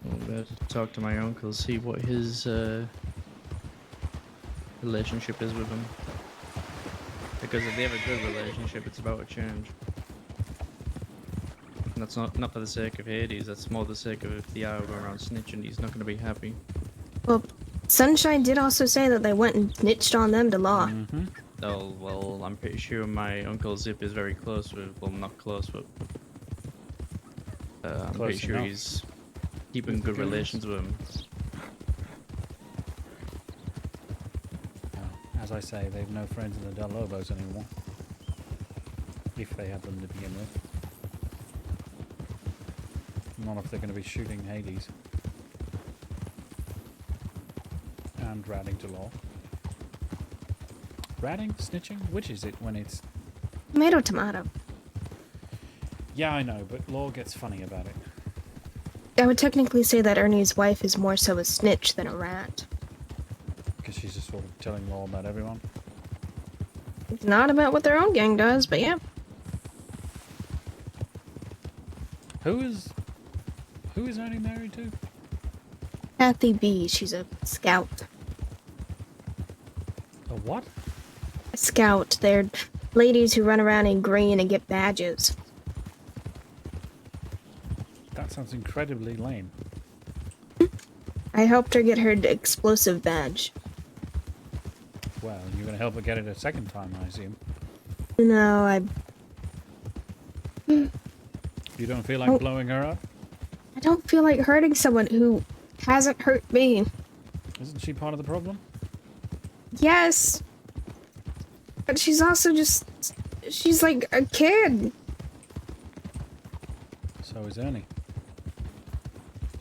Speaker 1: I'll be able to talk to my uncle, see what his relationship is with him. Because if they have a good relationship, it's about to change. And that's not for the sake of Hades, that's more the sake of if they are going around snitching, he's not going to be happy.
Speaker 10: Well, Sunshine did also say that they went and snitched on them to law.
Speaker 5: Mm-hmm.
Speaker 1: Oh, well, I'm pretty sure my Uncle Zip is very close with, well, not close, but I'm
Speaker 5: Close
Speaker 1: pretty sure
Speaker 5: enough.
Speaker 1: he's keeping
Speaker 5: With the
Speaker 1: good
Speaker 5: goons.
Speaker 1: relations with him.
Speaker 5: As I say, they've no friends in the Del Lobos anymore. If they had them to begin with. Not if they're going to be shooting Hades. And ratting to law. Ratting? Snitching? Which is it when it's...
Speaker 10: Tomato, tomato.
Speaker 5: Yeah, I know, but law gets funny about it.
Speaker 10: I would technically say that Ernie's wife is more so a snitch than a rat.
Speaker 5: Because she's just sort of telling law about everyone.
Speaker 10: It's not about what their own gang does, but yeah.
Speaker 5: Who is Ernie married to?
Speaker 10: Kathy B, she's a scout.
Speaker 5: A what?
Speaker 10: A scout. They're ladies who run around in green and get badges.
Speaker 5: That sounds incredibly lame.
Speaker 10: I helped her get her explosive badge.
Speaker 5: Well, you're going to help her get it a second time, I assume.
Speaker 10: No,
Speaker 5: You don't feel like blowing her up?
Speaker 10: I don't feel like hurting someone who hasn't hurt me.
Speaker 5: Isn't she part of the problem?
Speaker 10: Yes. But she's also just... She's like a kid.
Speaker 5: So is Ernie.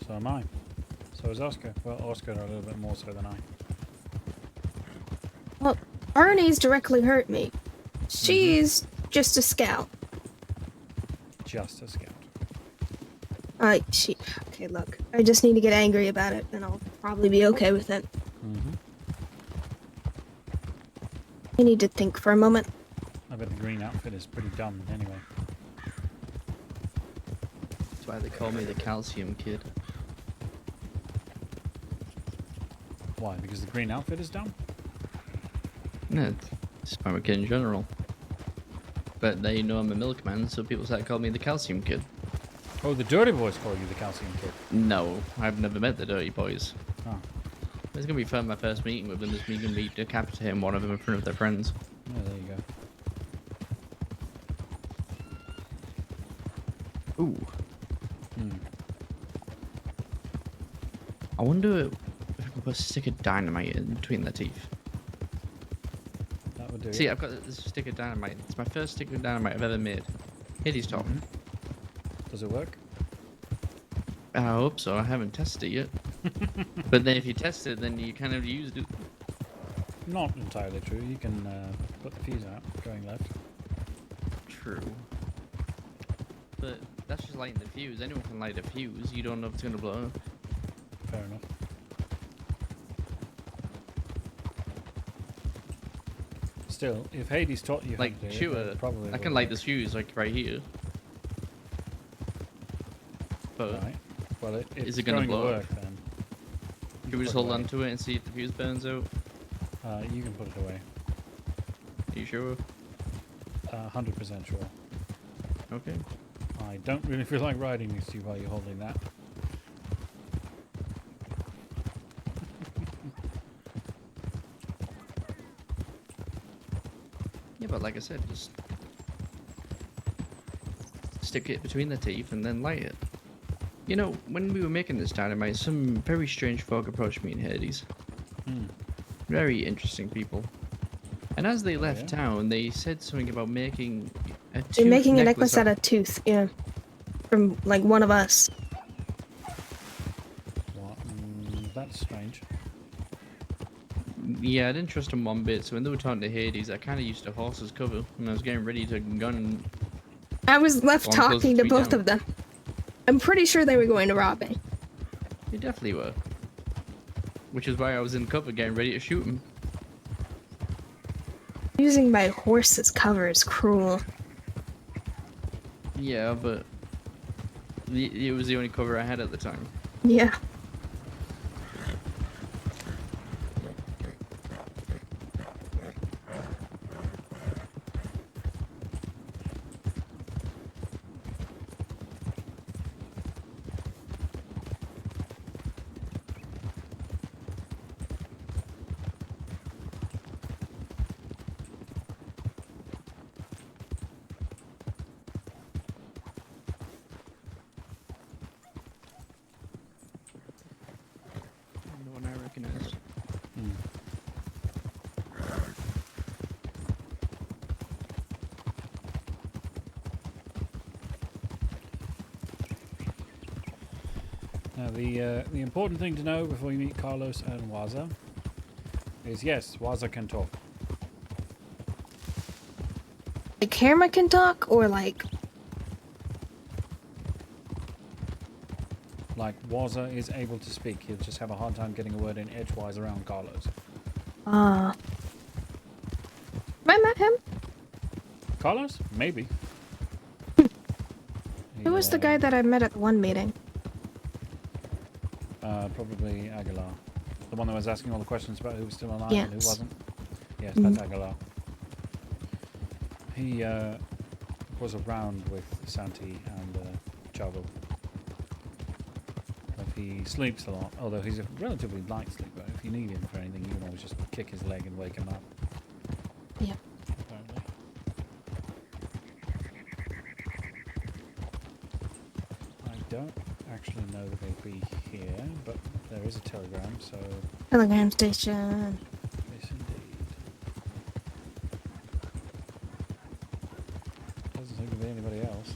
Speaker 5: So am I. So is Oscar. Well, Oscar a little bit more so than I.
Speaker 10: Well, Ernie's directly hurt me. She's just a scout.
Speaker 5: Just a scout.
Speaker 10: Okay, look. I just need to get angry about it, and I'll probably be okay with it.
Speaker 5: Mm-hmm.
Speaker 10: I need to think for a moment.
Speaker 5: I bet the green outfit is pretty dumb anyway.
Speaker 1: That's why they call me the calcium kid.
Speaker 5: Why? Because the green outfit is dumb?
Speaker 1: No, it's I'm a kid in general. But they know I'm a milkman, so people start calling me the calcium kid.
Speaker 5: Oh, the dirty boys call you the calcium kid.
Speaker 1: No, I've never met the dirty boys.
Speaker 5: Oh.
Speaker 1: It's gonna be fun, my first meeting with them is me gonna be decapitating one of them in front of their friends.
Speaker 5: Yeah, there you go.
Speaker 1: Ooh.
Speaker 5: Hmm.
Speaker 1: I wonder if I can put a stick of dynamite in between their teeth.
Speaker 5: That would do
Speaker 1: See,
Speaker 5: it.
Speaker 1: I've got this stick of dynamite. It's my first stick of dynamite I've ever made. Hades talking.
Speaker 5: Does it work?
Speaker 1: I hope so. I haven't tested it yet. But then if you test it, then you kind of used it.
Speaker 5: Not entirely true. You can put the fuse out going left.
Speaker 1: True. But that's just lighting the fuse. Anyone can light a fuse. You don't know if it's gonna blow up.
Speaker 5: Fair enough. Still, if Hades taught you
Speaker 1: Like,
Speaker 5: how to do
Speaker 1: sure,
Speaker 5: it, then probably
Speaker 1: I can light this fuse like right here. But
Speaker 5: Right. Well, if
Speaker 1: is
Speaker 5: it's
Speaker 1: it gonna
Speaker 5: going to
Speaker 1: blow
Speaker 5: work,
Speaker 1: up?
Speaker 5: then
Speaker 1: Can we just
Speaker 5: put it
Speaker 1: hold
Speaker 5: away.
Speaker 1: on to it and see if the fuse burns out?
Speaker 5: You can put it away.
Speaker 1: Are you sure?
Speaker 5: 100% sure.
Speaker 1: Okay.
Speaker 5: I don't really feel like riding this to you while you're holding that.
Speaker 1: Yeah, but like I said, just stick it between the teeth and then light it. You know, when we were making this dynamite, some very strange folk approached me in Hades.
Speaker 5: Hmm.
Speaker 1: Very interesting people. And as they left
Speaker 10: yeah?
Speaker 1: town, they said something about making a
Speaker 10: They're
Speaker 1: tooth
Speaker 10: making a
Speaker 1: necklace
Speaker 10: necklace out of tooth, yeah. from like one of us.
Speaker 5: What? That's strange.
Speaker 1: Yeah, I didn't trust him one bit, so when they were talking to Hades, I kind of used a horse's cover, and I was getting ready to gun.
Speaker 10: I was left
Speaker 1: One close
Speaker 10: talking to
Speaker 1: three
Speaker 10: both
Speaker 1: down.
Speaker 10: of them. I'm pretty sure they were going to rob me.
Speaker 1: They definitely were. Which is why I was in cover getting ready to shoot him.
Speaker 10: Using my horse's cover is cruel.
Speaker 1: Yeah, but it was the only cover I had at the time.
Speaker 10: Yeah.
Speaker 1: The one I recognize.
Speaker 5: Now, the important thing to know before you meet Carlos and Waza is yes, Waza can talk.
Speaker 10: The camera can talk, or like
Speaker 5: Like, Waza is able to speak. He'll just have a hard time getting a word in edgewise around Carlos.
Speaker 10: have I met him?
Speaker 5: Carlos? Maybe.
Speaker 10: Who was the guy that I met at the one meeting?
Speaker 5: Probably Aguilar. The one that was asking all the questions about who was still alive and who
Speaker 10: Yes.
Speaker 5: wasn't. Yes,
Speaker 10: Mhm.
Speaker 5: that's Aguilar. He was around with Santi and Chavo. But he sleeps a lot, although he's a relatively light sleeper. If you need him for anything, you can always just kick his leg and wake him up.
Speaker 10: Yeah.
Speaker 5: Apparently. I don't actually know that they'd be here, but there is a telegram, so
Speaker 10: Telegram station.
Speaker 5: yes indeed. Doesn't seem to be anybody else.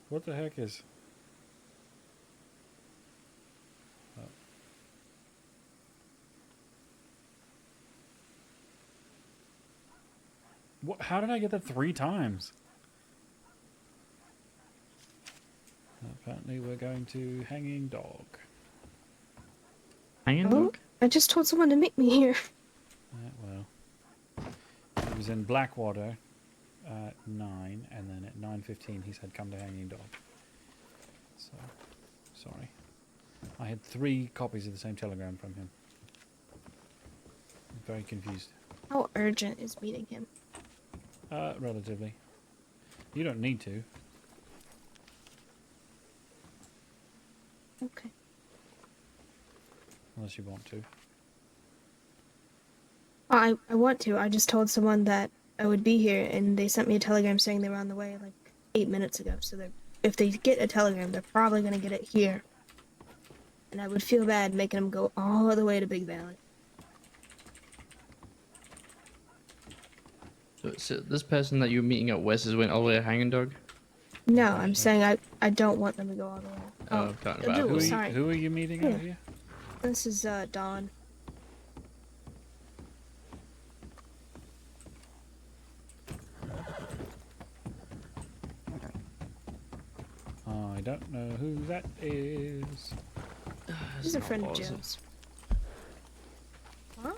Speaker 5: What the heck is... Oh. What? How did I get that 3 times? Apparently we're going to Hanging Dog.
Speaker 1: Hanging
Speaker 10: Oh,
Speaker 1: dog?
Speaker 10: I just told someone to meet me here.
Speaker 5: Well, he was in Blackwater at 9, and then at 9:15 he said come to Hanging Dog. So, sorry. I had 3 copies of the same telegram from him. I'm very confused.
Speaker 10: How urgent is meeting him?
Speaker 5: Relatively. You don't need to.
Speaker 10: Okay.
Speaker 5: Unless you want to.
Speaker 10: I want to. I just told someone that I would be here, and they sent me a telegram saying they were on the way like 8 minutes ago. So if they get a telegram, they're probably gonna get it here. And I would feel bad making them go all the way to Big Valley.
Speaker 1: So this person that you're meeting at West is went all the way to Hanging Dog?
Speaker 10: No, I'm saying I don't want them to go all the way.
Speaker 1: Oh, talking about
Speaker 10: Abdul,
Speaker 1: who?
Speaker 10: sorry.
Speaker 5: Who are you meeting out here?
Speaker 10: This is Dawn.
Speaker 5: I don't know who that is.
Speaker 10: He's a friend of Jim's. Huh?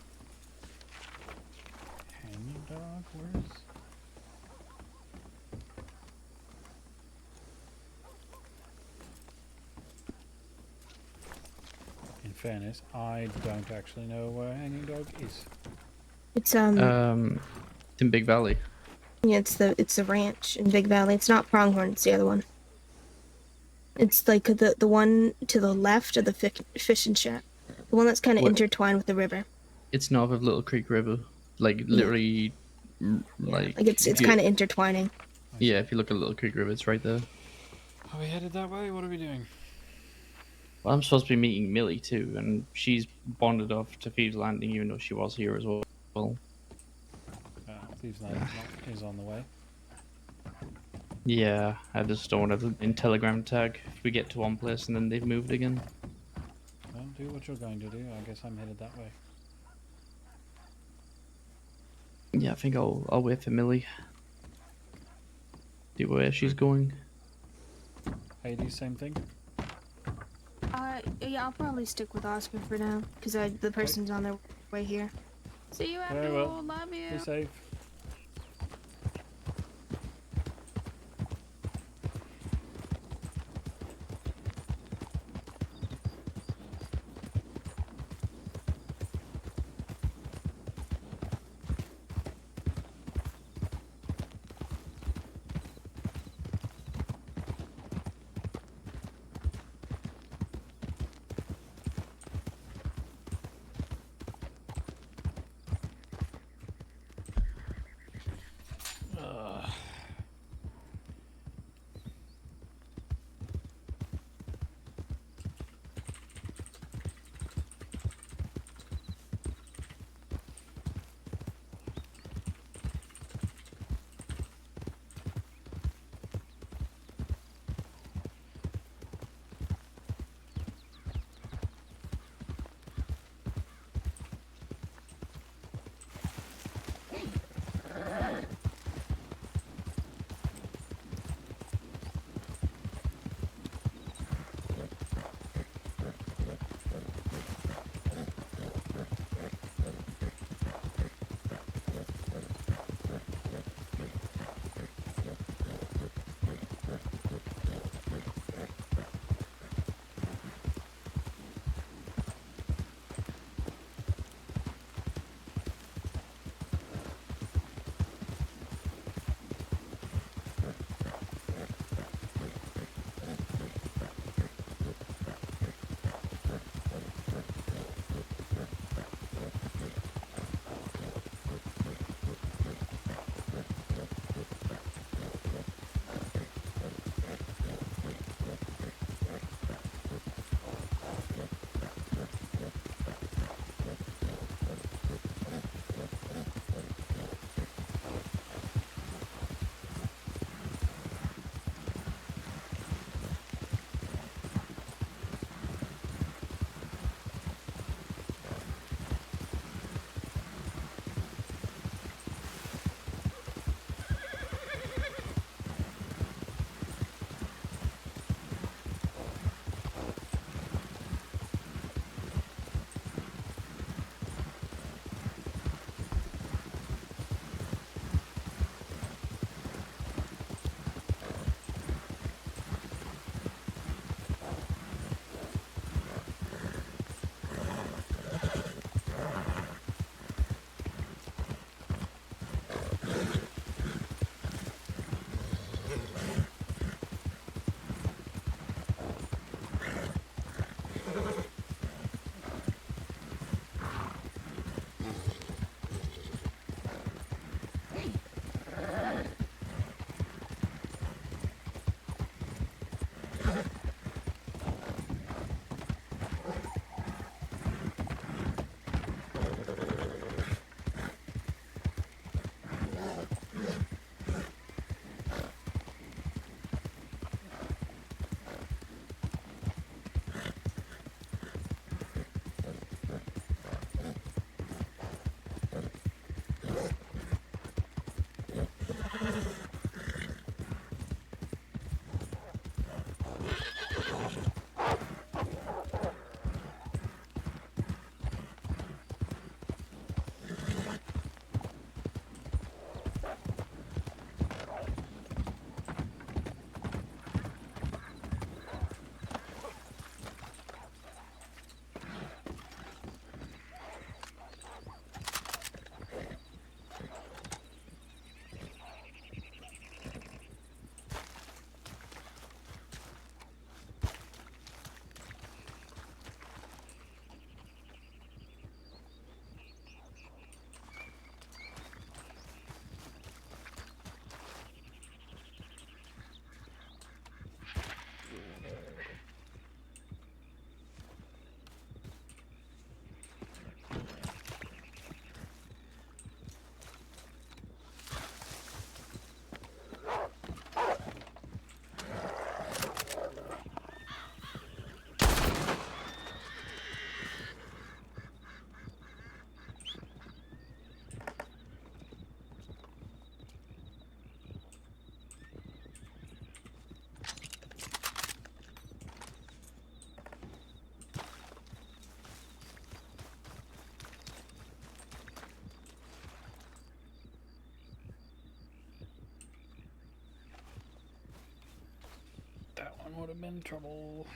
Speaker 5: Hanging Dog? Where's... In fairness, I don't actually know where Hanging Dog is.
Speaker 10: It's
Speaker 1: in Big Valley.
Speaker 10: yeah, it's the ranch in Big Valley. It's not Pronghorn. It's the other one. It's like the one to the left of the fishing shack. The one that's kind of
Speaker 1: What?
Speaker 10: intertwined with the river.
Speaker 1: It's north of Little Creek River, like literally, like
Speaker 10: Like it's
Speaker 1: if
Speaker 10: kind
Speaker 1: you,
Speaker 10: of intertwining.
Speaker 1: yeah. If you look at Little Creek River, it's right there.
Speaker 5: Are we headed that way? What are we doing?
Speaker 1: Well, I'm supposed to be meeting Millie too, and she's bonded off to Thieves Landing, even though she was here as well.
Speaker 5: Thieves Landing is on the way.
Speaker 1: Yeah, I just don't want to in Telegram tag if we get to one place and then they've moved again.
Speaker 5: Well, do what you're going to do. I guess I'm headed that way.
Speaker 1: Yeah, I think I'll wait for Millie. See where she's going.
Speaker 5: Hades, same thing.
Speaker 10: Yeah, I'll probably stick with Oscar for now, because the person's on their way here. See you,
Speaker 5: Very
Speaker 10: Abdul.
Speaker 5: well.
Speaker 10: Love you.
Speaker 5: Be safe. him in trouble.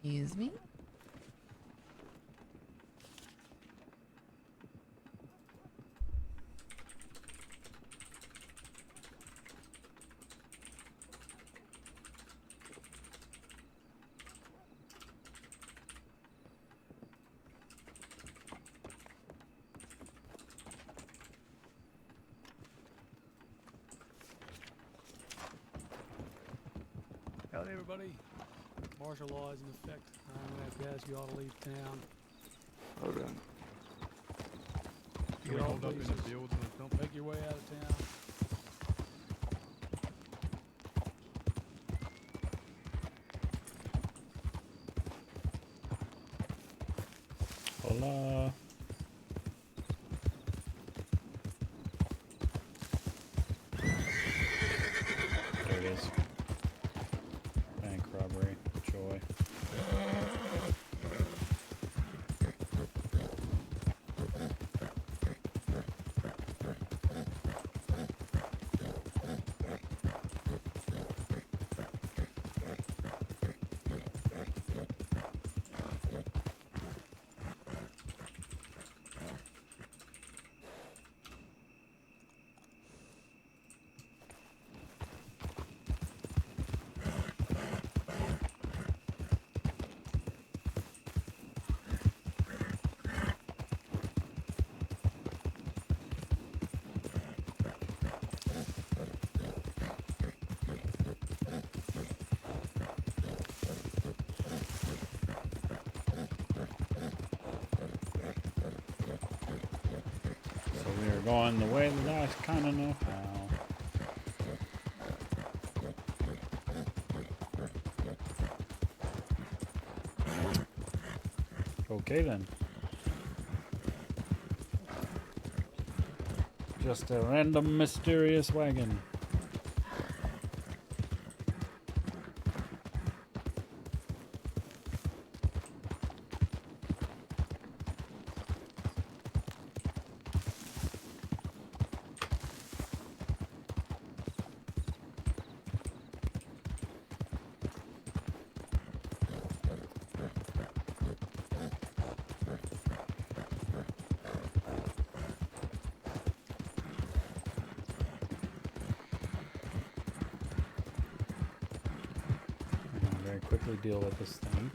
Speaker 14: Excuse me?
Speaker 23: Howdy, everybody. Martial law is in effect. I'm going to have to ask you all to leave town.
Speaker 1: Hold on.
Speaker 23: Get all places. Make your way out of town.
Speaker 5: Hola. There it is. Bank robbery. Joy. we're going the way that I kind of know how. Okay then. Just a random mysterious wagon. Quickly deal with this thing.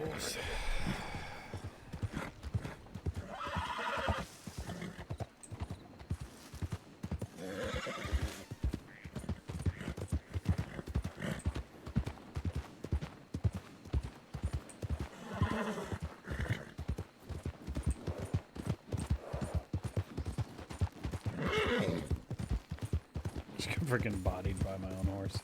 Speaker 5: horse. Just get freaking bodied by my own horse.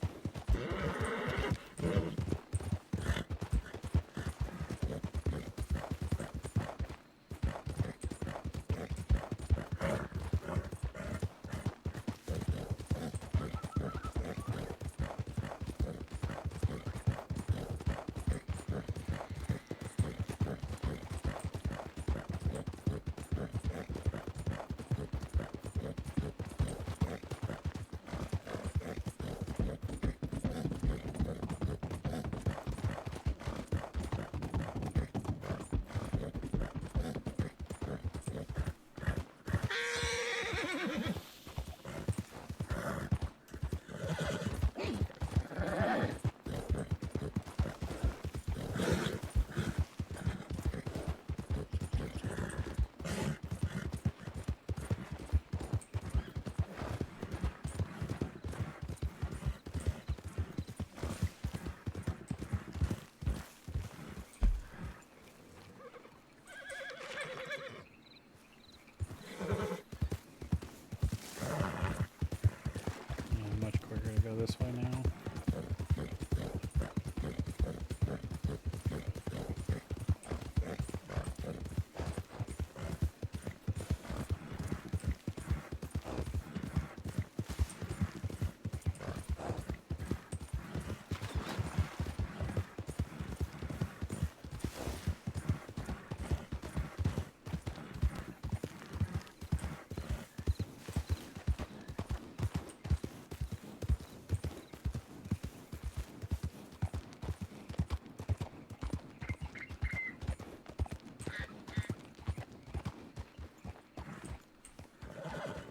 Speaker 5: this way now.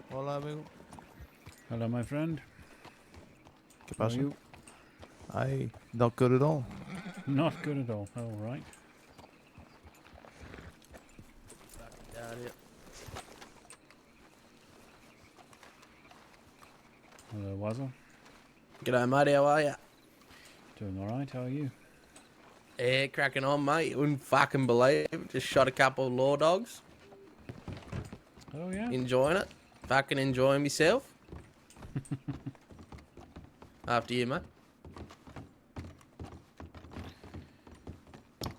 Speaker 2: Hola, amigo.
Speaker 5: Hello, my friend.
Speaker 2: ¿Qué
Speaker 5: How are
Speaker 2: pasa?
Speaker 5: you?
Speaker 2: Not good at all.
Speaker 5: Not good at all. All right.
Speaker 2: Got it.
Speaker 5: Hello, Wazzle.
Speaker 2: G'day, mate. How are ya?
Speaker 5: Doing all right. How are you?
Speaker 2: Yeah, cracking on, mate. You wouldn't fucking believe it. Just shot a couple of law dogs.
Speaker 5: Oh, yeah?
Speaker 2: Enjoying it. Fucking enjoying myself. After you, mate.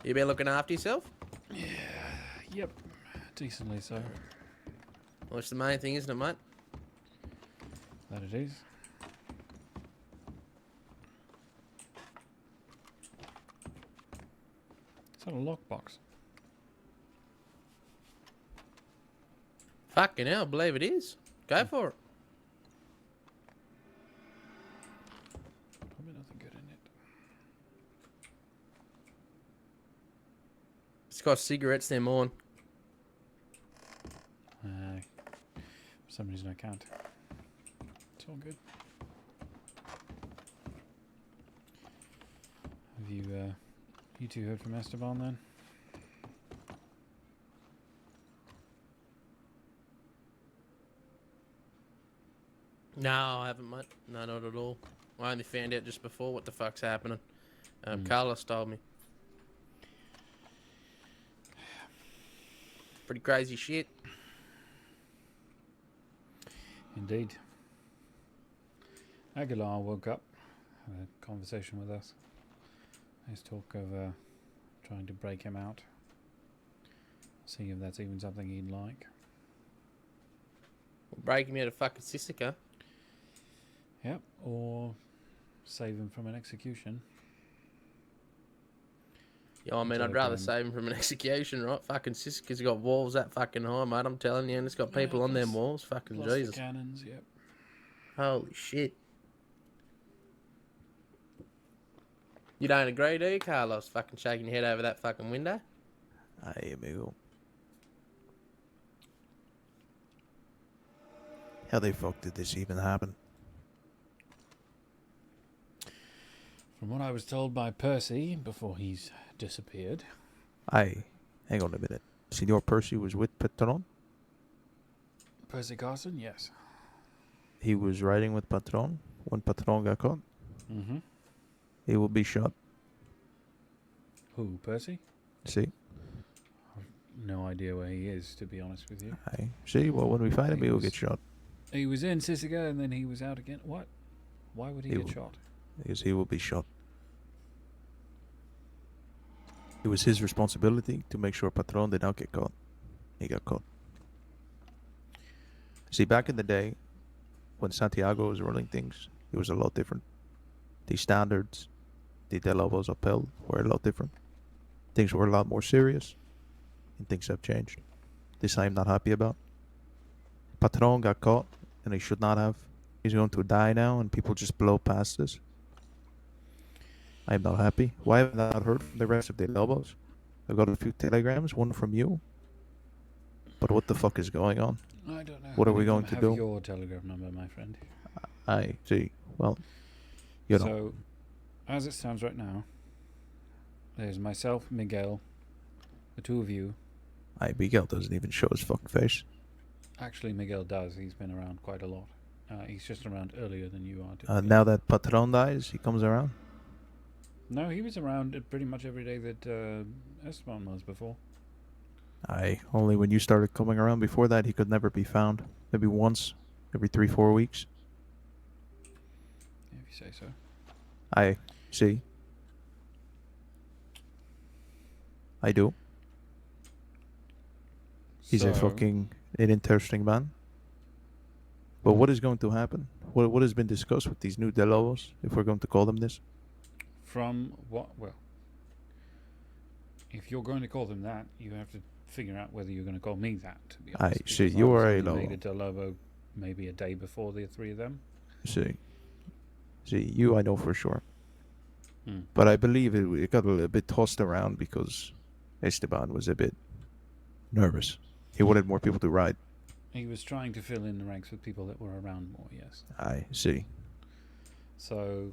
Speaker 2: You been looking after yourself?
Speaker 5: Yep. Decently so.
Speaker 2: Well, it's the main thing, isn't it, mate?
Speaker 5: That it is. Is that a lockbox?
Speaker 2: Fucking hell, I believe it is. Go for it.
Speaker 5: Probably nothing good in it.
Speaker 2: It's got cigarettes there, on.
Speaker 5: For some reason I can't. It's all good. Have you two heard from Esteban then?
Speaker 2: No, I haven't, mate. No, not at all. I only found out just before what the fuck's happening. Carlos told me. Pretty crazy shit.
Speaker 5: Indeed. Aguilar woke up, had a conversation with us. There's talk of trying to break him out. See if that's even something he'd like.
Speaker 2: Break him out of fucking Sissika.
Speaker 5: Yep, or save him from an execution.
Speaker 2: Yeah, I mean, I'd rather save him from an execution, right? Fucking Sissika's got walls that fucking high, mate. I'm telling you, and it's got people on them walls. Fucking
Speaker 5: Plus
Speaker 2: Jesus.
Speaker 5: the cannons, yep.
Speaker 2: Holy shit. You don't agree, do you, Carlos? Fucking shaking your head over that fucking window?
Speaker 18: Ay, amigo. How the fuck did this even happen?
Speaker 5: From what I was told by Percy before he's disappeared.
Speaker 18: Hang on a minute. Senor Percy was with Patron?
Speaker 5: Percy Carson, yes.
Speaker 18: He was riding with Patron when Patron got caught?
Speaker 5: Mm-hmm.
Speaker 18: He will be shot.
Speaker 5: Who, Percy?
Speaker 18: See?
Speaker 5: No idea where he is, to be honest with you.
Speaker 18: See? Well, when we find him, he will get shot.
Speaker 5: He was in Sissika and then he was out again. What? Why would he get shot?
Speaker 18: Because he will be shot. It was his responsibility to make sure Patron did not get caught. He got caught. See, back in the day, when Santiago was running things, it was a lot different. The standards the Lobos upheld were a lot different. Things were a lot more serious, and things have changed. This I am not happy about. Patron got caught, and he should not have. He's going to die now, and people just blow past this. I am not happy. Why have I not heard from the rest of the Lobos? I got a few telegrams, one from you. But what the fuck is going on?
Speaker 5: I don't know.
Speaker 18: What are
Speaker 5: I
Speaker 18: we
Speaker 5: don't
Speaker 18: going to
Speaker 5: have
Speaker 18: do?
Speaker 5: Your telegram number, my friend.
Speaker 18: I see. Well, you know.
Speaker 5: So, as it stands right now, there's myself, Miguel, the two of you.
Speaker 18: Miguel doesn't even show his fucking face.
Speaker 5: Actually, Miguel does. He's been around quite a lot. He's just around earlier than you are.
Speaker 18: Now that Patron dies, he comes around.
Speaker 5: No, he was around pretty much every day that Esteban was before.
Speaker 18: Only when you started coming around. Before that, he could never be found. Maybe once every 3-4 weeks.
Speaker 5: you say so.
Speaker 18: I see. I do. He's a
Speaker 5: So-
Speaker 18: fucking an interesting man. But what is going to happen? What has been discussed with these new De Lobos, if we're going to call them this?
Speaker 5: From what? Well, if you're going to call them that, you have to figure out whether you're going to call me that. To be honest,
Speaker 18: I see.
Speaker 5: because
Speaker 18: You
Speaker 5: I was
Speaker 18: are a
Speaker 5: only
Speaker 18: Lobo.
Speaker 5: made a De Lobo maybe a day before the three of them.
Speaker 18: See, you I know for sure.
Speaker 5: Hmm.
Speaker 18: But I believe it got a little bit tossed around because Esteban was a bit nervous. He wanted more people to ride.
Speaker 5: He was trying to fill in the ranks with people that were around more. Yes.
Speaker 18: I see.
Speaker 5: So,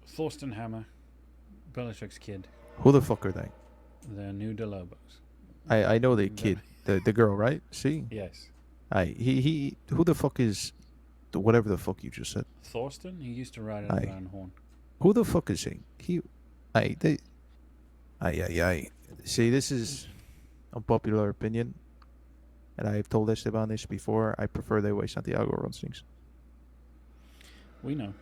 Speaker 5: Thorsten Hammer, Belichick's kid,
Speaker 18: Who the fuck are they?
Speaker 5: the new De Lobos.
Speaker 18: I know the kid, the girl, right? See.
Speaker 5: Yes.
Speaker 18: He who the fuck is whatever the fuck you just said?
Speaker 5: Thorsten, he used to ride an Van Horn.
Speaker 18: Who the fuck is he? See, this is unpopular opinion, and I've told Esteban this before. I prefer the way Santiago runs things.
Speaker 5: We know.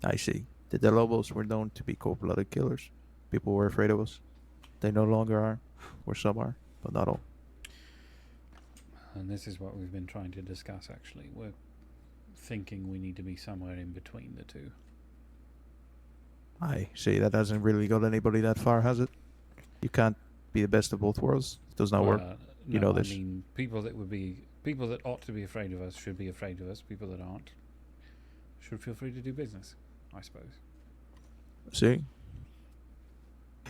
Speaker 18: I see. The De Lobos were known to be cold-blooded killers. People were afraid of us. They no longer are, or some are, but not all.
Speaker 5: And this is what we've been trying to discuss, actually. We're thinking we need to be somewhere in between the two.
Speaker 18: I see. That hasn't really got anybody that far, has it? You can't be the best of both worlds. It does not work. You know this.
Speaker 5: I mean, people that ought to be afraid of us should be afraid of us. People that aren't should feel free to do business, I suppose.
Speaker 18: See?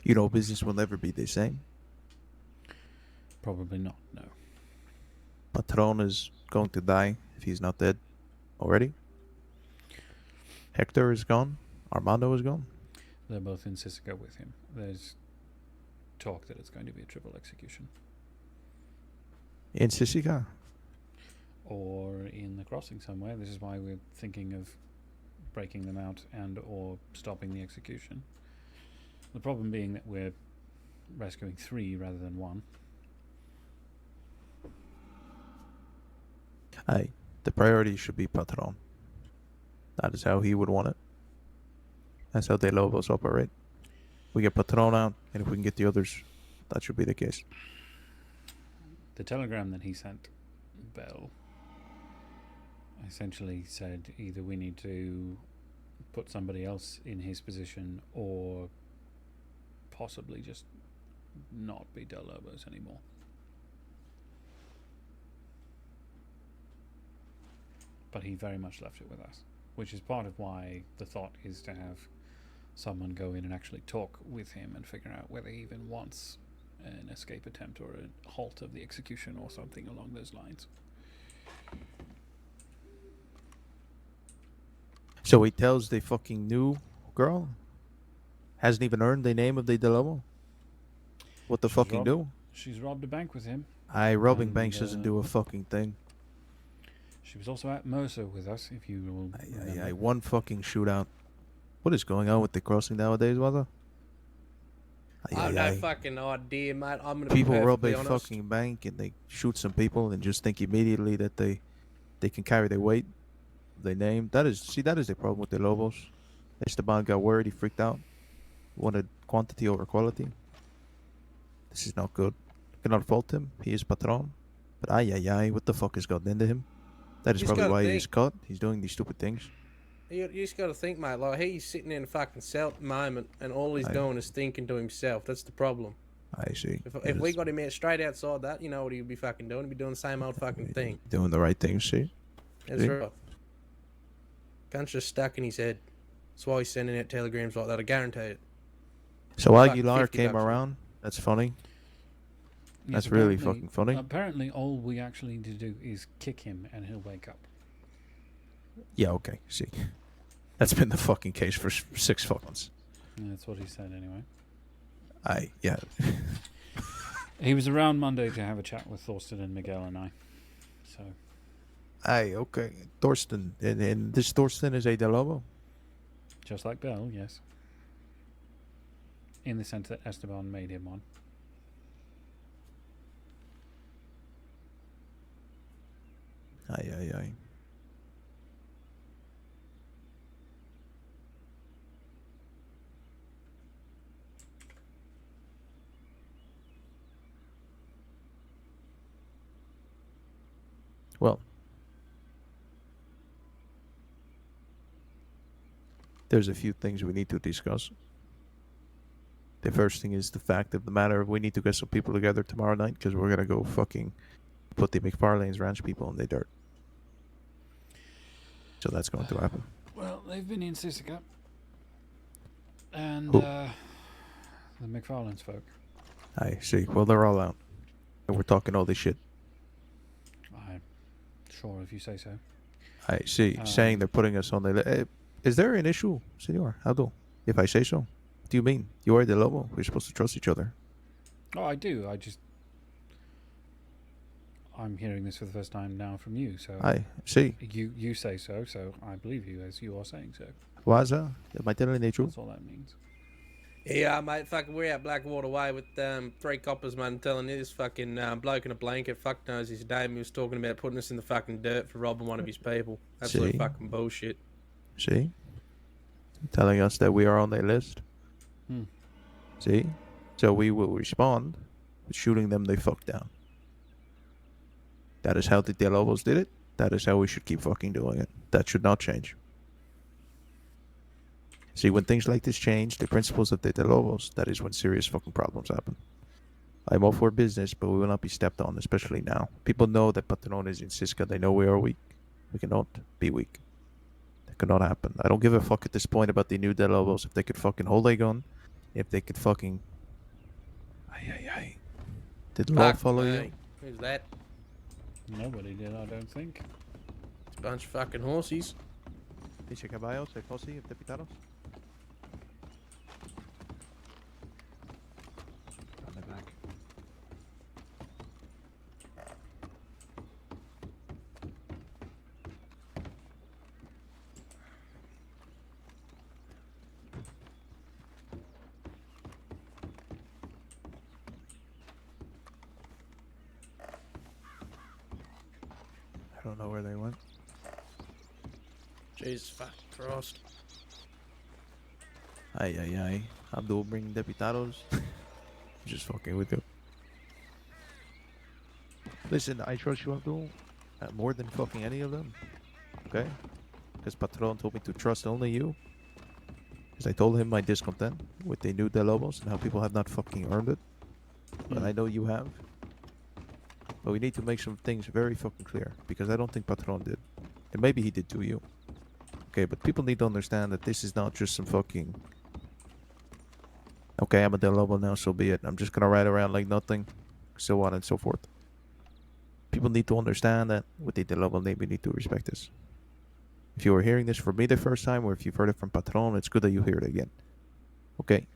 Speaker 18: You know, business will never be the same.
Speaker 5: Probably not, no.
Speaker 18: Patron is going to die if he's not dead already. Hector is gone. Armando is gone.
Speaker 5: They're both in Sisika with him. There's talk that it's going to be a triple execution.
Speaker 18: In Sisika?
Speaker 5: Or in the crossing somewhere. This is why we're thinking of breaking them out and or stopping the execution. The problem being that we're rescuing 3 rather than 1.
Speaker 18: The priority should be Patron. That is how he would want it. That's how De Lobos operate. We get Patron out, and if we can get the others, that should be the case.
Speaker 5: The telegram that he sent Bell essentially said either we need to put somebody else in his position or possibly just not be Del Lobos anymore. But he very much left it with us, which is part of why the thought is to have someone go in and actually talk with him and figure out whether he even wants an escape attempt or a halt of the execution or something along those lines.
Speaker 18: So he tells the fucking new girl, hasn't even earned the name of the Delobo? What the fucking do?
Speaker 5: She's robbed a bank with him.
Speaker 18: Robbing
Speaker 5: And,
Speaker 18: banks doesn't do a fucking thing.
Speaker 5: She was also at Mercer with us, if you will remember.
Speaker 18: One fucking shootout. What is going on with the crossing nowadays, Wanda?
Speaker 2: I have no fucking idea, mate. I'm gonna
Speaker 18: People
Speaker 2: be
Speaker 18: rob a
Speaker 2: perfectly honest.
Speaker 18: fucking bank and they shoot some people and just think immediately that they can carry their weight, their name. That is the problem with the Lobos. Esteban got worried, he freaked out, wanted quantity over quality. This is not good. Cannot fault him. He is patron. But what the fuck has gotten into him? That is
Speaker 2: You just
Speaker 18: probably
Speaker 2: gotta
Speaker 18: why
Speaker 2: think.
Speaker 18: he's caught. He's doing these stupid things.
Speaker 2: You just got to think, mate. Like he's sitting in a fucking cell at the moment, and all he's doing is thinking to himself. That's the problem.
Speaker 18: I see.
Speaker 2: If we got him out straight outside that, you know what he'd be fucking doing? He'd be doing the same old fucking thing.
Speaker 18: Doing the right things, see?
Speaker 2: That's
Speaker 18: See?
Speaker 2: right. Gun's just stuck in his head. That's why he's sending out telegrams like that. I guarantee it.
Speaker 18: So
Speaker 2: Fuck,
Speaker 18: Aguilar
Speaker 2: 50
Speaker 18: came
Speaker 2: bucks.
Speaker 18: around. That's funny.
Speaker 5: Yes,
Speaker 18: That's really
Speaker 5: apparently-
Speaker 18: fucking funny.
Speaker 5: Apparently, all we actually need to do is kick him and he'll wake up.
Speaker 18: Yeah, okay. See. That's been the fucking case for 6 fucking months.
Speaker 5: That's what he said anyway.
Speaker 18: Yeah.
Speaker 5: He was around Monday to have a chat with Thorsten and Miguel and I. So,
Speaker 18: Okay. Thorsten. And this Thorsten is a Delobo?
Speaker 5: just like Bell, yes. In the sense that Esteban made him one.
Speaker 18: Well, there's a few things we need to discuss. The first thing is the fact of the matter, we need to get some people together tomorrow night because we're gonna go fucking put the McFarlane's ranch people in the dirt. So that's going to happen.
Speaker 5: Well, they've been in Sisika. And
Speaker 18: Who?
Speaker 5: the McFarlane's folk.
Speaker 18: I see. Well, they're all out. And we're talking all this shit.
Speaker 5: I'm sure if you say so.
Speaker 18: I see. Saying they're putting us on the... is there an issue, Senor Abdul? If I say so? What do you mean? You are the Lobo. We're supposed to trust each other.
Speaker 5: Oh, I do. I'm hearing this for the first time now from you, so...
Speaker 18: I see.
Speaker 5: You say so, so I believe you as you are saying so.
Speaker 18: Waza? Am I telling the truth?
Speaker 5: That's all that means.
Speaker 2: Yeah, mate, fucking we're out Blackwater Way with 3 coppers, man, telling you this fucking bloke in a blanket, fuck knows his name, he was talking about putting us in the fucking dirt for robbing one of his people. Absolute
Speaker 18: See?
Speaker 2: fucking bullshit.
Speaker 18: See? Telling us that we are on their list.
Speaker 5: Hmm.
Speaker 18: See? So we will respond with shooting them the fuck down. That is how the Lobos did it. That is how we should keep fucking doing it. That should not change. See, when things like this change, the principles of the Lobos, that is when serious fucking problems happen. I'm all for business, but we will not be stepped on, especially now. People know that Patron is in Siska. They know we are weak. We cannot be weak. That cannot happen. I don't give a fuck at this point about the new Lobos. If they could fucking hold a gun, if they could fucking... Aye. Did the law follow you?
Speaker 2: Who's that?
Speaker 5: Nobody did, I don't think.
Speaker 2: It's a bunch of fucking horses.
Speaker 18: Dice caballos, el posse, te pitaros. On the back. I don't know where they went.
Speaker 2: Jesus fucking Christ.
Speaker 18: Ay. Abdul bring deputados. Just fucking with you. Listen, I trust you, Abdul, more than fucking any of them. Okay? Because Patron told me to trust only you. Because I told him my discontent with the new Lobos and how people have not fucking earned it. But I know you have. But we need to make some things very fucking clear. Because I don't think Patron did. And maybe he did to you. Okay, but people need to understand that this is not just some fucking... Okay, I'm a Lobo now, so be it. I'm just gonna ride around like nothing. So on and so forth. People need to understand that with the Lobo name, we need to respect this. If you were hearing this from me the first time, or if you've heard it from Patron, it's good that you hear it again. Okay?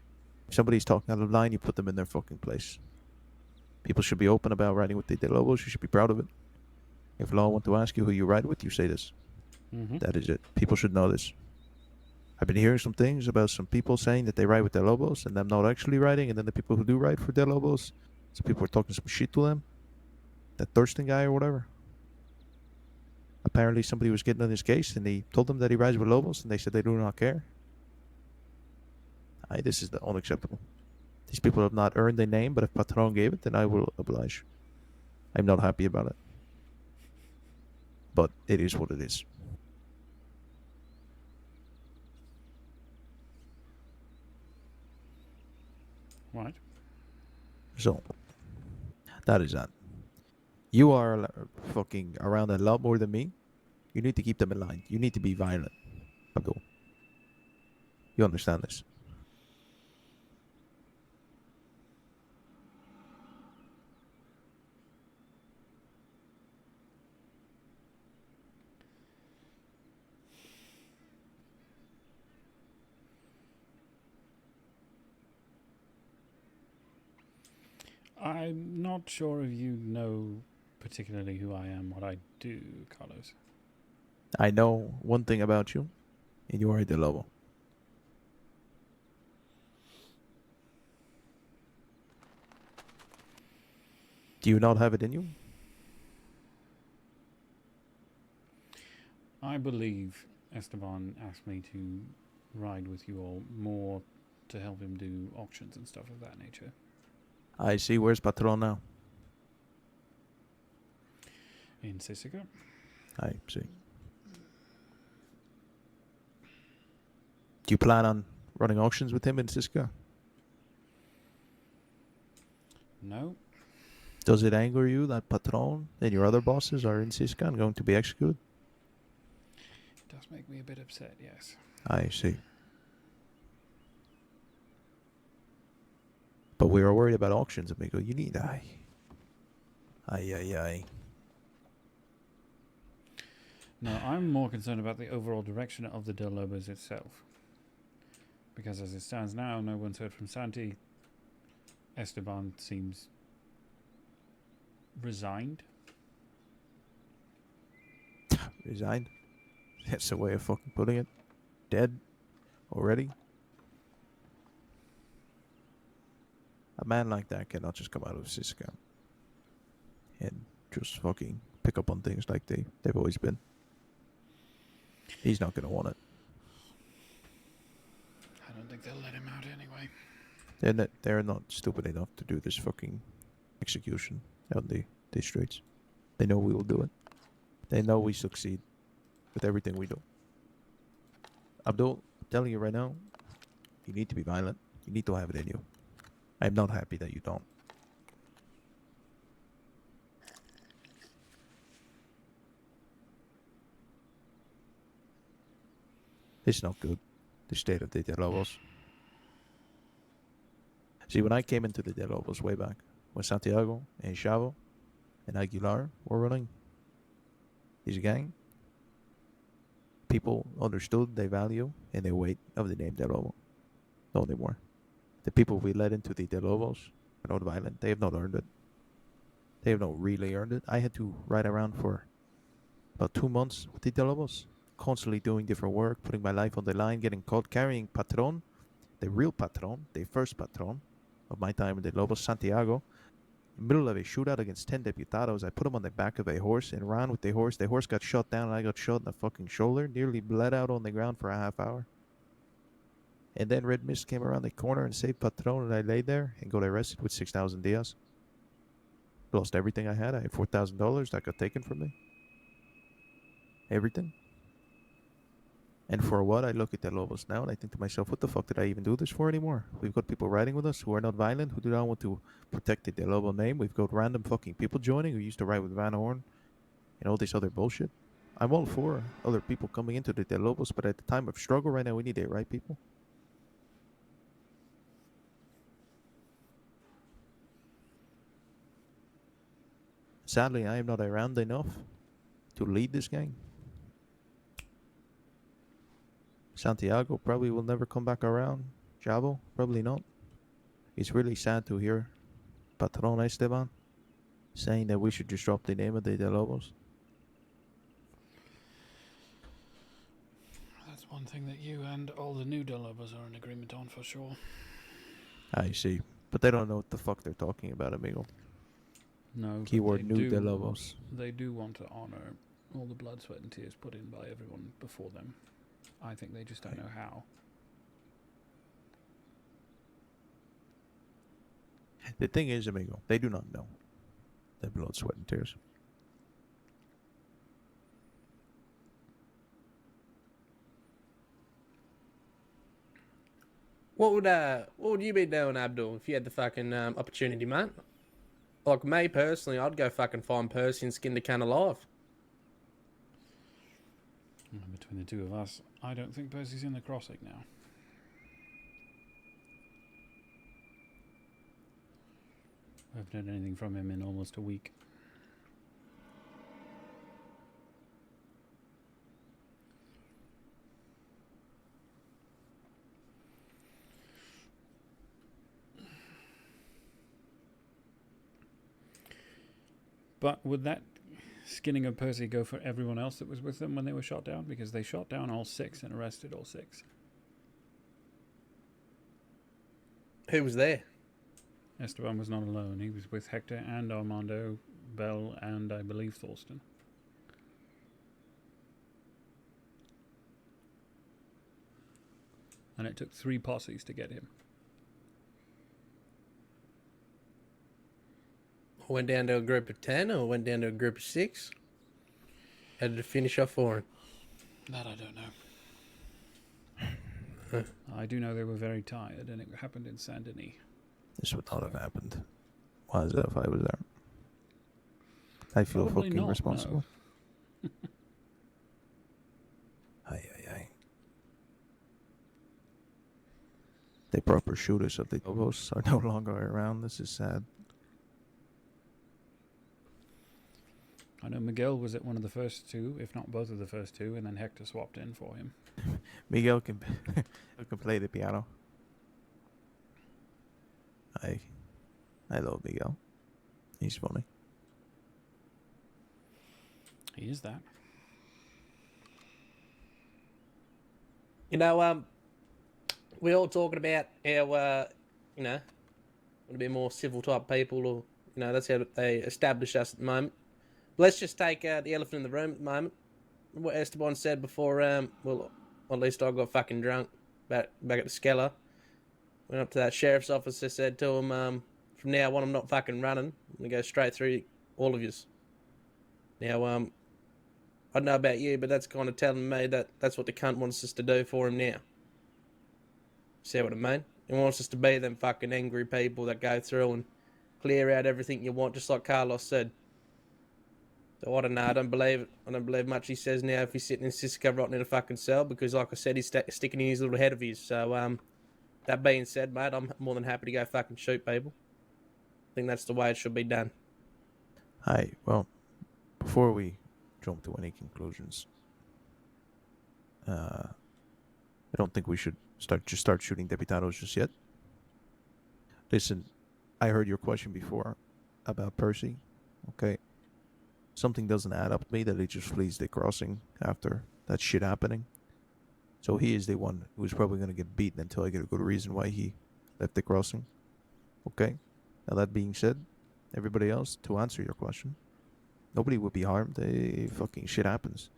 Speaker 18: If somebody's talking out of line, you put them in their fucking place. People should be open about riding with the Lobos. You should be proud of it. If law want to ask you who you ride with, you say this. That is it. People should know this. I've been hearing some things about some people saying that they ride with their Lobos and them not actually riding, and then the people who do ride for their Lobos, some people are talking some shit to them. That Thurston guy or whatever. Apparently somebody was getting on his case and he told them that he rides with Lobos and they said they do not care. This is unacceptable. These people have not earned their name, but if Patron gave it, then I will oblige. I'm not happy about it. But it is what it is.
Speaker 5: Right.
Speaker 18: So, that is that. You are fucking around a lot more than me. You need to keep them in line. You need to be violent, Abdul. You understand this?
Speaker 5: I'm not sure if you know particularly who I am, what I do, Carlos.
Speaker 18: I know one thing about you, and you are the Lobo. Do you not have it in you?
Speaker 5: I believe Esteban asked me to ride with you all more to help him do auctions and stuff of that nature.
Speaker 18: I see. Where's Patron now?
Speaker 5: In Sisika.
Speaker 18: I see. Do you plan on running auctions with him in Siska?
Speaker 5: No.
Speaker 18: Does it anger you that Patron and your other bosses are in Siska and going to be executed?
Speaker 5: It does make me a bit upset, yes.
Speaker 18: I see. But we are worried about auctions, amigo. You need Aye.
Speaker 5: No, I'm more concerned about the overall direction of the Del Lobos itself. Because as it stands now, no one's heard from Santi. Esteban seems resigned.
Speaker 18: Resigned? That's the way of fucking putting it. Dead? Already? A man like that cannot just come out of Siska and just fucking pick up on things like they've always been. He's not going to want it.
Speaker 5: I don't think they'll let him out anyway.
Speaker 18: They're not stupid enough to do this fucking execution on the streets. They know we will do it. They know we succeed with everything we do. Abdul, I'm telling you right now, you need to be violent. You need to have it in you. I'm not happy that you don't. It's not good, the state of the De Lobos. See, when I came into the De Lobos way back, when Santiago and Chavo and Aguilar were running his gang, people understood the value and the weight of the name De Lobo. No anymore. The people we led into the De Lobos are not violent. They have not earned it. They have not really earned it. I had to ride around for about 2 months with the De Lobos, constantly doing different work, putting my life on the line, getting caught carrying Patron, the real Patron, the first Patron of my time in the Lobos, Santiago. In the middle of a shootout against 10 Deputados, I put him on the back of a horse and ran with the horse. The horse got shot down and I got shot in the fucking shoulder, nearly bled out on the ground for a half hour. And then Red Mist came around the corner and saved Patron, and I lay there and got arrested with 6,000 dias. Lost everything I had. I had $4,000 that got taken from me. Everything. And for what? I look at the Lobos now and I think to myself, what the fuck did I even do this for anymore? We've got people riding with us who are not violent, who do not want to protect the De Lobo name. We've got random fucking people joining who used to ride with Van Horn and all this other bullshit. I'm all for other people coming into the De Lobos, but at the time of struggle right now, we need the right people. Sadly, I am not around enough to lead this gang. Santiago probably will never come back around. Chavo, probably not. It's really sad to hear Patron Esteban saying that we should just drop the name of the De Lobos.
Speaker 5: That's one thing that you and all the new Del Lobos are in agreement on for sure.
Speaker 18: I see. But they don't know what the fuck they're talking about, amigo.
Speaker 5: No. but
Speaker 18: Keyword
Speaker 5: they
Speaker 18: new
Speaker 5: do-
Speaker 18: De Lobos.
Speaker 5: They do want to honor all the blood, sweat, and tears put in by everyone before them. I think they just don't know how.
Speaker 18: The thing is, amigo, they do not know their blood, sweat, and tears.
Speaker 2: What would you be doing, Abdul, if you had the fucking opportunity, mate? Like me personally, I'd go fucking find Percy and skin the can alive.
Speaker 5: Between the two of us, I don't think Percy's in the crossing now. I haven't heard anything from him in almost a week. But would that skinning of Percy go for everyone else that was with them when they were shot down? Because they shot down all 6 and arrested all 6.
Speaker 2: Who was there?
Speaker 5: Esteban was not alone. He was with Hector and Armando, Bell, and I believe Thorsten. And it took 3 posses to get him.
Speaker 2: Went down to a group of 10 or went down to a group of 6? How did it finish off for him?
Speaker 5: That I don't know. I do know they were very tired, and it happened in Saint Denis.
Speaker 18: This would not have happened. Why is that if I was there? I feel
Speaker 5: Probably
Speaker 18: fucking
Speaker 5: not,
Speaker 18: responsible. Aye. The proper shooters of the Lobos are no longer around. This is sad.
Speaker 5: I know Miguel was at one of the first two, if not both of the first two, and then Hector swapped in for him.
Speaker 18: Miguel can play the piano. I love Miguel. He's funny.
Speaker 5: He is that.
Speaker 2: You know, we're all talking about how, you know, want to be more civil type people, or, you know, that's how they establish us at the moment. Let's just take the elephant in the room at the moment. What Esteban said before, well, at least I got fucking drunk back at the Skeller. Went up to that sheriff's officer, said to him, from now on, I'm not fucking running. I'm going to go straight through all of yous. Now, I don't know about you, but that's kind of telling me that that's what the cunt wants us to do for him now. See what I mean? He wants us to be them fucking angry people that go through and clear out everything you want, just like Carlos said. So I don't know. I don't believe much he says now if he's sitting in Cisco rotting in a fucking cell, because like I said, he's sticking in his little head of his. So that being said, mate, I'm more than happy to go fucking shoot people. I think that's the way it should be done.
Speaker 18: Hi. Well, before we jump to any conclusions, I don't think we should start shooting Depitados just yet. Listen, I heard your question before about Percy. Okay. Something doesn't add up to me that he just flees the crossing after that shit happening. So he is the one who's probably going to get beaten until I get a good reason why he left the crossing. Okay? Now that being said, everybody else, to answer your question, nobody would be harmed. Fucking shit happens.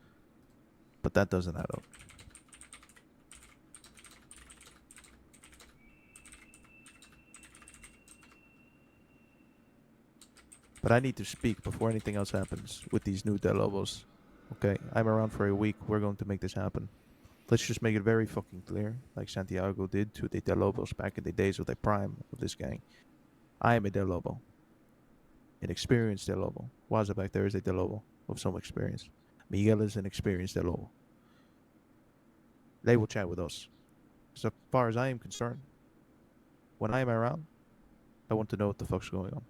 Speaker 18: But that doesn't add up. But I need to speak before anything else happens with these new Del Lobos. Okay? I'm around for a week. We're going to make this happen. Let's just make it very fucking clear, like Santiago did to the Del Lobos back in the days of the prime of this gang. I am a Del Lobo. An experienced Del Lobo. Waza back there is a Del Lobo of some experience. Miguel is an experienced Del Lobo. They will chat with us. So far as I am concerned, when I am around, I want to know what the fuck's going on.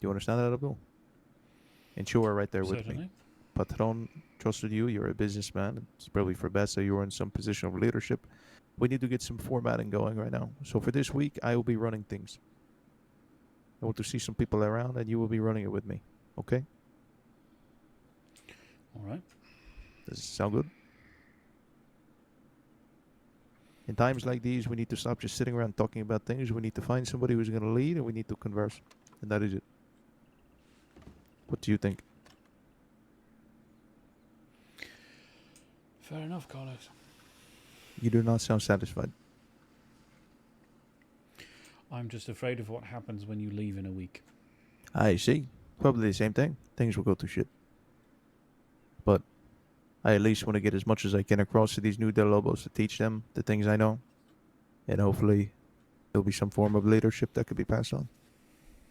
Speaker 18: Do you understand that, Abdul? And you are right there with
Speaker 5: Certainly.
Speaker 18: me. Patron trusted you. You're a businessman. It's probably for best that you're in some position of leadership. We need to get some formatting going right now. So for this week, I will be running things. I want to see some people around, and you will be running it with me. Okay?
Speaker 5: All right.
Speaker 18: Does it sound good? In times like these, we need to stop just sitting around talking about things. We need to find somebody who's going to lead, and we need to converse. And that is it. What do you think?
Speaker 5: Fair enough, Carlos.
Speaker 18: You do not sound satisfied.
Speaker 5: I'm just afraid of what happens when you leave in a week.
Speaker 18: I see. Probably the same thing. Things will go to shit. But I at least want to get as much as I can across to these new Del Lobos to teach them the things I know. And hopefully there'll be some form of leadership that could be passed on.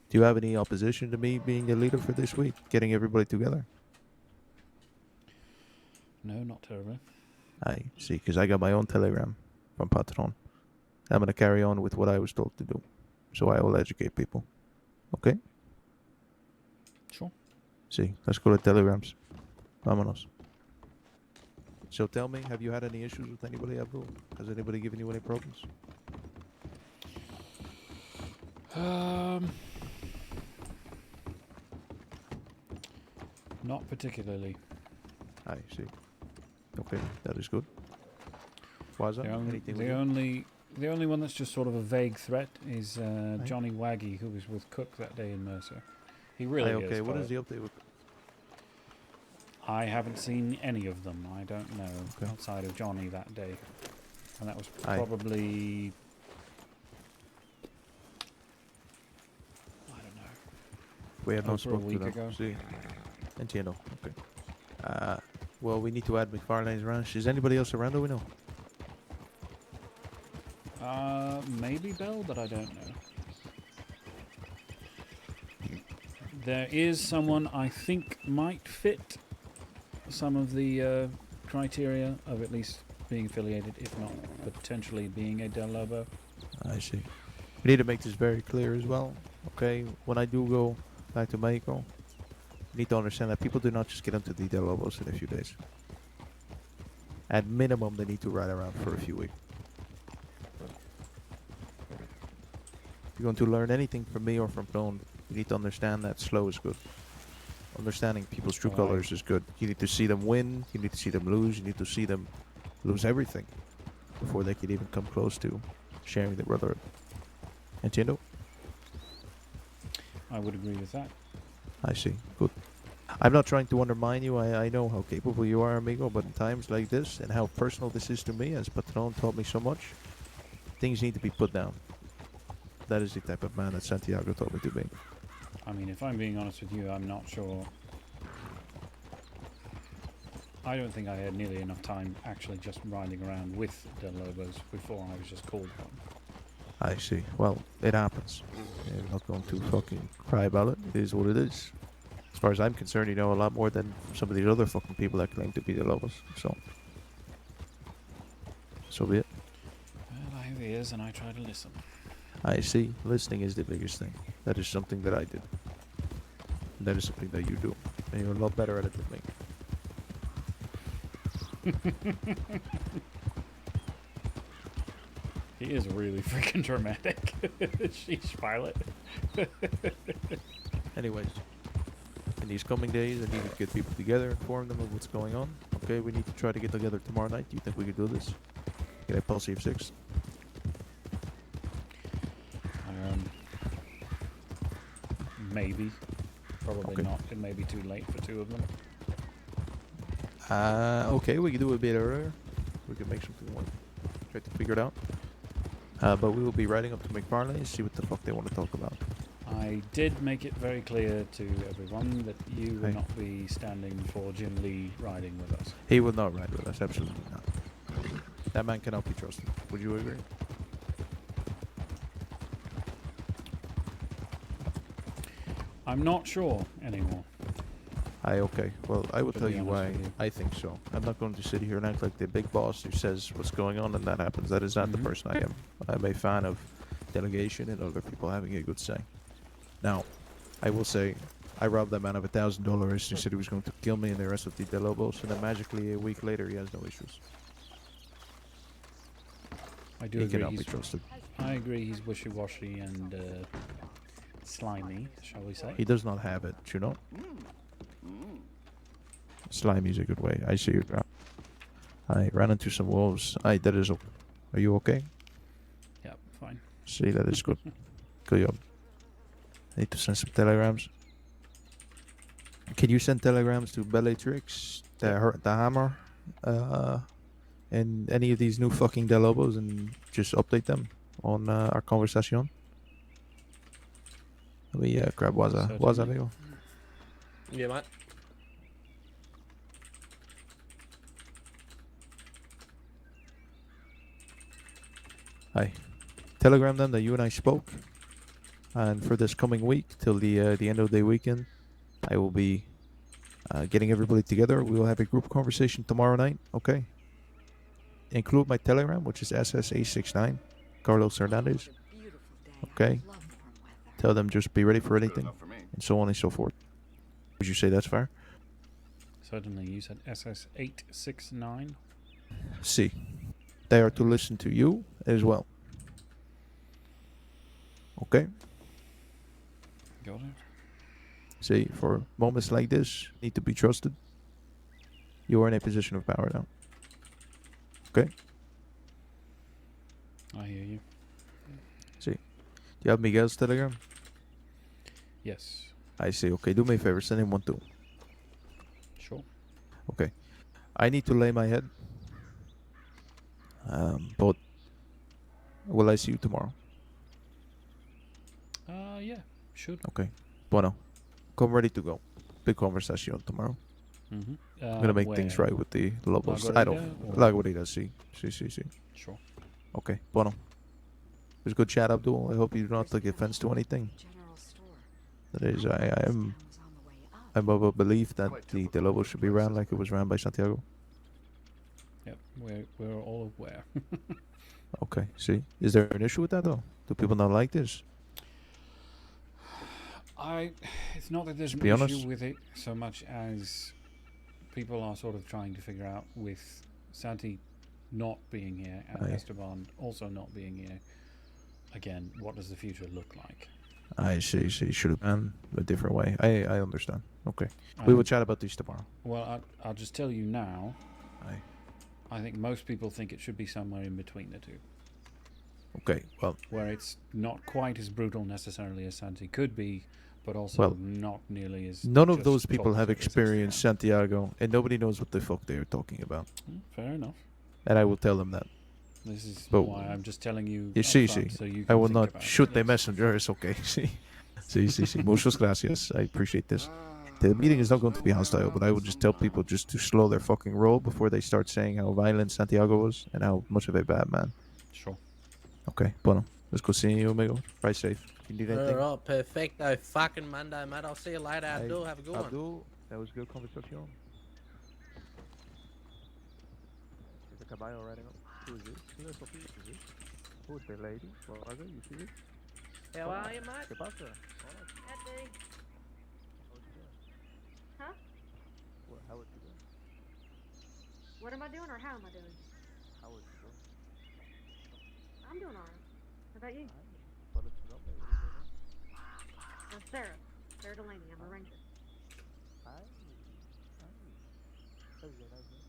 Speaker 18: Do you have any opposition to me being the leader for this week? Getting everybody together?
Speaker 5: No, not terribly.
Speaker 18: I see, because I got my own telegram from Patron. I'm going to carry on with what I was told to do. So I will educate people. Okay?
Speaker 5: Sure.
Speaker 18: See, let's go to telegrams. Vámonos. So tell me, have you had any issues with anybody, Abdul? Has anybody given you any problems?
Speaker 5: Not particularly.
Speaker 18: I see. Okay, that is good. Was that anything?
Speaker 5: The only one that's just sort of a vague threat is Johnny Waggy, who was with Cook that day in Mercer. He really is.
Speaker 18: Okay, what is the update with?
Speaker 5: I haven't seen any of them. I don't know outside of Johnny that day, and that was probably. I don't know.
Speaker 18: We have not
Speaker 5: over a
Speaker 18: spoken
Speaker 5: week
Speaker 18: to them.
Speaker 5: ago.
Speaker 18: Sí. Entiendo. Okay. Well, we need to add McFarlane's ranch. Is anybody else around that we know?
Speaker 5: Maybe Bell, but I don't know. There is someone I think might fit some of the criteria of at least being affiliated, if not potentially being a Del Lobo.
Speaker 18: I see. We need to make this very clear as well. Okay, when I do go back to Mexico, you need to understand that people do not just get into the Del Lobos in a few days. At minimum, they need to ride around for a few weeks. If you're going to learn anything from me or from Tone, you need to understand that slow is good. Understanding people's true colors is good. You need to see them win, you need to see them lose, you need to see them lose everything before they can even come close to sharing the brotherhood. Entiendo?
Speaker 5: I would agree with that.
Speaker 18: I see. Good. I'm not trying to undermine you. I know how capable you are, amigo, but in times like this, and how personal this is to me, as Patron taught me so much, things need to be put down. That is the type of man that Santiago taught me to be.
Speaker 5: I mean, if I'm being honest with you, I'm not sure. I don't think I had nearly enough time actually just riding around with Del Lobos before I was just called one.
Speaker 18: I see. Well, it happens. I'm not going to fucking cry about it. It is what it is. As far as I'm concerned, you know a lot more than some of these other fucking people that claim to be the Lobos. So be it.
Speaker 5: Well, I have ears and I try to listen.
Speaker 18: I see. Listening is the biggest thing. That is something that I did. That is something that you do. And you're a lot better at it than me.
Speaker 5: He is really freaking dramatic. Sheesh, pilot.
Speaker 18: Anyways, in these coming days, I need to get people together, inform them of what's going on. Okay, we need to try to get together tomorrow night. Do you think we could do this? Get a posse of 6?
Speaker 5: Maybe. Probably
Speaker 18: Okay.
Speaker 5: not. It may be too late for 2 of them.
Speaker 18: Okay, we can do it a bit earlier. We can make something work. Try to figure it out. But we will be riding up to McFarlane and see what the fuck they want to talk about.
Speaker 5: I did make it very clear to everyone that you will not be standing for Jim Lee riding with us.
Speaker 18: He will not ride with us, absolutely not. That man cannot be trusted. Would you agree?
Speaker 5: I'm not sure anymore.
Speaker 18: Okay. Well, I will
Speaker 5: To
Speaker 18: tell
Speaker 5: be
Speaker 18: you
Speaker 5: honest
Speaker 18: why
Speaker 5: with you.
Speaker 18: I think so. I'm not going to sit here and act like the big boss who says what's going on and that happens. That is not the person I am. I'm a fan of delegation and other people having a good say. Now, I will say, I robbed that man of $1,000. He said he was going to kill me and the rest of the Del Lobos, and then magically a week later he has no issues.
Speaker 5: I do
Speaker 18: He
Speaker 5: agree.
Speaker 18: cannot be trusted.
Speaker 5: I agree. He's wishy-washy and slimy, shall we say?
Speaker 18: He does not have it, you know. Slimy is a good way. I see you. I ran into some wolves. That is. Are you okay?
Speaker 5: Yep, fine.
Speaker 18: See, that is good. Good job. I need to send some telegrams. Can you send telegrams to Bellatrix, the Hammer, and any of these new fucking Del Lobos and just update them on our conversation? Let me grab Waza, amigo.
Speaker 2: Yeah, mate.
Speaker 18: Hi. Telegram them that you and I spoke. And for this coming week, till the end of the weekend, I will be getting everybody together. We will have a group conversation tomorrow night, okay? Include my Telegram, which is SSA69, Carlos Hernandez. Okay? Tell them just be ready for anything, and so on and so forth. Would you say that's fair?
Speaker 5: Certainly. You said SS869.
Speaker 18: See. They are to listen to you as well. Okay?
Speaker 5: Got it.
Speaker 18: See, for moments like this, need to be trusted. You are in a position of power now. Okay?
Speaker 5: I hear you.
Speaker 18: See. Do you have Miguel's Telegram?
Speaker 5: Yes.
Speaker 18: I see. Okay, do me a favor. Send him one too.
Speaker 5: Sure.
Speaker 18: Okay. I need to lay my head. But will I see you tomorrow?
Speaker 5: Yeah, should.
Speaker 18: Okay. Bueno. Come ready to go. Big conversation tomorrow.
Speaker 5: Mm-hmm.
Speaker 18: I'm gonna make things right with the Lobos. I don't like what he does. See.
Speaker 5: Sure.
Speaker 18: Okay, bueno. It was a good chat, Abdul. I hope you do not take offense to anything. That is, I'm of a belief that the Lobos should be ran like it was ran by Santiago.
Speaker 5: Yep, we're all aware.
Speaker 18: Okay, see. Is there an issue with that, though? Do people not like this?
Speaker 5: It's not that there's an
Speaker 18: Be
Speaker 5: issue
Speaker 18: honest.
Speaker 5: with it so much as people are sort of trying to figure out with Santi not being here and
Speaker 18: Aye.
Speaker 5: Esteban also not being here. Again, what does the future look like?
Speaker 18: I see. Should have been a different way. I understand. Okay. We will chat about this tomorrow.
Speaker 5: Well, I'll just tell you now.
Speaker 18: Aye.
Speaker 5: I think most people think it should be somewhere in between the two.
Speaker 18: Okay, well.
Speaker 5: Where it's not quite as brutal necessarily as Santi could be, but also
Speaker 18: Well,
Speaker 5: not nearly as.
Speaker 18: None of
Speaker 5: just
Speaker 18: those people have
Speaker 5: talkative as
Speaker 18: experienced Santiago, and nobody knows what the fuck they're talking about.
Speaker 5: Fair enough.
Speaker 18: And I will tell them that.
Speaker 5: This is
Speaker 18: But
Speaker 5: why I'm just telling you.
Speaker 18: You see,
Speaker 5: upfront so you
Speaker 18: I
Speaker 5: can
Speaker 18: will
Speaker 5: think
Speaker 18: not
Speaker 5: about
Speaker 18: shoot
Speaker 5: it.
Speaker 18: the messenger. It's okay. See. Muchas gracias. I appreciate this. The meeting is not going to be hostile, but I will just tell people just to slow their fucking roll before they start saying how violent Santiago was and how much of a bad man.
Speaker 5: Sure.
Speaker 18: Okay, bueno. Let's go see you, amigo. Ride safe. If you need anything.
Speaker 2: Alright, perfecto. Fucking Monday, mate. I'll see you later, Abdul. Have a good one.
Speaker 18: Abdul, that was good conversation. There's a caballo riding up. Who is this? Who is this? Who is the lady? Well, are they? You see this?
Speaker 2: How are you, mate?
Speaker 18: ¿Qué pasa?
Speaker 11: Eddie. Huh?
Speaker 18: How is she doing?
Speaker 11: What am I doing or how am I doing?
Speaker 18: How is she doing?
Speaker 11: I'm doing alright. How about you?
Speaker 18: Well, it's not bad.
Speaker 11: Sarah. Sarah Delaney. I'm a ranger.
Speaker 18: Hi. How's your nice name?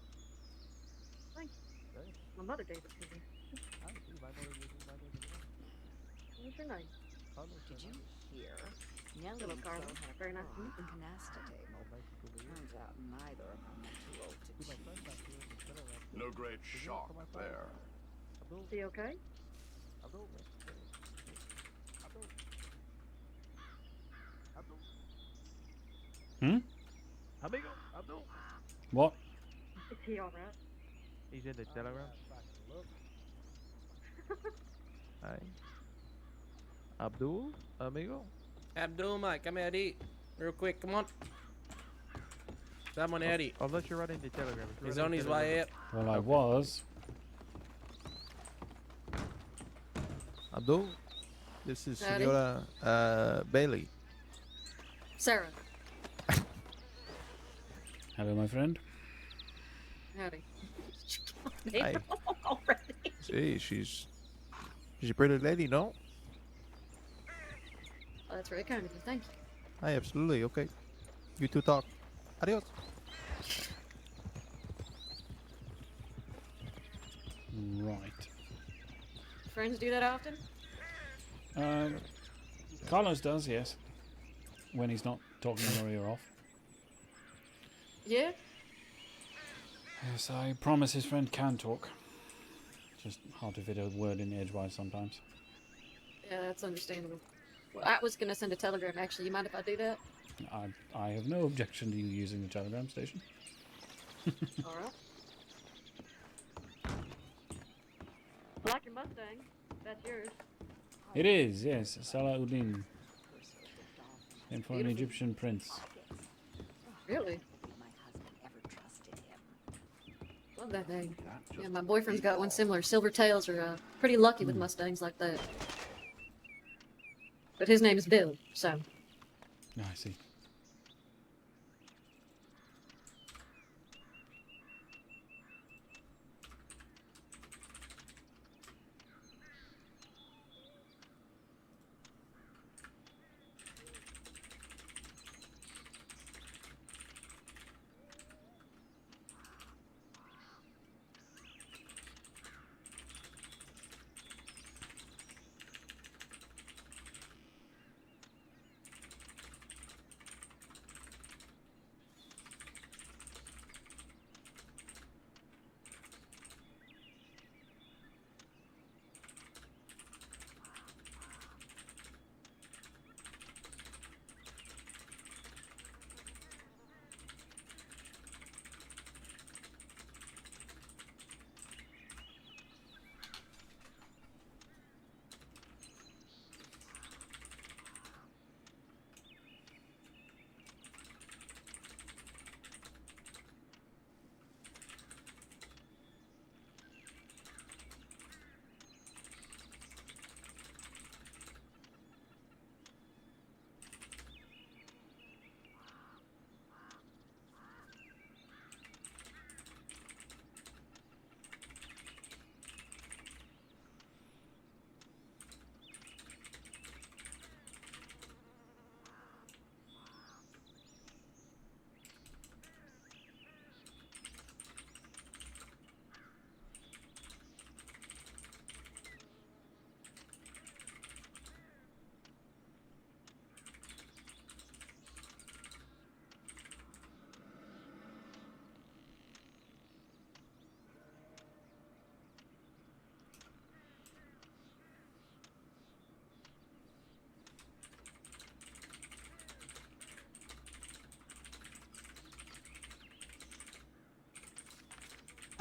Speaker 11: Thank you.
Speaker 18: Right.
Speaker 11: My mother gave it to me.
Speaker 18: Hi, see, my mother gave me my name as well.
Speaker 11: What's your name?
Speaker 18: Did you
Speaker 11: Here. Little Carla. Very nice to meet you.
Speaker 18: Turns
Speaker 11: out neither of them are too old to cheat.
Speaker 3: No great shock there.
Speaker 11: Is he okay?
Speaker 18: Abdul. Amigo, Abdul.
Speaker 5: What?
Speaker 11: Is he alright?
Speaker 18: He's in the telegram. Hi. Abdul, amigo.
Speaker 2: Abdul, mate, come out here. Real quick, come on. Someone out here.
Speaker 18: I'll let you run in the telegram.
Speaker 2: He's on his way out.
Speaker 5: Well, I was.
Speaker 18: Abdul, this is
Speaker 11: Howdy.
Speaker 18: Senora Bailey.
Speaker 11: Sarah.
Speaker 5: Hello, my friend.
Speaker 11: Howdy.
Speaker 18: Hi.
Speaker 11: Already.
Speaker 18: See, she's a pretty lady, no?
Speaker 11: Oh, that's very kind of you. Thank you.
Speaker 18: Hi, absolutely. Okay. You two talk. Adios.
Speaker 5: Right.
Speaker 11: Friends do that often?
Speaker 5: Carlos does, yes. When he's not talking your ear off.
Speaker 11: Yeah?
Speaker 5: Yes, I promise his friend can talk. Just hard to fit a word in edgewise sometimes.
Speaker 11: Yeah, that's understandable. Well, I was gonna send a telegram, actually. You mind if I do that?
Speaker 5: I have no objection to you using the telegram station.
Speaker 11: Alright. I like your Mustang. That's yours.
Speaker 5: It is, yes. Salahuddin. And for an
Speaker 11: Beautiful.
Speaker 5: Egyptian prince.
Speaker 11: Really? Love that thing. Yeah, my boyfriend's got one similar. Silver tails are pretty lucky with Mustangs like that. But his name is Bill, so.
Speaker 5: I see.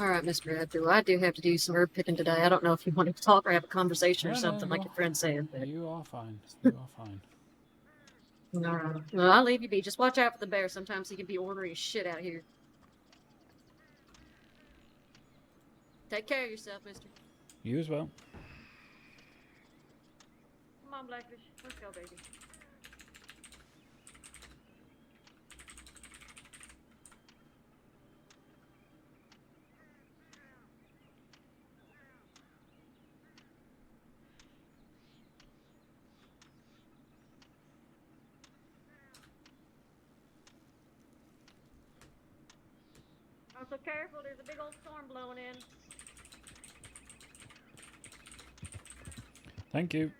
Speaker 16: All right, Mr. Abdul, I do have to do some herb picking today. I don't know if you want to talk or have a conversation or
Speaker 5: No,
Speaker 16: something like
Speaker 5: no,
Speaker 16: your friend said. But...
Speaker 5: you are fine. You are fine.
Speaker 16: All right. Well, I'll leave you be. Just watch out for the bear. Sometimes he can be ornery as shit out here. Take care of yourself, mister.
Speaker 5: You as well.
Speaker 16: Come on, Blackfish. Let's go, baby. Oh, so careful. There's a big old storm blowing in.
Speaker 5: Thank you.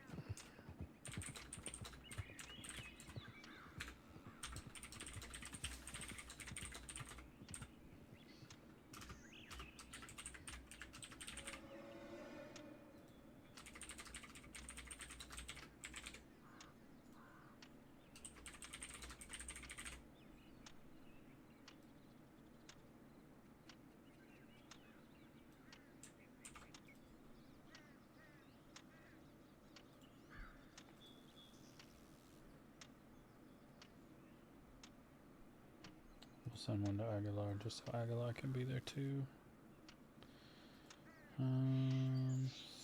Speaker 5: We'll send one to Aguilar just so Aguilar can be there too.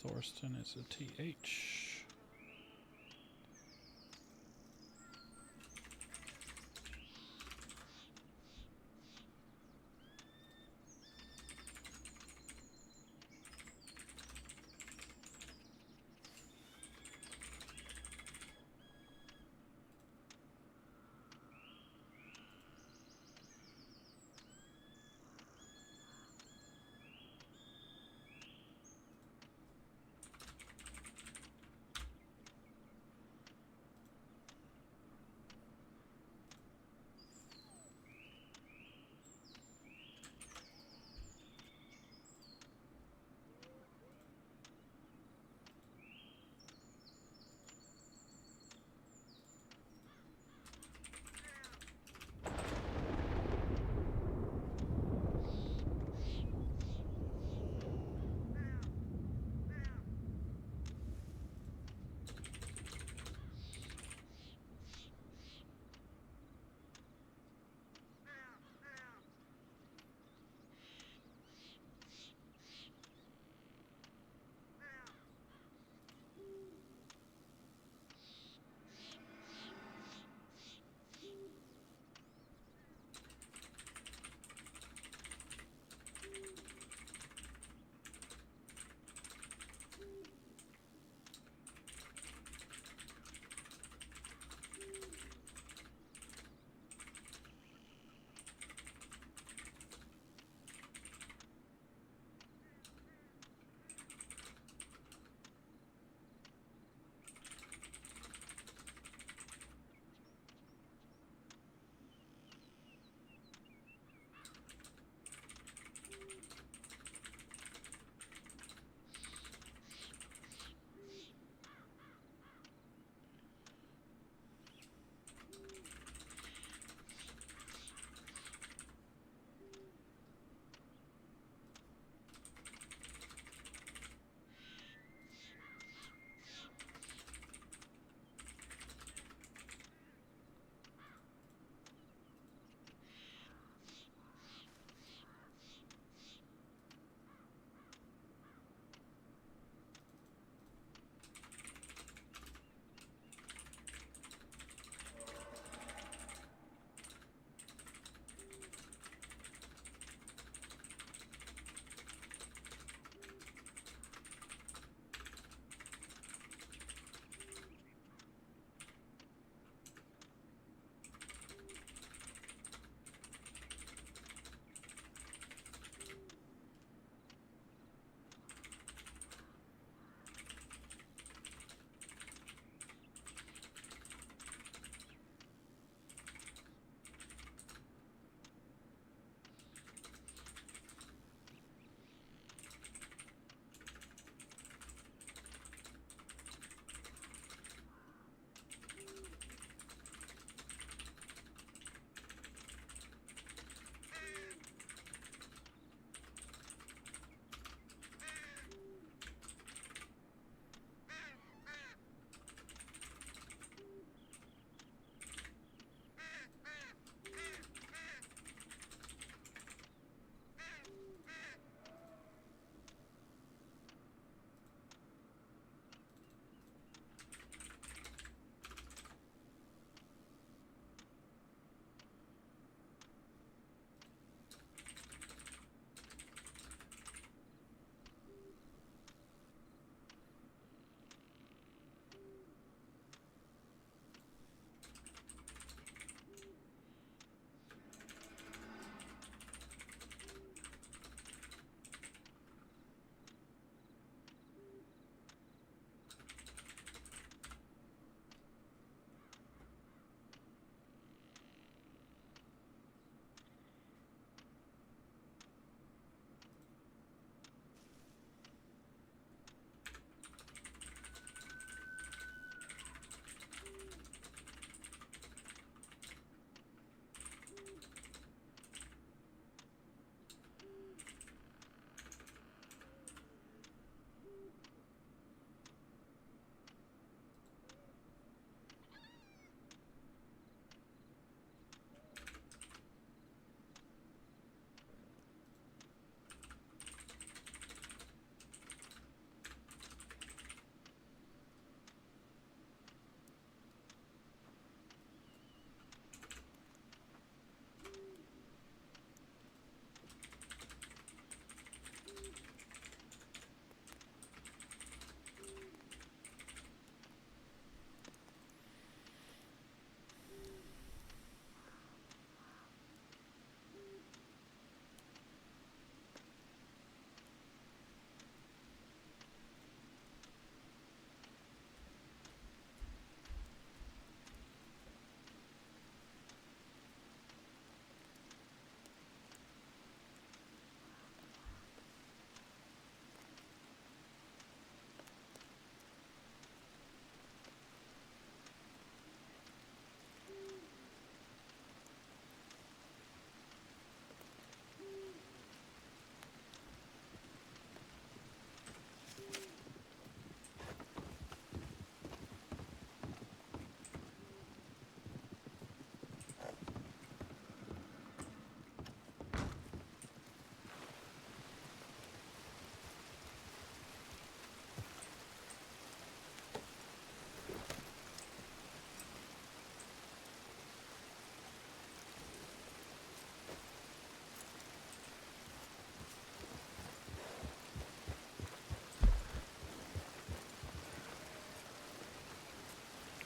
Speaker 5: Thorsten is a TH.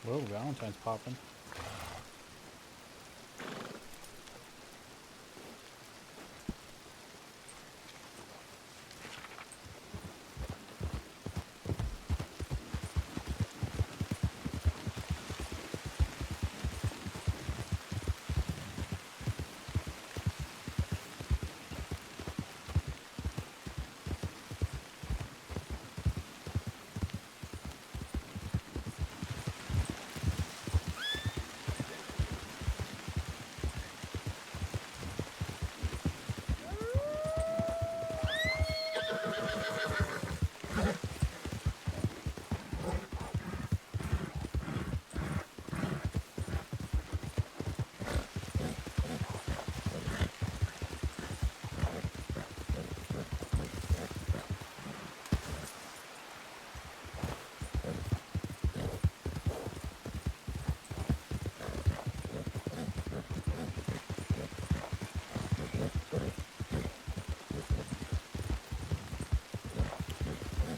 Speaker 5: Whoa, Valentine's popping.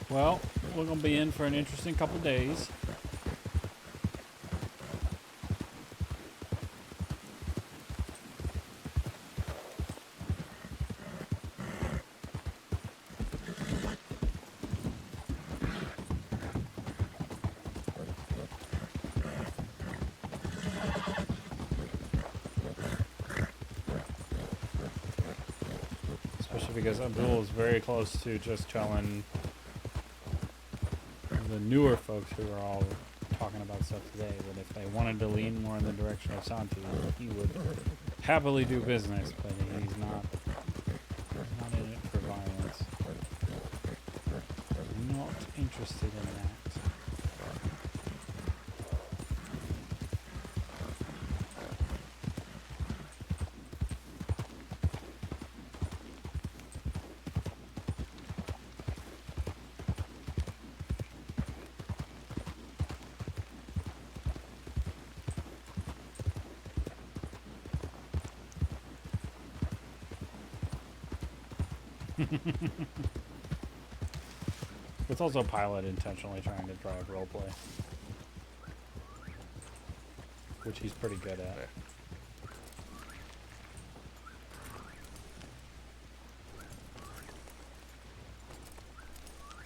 Speaker 5: Well, we're going to be in for an interesting couple days. Especially because Abdul is very close to just telling the newer folks who are all talking about stuff today that if they wanted to lean more in the direction of Santi, he would happily do business, but he's not in it for violence. Not interested in that. It's also a pilot intentionally trying to drive roleplay, which he's pretty good at.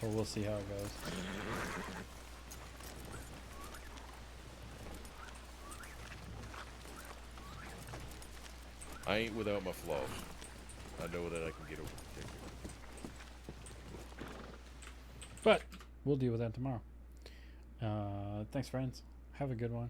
Speaker 5: But we'll see how it goes.
Speaker 19: I ain't without my flaws. I know that I can get over particular.
Speaker 5: But we'll deal with that tomorrow. Thanks, friends. Have a good one.